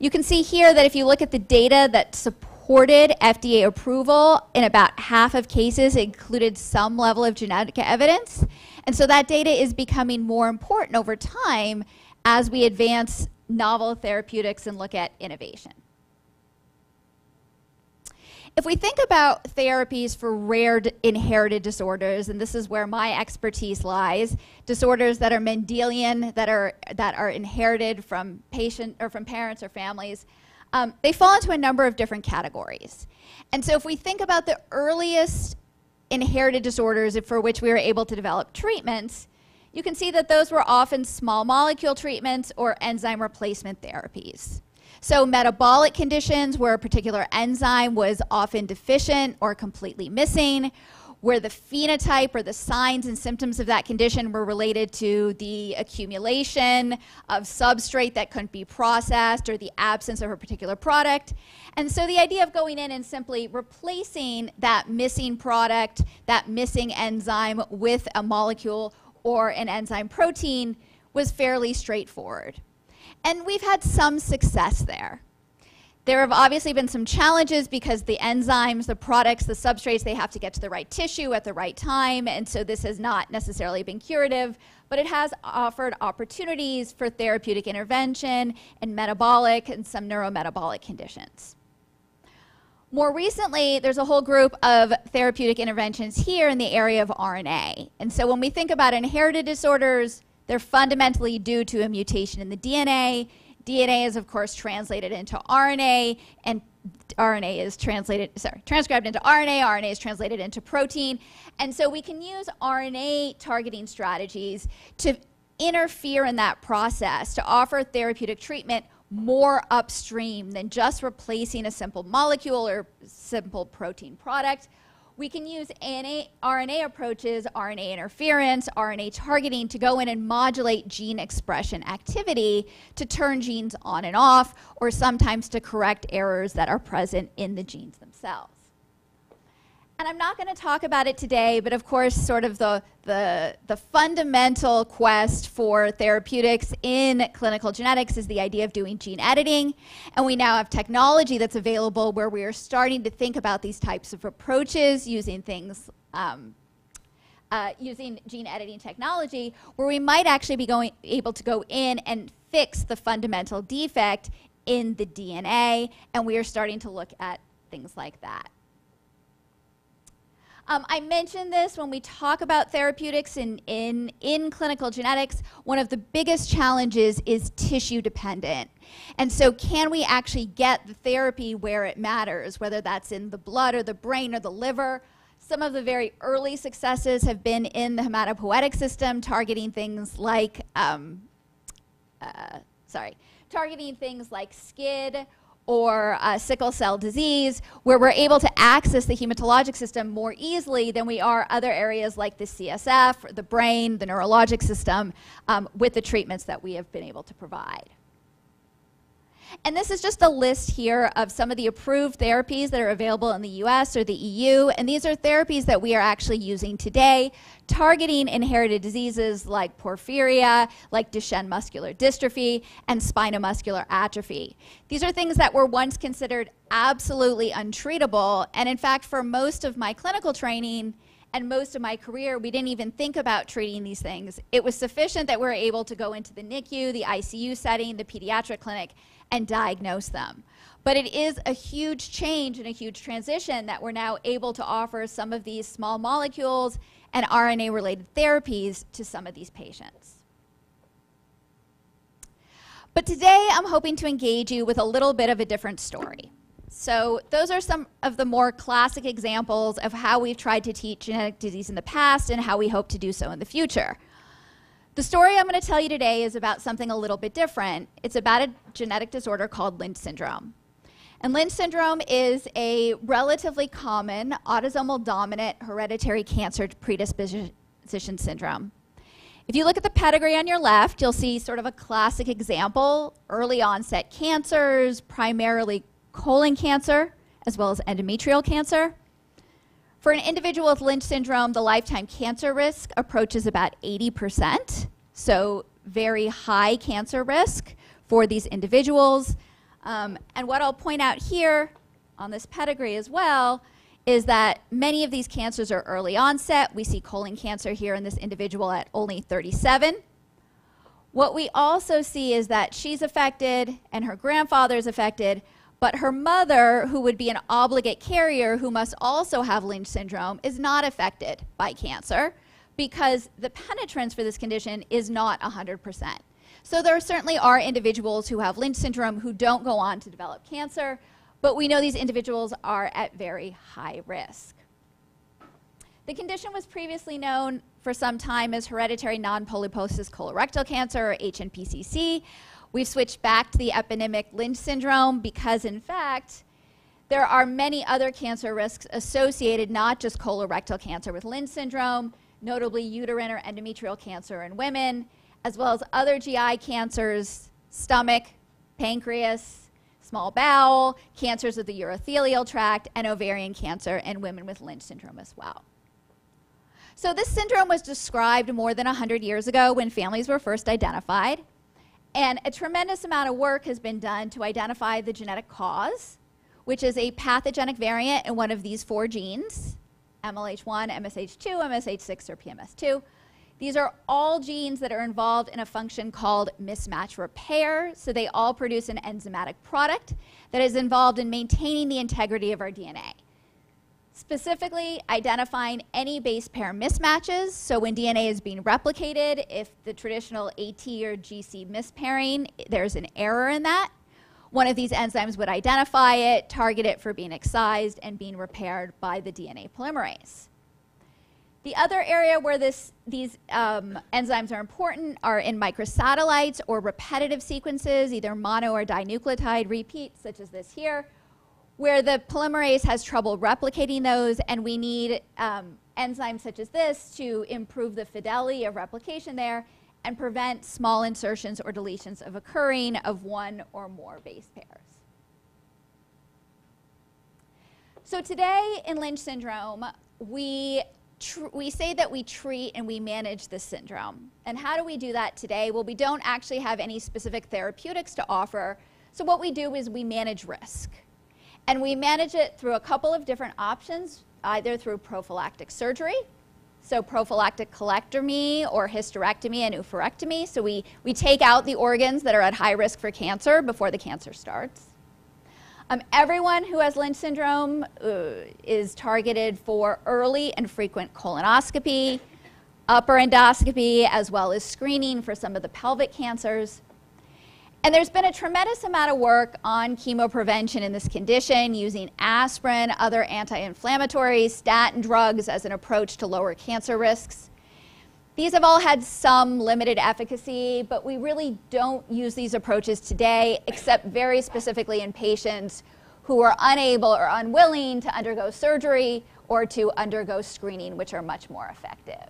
You can see here that if you look at the data that supported FDA approval, in about half of cases it included some level of genetic evidence. And so that data is becoming more important over time as we advance novel therapeutics and look at innovation. If we think about therapies for rare inherited disorders, and this is where my expertise lies, disorders that are Mendelian, that are inherited from parents or families, they fall into a number of different categories. And so if we think about the earliest inherited disorders for which we were able to develop treatments, you can see that those were often small molecule treatments or enzyme replacement therapies. So metabolic conditions where a particular enzyme was often deficient or completely missing, where the phenotype or the signs and symptoms of that condition were related to the accumulation of substrate that couldn't be processed or the absence of a particular product. And so the idea of going in and simply replacing that missing product, that missing enzyme with a molecule or an enzyme protein was fairly straightforward. And we've had some success there. There have obviously been some challenges because the enzymes, the products, the substrates, they have to get to the right tissue at the right time, and so this has not necessarily been curative, but it has offered opportunities for therapeutic intervention and metabolic and some neurometabolic conditions. More recently, there's a whole group of therapeutic interventions here in the area of RNA. And so when we think about inherited disorders, they're fundamentally due to a mutation in the DNA. DNA is, of course, translated into RNA, and RNA is transcribed into RNA. RNA is translated into protein. And so we can use RNA targeting strategies to interfere in that process, to offer therapeutic treatment more upstream than just replacing a simple molecule or simple protein product. We can use RNA approaches, RNA interference, RNA targeting to go in and modulate gene expression activity to turn genes on and off, or sometimes to correct errors that are present in the genes themselves. And I'm not going to talk about it today, but of course, sort of the fundamental quest for therapeutics in clinical genetics is the idea of doing gene editing. And we now have technology that's available where we are starting to think about these types of approaches using things, using gene editing technology, where we might actually be able to go in and fix the fundamental defect in the DNA. And we are starting to look at things like that. I mentioned this when we talk about therapeutics in clinical genetics. One of the biggest challenges is tissue dependent. And so can we actually get the therapy where it matters, whether that's in the blood or the brain or the liver? Some of the very early successes have been in the hematopoietic system, targeting things like, SCID, or sickle cell disease, where we're able to access the hematologic system more easily than we are other areas like the CSF, the brain, the neurologic system, with the treatments that we have been able to provide. And this is just a list here of some of the approved therapies that are available in the US or the EU, and these are therapies that we are actually using today, targeting inherited diseases like porphyria, like Duchenne muscular dystrophy, and spinomuscular atrophy. These are things that were once considered absolutely untreatable, and in fact, for most of my clinical training and most of my career, we didn't even think about treating these things. It was sufficient that we were able to go into the NICU, the ICU setting, the pediatric clinic, and diagnose them. But it is a huge change and a huge transition that we're now able to offer some of these small molecules and RNA-related therapies to some of these patients. But today, I'm hoping to engage you with a little bit of a different story. So those are some of the more classic examples of how we've tried to teach genetic disease in the past and how we hope to do so in the future. The story I'm going to tell you today is about something a little bit different. It's about a genetic disorder called Lynch syndrome. And Lynch syndrome is a relatively common autosomal dominant hereditary cancer predisposition syndrome. If you look at the pedigree on your left, you'll see sort of a classic example, early onset cancers, primarily colon cancer, as well as endometrial cancer. For an individual with Lynch syndrome, the lifetime cancer risk approaches about 80%, so very high cancer risk for these individuals. And what I'll point out here on this pedigree as well is that many of these cancers are early onset. We see colon cancer here in this individual at only 37. What we also see is that she's affected and her grandfather is affected, but her mother, who would be an obligate carrier who must also have Lynch syndrome, is not affected by cancer because the penetrance for this condition is not 100%. So there certainly are individuals who have Lynch syndrome who don't go on to develop cancer, but we know these individuals are at very high risk. The condition was previously known for some time as hereditary non-polyposis colorectal cancer, or HNPCC. We've switched back to the eponymic Lynch syndrome because, in fact, there are many other cancer risks associated, not just colorectal cancer with Lynch syndrome, notably uterine or endometrial cancer in women, as well as other GI cancers, stomach, pancreas, small bowel, cancers of the urothelial tract, and ovarian cancer in women with Lynch syndrome as well. So this syndrome was described more than 100 years ago when families were first identified. And a tremendous amount of work has been done to identify the genetic cause, which is a pathogenic variant in one of these 4 genes, MLH1, MSH2, MSH6, or PMS2. These are all genes that are involved in a function called mismatch repair, so they all produce an enzymatic product that is involved in maintaining the integrity of our DNA. Specifically, identifying any base pair mismatches, so when DNA is being replicated, if the traditional AT or GC mispairing, there's an error in that, one of these enzymes would identify it, target it for being excised, and being repaired by the DNA polymerase. The other area where these enzymes are important are in microsatellites or repetitive sequences, either mono or dinucleotide repeats, such as this here, where the polymerase has trouble replicating those, and we need enzymes such as this to improve the fidelity of replication there and prevent small insertions or deletions of occurring of one or more base pairs. So today in Lynch syndrome, we say that we treat and we manage this syndrome. And how do we do that today? Well, we don't actually have any specific therapeutics to offer. So what we do is we manage risk. And we manage it through a couple of different options, either through prophylactic surgery, so prophylactic colectomy or hysterectomy and oophorectomy. So we take out the organs that are at high risk for cancer before the cancer starts. Everyone who has Lynch syndrome is targeted for early and frequent colonoscopy, upper endoscopy, as well as screening for some of the pelvic cancers. And there's been a tremendous amount of work on chemoprevention in this condition using aspirin, other anti-inflammatories, statin drugs as an approach to lower cancer risks. These have all had some limited efficacy, but we really don't use these approaches today, except very specifically in patients who are unable or unwilling to undergo surgery or to undergo screening, which are much more effective.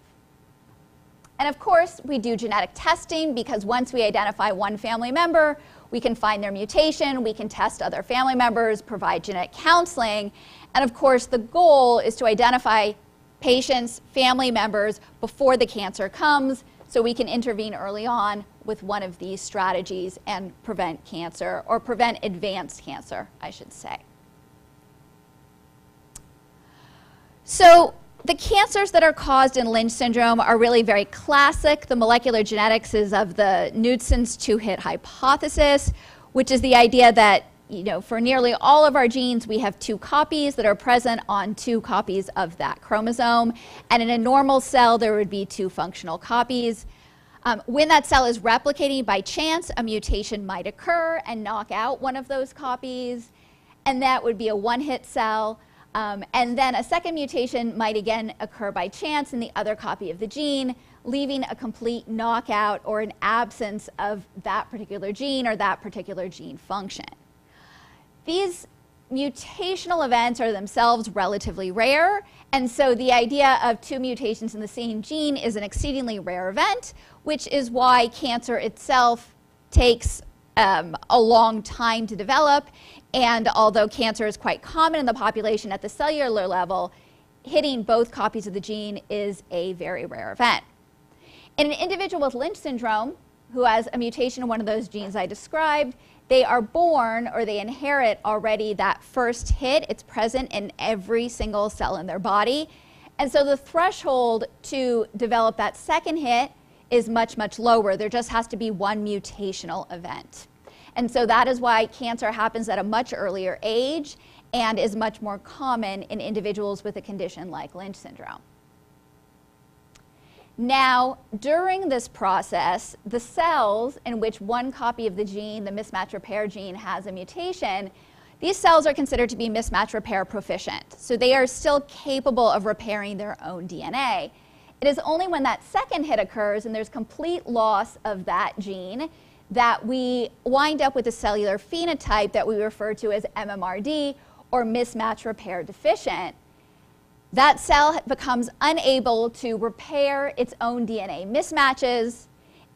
And of course, we do genetic testing because once we identify one family member, we can find their mutation, we can test other family members, provide genetic counseling, and of course, the goal is to identify patients, family members before the cancer comes so we can intervene early on with one of these strategies and prevent cancer, or prevent advanced cancer, I should say. So the cancers that are caused in Lynch syndrome are really very classic. The molecular genetics is of the Knudsen's 2-hit hypothesis, which is the idea that for nearly all of our genes, we have 2 copies that are present on 2 copies of that chromosome. And in a normal cell, there would be 2 functional copies. When that cell is replicating by chance, a mutation might occur and knock out one of those copies. And that would be a 1-hit cell. And then a second mutation might again occur by chance in the other copy of the gene, leaving a complete knockout or an absence of that particular gene or that particular gene function. These mutational events are themselves relatively rare, and so the idea of 2 mutations in the same gene is an exceedingly rare event, which is why cancer itself takes a long time to develop. And although cancer is quite common in the population at the cellular level, hitting both copies of the gene is a very rare event. In an individual with Lynch syndrome who has a mutation in one of those genes I described, they are born or they inherit already that first hit. It's present in every single cell in their body. And so the threshold to develop that second hit is much, much lower. There just has to be one mutational event. And so that is why cancer happens at a much earlier age and is much more common in individuals with a condition like Lynch syndrome. Now, during this process, the cells in which one copy of the gene, the mismatch repair gene, has a mutation, these cells are considered to be mismatch repair proficient. So they are still capable of repairing their own DNA. It is only when that second hit occurs and there's complete loss of that gene that we wind up with a cellular phenotype that we refer to as MMRD, or mismatch repair deficient. That cell becomes unable to repair its own DNA mismatches.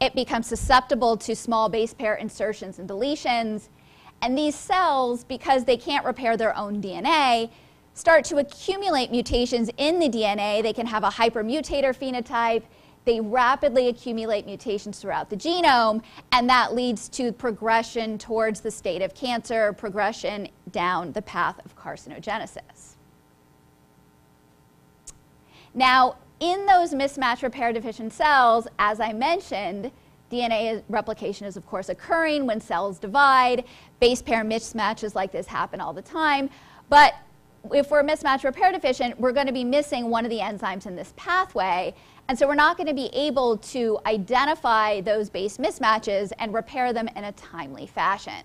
It becomes susceptible to small base pair insertions and deletions. And these cells, because they can't repair their own DNA, start to accumulate mutations in the DNA. They can have a hypermutator phenotype. They rapidly accumulate mutations throughout the genome, and that leads to progression towards the state of cancer, progression down the path of carcinogenesis. Now, in those mismatch repair deficient cells, as I mentioned, DNA replication is, of course, occurring when cells divide. Base pair mismatches like this happen all the time. But if we're mismatch repair deficient, we're going to be missing one of the enzymes in this pathway. And so we're not going to be able to identify those base mismatches and repair them in a timely fashion.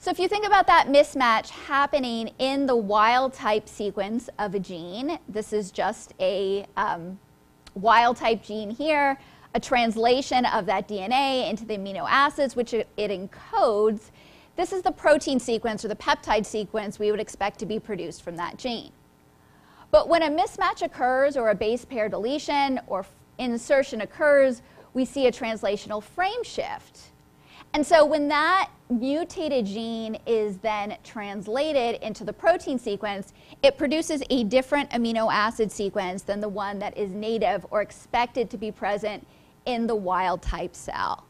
So if you think about that mismatch happening in the wild type sequence of a gene, this is just a wild type gene here, a translation of that DNA into the amino acids which it encodes. This is the protein sequence or the peptide sequence we would expect to be produced from that gene. But when a mismatch occurs or a base pair deletion or insertion occurs, we see a translational frame shift. And so when that mutated gene is then translated into the protein sequence, it produces a different amino acid sequence than the one that is native or expected to be present in the wild type cell.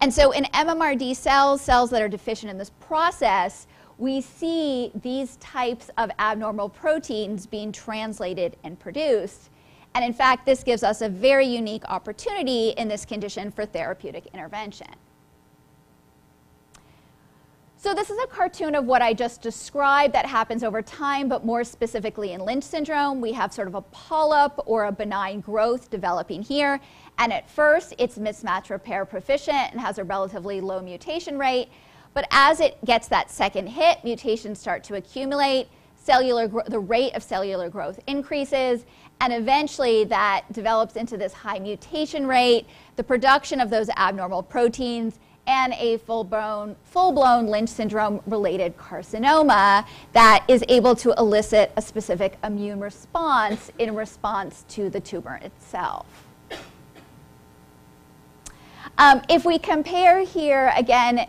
And so in MMRD cells, cells that are deficient in this process, we see these types of abnormal proteins being translated and produced. And in fact, this gives us a very unique opportunity in this condition for therapeutic intervention. So this is a cartoon of what I just described that happens over time, but more specifically in Lynch syndrome, we have sort of a polyp or a benign growth developing here. And at first, it's mismatch repair proficient and has a relatively low mutation rate. But as it gets that second hit, mutations start to accumulate, the rate of cellular growth increases, and eventually that develops into this high mutation rate, the production of those abnormal proteins, and a full-blown Lynch syndrome-related carcinoma that is able to elicit a specific immune response in response to the tumor itself. If we compare here, again,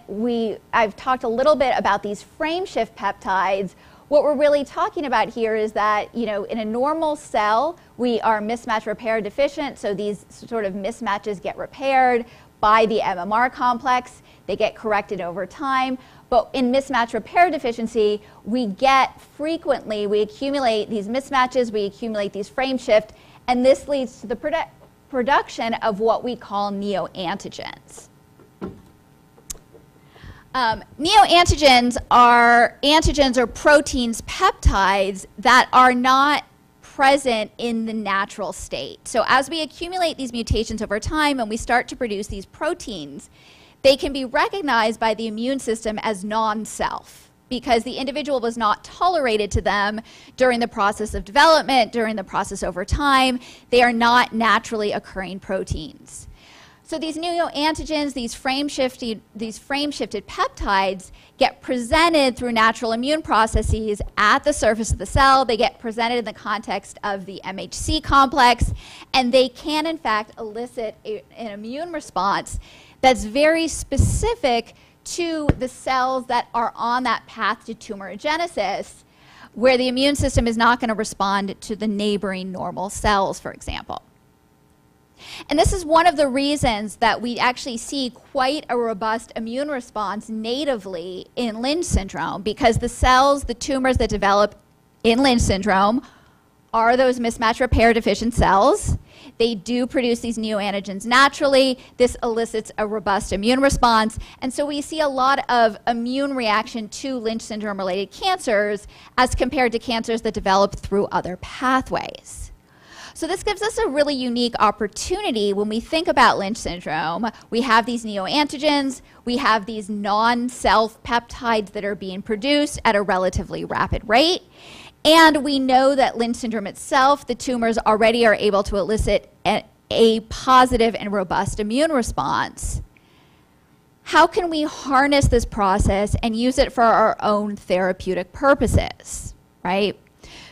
I've talked a little bit about these frame shift peptides. What we're really talking about here is that, in a normal cell, we are mismatch repair deficient, so these sort of mismatches get repaired by the MMR complex. They get corrected over time. But in mismatch repair deficiency, we accumulate these mismatches, we accumulate these frame shift, and this leads to the production of what we call neoantigens. Neoantigens are antigens or proteins, peptides that are not present in the natural state. So as we accumulate these mutations over time and we start to produce these proteins, they can be recognized by the immune system as non-self because the individual was not tolerated to them during the process of development, during the process over time. They are not naturally occurring proteins. So these neoantigens, these frame-shifted peptides get presented through natural immune processes at the surface of the cell. They get presented in the context of the MHC complex, and they can, in fact, elicit an immune response that's very specific to the cells that are on that path to tumorigenesis, where the immune system is not going to respond to the neighboring normal cells, for example. And this is one of the reasons that we actually see quite a robust immune response natively in Lynch syndrome, because the cells, the tumors that develop in Lynch syndrome are those mismatch repair deficient cells. They do produce these neoantigens naturally. This elicits a robust immune response. And so we see a lot of immune reaction to Lynch syndrome related cancers as compared to cancers that develop through other pathways. So this gives us a really unique opportunity when we think about Lynch syndrome. We have these neoantigens, we have these non-self peptides that are being produced at a relatively rapid rate, and we know that Lynch syndrome itself, the tumors already are able to elicit a positive and robust immune response. How can we harness this process and use it for our own therapeutic purposes, right?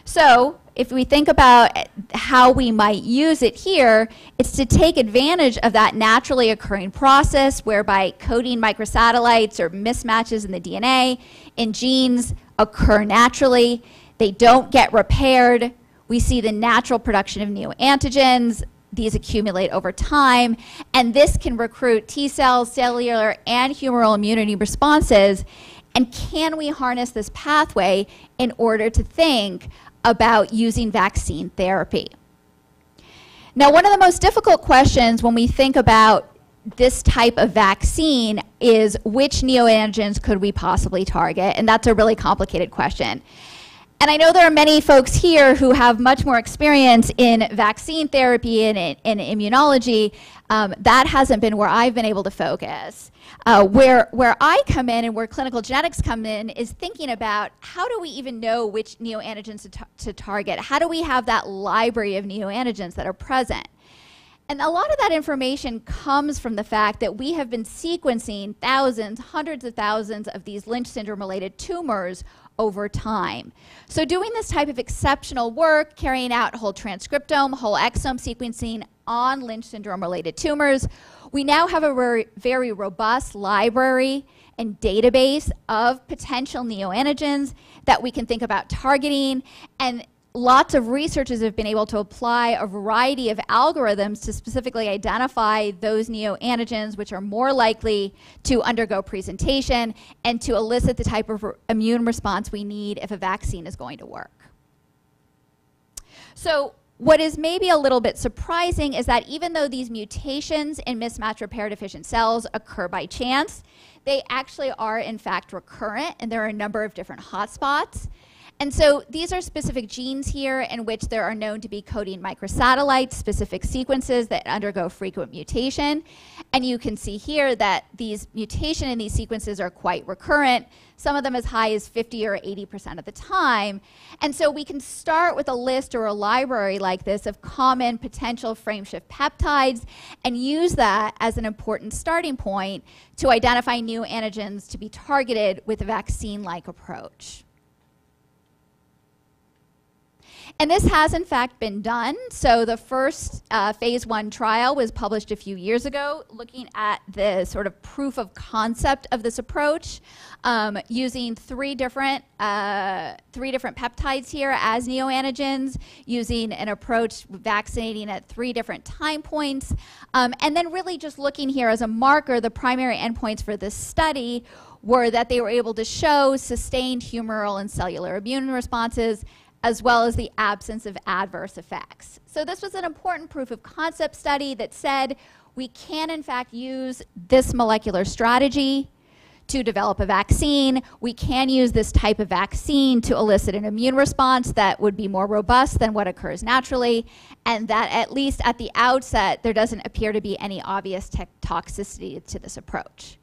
So if we think about how we might use it here, it's to take advantage of that naturally occurring process whereby coding microsatellites or mismatches in the DNA in genes occur naturally. They don't get repaired. We see the natural production of neoantigens. These accumulate over time, and this can recruit T cells, cellular, and humoral immunity responses. And can we harness this pathway in order to think about using vaccine therapy? Now, one of the most difficult questions when we think about this type of vaccine is which neoantigens could we possibly target? And that's a really complicated question. And I know there are many folks here who have much more experience in vaccine therapy and in immunology. That hasn't been where I've been able to focus. Where I come in and where clinical genetics come in is thinking about how do we even know which neoantigens to target? How do we have that library of neoantigens that are present? And a lot of that information comes from the fact that we have been sequencing thousands, hundreds of thousands of these Lynch syndrome-related tumors over time. So doing this type of exceptional work, carrying out whole transcriptome, whole exome sequencing on Lynch syndrome-related tumors, we now have a very robust library and database of potential neoantigens that we can think about targeting, and lots of researchers have been able to apply a variety of algorithms to specifically identify those neoantigens which are more likely to undergo presentation and to elicit the type of immune response we need if a vaccine is going to work. So what is maybe a little bit surprising is that even though these mutations in mismatch repair deficient cells occur by chance, they actually are in fact recurrent, and there are a number of different hotspots. And so these are specific genes here in which there are known to be coding microsatellites, specific sequences that undergo frequent mutation. And you can see here that these mutation in these sequences are quite recurrent, some of them as high as 50 or 80% of the time. And so we can start with a list or a library like this of common potential frameshift peptides and use that as an important starting point to identify new antigens to be targeted with a vaccine-like approach. And this has, in fact, been done. So the first phase 1 trial was published a few years ago, looking at the sort of proof of concept of this approach, using three different peptides here as neoantigens, using an approach vaccinating at 3 different time points, and then really just looking here as a marker. The primary endpoints for this study were that they were able to show sustained humoral and cellular immune responses, as well as the absence of adverse effects. So this was an important proof of concept study that said we can in fact use this molecular strategy to develop a vaccine. We can use this type of vaccine to elicit an immune response that would be more robust than what occurs naturally, and that at least at the outset there doesn't appear to be any obvious toxicity to this approach.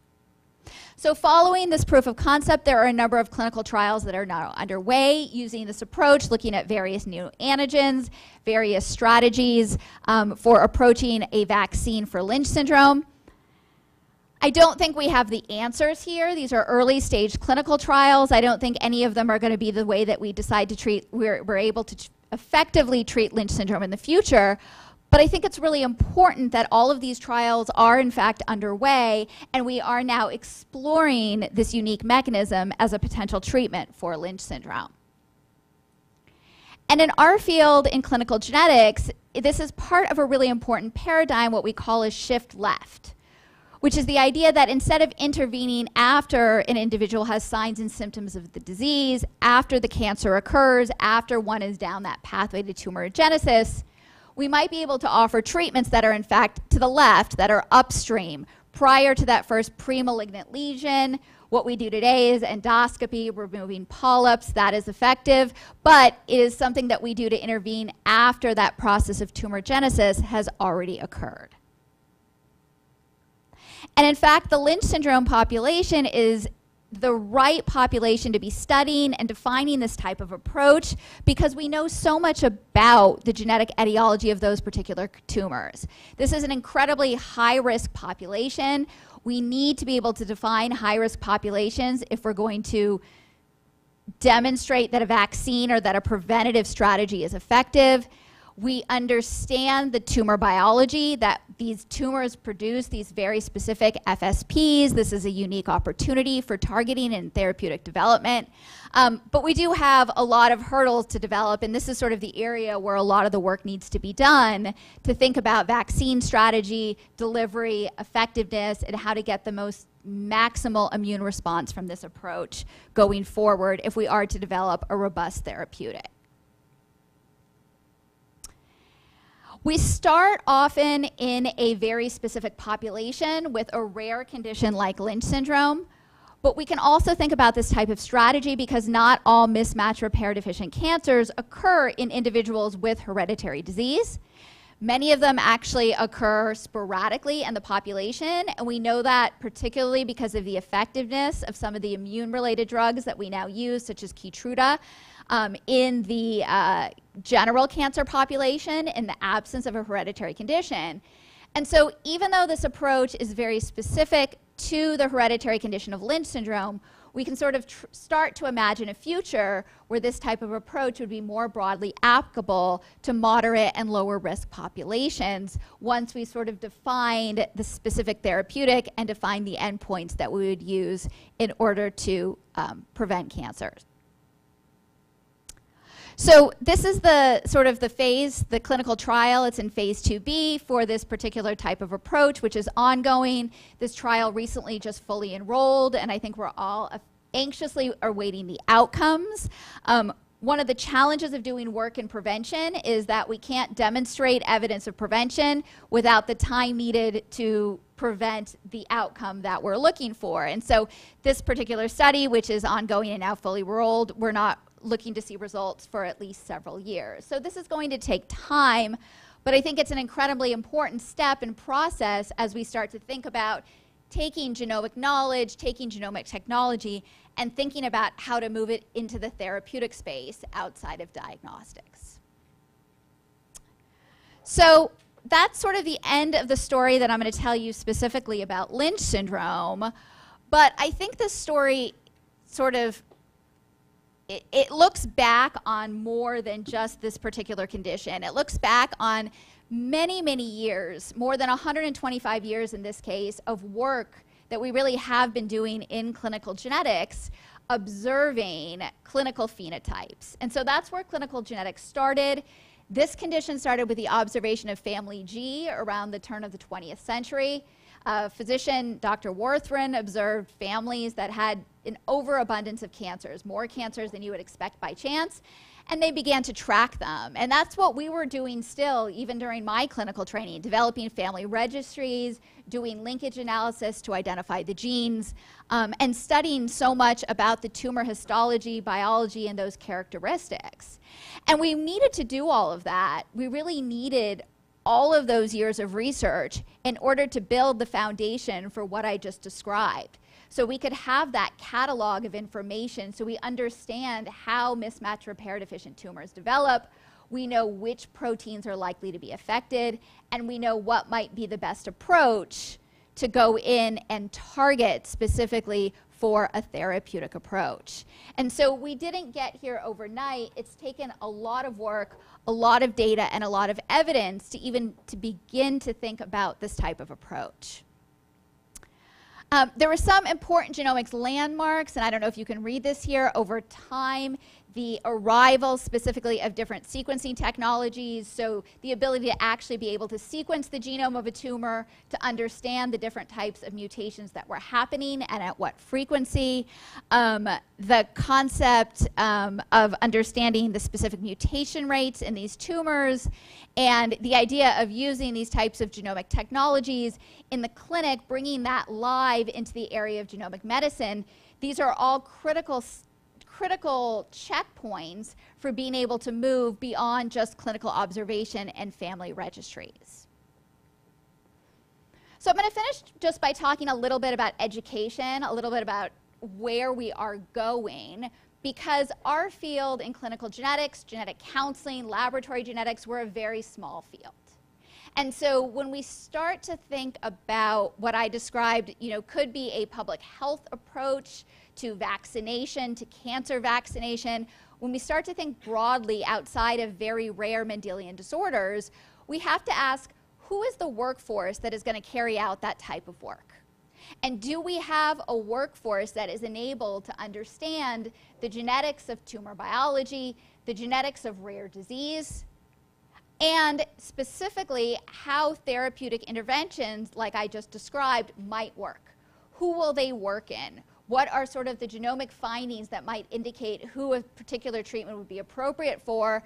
So following this proof of concept, there are a number of clinical trials that are now underway using this approach, looking at various new antigens, various strategies for approaching a vaccine for Lynch syndrome. I don't think we have the answers here. These are early stage clinical trials. I don't think any of them are going to be the way that we decide to treat, we're able to effectively treat Lynch syndrome in the future. But I think it's really important that all of these trials are in fact underway, and we are now exploring this unique mechanism as a potential treatment for Lynch syndrome. And in our field in clinical genetics, this is part of a really important paradigm, what we call a shift left, which is the idea that instead of intervening after an individual has signs and symptoms of the disease, after the cancer occurs, after one is down that pathway to tumorigenesis, we might be able to offer treatments that are in fact to the left, that are upstream, prior to that first pre-malignant lesion. What we do today is endoscopy, removing polyps. That is effective, but it is something that we do to intervene after that process of tumorigenesis has already occurred. And in fact, the Lynch syndrome population is the right population to be studying and defining this type of approach because we know so much about the genetic etiology of those particular tumors. This is an incredibly high-risk population. We need to be able to define high-risk populations if we're going to demonstrate that a vaccine or that a preventative strategy is effective. We understand the tumor biology, that these tumors produce these very specific FSPs. This is a unique opportunity for targeting and therapeutic development. But we do have a lot of hurdles to develop, and this is sort of the area where a lot of the work needs to be done to think about vaccine strategy, delivery, effectiveness, and how to get the most maximal immune response from this approach going forward if we are to develop a robust therapeutic. We start often in a very specific population with a rare condition like Lynch syndrome, but we can also think about this type of strategy because not all mismatch repair deficient cancers occur in individuals with hereditary disease. Many of them actually occur sporadically in the population, and we know that particularly because of the effectiveness of some of the immune-related drugs that we now use, such as Keytruda, in the general cancer population in the absence of a hereditary condition. And so even though this approach is very specific to the hereditary condition of Lynch syndrome, we can sort of start to imagine a future where this type of approach would be more broadly applicable to moderate and lower risk populations once we sort of defined the specific therapeutic and defined the endpoints that we would use in order to prevent cancers. So this is the sort of the phase, the clinical trial. It's in phase 2B for this particular type of approach, which is ongoing. This trial recently just fully enrolled, and I think we're all anxiously awaiting the outcomes. One of the challenges of doing work in prevention is that we can't demonstrate evidence of prevention without the time needed to prevent the outcome that we're looking for. And so this particular study, which is ongoing and now fully enrolled, we're not looking to see results for at least several years. So this is going to take time, but I think it's an incredibly important step and process as we start to think about taking genomic knowledge, taking genomic technology, and thinking about how to move it into the therapeutic space outside of diagnostics. So that's sort of the end of the story that I'm going to tell you specifically about Lynch syndrome, but I think this story sort of it looks back on more than just this particular condition. It looks back on many, many years, more than 125 years in this case, of work that we really have been doing in clinical genetics, observing clinical phenotypes. And so that's where clinical genetics started. This condition started with the observation of family G around the turn of the 20th century. Physician Dr. Warthrin observed families that had an overabundance of cancers, more cancers than you would expect by chance, and they began to track them. And that's what we were doing still, even during my clinical training, developing family registries, doing linkage analysis to identify the genes, and studying so much about the tumor histology, biology, and those characteristics. And we needed to do all of that. We really needed all of those years of research in order to build the foundation for what I just described. So we could have that catalog of information so we understand how mismatch repair deficient tumors develop. We know which proteins are likely to be affected, and we know what might be the best approach to go in and target specifically for a therapeutic approach. And so we didn't get here overnight. It's taken a lot of work, a lot of data, and a lot of evidence to begin to think about this type of approach. There were some important genomics landmarks, and I don't know if you can read this here. Over time, the arrival specifically of different sequencing technologies, so the ability to actually be able to sequence the genome of a tumor to understand the different types of mutations that were happening and at what frequency, the concept of understanding the specific mutation rates in these tumors, and the idea of using these types of genomic technologies in the clinic, bringing that live into the area of genomic medicine. These are all critical checkpoints for being able to move beyond just clinical observation and family registries. So I'm going to finish just by talking a little bit about education, a little bit about where we are going, because our field in clinical genetics, genetic counseling, laboratory genetics, we're a very small field. And so when we start to think about what I described, could be a public health approach to vaccination, to cancer vaccination, when we start to think broadly outside of very rare Mendelian disorders, we have to ask, who is the workforce that is going to carry out that type of work? And do we have a workforce that is enabled to understand the genetics of tumor biology, the genetics of rare disease, and specifically how therapeutic interventions, like I just described, might work? Who will they work in? What are sort of the genomic findings that might indicate who a particular treatment would be appropriate for?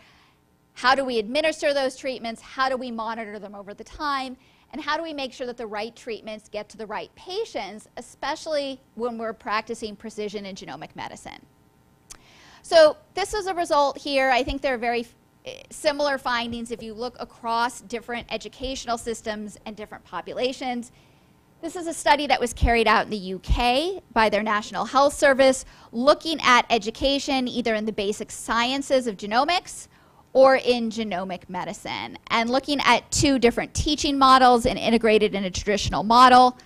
How do we administer those treatments? How do we monitor them over the time? And how do we make sure that the right treatments get to the right patients, especially when we're practicing precision in genomic medicine? So this is a result here. I think there are very similar findings if you look across different educational systems and different populations. This is a study that was carried out in the UK by their National Health Service, looking at education either in the basic sciences of genomics or in genomic medicine, and looking at two different teaching models, an integrated and a traditional model.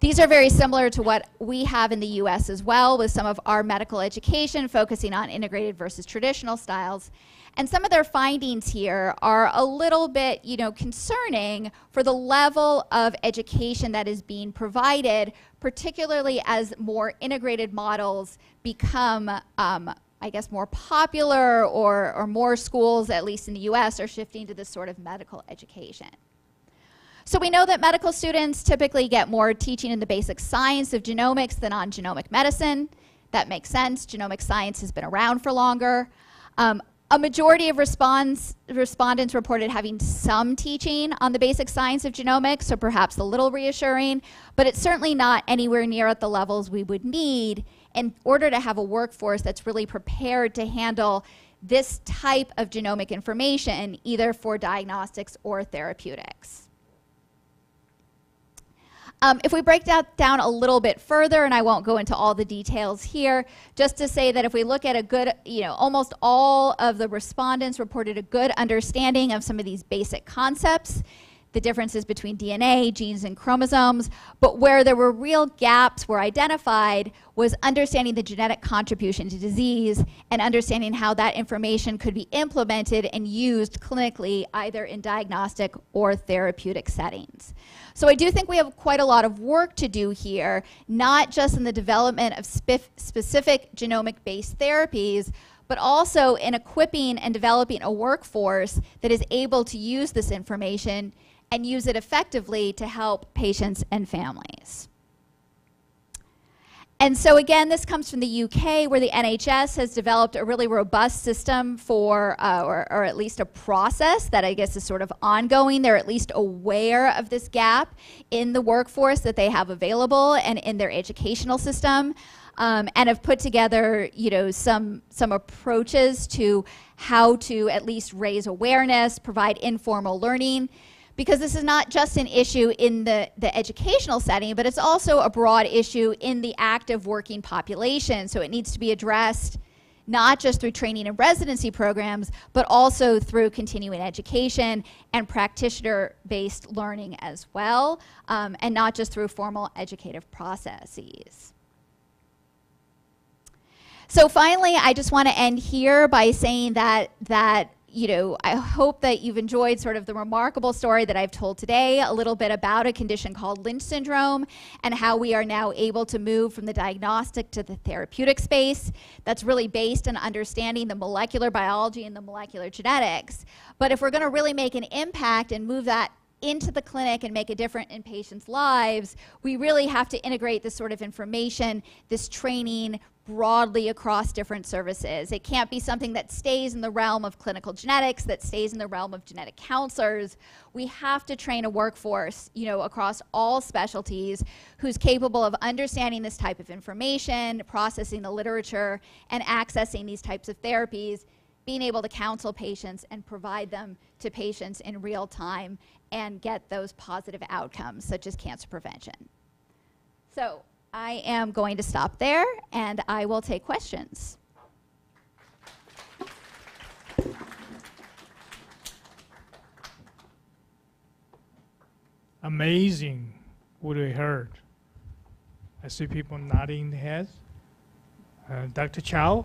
These are very similar to what we have in the US as well, with some of our medical education focusing on integrated versus traditional styles. And some of their findings here are a little bit, concerning for the level of education that is being provided, particularly as more integrated models become, I guess, more popular, or more schools, at least in the US, are shifting to this sort of medical education. So we know that medical students typically get more teaching in the basic science of genomics than on genomic medicine. That makes sense. Genomic science has been around for longer. A majority of respondents reported having some teaching on the basic science of genomics, so perhaps a little reassuring, but it's certainly not anywhere near at the levels we would need in order to have a workforce that's really prepared to handle this type of genomic information, either for diagnostics or therapeutics. If we break that down a little bit further, and I won't go into all the details here, just to say that if we look at a good, almost all of the respondents reported a good understanding of some of these basic concepts, the differences between DNA, genes, and chromosomes, but where there were real gaps were identified was understanding the genetic contribution to disease and understanding how that information could be implemented and used clinically, either in diagnostic or therapeutic settings. So I do think we have quite a lot of work to do here, not just in the development of specific genomic-based therapies, but also in equipping and developing a workforce that is able to use this information and use it effectively to help patients and families. And so again, this comes from the UK, where the NHS has developed a really robust system for, or at least a process that I guess is sort of ongoing. They're at least aware of this gap in the workforce that they have available and in their educational system, and have put together, some approaches to how to at least raise awareness, provide informal learning. because this is not just an issue in the educational setting, but it's also a broad issue in the active working population. So it needs to be addressed not just through training and residency programs, but also through continuing education and practitioner-based learning as well, and not just through formal educative processes. So finally, I just want to end here by saying that I hope that you've enjoyed sort of the remarkable story that I've told today, a little bit about a condition called Lynch syndrome and how we are now able to move from the diagnostic to the therapeutic space. That's really based on understanding the molecular biology and the molecular genetics. But if we're going to really make an impact and move that into the clinic and make a difference in patients' lives, we really have to integrate this sort of information, this training, broadly across different services. It can't be something that stays in the realm of clinical genetics, that stays in the realm of genetic counselors. We have to train a workforce, across all specialties who's capable of understanding this type of information, processing the literature, and accessing these types of therapies, being able to counsel patients and provide them to patients in real time and get those positive outcomes, such as cancer prevention. So I am going to stop there, and I will take questions. Amazing what we heard. I see people nodding their heads. Dr. Chow,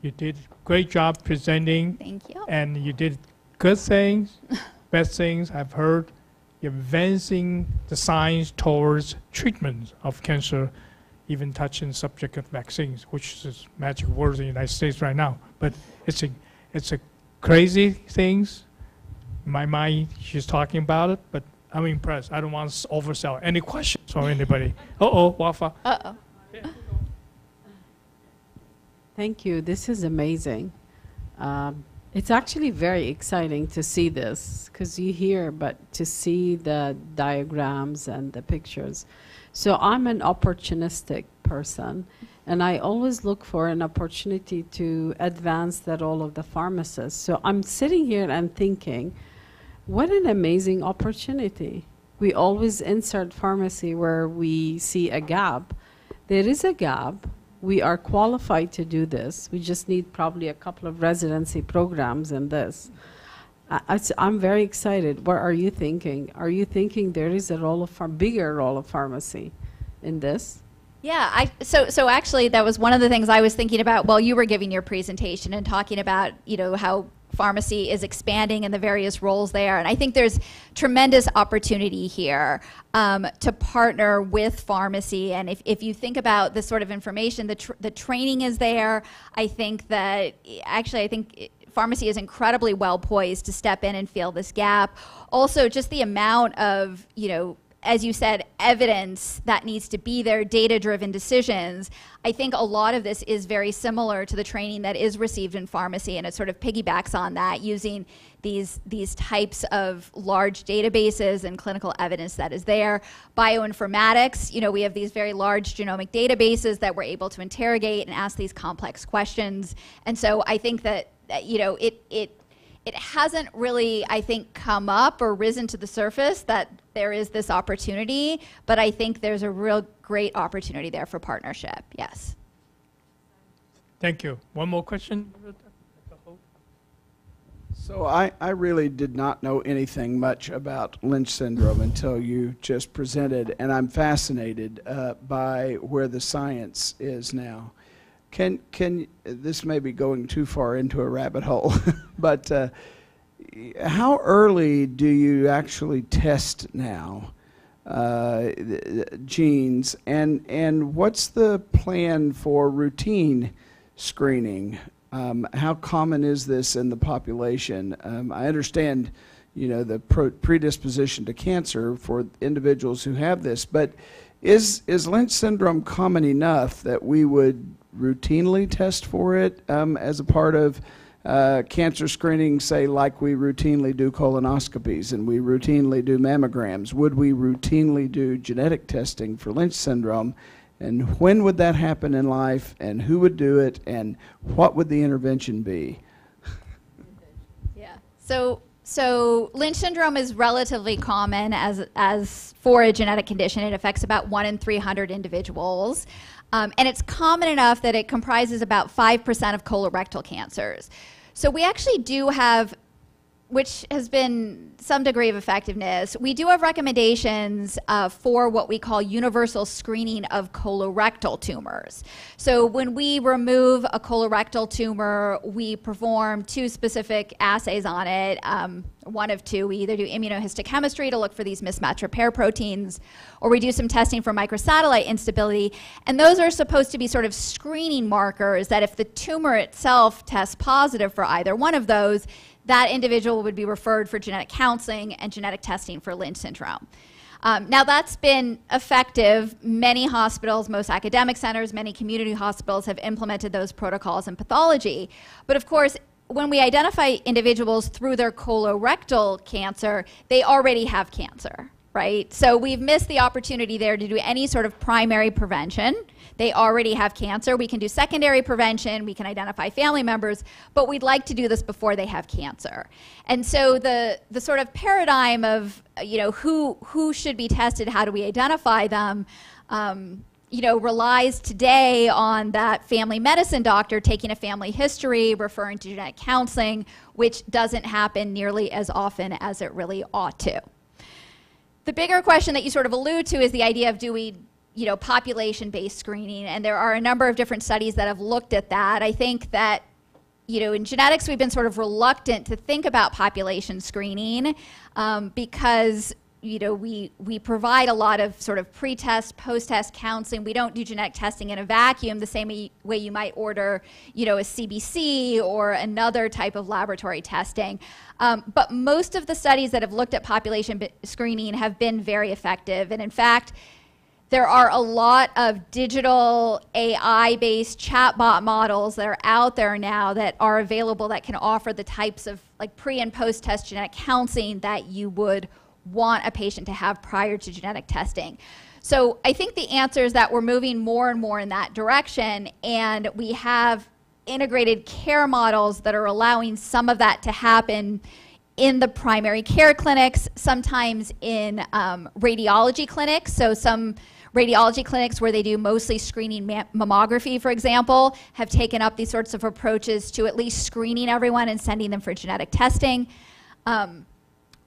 you did a great job presenting. Thank you. And you did good things, best things I've heard. You're advancing the science towards treatment of cancer, even touching the subject of vaccines, which is magic words in the United States right now. But it's a crazy things. In my mind, she's talking about it, but I'm impressed. I don't want to oversell. Any questions from anybody? Uh-oh, Wafa. Uh-oh. Thank you. This is amazing. It's actually very exciting to see this, because you hear, but to see the diagrams and the pictures. So I'm an opportunistic person, and I always look for an opportunity to advance the role of the pharmacist. So I'm sitting here and thinking, what an amazing opportunity. We always insert pharmacy where we see a gap. There is a gap. We are qualified to do this. We just need probably a couple of residency programs in this. I'm very excited. What are you thinking? Are you thinking there is a bigger role of pharmacy in this? Yeah, so actually that was one of the things I was thinking about while you were giving your presentation and talking about, how pharmacy is expanding and the various roles there. And I think there's tremendous opportunity here to partner with pharmacy. And if you think about this sort of information, the training is there. I think that pharmacy is incredibly well poised to step in and fill this gap. Also, just the amount of, as you said, evidence that needs to be there, data-driven decisions. I think a lot of this is very similar to the training that is received in pharmacy, and it sort of piggybacks on that, using these types of large databases and clinical evidence that is there. Bioinformatics, we have these very large genomic databases that we're able to interrogate and ask these complex questions. And so I think that, it hasn't really, I think, come up or risen to the surface that there is this opportunity, but I think there's a real great opportunity there for partnership, yes. Thank you. One more question? So I really did not know anything much about Lynch syndrome until you just presented, and I'm fascinated by where the science is now. Can this may be going too far into a rabbit hole, but how early do you actually test now genes, and what's the plan for routine screening? How common is this in the population? I understand, the predisposition to cancer for individuals who have this, but is Lynch syndrome common enough that we would routinely test for it as a part of cancer screening, say like we routinely do colonoscopies and we routinely do mammograms? Would we routinely do genetic testing for Lynch syndrome? And when would that happen in life, and who would do it, and what would the intervention be? Yeah. So So Lynch syndrome is relatively common as for a genetic condition. It affects about 1 in 300 individuals. And it's common enough that it comprises about 5% of colorectal cancers. So we actually do have, which has been some degree of effectiveness, we do have recommendations for what we call universal screening of colorectal tumors. So when we remove a colorectal tumor, we perform 2 specific assays on it, one of 2. We either do immunohistochemistry to look for these mismatch repair proteins, or we do some testing for microsatellite instability. And those are supposed to be sort of screening markers that if the tumor itself tests positive for either one of those, that individual would be referred for genetic counseling and genetic testing for Lynch syndrome. Now that's been effective. Many hospitals, most academic centers, many community hospitals have implemented those protocols in pathology. But of course, when we identify individuals through their colorectal cancer, they already have cancer, right? So we've missed the opportunity there to do any sort of primary prevention. They already have cancer. We can do secondary prevention. We can identify family members, but we'd like to do this before they have cancer. And so the sort of paradigm of, who should be tested, how do we identify them, relies today on that family medicine doctor taking a family history, referring to genetic counseling, which doesn't happen nearly as often as it really ought to. The bigger question that you sort of allude to is the idea of do we population-based screening, and there are a number of different studies that have looked at that. I think that, in genetics we've been sort of reluctant to think about population screening because, we provide a lot of sort of pre-test, post-test counseling. We don't do genetic testing in a vacuum the same way you might order, a CBC or another type of laboratory testing. But most of the studies that have looked at population screening have been very effective, and in fact, there are a lot of digital AI-based chatbot models that are out there now that are available that can offer the types of like pre and post-test genetic counseling that you would want a patient to have prior to genetic testing. So I think the answer is that we're moving more and more in that direction, and we have integrated care models that are allowing some of that to happen in the primary care clinics, sometimes in radiology clinics. So some radiology clinics where they do mostly screening mammography, for example, have taken up these sorts of approaches to at least screening everyone and sending them for genetic testing.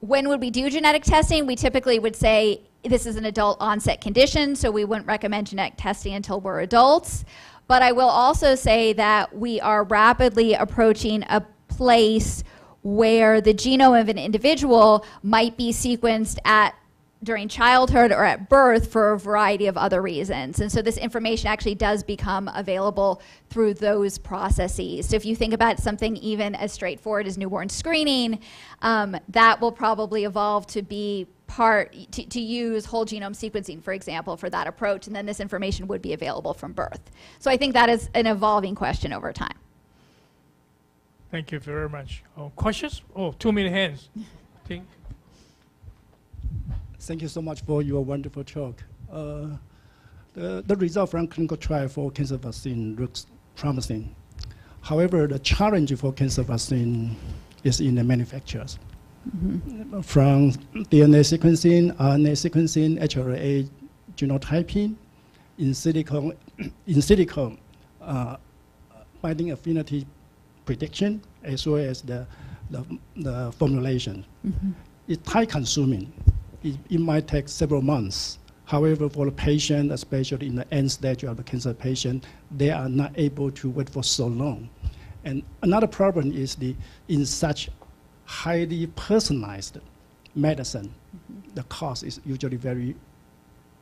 When would we do genetic testing? We typically would say this is an adult onset condition, so we wouldn't recommend genetic testing until we're adults. But I will also say that we are rapidly approaching a place where the genome of an individual might be sequenced during childhood or at birth for a variety of other reasons. And so this information actually does become available through those processes. So if you think about something even as straightforward as newborn screening, that will probably evolve to be to use whole genome sequencing, for example, for that approach, and then this information would be available from birth. So I think that is an evolving question over time. Thank you very much. Questions? 2 minute hands. Thank you so much for your wonderful talk. The result from clinical trial for cancer vaccine looks promising. However, the challenge for cancer vaccine is in the manufacturers. Mm-hmm. From DNA sequencing, RNA sequencing, HLA genotyping, in silico binding affinity prediction, as well as the formulation. Mm-hmm. It's time consuming. It might take several months. However, for the patient, especially in the end stage of the cancer patient, they are not able to wait for so long. And another problem is in such highly personalized medicine, mm-hmm. the cost is usually very,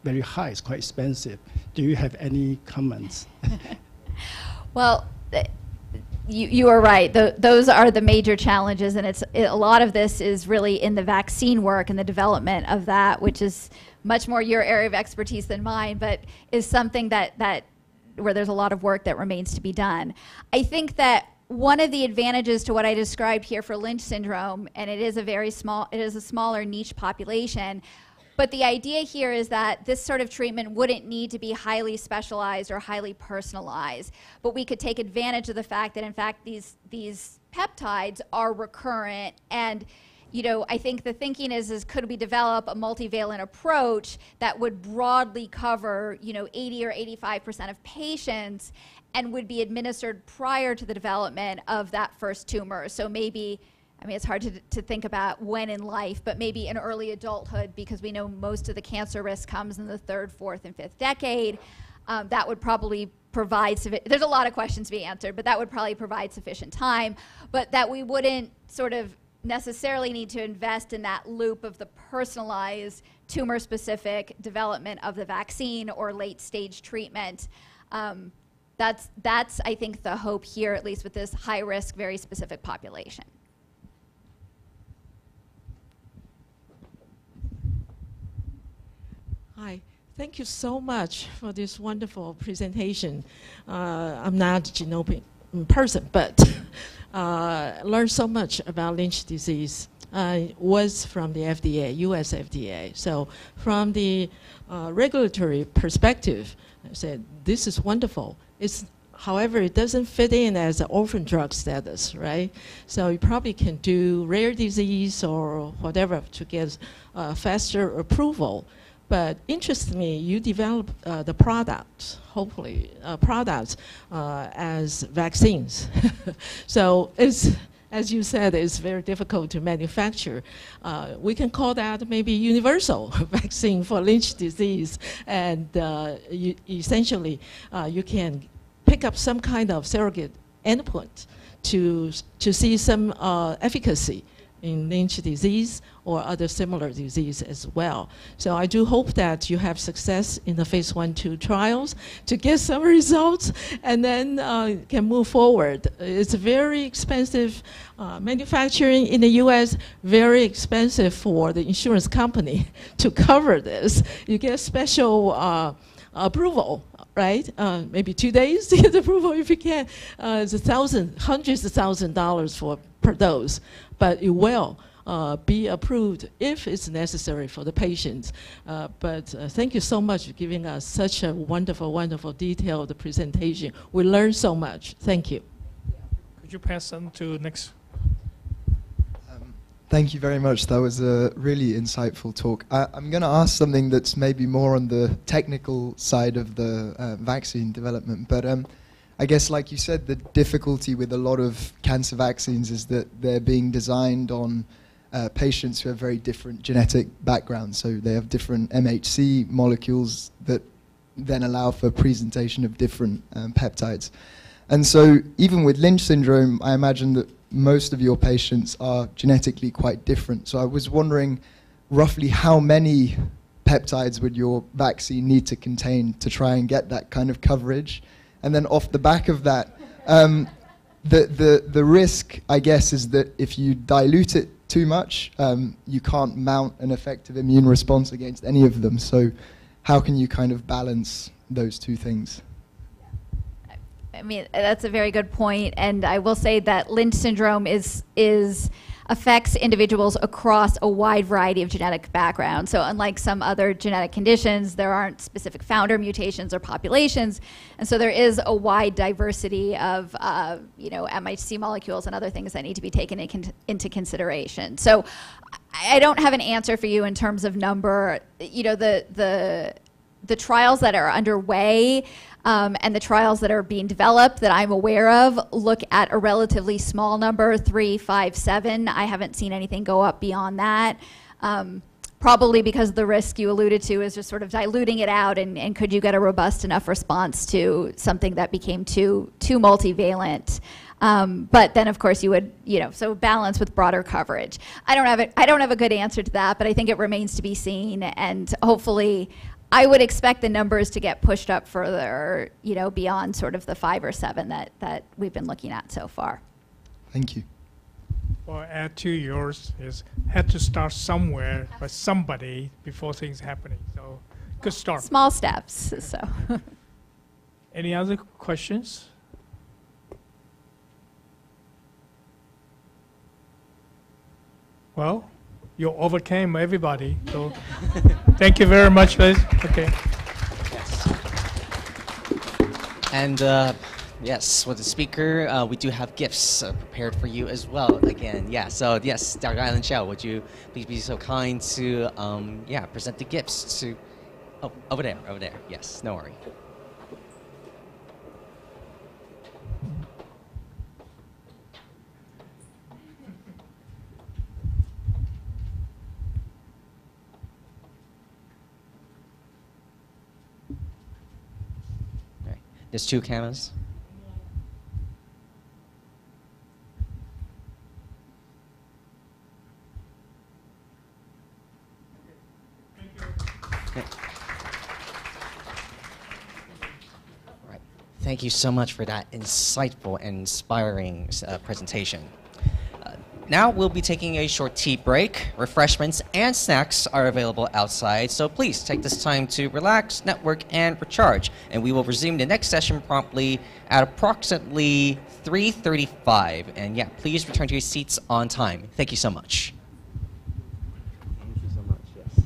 very high. It's quite expensive. Do you have any comments? Well, you are right. Those are the major challenges, and a lot of this is really in the vaccine work and the development of that, which is much more your area of expertise than mine, but is something that where there's a lot of work that remains to be done. I think that one of the advantages to what I described here for Lynch syndrome, and it is a smaller niche population, but the idea here is that this sort of treatment wouldn't need to be highly specialized or highly personalized, but we could take advantage of the fact that, in fact, these peptides are recurrent, and I think the thinking is could we develop a multivalent approach that would broadly cover, 80 or 85% of patients and would be administered prior to the development of that first tumor. So maybe, it's hard to think about when in life, but maybe in early adulthood, because we know most of the cancer risk comes in the 3rd, 4th, and 5th decade. That would probably provide, there's a lot of questions to be answered, but that would probably provide sufficient time, but that we wouldn't sort of necessarily need to invest in that loop of the personalized tumor-specific development of the vaccine or late-stage treatment. That's, I think, the hope here, at least with this high-risk, very specific population. Hi. Thank you so much for this wonderful presentation. I'm not a genomic person, but learned so much about Lynch disease. I was from the FDA, US FDA. So from the regulatory perspective, I said, this is wonderful. However, it doesn't fit in as an orphan drug status, right? So you probably can do rare disease or whatever to get faster approval. But interestingly, you develop the products, hopefully, products as vaccines. So it's, as you said, it's very difficult to manufacture. We can call that maybe universal vaccine for Lynch disease. And essentially, you can pick up some kind of surrogate endpoint to see some efficacy in Lynch disease or other similar disease as well. So I do hope that you have success in the phase 1-2 trials to get some results and then can move forward. It's very expensive manufacturing in the US, very expensive for the insurance company to cover this. You get special approval, right? Maybe 2 days to get approval if you can. It's hundreds of $1,000s per dose, but it will be approved if it's necessary for the patients. But thank you so much for giving us such a wonderful, wonderful detailed presentation. We learned so much. Thank you. Could you pass on to next? Thank you very much. That was a really insightful talk. I'm going to ask something that's maybe more on the technical side of the vaccine development. But I guess, like you said, the difficulty with a lot of cancer vaccines is that they're being designed on patients who have very different genetic backgrounds. So they have different MHC molecules that then allow for presentation of different peptides. And so even with Lynch syndrome, I imagine that most of your patients are genetically quite different. So I was wondering roughly how many peptides would your vaccine need to contain to try and get that kind of coverage? And then off the back of that, the risk, I guess, is that if you dilute it too much, you can't mount an effective immune response against any of them. So how can you kind of balance those two things? That's a very good point, and I will say that Lynch syndrome affects individuals across a wide variety of genetic backgrounds. So unlike some other genetic conditions, there aren't specific founder mutations or populations, and so there is a wide diversity of MHC molecules and other things that need to be taken into consideration. So I don't have an answer for you in terms of number. The trials that are underway and the trials that are being developed that I'm aware of look at a relatively small number, 3, 5, 7. I haven't seen anything go up beyond that. Probably because the risk you alluded to is just sort of diluting it out, and could you get a robust enough response to something that became too multivalent. But then, of course, you would, so balance with broader coverage. I don't have a good answer to that, but I think it remains to be seen, and hopefully I would expect the numbers to get pushed up further, beyond sort of the 5 or 7 that we've been looking at so far. Thank you. Well, add to yours is had to start somewhere by somebody before things happening. So good start. Small steps. So. Any other questions? Well, you overcame everybody. So thank you very much, guys. Okay. Yes. And Yes, with the speaker, we do have gifts prepared for you as well. Again, yeah. So yes, Dr. Island Xiao, would you please be so kind to yeah, present the gifts to over there, over there. Yes, no worry. Okay. There's 2 cameras. Right. Thank you so much for that insightful and inspiring presentation. Now we'll be taking a short tea break. Refreshments and snacks are available outside, so please take this time to relax, network, and recharge. And we will resume the next session promptly at approximately 3:35. And yeah, please return to your seats on time. Thank you so much. Thank you so much, yes.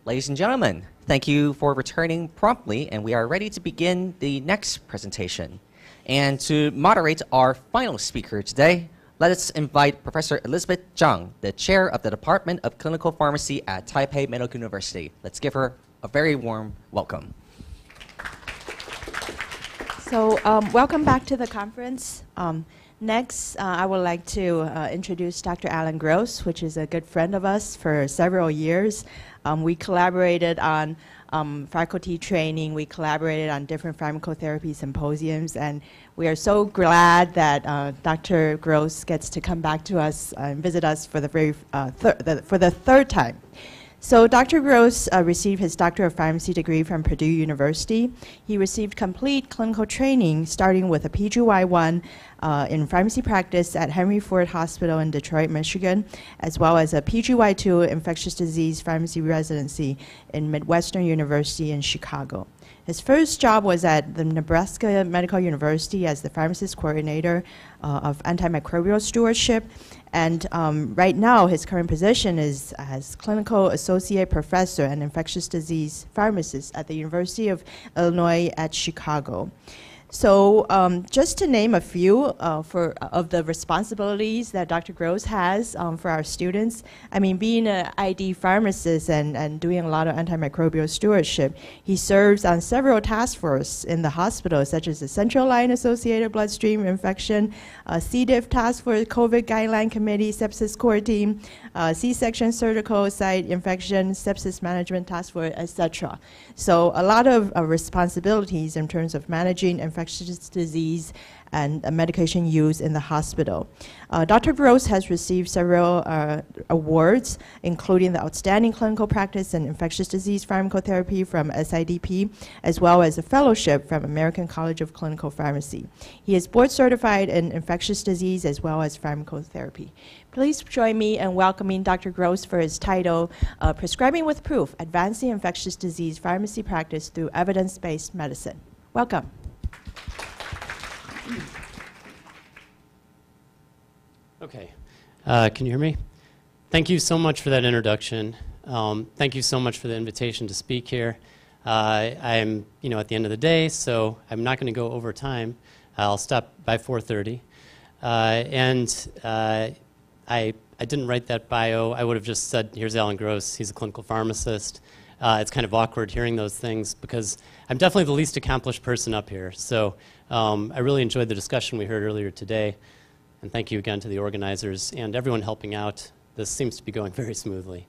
Ladies and gentlemen, thank you for returning promptly, and we are ready to begin the next presentation. And to moderate our final speaker today, let us invite Professor Elizabeth Zhang, the chair of the Department of Clinical Pharmacy at Taipei Medical University. Let's give her a very warm welcome. So welcome back to the conference. Next, I would like to introduce Dr. Alan Gross, which is a good friend of us for several years. We collaborated on faculty training. We collaborated on different pharmacotherapy symposiums, and we are so glad that Dr. Gross gets to come back to us and visit us for the third time. So Dr. Gross received his Doctor of Pharmacy degree from Purdue University. He received complete clinical training, starting with a PGY1 in pharmacy practice at Henry Ford Hospital in Detroit, Michigan, as well as a PGY2 infectious disease pharmacy residency in Midwestern University in Chicago. His first job was at the Nebraska Medical University as the pharmacist coordinator of antimicrobial stewardship. And right now, his current position is as clinical associate professor and infectious disease pharmacist at the University of Illinois at Chicago. So just to name a few of the responsibilities that Dr. Gross has for our students, I mean, being an ID pharmacist and doing a lot of antimicrobial stewardship, he serves on several task forces in the hospital, such as the Central Line-Associated Bloodstream Infection, C. diff Task Force, COVID Guideline Committee, Sepsis Core Team, C-section surgical site infection, sepsis management task force, etc. So a lot of responsibilities in terms of managing infectious disease and medication use in the hospital. Dr. Gross has received several awards, including the Outstanding Clinical Practice in Infectious Disease Pharmacotherapy from SIDP, as well as a fellowship from American College of Clinical Pharmacy. He is board certified in infectious disease as well as pharmacotherapy. Please join me in welcoming Dr. Gross for his title, Prescribing with Proof, Advancing Infectious Disease Pharmacy Practice Through Evidence-Based Medicine. Welcome. Okay, can you hear me? Thank you so much for that introduction. Thank you so much for the invitation to speak here. I'm, at the end of the day, so I'm not going to go over time. I'll stop by 4:30. I didn't write that bio. I would have just said, here's Alan Gross. He's a clinical pharmacist. It's kind of awkward hearing those things because I'm definitely the least accomplished person up here. So I really enjoyed the discussion we heard earlier today. And thank you again to the organizers and everyone helping out. This seems to be going very smoothly.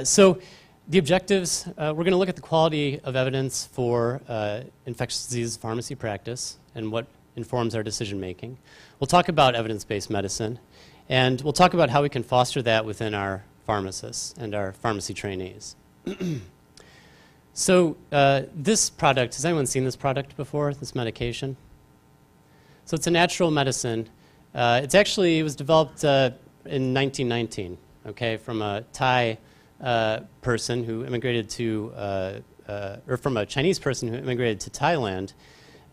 So the objectives, we're going to look at the quality of evidence for infectious disease pharmacy practice and what informs our decision making. We'll talk about evidence-based medicine. And we'll talk about how we can foster that within our pharmacists and our pharmacy trainees. So this product, has anyone seen this product before, this medication? So it's a natural medicine. It was developed in 1919, okay, from a Thai person who immigrated to, or from a Chinese person who immigrated to Thailand.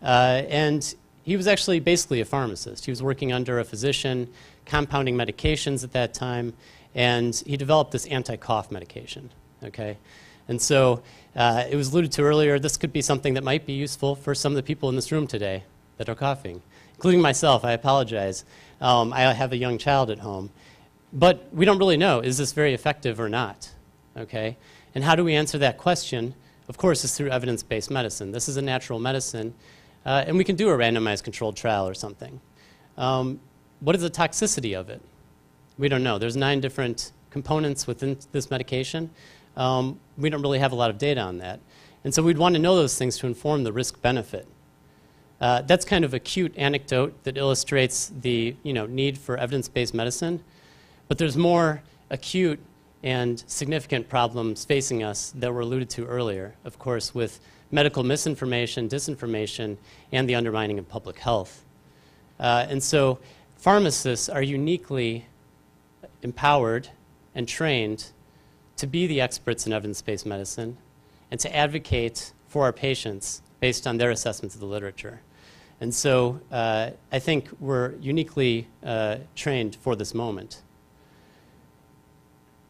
And he was actually basically a pharmacist. He was working under a physician, compounding medications at that time, and he developed this anti-cough medication, okay? And so it was alluded to earlier, this could be something that might be useful for some of the people in this room today that are coughing, including myself. I apologize. I have a young child at home. But we don't really know, is this very effective or not, okay? And how do we answer that question? Of course, it's through evidence-based medicine. This is a natural medicine, and we can do a randomized controlled trial or something. What is the toxicity of it? We don't know. There's 9 different components within this medication. We don't really have a lot of data on that. And so we'd want to know those things to inform the risk-benefit. That's kind of a cute anecdote that illustrates the need for evidence-based medicine. But there's more acute and significant problems facing us that were alluded to earlier, of course, with medical misinformation, disinformation, and the undermining of public health. And so pharmacists are uniquely empowered and trained to be the experts in evidence-based medicine and to advocate for our patients based on their assessments of the literature. And so I think we're uniquely trained for this moment.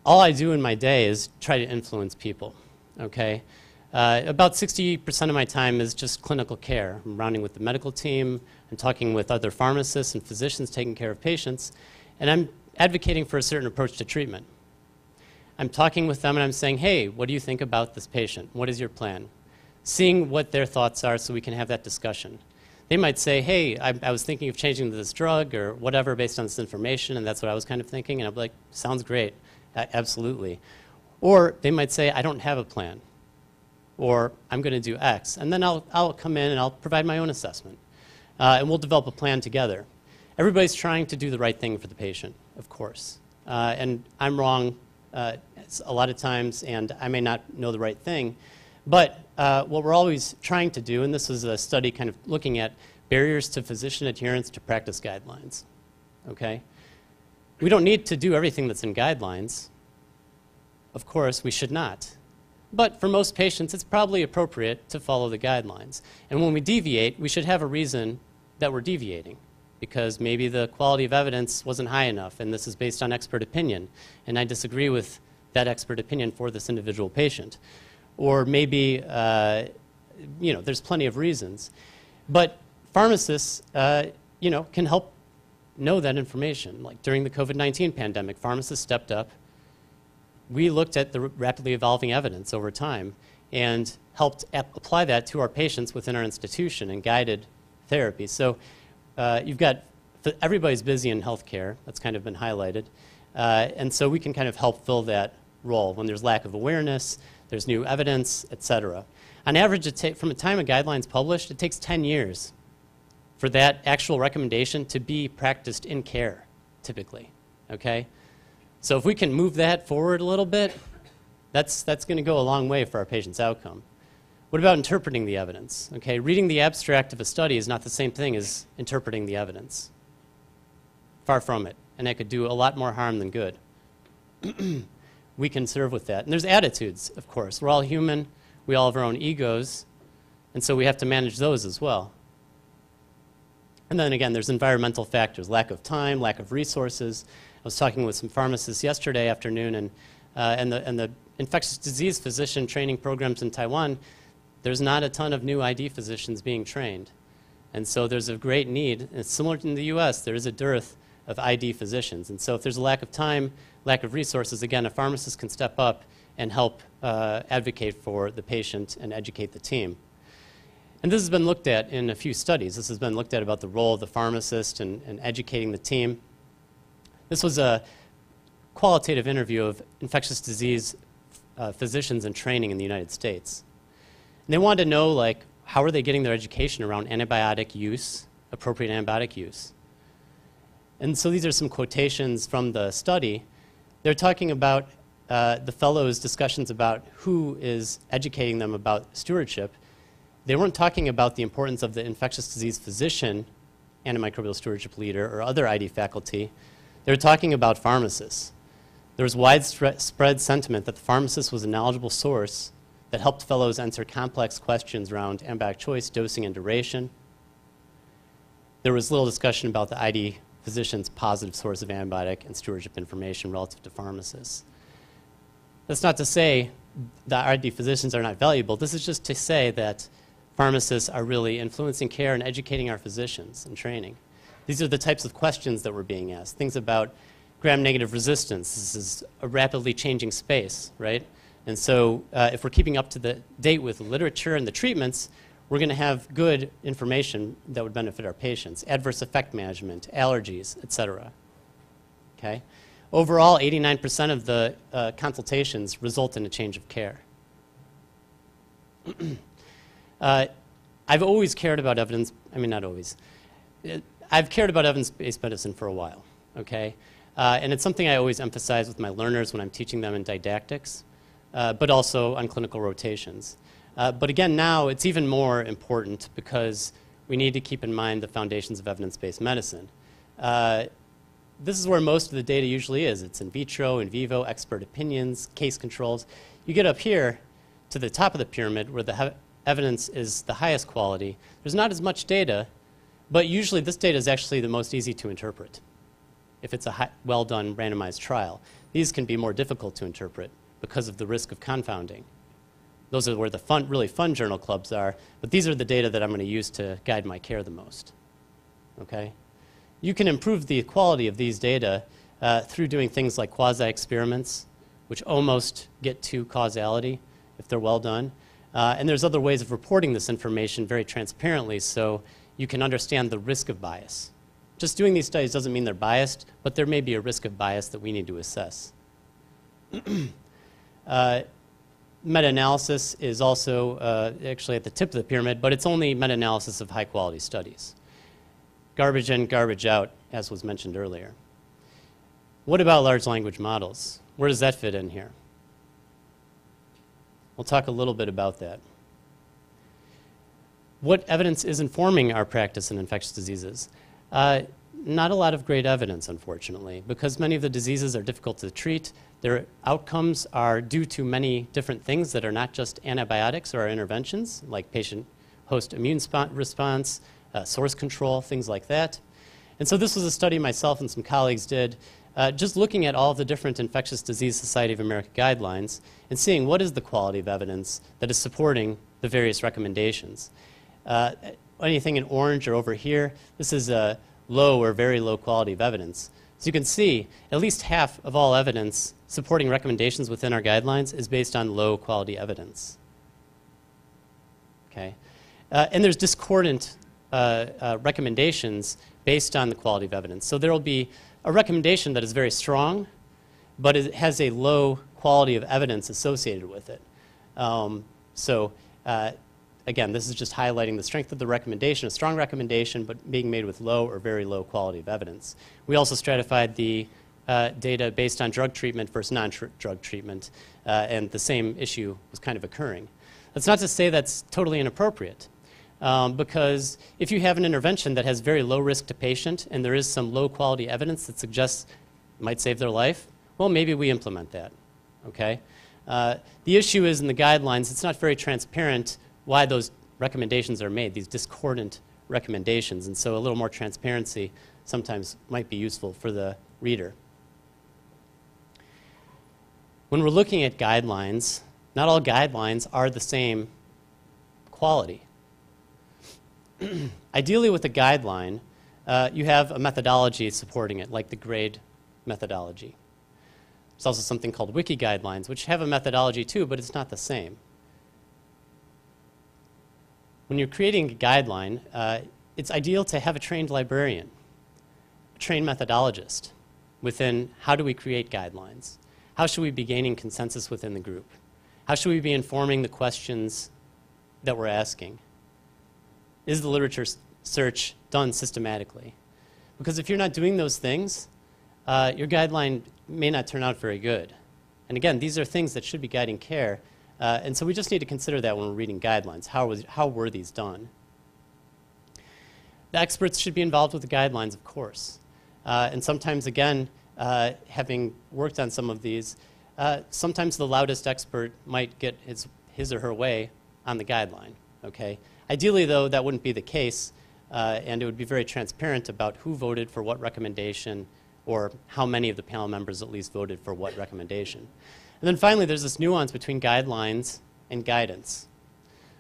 All I do in my day is try to influence people, okay? About 60% of my time is just clinical care. I'm rounding with the medical team, I'm talking with other pharmacists and physicians taking care of patients, and I'm advocating for a certain approach to treatment. I'm talking with them and I'm saying, hey, what do you think about this patient? What is your plan? Seeing what their thoughts are so we can have that discussion. They might say, hey, I was thinking of changing this drug or whatever based on this information, and that's what I was kind of thinking, and I'm like, sounds great, absolutely. Or they might say, I don't have a plan, or I'm going to do X, and then I'll come in and I'll provide my own assessment, and we'll develop a plan together. Everybody's trying to do the right thing for the patient, of course, and I'm wrong a lot of times, and I may not know the right thing, but what we're always trying to do, and this is a study kind of looking at barriers to physician adherence to practice guidelines, okay? We don't need to do everything that's in guidelines. Of course, we should not. But for most patients, it's probably appropriate to follow the guidelines. And when we deviate, we should have a reason that we're deviating, because maybe the quality of evidence wasn't high enough, and this is based on expert opinion, and I disagree with that expert opinion for this individual patient. Or maybe, you know, there's plenty of reasons. But pharmacists, you know, can help know that information. Like during the COVID-19 pandemic, pharmacists stepped up. We looked at the rapidly evolving evidence over time and helped apply that to our patients within our institution and guided therapy. So you've got, everybody's busy in healthcare, that's kind of been highlighted. And so we can kind of help fill that role when there's lack of awareness, there's new evidence, et cetera. On average, from the time a guideline's published, it takes 10 years for that actual recommendation to be practiced in care, typically, okay? So if we can move that forward a little bit, that's going to go a long way for our patient's outcome. What about interpreting the evidence? Okay, reading the abstract of a study is not the same thing as interpreting the evidence. Far from it, and that could do a lot more harm than good. We can serve with that. And there's attitudes, of course. We're all human. We all have our own egos, and so we have to manage those as well. And then again, there's environmental factors, lack of time, lack of resources. I was talking with some pharmacists yesterday afternoon, and the infectious disease physician training programs in Taiwan, there's not a ton of new ID physicians being trained. And so there's a great need. And it's similar in the US, there is a dearth of ID physicians. And so if there's a lack of time, lack of resources, again, a pharmacist can step up and help advocate for the patient and educate the team. And this has been looked at in a few studies. This has been looked at about the role of the pharmacist and educating the team. This was a qualitative interview of infectious disease physicians in training in the United States. And they wanted to know, like, how are they getting their education around antibiotic use, appropriate antibiotic use? And so these are some quotations from the study. They're talking about the fellows' discussions about who is educating them about stewardship. They weren't talking about the importance of the infectious disease physician, antimicrobial stewardship leader, or other ID faculty. They were talking about pharmacists. There was widespread sentiment that the pharmacist was a knowledgeable source that helped fellows answer complex questions around antibiotic choice, dosing, and duration. There was little discussion about the ID physician's positive source of antibiotic and stewardship information relative to pharmacists. That's not to say that ID physicians are not valuable. This is just to say that pharmacists are really influencing care and educating our physicians in training. These are the types of questions that were being asked. Things about gram-negative resistance. This is a rapidly changing space, right? And so if we're keeping up to the date with the literature and the treatments, we're going to have good information that would benefit our patients. Adverse effect management, allergies, et cetera. Okay? Overall, 89% of the consultations result in a change of care. I've always cared about evidence, I mean, not always. I've cared about evidence-based medicine for a while, okay? And it's something I always emphasize with my learners when I'm teaching them in didactics, but also on clinical rotations. But again, now it's even more important because we need to keep in mind the foundations of evidence-based medicine. This is where most of the data usually is. It's in vitro, in vivo, expert opinions, case controls. You get up here to the top of the pyramid where the evidence is the highest quality. There's not as much data, but usually this data is actually the most easy to interpret if it's a well-done randomized trial. These can be more difficult to interpret because of the risk of confounding. Those are where the really fun journal clubs are, but these are the data that I'm going to use to guide my care the most. Okay? You can improve the quality of these data through doing things like quasi-experiments, which almost get to causality if they're well done. And there's other ways of reporting this information very transparently so you can understand the risk of bias. Just doing these studies doesn't mean they're biased, but there may be a risk of bias that we need to assess. Meta-analysis is also actually at the tip of the pyramid, but it's only meta-analysis of high-quality studies. Garbage in, garbage out, as was mentioned earlier. What about large language models? Where does that fit in here? We'll talk a little bit about that. What evidence is informing our practice in infectious diseases? Not a lot of great evidence, unfortunately, because many of the diseases are difficult to treat. Their outcomes are due to many different things that are not just antibiotics or our interventions, like patient-host immune response, source control, things like that. And so this was a study myself and some colleagues did, just looking at all of the different Infectious Disease Society of America guidelines and seeing what is the quality of evidence that is supporting the various recommendations. Anything in orange or over here, this is a low or very low quality of evidence. So you can see at least half of all evidence supporting recommendations within our guidelines is based on low quality evidence. Okay? And there's discordant recommendations based on the quality of evidence. So there will be a recommendation that is very strong, but it has a low quality of evidence associated with it. Again, this is just highlighting the strength of the recommendation, a strong recommendation, but being made with low or very low quality of evidence. We also stratified the data based on drug treatment versus non-drug treatment, and the same issue was kind of occurring. That's not to say that's totally inappropriate, because if you have an intervention that has very low risk to patient and there is some low quality evidence that suggests it might save their life, well, maybe we implement that. Okay? The issue is in the guidelines, it's not very transparent why those recommendations are made, these discordant recommendations, and so a little more transparency sometimes might be useful for the reader. When we're looking at guidelines, not all guidelines are the same quality. Ideally with a guideline, you have a methodology supporting it, like the GRADE methodology. There's also something called wiki guidelines, which have a methodology too, but it's not the same. When you're creating a guideline, it's ideal to have a trained librarian, a trained methodologist within how do we create guidelines? How should we be gaining consensus within the group? How should we be informing the questions that we're asking? Is the literature search done systematically? Because if you're not doing those things, your guideline may not turn out very good. And again, these are things that should be guiding care. And so we just need to consider that when we're reading guidelines. How were these done? The experts should be involved with the guidelines, of course. And sometimes, again, having worked on some of these, sometimes the loudest expert might get his or her way on the guideline. Okay? Ideally, though, that wouldn't be the case, and it would be very transparent about who voted for what recommendation, or how many of the panel members at least voted for what recommendation. And then finally, there's this nuance between guidelines and guidance.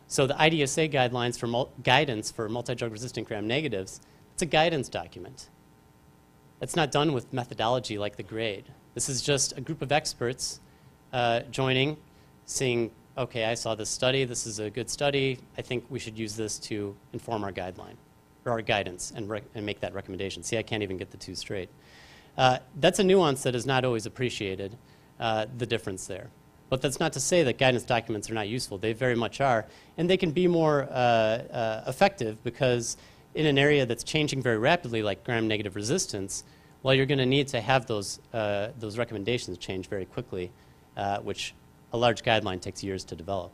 So the IDSA guidelines for guidance for multi-drug resistant gram-negatives, it's a guidance document. It's not done with methodology like the GRADE. This is just a group of experts joining, seeing, okay, I saw this study, this is a good study, I think we should use this to inform our guideline, or our guidance, and make that recommendation. See, I can't even get the two straight. That's a nuance that is not always appreciated. The difference there. But that's not to say that guidance documents are not useful. They very much are. And they can be more effective because in an area that's changing very rapidly, like gram-negative resistance, well, you're going to need to have those recommendations change very quickly, which a large guideline takes years to develop.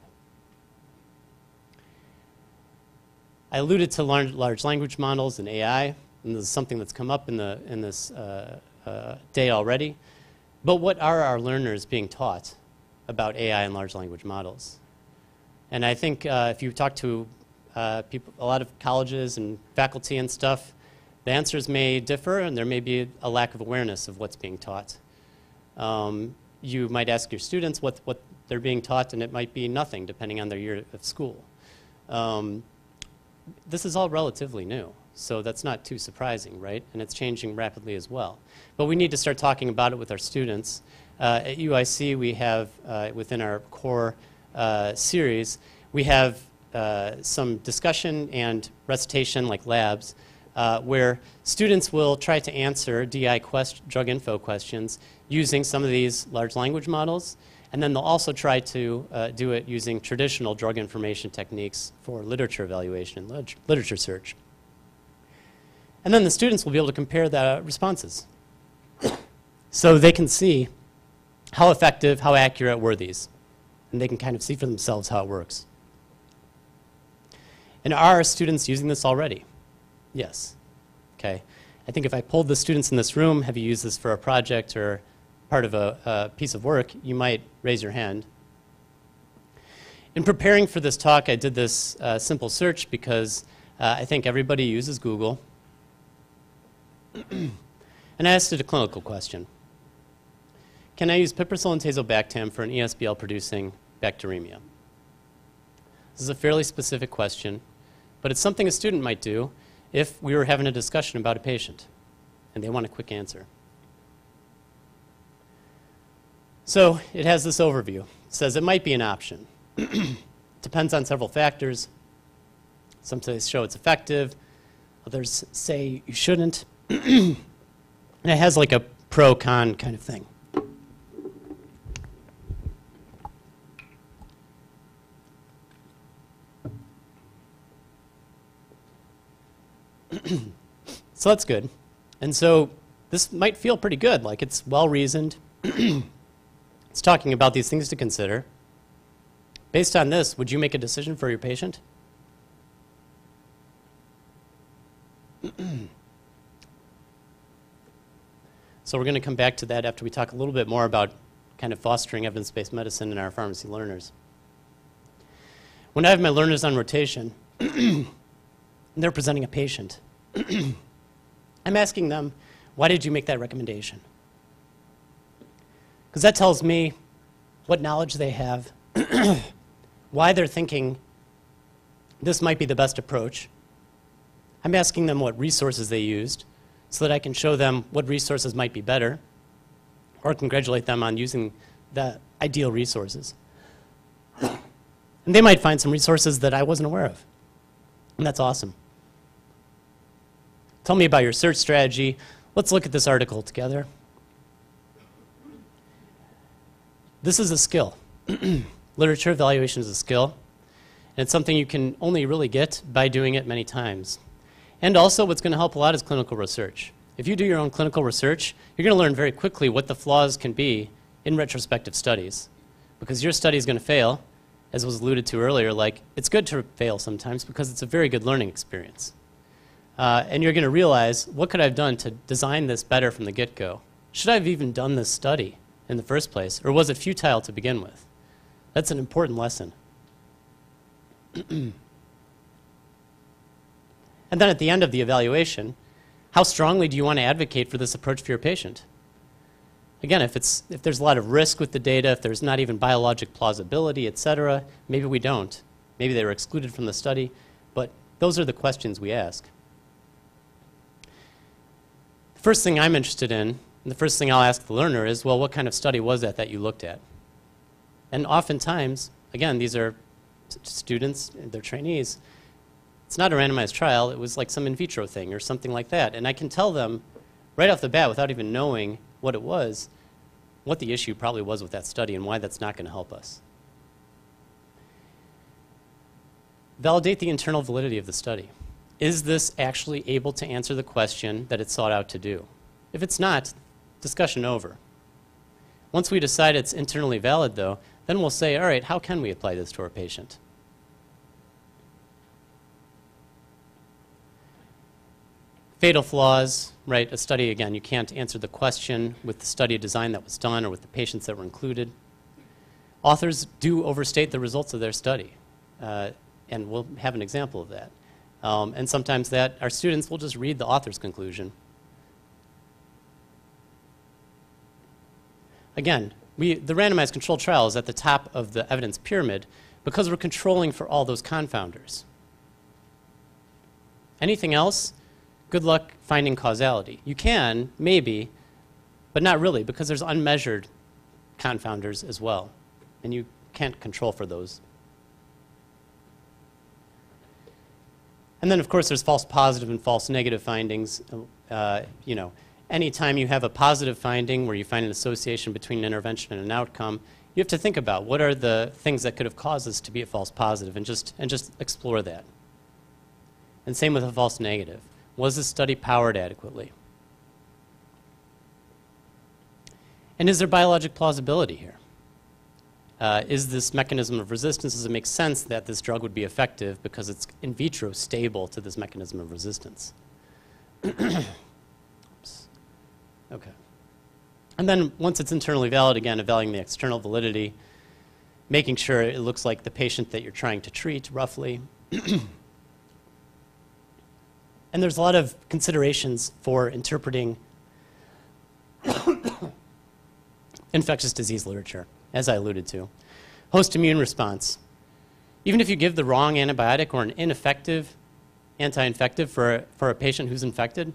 I alluded to large language models and AI, and this is something that's come up in this day already. But what are our learners being taught about AI and large language models? And I think if you talk to people, a lot of colleges and faculty and stuff, the answers may differ and there may be a lack of awareness of what's being taught. You might ask your students what they're being taught, and it might be nothing depending on their year of school. This is all relatively new, so that's not too surprising, right? And it's changing rapidly as well. But we need to start talking about it with our students. At UIC, we have, within our core series, we have some discussion and recitation, like labs, where students will try to answer DI drug info questions using some of these large language models, and then they'll also try to do it using traditional drug information techniques for literature evaluation and literature search. And then the students will be able to compare the responses. So they can see how effective, how accurate were these. And they can kind of see for themselves how it works. And are students using this already? Yes. Okay. I think if I polled the students in this room, have you used this for a project or part of a piece of work, you might raise your hand. In preparing for this talk, I did this simple search because I think everybody uses Google. And I asked it a clinical question. Can I use piperacillin and tazobactam for an ESBL-producing bacteremia? This is a fairly specific question, but it's something a student might do if we were having a discussion about a patient and they want a quick answer. So it has this overview. It says it might be an option. Depends on several factors. Some studies show it's effective. Others say you shouldn't. And it has like a pro-con kind of thing. So that's good. And so this might feel pretty good, like it's well-reasoned. It's talking about these things to consider. Based on this, would you make a decision for your patient? So we're going to come back to that after we talk a little bit more about kind of fostering evidence-based medicine in our pharmacy learners. When I have my learners on rotation, and they're presenting a patient, I'm asking them, why did you make that recommendation? Because that tells me what knowledge they have, why they're thinking this might be the best approach. I'm asking them what resources they used so that I can show them what resources might be better or congratulate them on using the ideal resources. And they might find some resources that I wasn't aware of. And that's awesome. Tell me about your search strategy. Let's look at this article together. This is a skill. Literature evaluation is a skill. And it's something you can only really get by doing it many times. And also what's going to help a lot is clinical research. If you do your own clinical research, you're going to learn very quickly what the flaws can be in retrospective studies. Because your study is going to fail, as was alluded to earlier, like it's good to fail sometimes because it's a very good learning experience. And you're going to realize, what could I have done to design this better from the get-go? Should I have even done this study in the first place, or was it futile to begin with? That's an important lesson. And then at the end of the evaluation, how strongly do you want to advocate for this approach for your patient? Again, if there's a lot of risk with the data, if there's not even biologic plausibility, et cetera, maybe we don't. Maybe they were excluded from the study, but those are the questions we ask. The first thing I'm interested in, and the first thing I'll ask the learner is, well, what kind of study was that you looked at? And oftentimes, again, these are students, they're trainees. It's not a randomized trial. It was like some in vitro thing or something like that. And I can tell them right off the bat, without even knowing what it was, what the issue probably was with that study and why that's not going to help us. Validate the internal validity of the study. Is this actually able to answer the question that it sought out to do? If it's not, discussion over. Once we decide it's internally valid, though, then we'll say, all right, how can we apply this to our patient? Fatal flaws, right? A study, again, you can't answer the question with the study design that was done or with the patients that were included. Authors do overstate the results of their study, and we'll have an example of that. And sometimes our students will just read the author's conclusion. Again, the randomized controlled trial is at the top of the evidence pyramid because we're controlling for all those confounders. Anything else? Good luck finding causality. You can, maybe, but not really, because there's unmeasured confounders as well, and you can't control for those. And then, of course, there's false positive and false negative findings. You know, anytime you have a positive finding where you find an association between an intervention and an outcome, you have to think about what are the things that could have caused this to be a false positive, and just explore that. And same with a false negative. Was this study powered adequately? And is there biologic plausibility here? Is this mechanism of resistance, does it make sense that this drug would be effective because it's in vitro stable to this mechanism of resistance? Oops. Okay. And then once it's internally valid, again, evaluating the external validity, making sure it looks like the patient that you're trying to treat, roughly. And there's a lot of considerations for interpreting infectious disease literature, as I alluded to. Host immune response. Even if you give the wrong antibiotic or an ineffective anti-infective for a patient who's infected,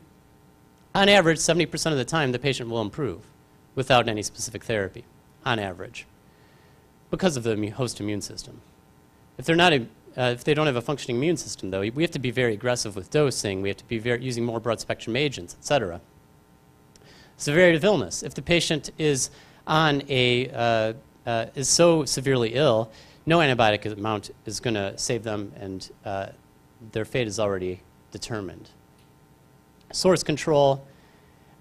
on average, 70% of the time, the patient will improve without any specific therapy, on average, because of the host immune system. If they're not if they don't have a functioning immune system, though, we have to be very aggressive with dosing. We have to be using more broad-spectrum agents, et cetera. Severity of illness. If the patient is on is so severely ill, no antibiotic amount is going to save them, and their fate is already determined. Source control.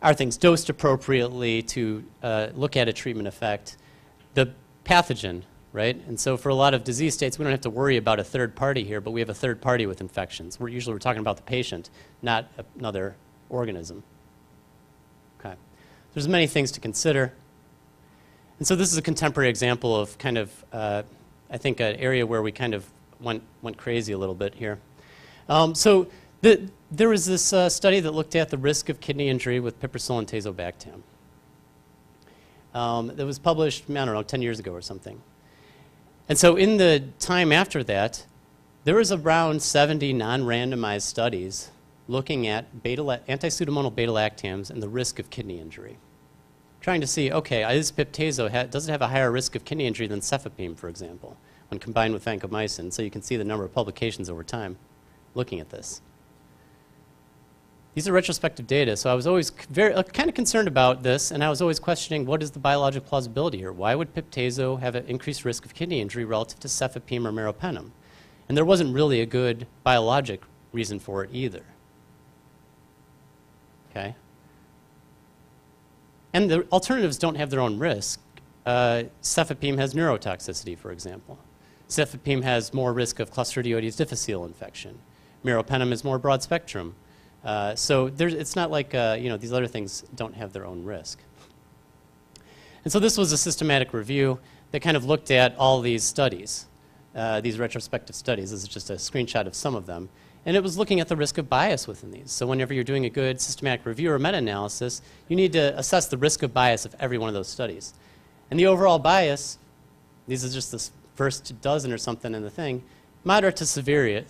Are things dosed appropriately to look at a treatment effect? The pathogen. Right? And so for a lot of disease states, we don't have to worry about a third party here, but we have a third party with infections. We're talking about the patient, not another organism. Okay. There's many things to consider. And so this is a contemporary example of kind of, I think, an area where we kind of went crazy a little bit here. So there was this study that looked at the risk of kidney injury with piperacillin and tazobactam. That was published, I don't know, 10 years ago or something. And so in the time after that, there was around 70 non-randomized studies looking at anti-pseudomonal beta-lactams and the risk of kidney injury. Trying to see, okay, is pip/tazo, does it have a higher risk of kidney injury than cefepime, for example, when combined with vancomycin? So you can see the number of publications over time looking at this. These are retrospective data, so I was always kind of concerned about this, and I was always questioning, what is the biologic plausibility here? Why would pip/tazo have an increased risk of kidney injury relative to cefepime or meropenem? And there wasn't really a good biologic reason for it either. Okay? And the alternatives don't have their own risk. Cefepime has neurotoxicity, for example. Cefepime has more risk of Clostridioides difficile infection. Meropenem is more broad spectrum. So it's not like these other things don't have their own risk. And so this was a systematic review that kind of looked at all these studies, these retrospective studies. This is just a screenshot of some of them. And it was looking at the risk of bias within these. So whenever you're doing a good systematic review or meta-analysis, you need to assess the risk of bias of every one of those studies. And the overall bias, these are just the first dozen or something in the thing, moderate to severe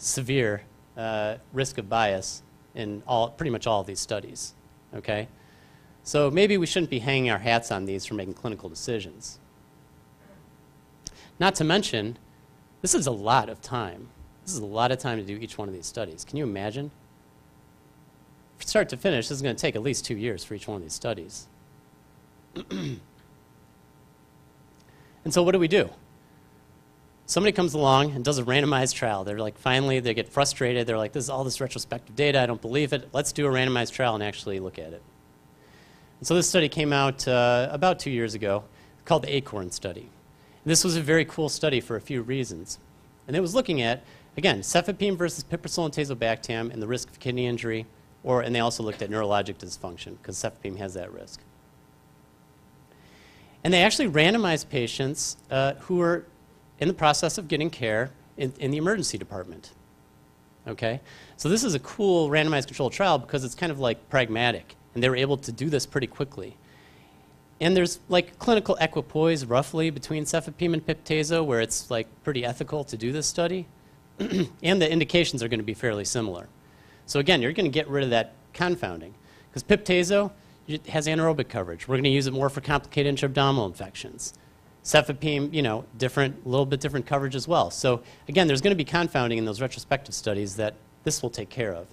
risk of bias in pretty much all of these studies, okay? So maybe we shouldn't be hanging our hats on these for making clinical decisions. Not to mention, this is a lot of time. This is a lot of time to do each one of these studies. Can you imagine? From start to finish, this is going to take at least 2 years for each one of these studies. And so what do? Somebody comes along and does a randomized trial. They're like, finally, they get frustrated. They're like, this is all this retrospective data. I don't believe it. Let's do a randomized trial and actually look at it. And so this study came out about 2 years ago, called the ACORN study. And this was a very cool study for a few reasons. And it was looking at, again, cefepime versus piperacillin and tazobactam and the risk of kidney injury, and they also looked at neurologic dysfunction because cefepime has that risk. And they actually randomized patients who were in the process of getting care in the emergency department. Okay? So this is a cool randomized controlled trial because it's kind of like pragmatic, and they were able to do this pretty quickly. And there's like clinical equipoise roughly between cefepime and piptazo where it's like pretty ethical to do this study. And the indications are going to be fairly similar. So again, you're going to get rid of that confounding. Because piptazo has anaerobic coverage. We're going to use it more for complicated intra-abdominal infections. Cefepime, you know, a little bit different coverage as well. So again, there's going to be confounding in those retrospective studies that this will take care of.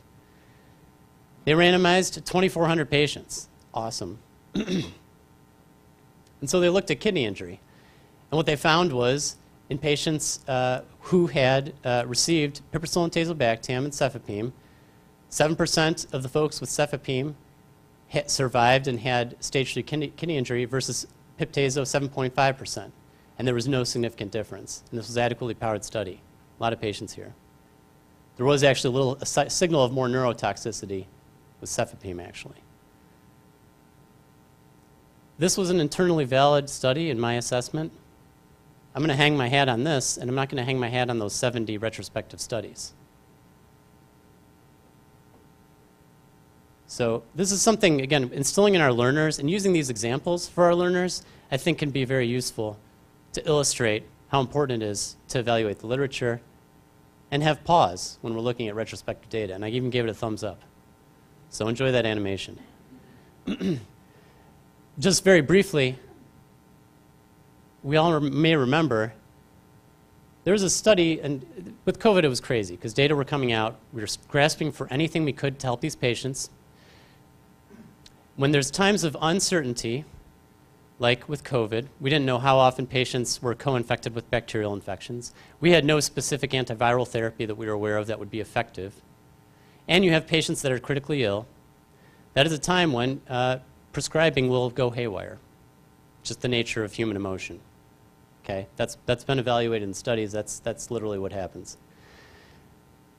They randomized 2,400 patients. Awesome. And so they looked at kidney injury. And what they found was in patients who had received piperacillin tazobactam and cefepime, 7% of the folks with cefepime survived and had stage 3 kidney injury versus piptazo 7.5%. And there was no significant difference. And this was an adequately powered study. A lot of patients here. There was actually a signal of more neurotoxicity with cefepime, actually. This was an internally valid study in my assessment. I'm going to hang my hat on this, and I'm not going to hang my hat on those 70 retrospective studies. So this is something, again, instilling in our learners and using these examples for our learners, I think can be very useful to illustrate how important it is to evaluate the literature and have pause when we're looking at retrospective data. And I even gave it a thumbs up. So enjoy that animation. Just very briefly, we all may remember there was a study, and with COVID it was crazy because data were coming out. We were grasping for anything we could to help these patients. When there's times of uncertainty, like with COVID, we didn't know how often patients were co-infected with bacterial infections. We had no specific antiviral therapy that we were aware of that would be effective. And you have patients that are critically ill. That is a time when prescribing will go haywire. Just the nature of human emotion. Okay, that's been evaluated in studies. That's literally what happens.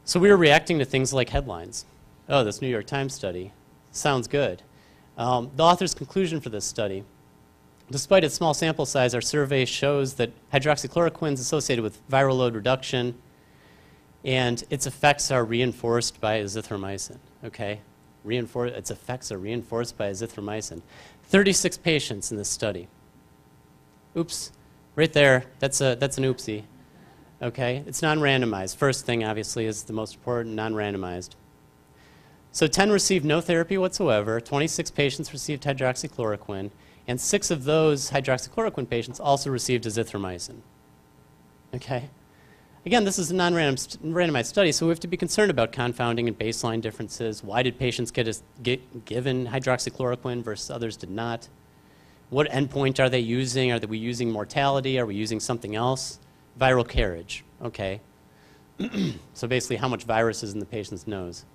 So we were reacting to things like headlines. Oh, this New York Times study sounds good. The author's conclusion for this study: despite its small sample size, our survey shows that hydroxychloroquine is associated with viral load reduction, and its effects are reinforced by azithromycin. Okay, its effects are reinforced by azithromycin. 36 patients in this study. Oops, right there. That's an oopsie. Okay, it's non-randomized. First thing, obviously, is the most important: non-randomized. So 10 received no therapy whatsoever. 26 patients received hydroxychloroquine, and 6 of those hydroxychloroquine patients also received azithromycin. Okay. Again, this is a non-randomized study, so we have to be concerned about confounding and baseline differences. Why did patients get given hydroxychloroquine versus others did not? What endpoint are they using? Are we using mortality? Are we using something else? Viral carriage. Okay. So basically, how much virus is in the patient's nose.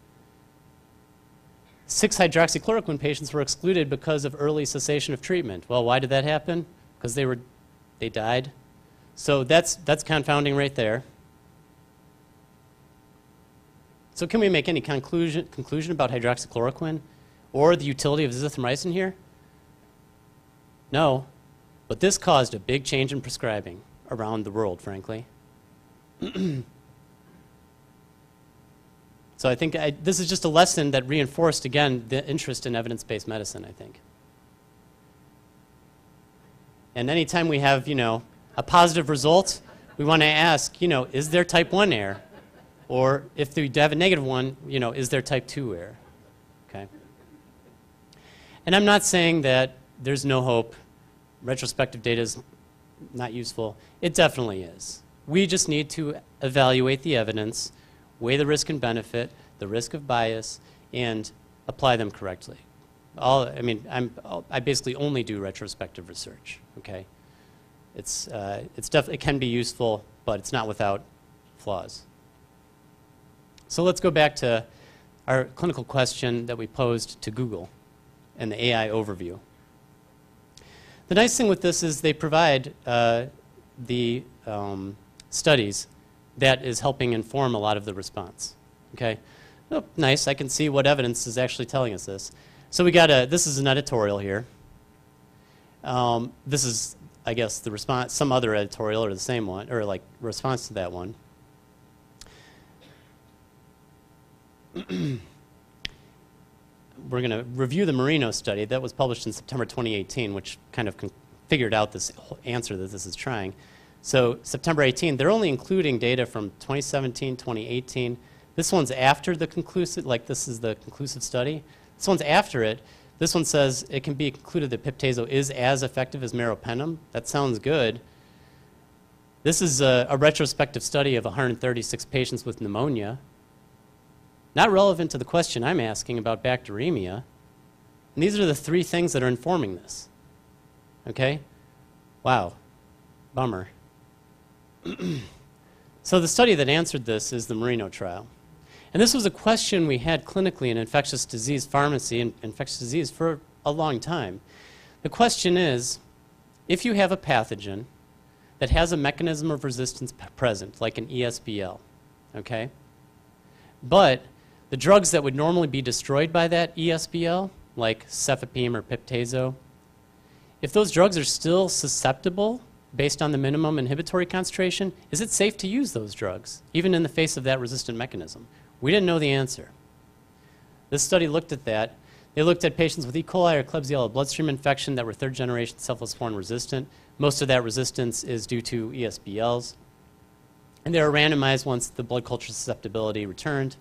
6 hydroxychloroquine patients were excluded because of early cessation of treatment. Well, why did that happen? Because they died. So that's confounding right there. So can we make any conclusion about hydroxychloroquine or the utility of azithromycin here? No, but this caused a big change in prescribing around the world, frankly. So I think this is just a lesson that reinforced, again, the interest in evidence-based medicine, I think. And anytime we have, a positive result, we want to ask, is there type 1 error? Or if we have a negative one, is there type 2 error? Okay. And I'm not saying that there's no hope. Retrospective data is not useful. It definitely is. We just need to evaluate the evidence, weigh the risk and benefit, the risk of bias, and apply them correctly. I basically only do retrospective research. Okay, it can be useful, but it's not without flaws. So let's go back to our clinical question that we posed to Google and the AI overview. The nice thing with this is they provide the studies that is helping inform a lot of the response. Okay, oh, nice. I can see what evidence is actually telling us this. So this is an editorial here. This is, I guess, the response, some other editorial or the same one, or like response to that one. we're going to review the Marino study that was published in September 2018, which kind of figured out this whole answer that this is trying. So September 18, they're only including data from 2017, 2018. This one's after the conclusive, like this is the conclusive study. This one's after it. This one says it can be concluded that piptazo is as effective as meropenem. That sounds good. This is a retrospective study of 136 patients with pneumonia. Not relevant to the question I'm asking about bacteremia. And these are the three things that are informing this. Okay? Wow. Bummer. So the study that answered this is the Marino trial. And this was a question we had clinically in infectious disease pharmacy and infectious disease for a long time. The question is, if you have a pathogen that has a mechanism of resistance present, like an ESBL, okay? But the drugs that would normally be destroyed by that ESBL, like cefepime or piptazo, if those drugs are still susceptible based on the minimum inhibitory concentration, is it safe to use those drugs, even in the face of that resistant mechanism? We didn't know the answer. This study looked at that. They looked at patients with E. coli or Klebsiella bloodstream infection that were third-generation cephalosporin resistant. Most of that resistance is due to ESBLs. And they were randomized once the blood culture susceptibility returned.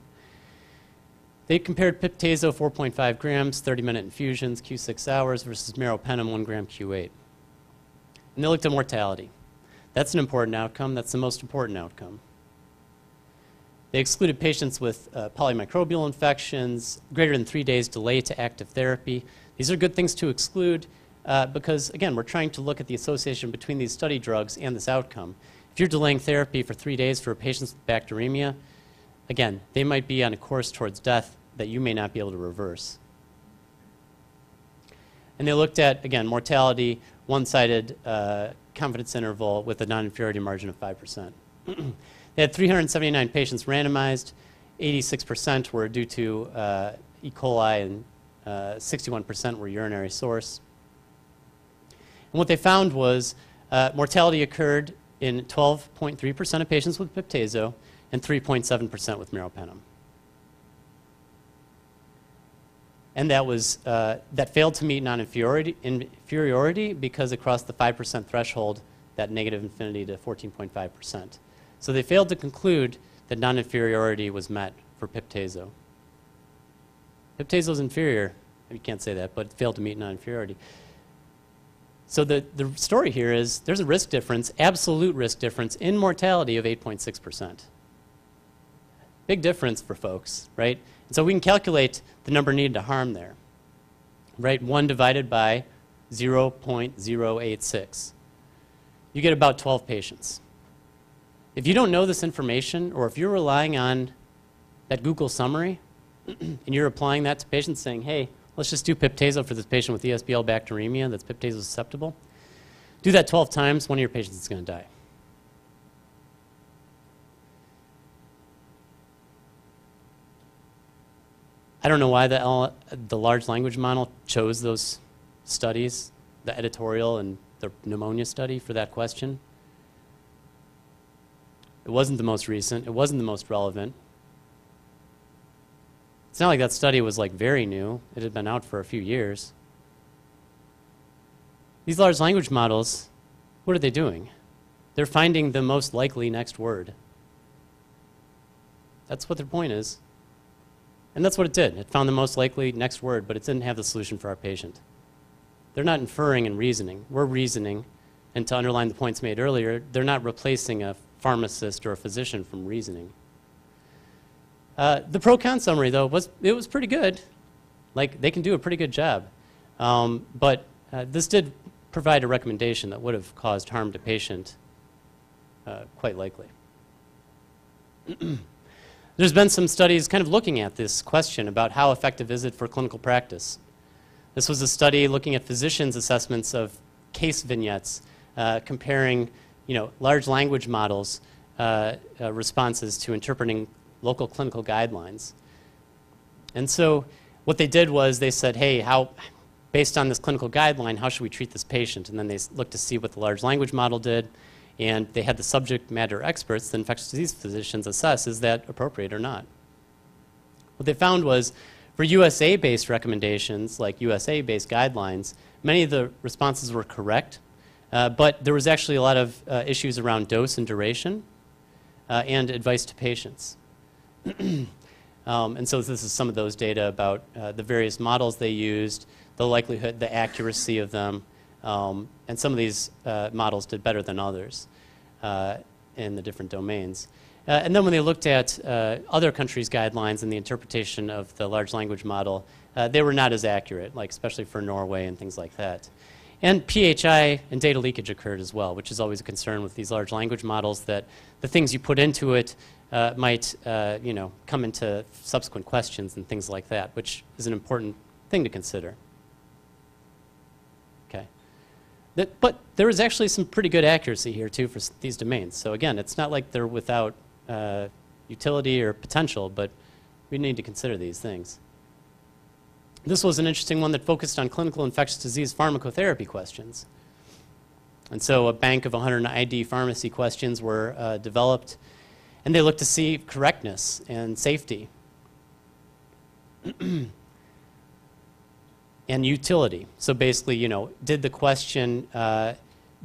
They compared piptazo 4.5 grams, 30-minute infusions, Q6 hours, versus meropenem 1 gram Q8. And they looked at mortality. That's an important outcome. That's the most important outcome. They excluded patients with polymicrobial infections, greater than 3 days delay to active therapy. These are good things to exclude because, again, we're trying to look at the association between these study drugs and this outcome. If you're delaying therapy for 3 days for patients with bacteremia, again, they might be on a course towards death that you may not be able to reverse. And they looked at, again, mortality, one-sided confidence interval with a non-inferiority margin of 5%. They had 379 patients randomized. 86% were due to E. coli and 61% were urinary source. And what they found was mortality occurred in 12.3% of patients with piptazo and 3.7% with meropenem. And that was that failed to meet non-inferiority because it crossed the 5% threshold, that negative infinity to 14.5%. So they failed to conclude that non-inferiority was met for piptazo. Piptazo is inferior. You can't say that, but it failed to meet non-inferiority. So the story here is there's a risk difference, absolute risk difference in mortality of 8.6%. Big difference for folks, right? And so we can calculate the number needed to harm there, right? 1 divided by 0.086. You get about 12 patients. If you don't know this information, or if you're relying on that Google summary, and you're applying that to patients saying, hey, let's just do piptazo for this patient with ESBL bacteremia that's piptazo susceptible, do that 12 times, one of your patients is going to die. I don't know why the large language model chose those studies, the editorial and the pneumonia study for that question. It wasn't the most recent. It wasn't the most relevant. It's not like that study was like very new. It had been out for a few years. These large language models, what are they doing? They're finding the most likely next word. That's what their point is. And that's what it did. It found the most likely next word, but it didn't have the solution for our patient. They're not inferring and reasoning. We're reasoning. And to underline the points made earlier, they're not replacing a pharmacist or a physician from reasoning. The pro-con summary, though, was pretty good. Like, they can do a pretty good job. But this did provide a recommendation that would have caused harm to patient, quite likely. There's been some studies kind of looking at this question about how effective is it for clinical practice. This was a study looking at physicians' assessments of case vignettes, comparing large language models responses to interpreting local clinical guidelines. And so what they did was they said, hey, based on this clinical guideline, how should we treat this patient? And then they looked to see what the large language model did, and they had the subject matter experts, the infectious disease physicians, assess, is that appropriate or not? What they found was For USA-based recommendations, like USA-based guidelines, many of the responses were correct, but there was actually a lot of issues around dose and duration and advice to patients. And so this is some of those data about the various models they used, the likelihood, the accuracy of them, and some of these models did better than others in the different domains. And then when they looked at other countries' guidelines and the interpretation of the large language model, they were not as accurate, like especially for Norway and things like that. And PHI and data leakage occurred as well, which is always a concern with these large language models, that the things you put into it might come into subsequent questions and things like that, which is an important thing to consider. Okay. But there is actually some pretty good accuracy here, too, for these domains. So again, it's not like they're without utility or potential, but we need to consider these things. This was an interesting one that focused on clinical infectious disease pharmacotherapy questions. And so a bank of 100 ID pharmacy questions were developed, and they looked to see correctness and safety and utility. So basically, did the question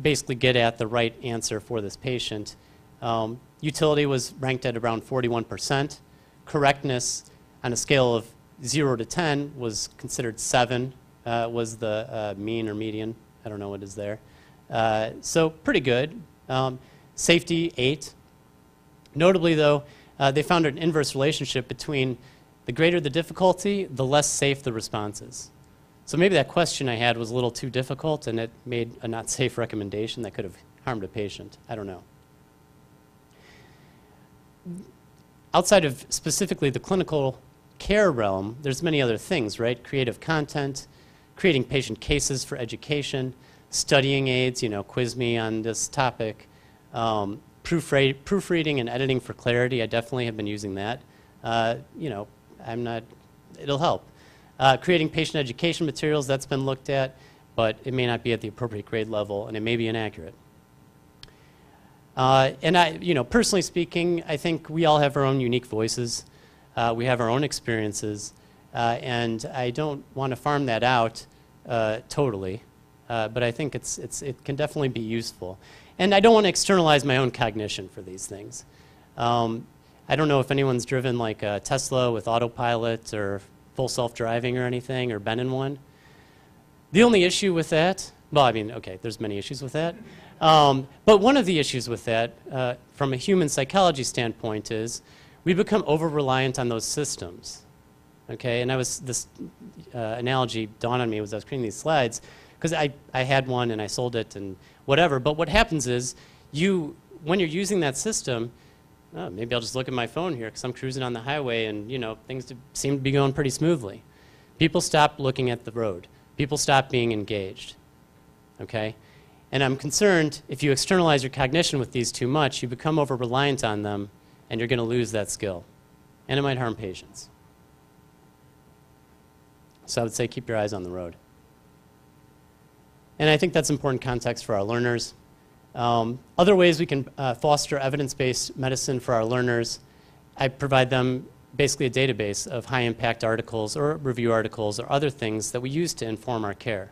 basically get at the right answer for this patient? Utility was ranked at around 41%. Correctness on a scale of 0 to 10 was considered 7, was the mean or median. I don't know what is there. So pretty good. Safety, 8. Notably, though, they found an inverse relationship between the greater the difficulty, the less safe the responses. So maybe that question I had was a little too difficult, and it made a not safe recommendation that could have harmed a patient. I don't know. Outside of specifically the clinical care realm, there's many other things, right? Creative content, creating patient cases for education, studying aids, quiz me on this topic, proofreading and editing for clarity. I definitely have been using that. It'll help. Creating patient education materials, that's been looked at, but it may not be at the appropriate grade level, and it may be inaccurate. And personally speaking, I think we all have our own unique voices. We have our own experiences, and I don't want to farm that out totally, but I think it can definitely be useful. And I don't want to externalize my own cognition for these things. I don't know if anyone's driven like a Tesla with autopilot or full self-driving or anything, or been in one. The only issue with that, well, I mean, okay, there's many issues with that. But one of the issues with that, from a human psychology standpoint, is we become over-reliant on those systems. Okay, and this analogy dawned on me as I was creating these slides, because I had one and I sold it and whatever. But what happens is, when you're using that system, maybe I'll just look at my phone here because I'm cruising on the highway and things seem to be going pretty smoothly. People stop looking at the road. People stop being engaged. Okay? And I'm concerned if you externalize your cognition with these too much, you become over-reliant on them and you're going to lose that skill. And it might harm patients. So I would say keep your eyes on the road. And I think that's important context for our learners. Other ways we can foster evidence-based medicine for our learners, I provide them basically a database of high-impact articles or review articles or other things that we use to inform our care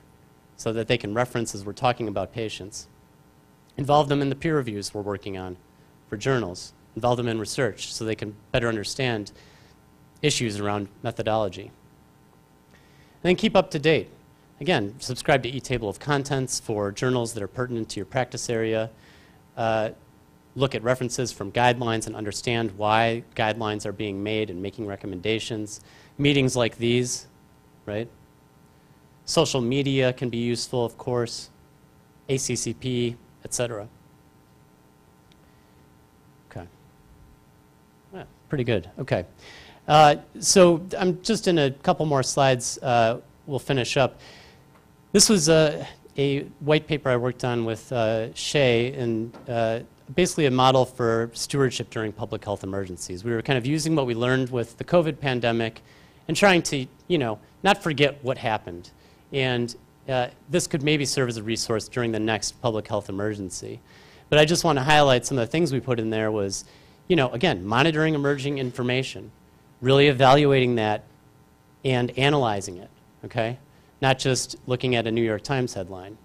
so that they can reference as we're talking about patients. Involve them in the peer reviews we're working on for journals. Involve them in research so they can better understand issues around methodology. And then keep up to date. Again, subscribe to eTable of Contents for journals that are pertinent to your practice area. Look at references from guidelines and understand why guidelines are being made and making recommendations. Meetings like these, right? Social media can be useful, of course. ACCP, etc. Okay. Yeah, pretty good. Okay. So I'm just in a couple more slides. We'll finish up. This was a white paper I worked on with Shay, and basically a model for stewardship during public health emergencies. We were kind of using what we learned with the COVID pandemic and trying to, not forget what happened. And this could maybe serve as a resource during the next public health emergency. But I just want to highlight some of the things we put in there was, again, monitoring emerging information, really evaluating that and analyzing it, okay? Not just looking at a New York Times headline.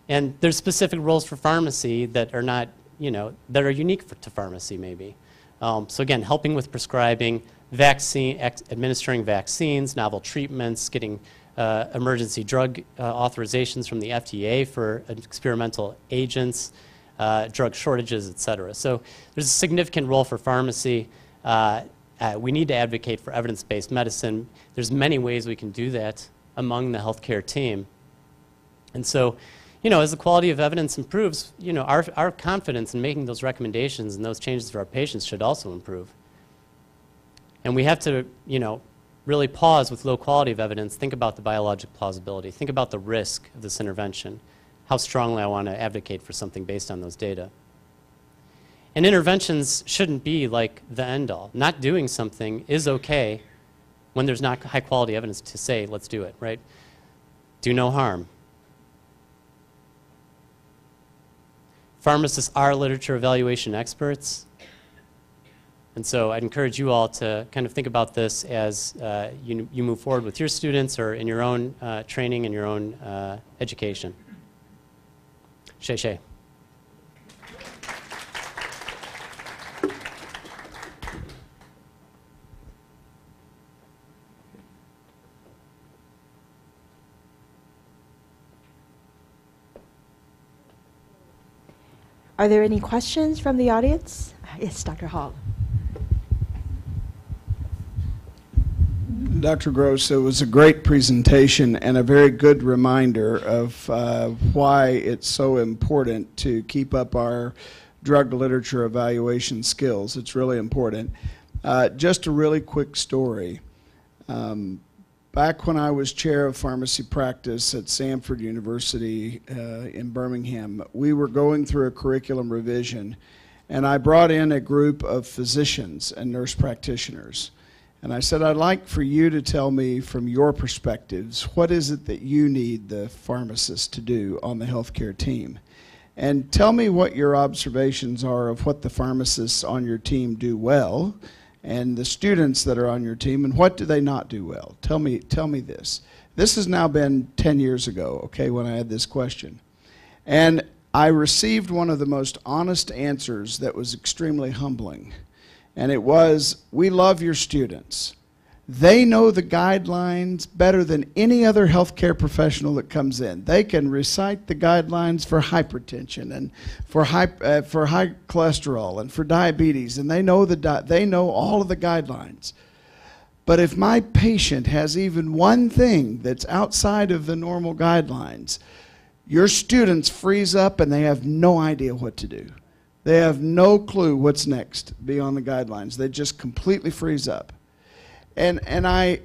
And there's specific roles for pharmacy that are not, that are unique to pharmacy maybe. So again, helping with prescribing, administering vaccines, novel treatments, getting emergency drug authorizations from the FDA for experimental agents, drug shortages, et cetera. So there's a significant role for pharmacy. We need to advocate for evidence-based medicine. There's many ways we can do that among the healthcare team. And so, as the quality of evidence improves, our confidence in making those recommendations and those changes for our patients should also improve. And we have to, really pause with low quality of evidence, think about the biologic plausibility, think about the risk of this intervention, how strongly I want to advocate for something based on those data. And interventions shouldn't be like the end-all. Not doing something is okay when there's not high-quality evidence to say, let's do it, right? Do no harm. Pharmacists are literature evaluation experts. And so I'd encourage you all to kind of think about this as you move forward with your students or in your own training and your own education. Shay Shay. Are there any questions from the audience? Yes, Dr. Hall. Dr. Gross, it was a great presentation and a very good reminder of why it's so important to keep up our drug literature evaluation skills. It's really important. Just a really quick story. Back when I was chair of pharmacy practice at Samford University in Birmingham, we were going through a curriculum revision, and I brought in a group of physicians and nurse practitioners. And I said, I'd like for you to tell me from your perspectives, what is it that you need the pharmacist to do on the healthcare team? And tell me what your observations are of what the pharmacists on your team do well, and the students that are on your team, and what do they not do well? Tell me this. This has now been 10 years ago, okay, when I had this question. And I received one of the most honest answers that was extremely humbling. And it was, we love your students. They know the guidelines better than any other healthcare professional that comes in. They can recite the guidelines for hypertension and for high cholesterol and for diabetes, and they know all of the guidelines. But if my patient has even one thing that's outside of the normal guidelines, your students freeze up and they have no idea what to do. They have no clue what's next beyond the guidelines. They just completely freeze up. And I,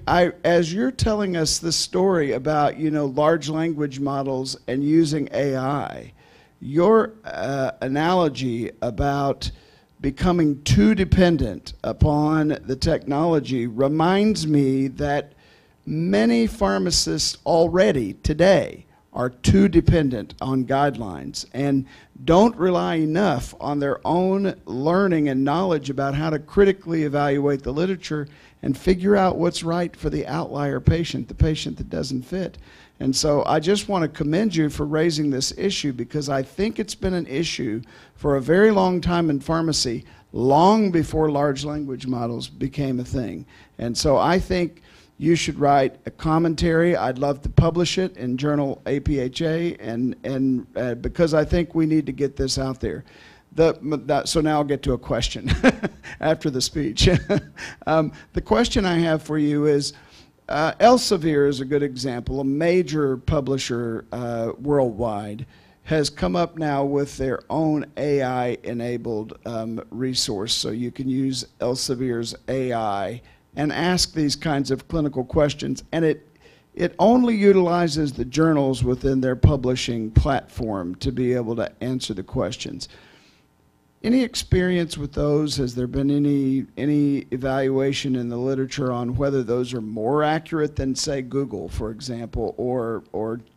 as you're telling us this story about, large language models and using AI, your analogy about becoming too dependent upon the technology reminds me that many pharmacists already today are too dependent on guidelines and don't rely enough on their own learning and knowledge about how to critically evaluate the literature and figure out what's right for the outlier patient, the patient that doesn't fit. And so I just want to commend you for raising this issue, because I think it's been an issue for a very long time in pharmacy, long before large language models became a thing. And so I think you should write a commentary. I'd love to publish it in Journal APHA, and because I think we need to get this out there. So now I'll get to a question after the speech. The question I have for you is, Elsevier is a good example. A major publisher worldwide has come up now with their own AI-enabled resource, so you can use Elsevier's AI and ask these kinds of clinical questions, and it only utilizes the journals within their publishing platform to be able to answer the questions. Any experience with those? Has there been any evaluation in the literature on whether those are more accurate than, say, Google, for example, or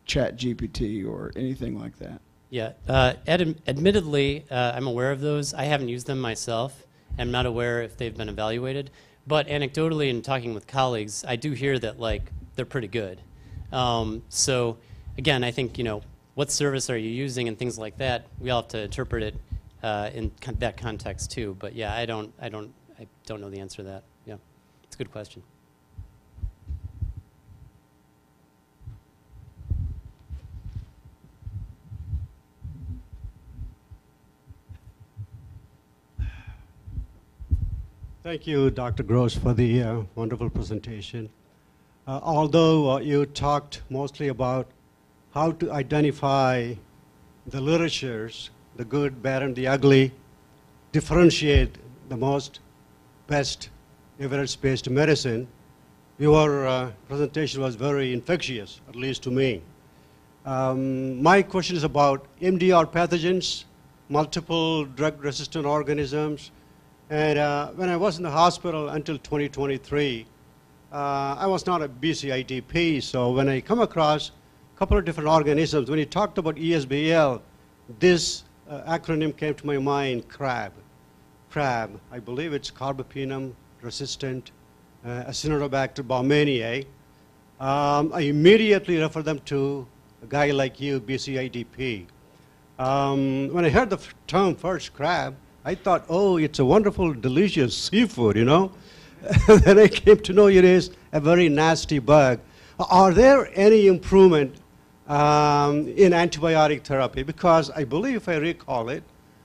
ChatGPT or anything like that? Yeah, admittedly, I'm aware of those. I haven't used them myself. I'm not aware if they've been evaluated. But anecdotally, in talking with colleagues, I do hear that like they're pretty good. So again, I think what service are you using and things like that. We all have to interpret it in that context too. But yeah, I don't know the answer to that. Yeah, it's a good question. Thank you, Dr. Gross, for the wonderful presentation. Although you talked mostly about how to identify the literatures, the good, bad, and the ugly, differentiate the most best evidence-based medicine, your presentation was very infectious, at least to me. My question is about MDR pathogens, multiple drug-resistant organisms. And when I was in the hospital until 2023, I was not a BCIDP, so when I come across a couple of different organisms, when you talked about ESBL, this acronym came to my mind, CRAB. CRAB, I believe it's carbapenem resistant Acinetobacter baumannii. I immediately refer them to a guy like you, BCIDP. When I heard the term first, CRAB, I thought, oh, it's a wonderful, delicious seafood, Then I came to know it is a very nasty bug. Are there any improvement in antibiotic therapy? Because I believe, if I recall it,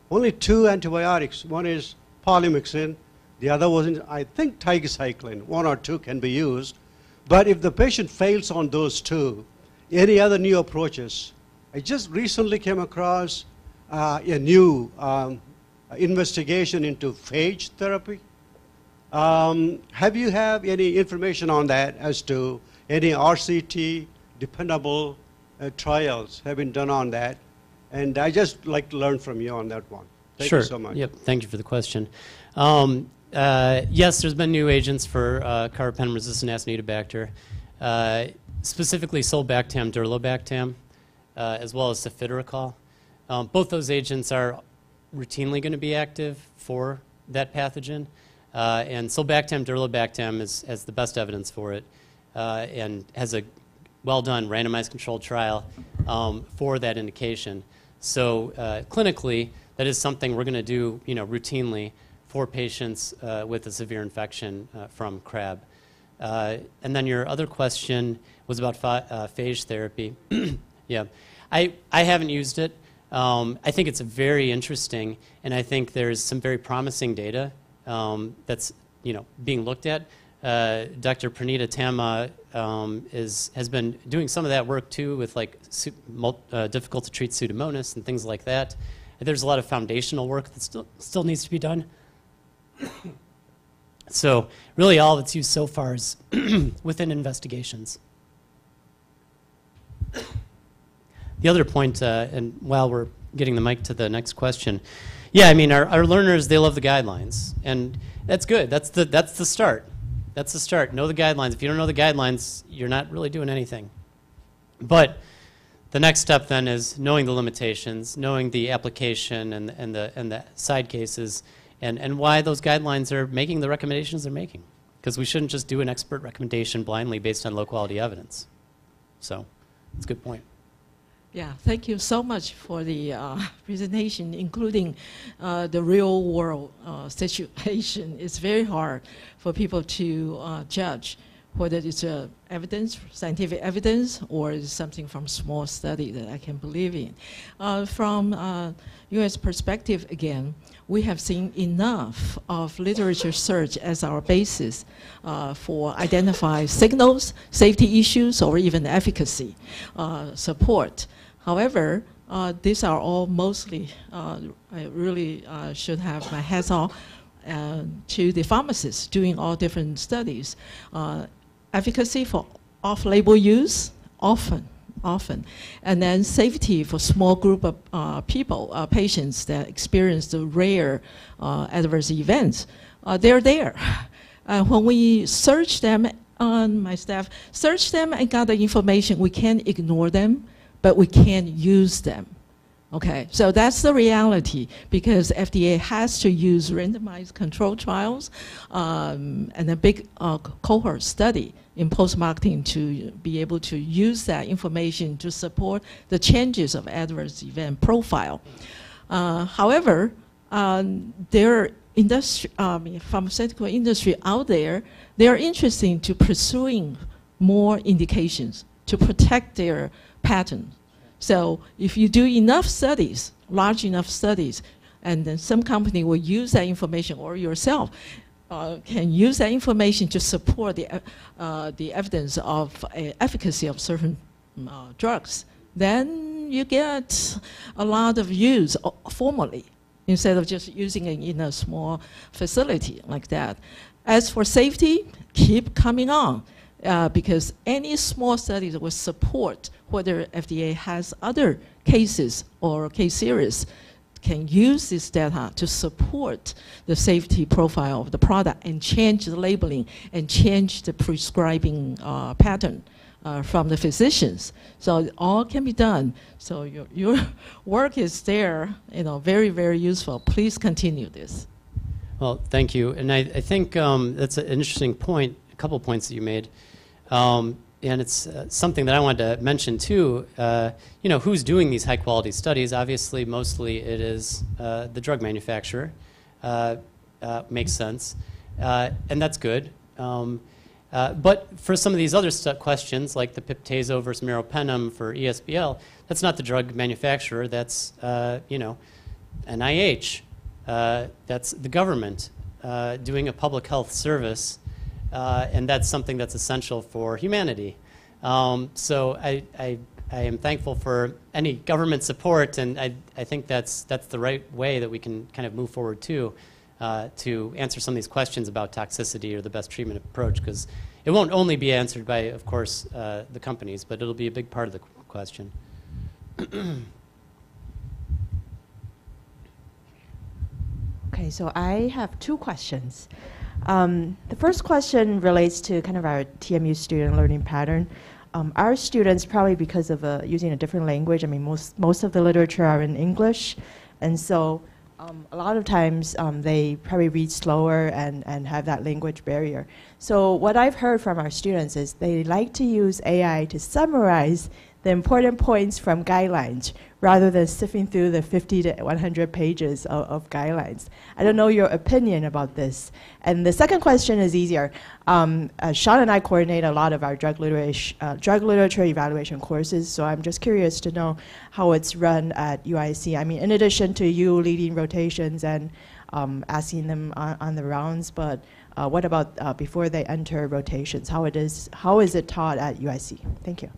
only 2 antibiotics. One is polymyxin, the other was, I think, tigecycline. 1 or 2 can be used. But if the patient fails on those 2, any other new approaches? I just recently came across a new investigation into phage therapy. Have you any information on that as to any RCT dependable trials have been done on that? And I just like to learn from you on that one. Thank you so much. Yep. Thank you for the question. Yes, there's been new agents for carbapenem-resistant Acinetobacter, specifically sulbactam, durlobactam, as well as cefiderocol. Both those agents are routinely going to be active for that pathogen. And sulbactam, durlobactam has the best evidence for it and has a well-done randomized controlled trial for that indication. So clinically, that is something we're going to do routinely for patients with a severe infection from CRAB. And then your other question was about phage therapy. Yeah, I haven't used it. I think it's very interesting, and I think there's some very promising data that's being looked at. Dr. Pranita Tamma has been doing some of that work too with like difficult to treat Pseudomonas and things like that. There's a lot of foundational work that still needs to be done. So really all that's used so far is within investigations. The other point, and while we're getting the mic to the next question, yeah, I mean, our learners, they love the guidelines, and that's good. That's the start. That's the start. Know the guidelines. If you don't know the guidelines, you're not really doing anything. But the next step then is knowing the limitations, knowing the application and the side cases, and why those guidelines are making the recommendations they're making. Because we shouldn't just do an expert recommendation blindly based on low-quality evidence. So that's a good point. Yeah, thank you so much for the presentation, including the real world situation. It's very hard for people to judge whether it's evidence, scientific evidence, or it's something from small study that I can believe in. From U.S. perspective, again, we have seen enough of literature search as our basis for identifying signals, safety issues, or even efficacy support. However, these are all mostly, I really should have my hats off to the pharmacists doing all different studies. Efficacy for off-label use, often. And then safety for small group of people, patients that experience the rare adverse events. They're there. When we search them, my staff search them and gather information, we can't ignore them, but we can use them. Okay, so that's the reality because FDA has to use randomized control trials and a big cohort study in post-marketing to be able to use that information to support the changes of adverse event profile. However, there are pharmaceutical industry out there, they are interested to pursuing more indications to protect their patent. So if you do enough studies, large enough studies, and then some company will use that information or yourself can use that information to support the evidence of efficacy of certain drugs, then you get a lot of use formally instead of just using it in a small facility like that. As for safety, keep coming on. Because any small studies will support whether FDA has other cases or case series can use this data to support the safety profile of the product and change the labeling and change the prescribing pattern from the physicians. So it all can be done. So your work is there, very, very useful. Please continue this. Well, thank you. And I think that's an interesting point, a couple points that you made. And it's something that I wanted to mention too. Who's doing these high quality studies? Obviously, mostly it is the drug manufacturer. Makes sense. And that's good. But for some of these other questions, like the Piptazo versus meropenem for ESBL, that's not the drug manufacturer. That's, NIH. That's the government doing a public health service. And that's something that's essential for humanity. So I am thankful for any government support, and I think that's the right way that we can kind of move forward too, to answer some of these questions about toxicity or the best treatment approach, because it won't only be answered by, of course, the companies, but it'll be a big part of the question. Okay, so I have two questions. The first question relates to kind of our TMU student learning pattern. Our students, probably because of using a different language, I mean, most of the literature are in English, and so a lot of times they probably read slower and have that language barrier. So what I've heard from our students is they like to use AI to summarize the important points from guidelines rather than sifting through the 50 to 100 pages of guidelines. I don't know your opinion about this. And the second question is easier. Sean and I coordinate a lot of our drug literature evaluation courses, so I'm just curious to know how it's run at UIC. I mean, in addition to you leading rotations and asking them on the rounds, but what about before they enter rotations? How is it taught at UIC? Thank you.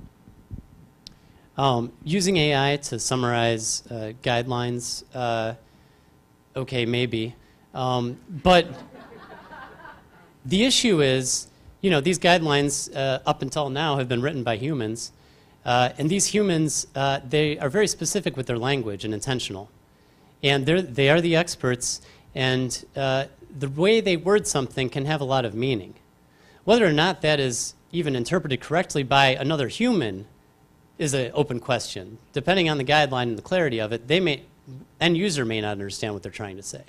Using AI to summarize guidelines, okay, maybe. But the issue is, these guidelines up until now have been written by humans. And these humans, they are very specific with their language and intentional. And they are the experts, and the way they word something can have a lot of meaning. Whether or not that is even interpreted correctly by another human is an open question. Depending on the guideline and the clarity of it, end user may not understand what they're trying to say.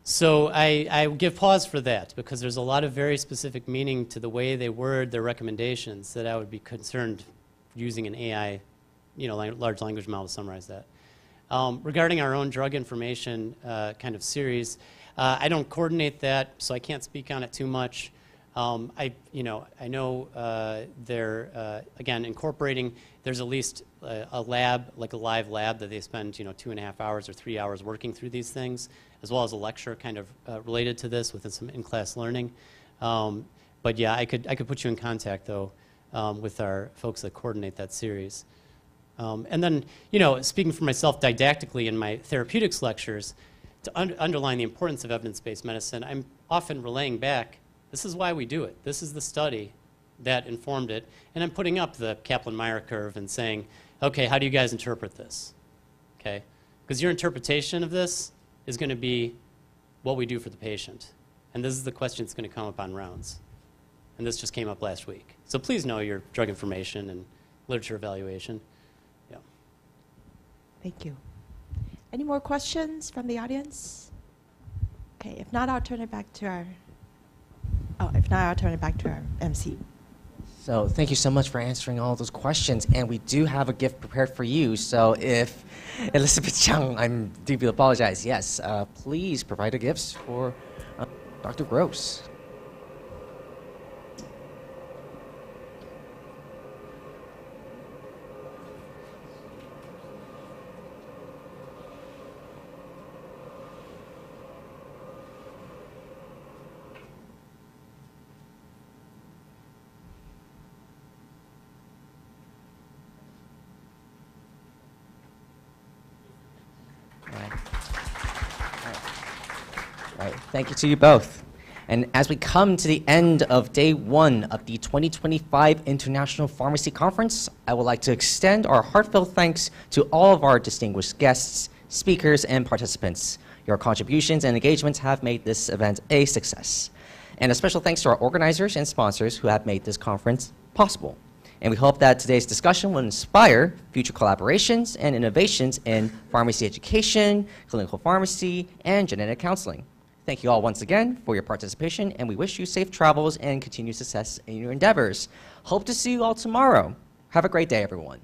So I give pause for that, because there's a lot of very specific meaning to the way they word their recommendations that I would be concerned using an AI, large language model to summarize that. Regarding our own drug information kind of series, I don't coordinate that, so I can't speak on it too much. I know they're, again, incorporating, there's at least a lab, like a live lab, that they spend, 2.5 hours or 3 hours working through these things, as well as a lecture kind of related to this within some in-class learning. But yeah, I could put you in contact, though, with our folks that coordinate that series. And then, speaking for myself didactically in my therapeutics lectures, to underline the importance of evidence-based medicine, I'm often relaying back, this is why we do it. This is the study that informed it. And I'm putting up the Kaplan-Meier curve and saying, okay, how do you guys interpret this? Okay? Because your interpretation of this is going to be what we do for the patient. And this is the question that's going to come up on rounds. And this just came up last week. So please know your drug information and literature evaluation. Yeah. Thank you. Any more questions from the audience? Okay, if not, I'll turn it back to our MC. So thank you so much for answering all those questions. And we do have a gift prepared for you. So if Elizabeth Chung, I'm deeply apologize. Yes, please provide the gifts for Dr. Gross. Right. Thank you to you both. And as we come to the end of day one of the 2025 International Pharmacy Conference, I would like to extend our heartfelt thanks to all of our distinguished guests, speakers, and participants. Your contributions and engagements have made this event a success. And a special thanks to our organizers and sponsors who have made this conference possible. And we hope that today's discussion will inspire future collaborations and innovations in pharmacy education, clinical pharmacy, and genetic counseling. Thank you all once again for your participation, and we wish you safe travels and continued success in your endeavors. Hope to see you all tomorrow. Have a great day, everyone.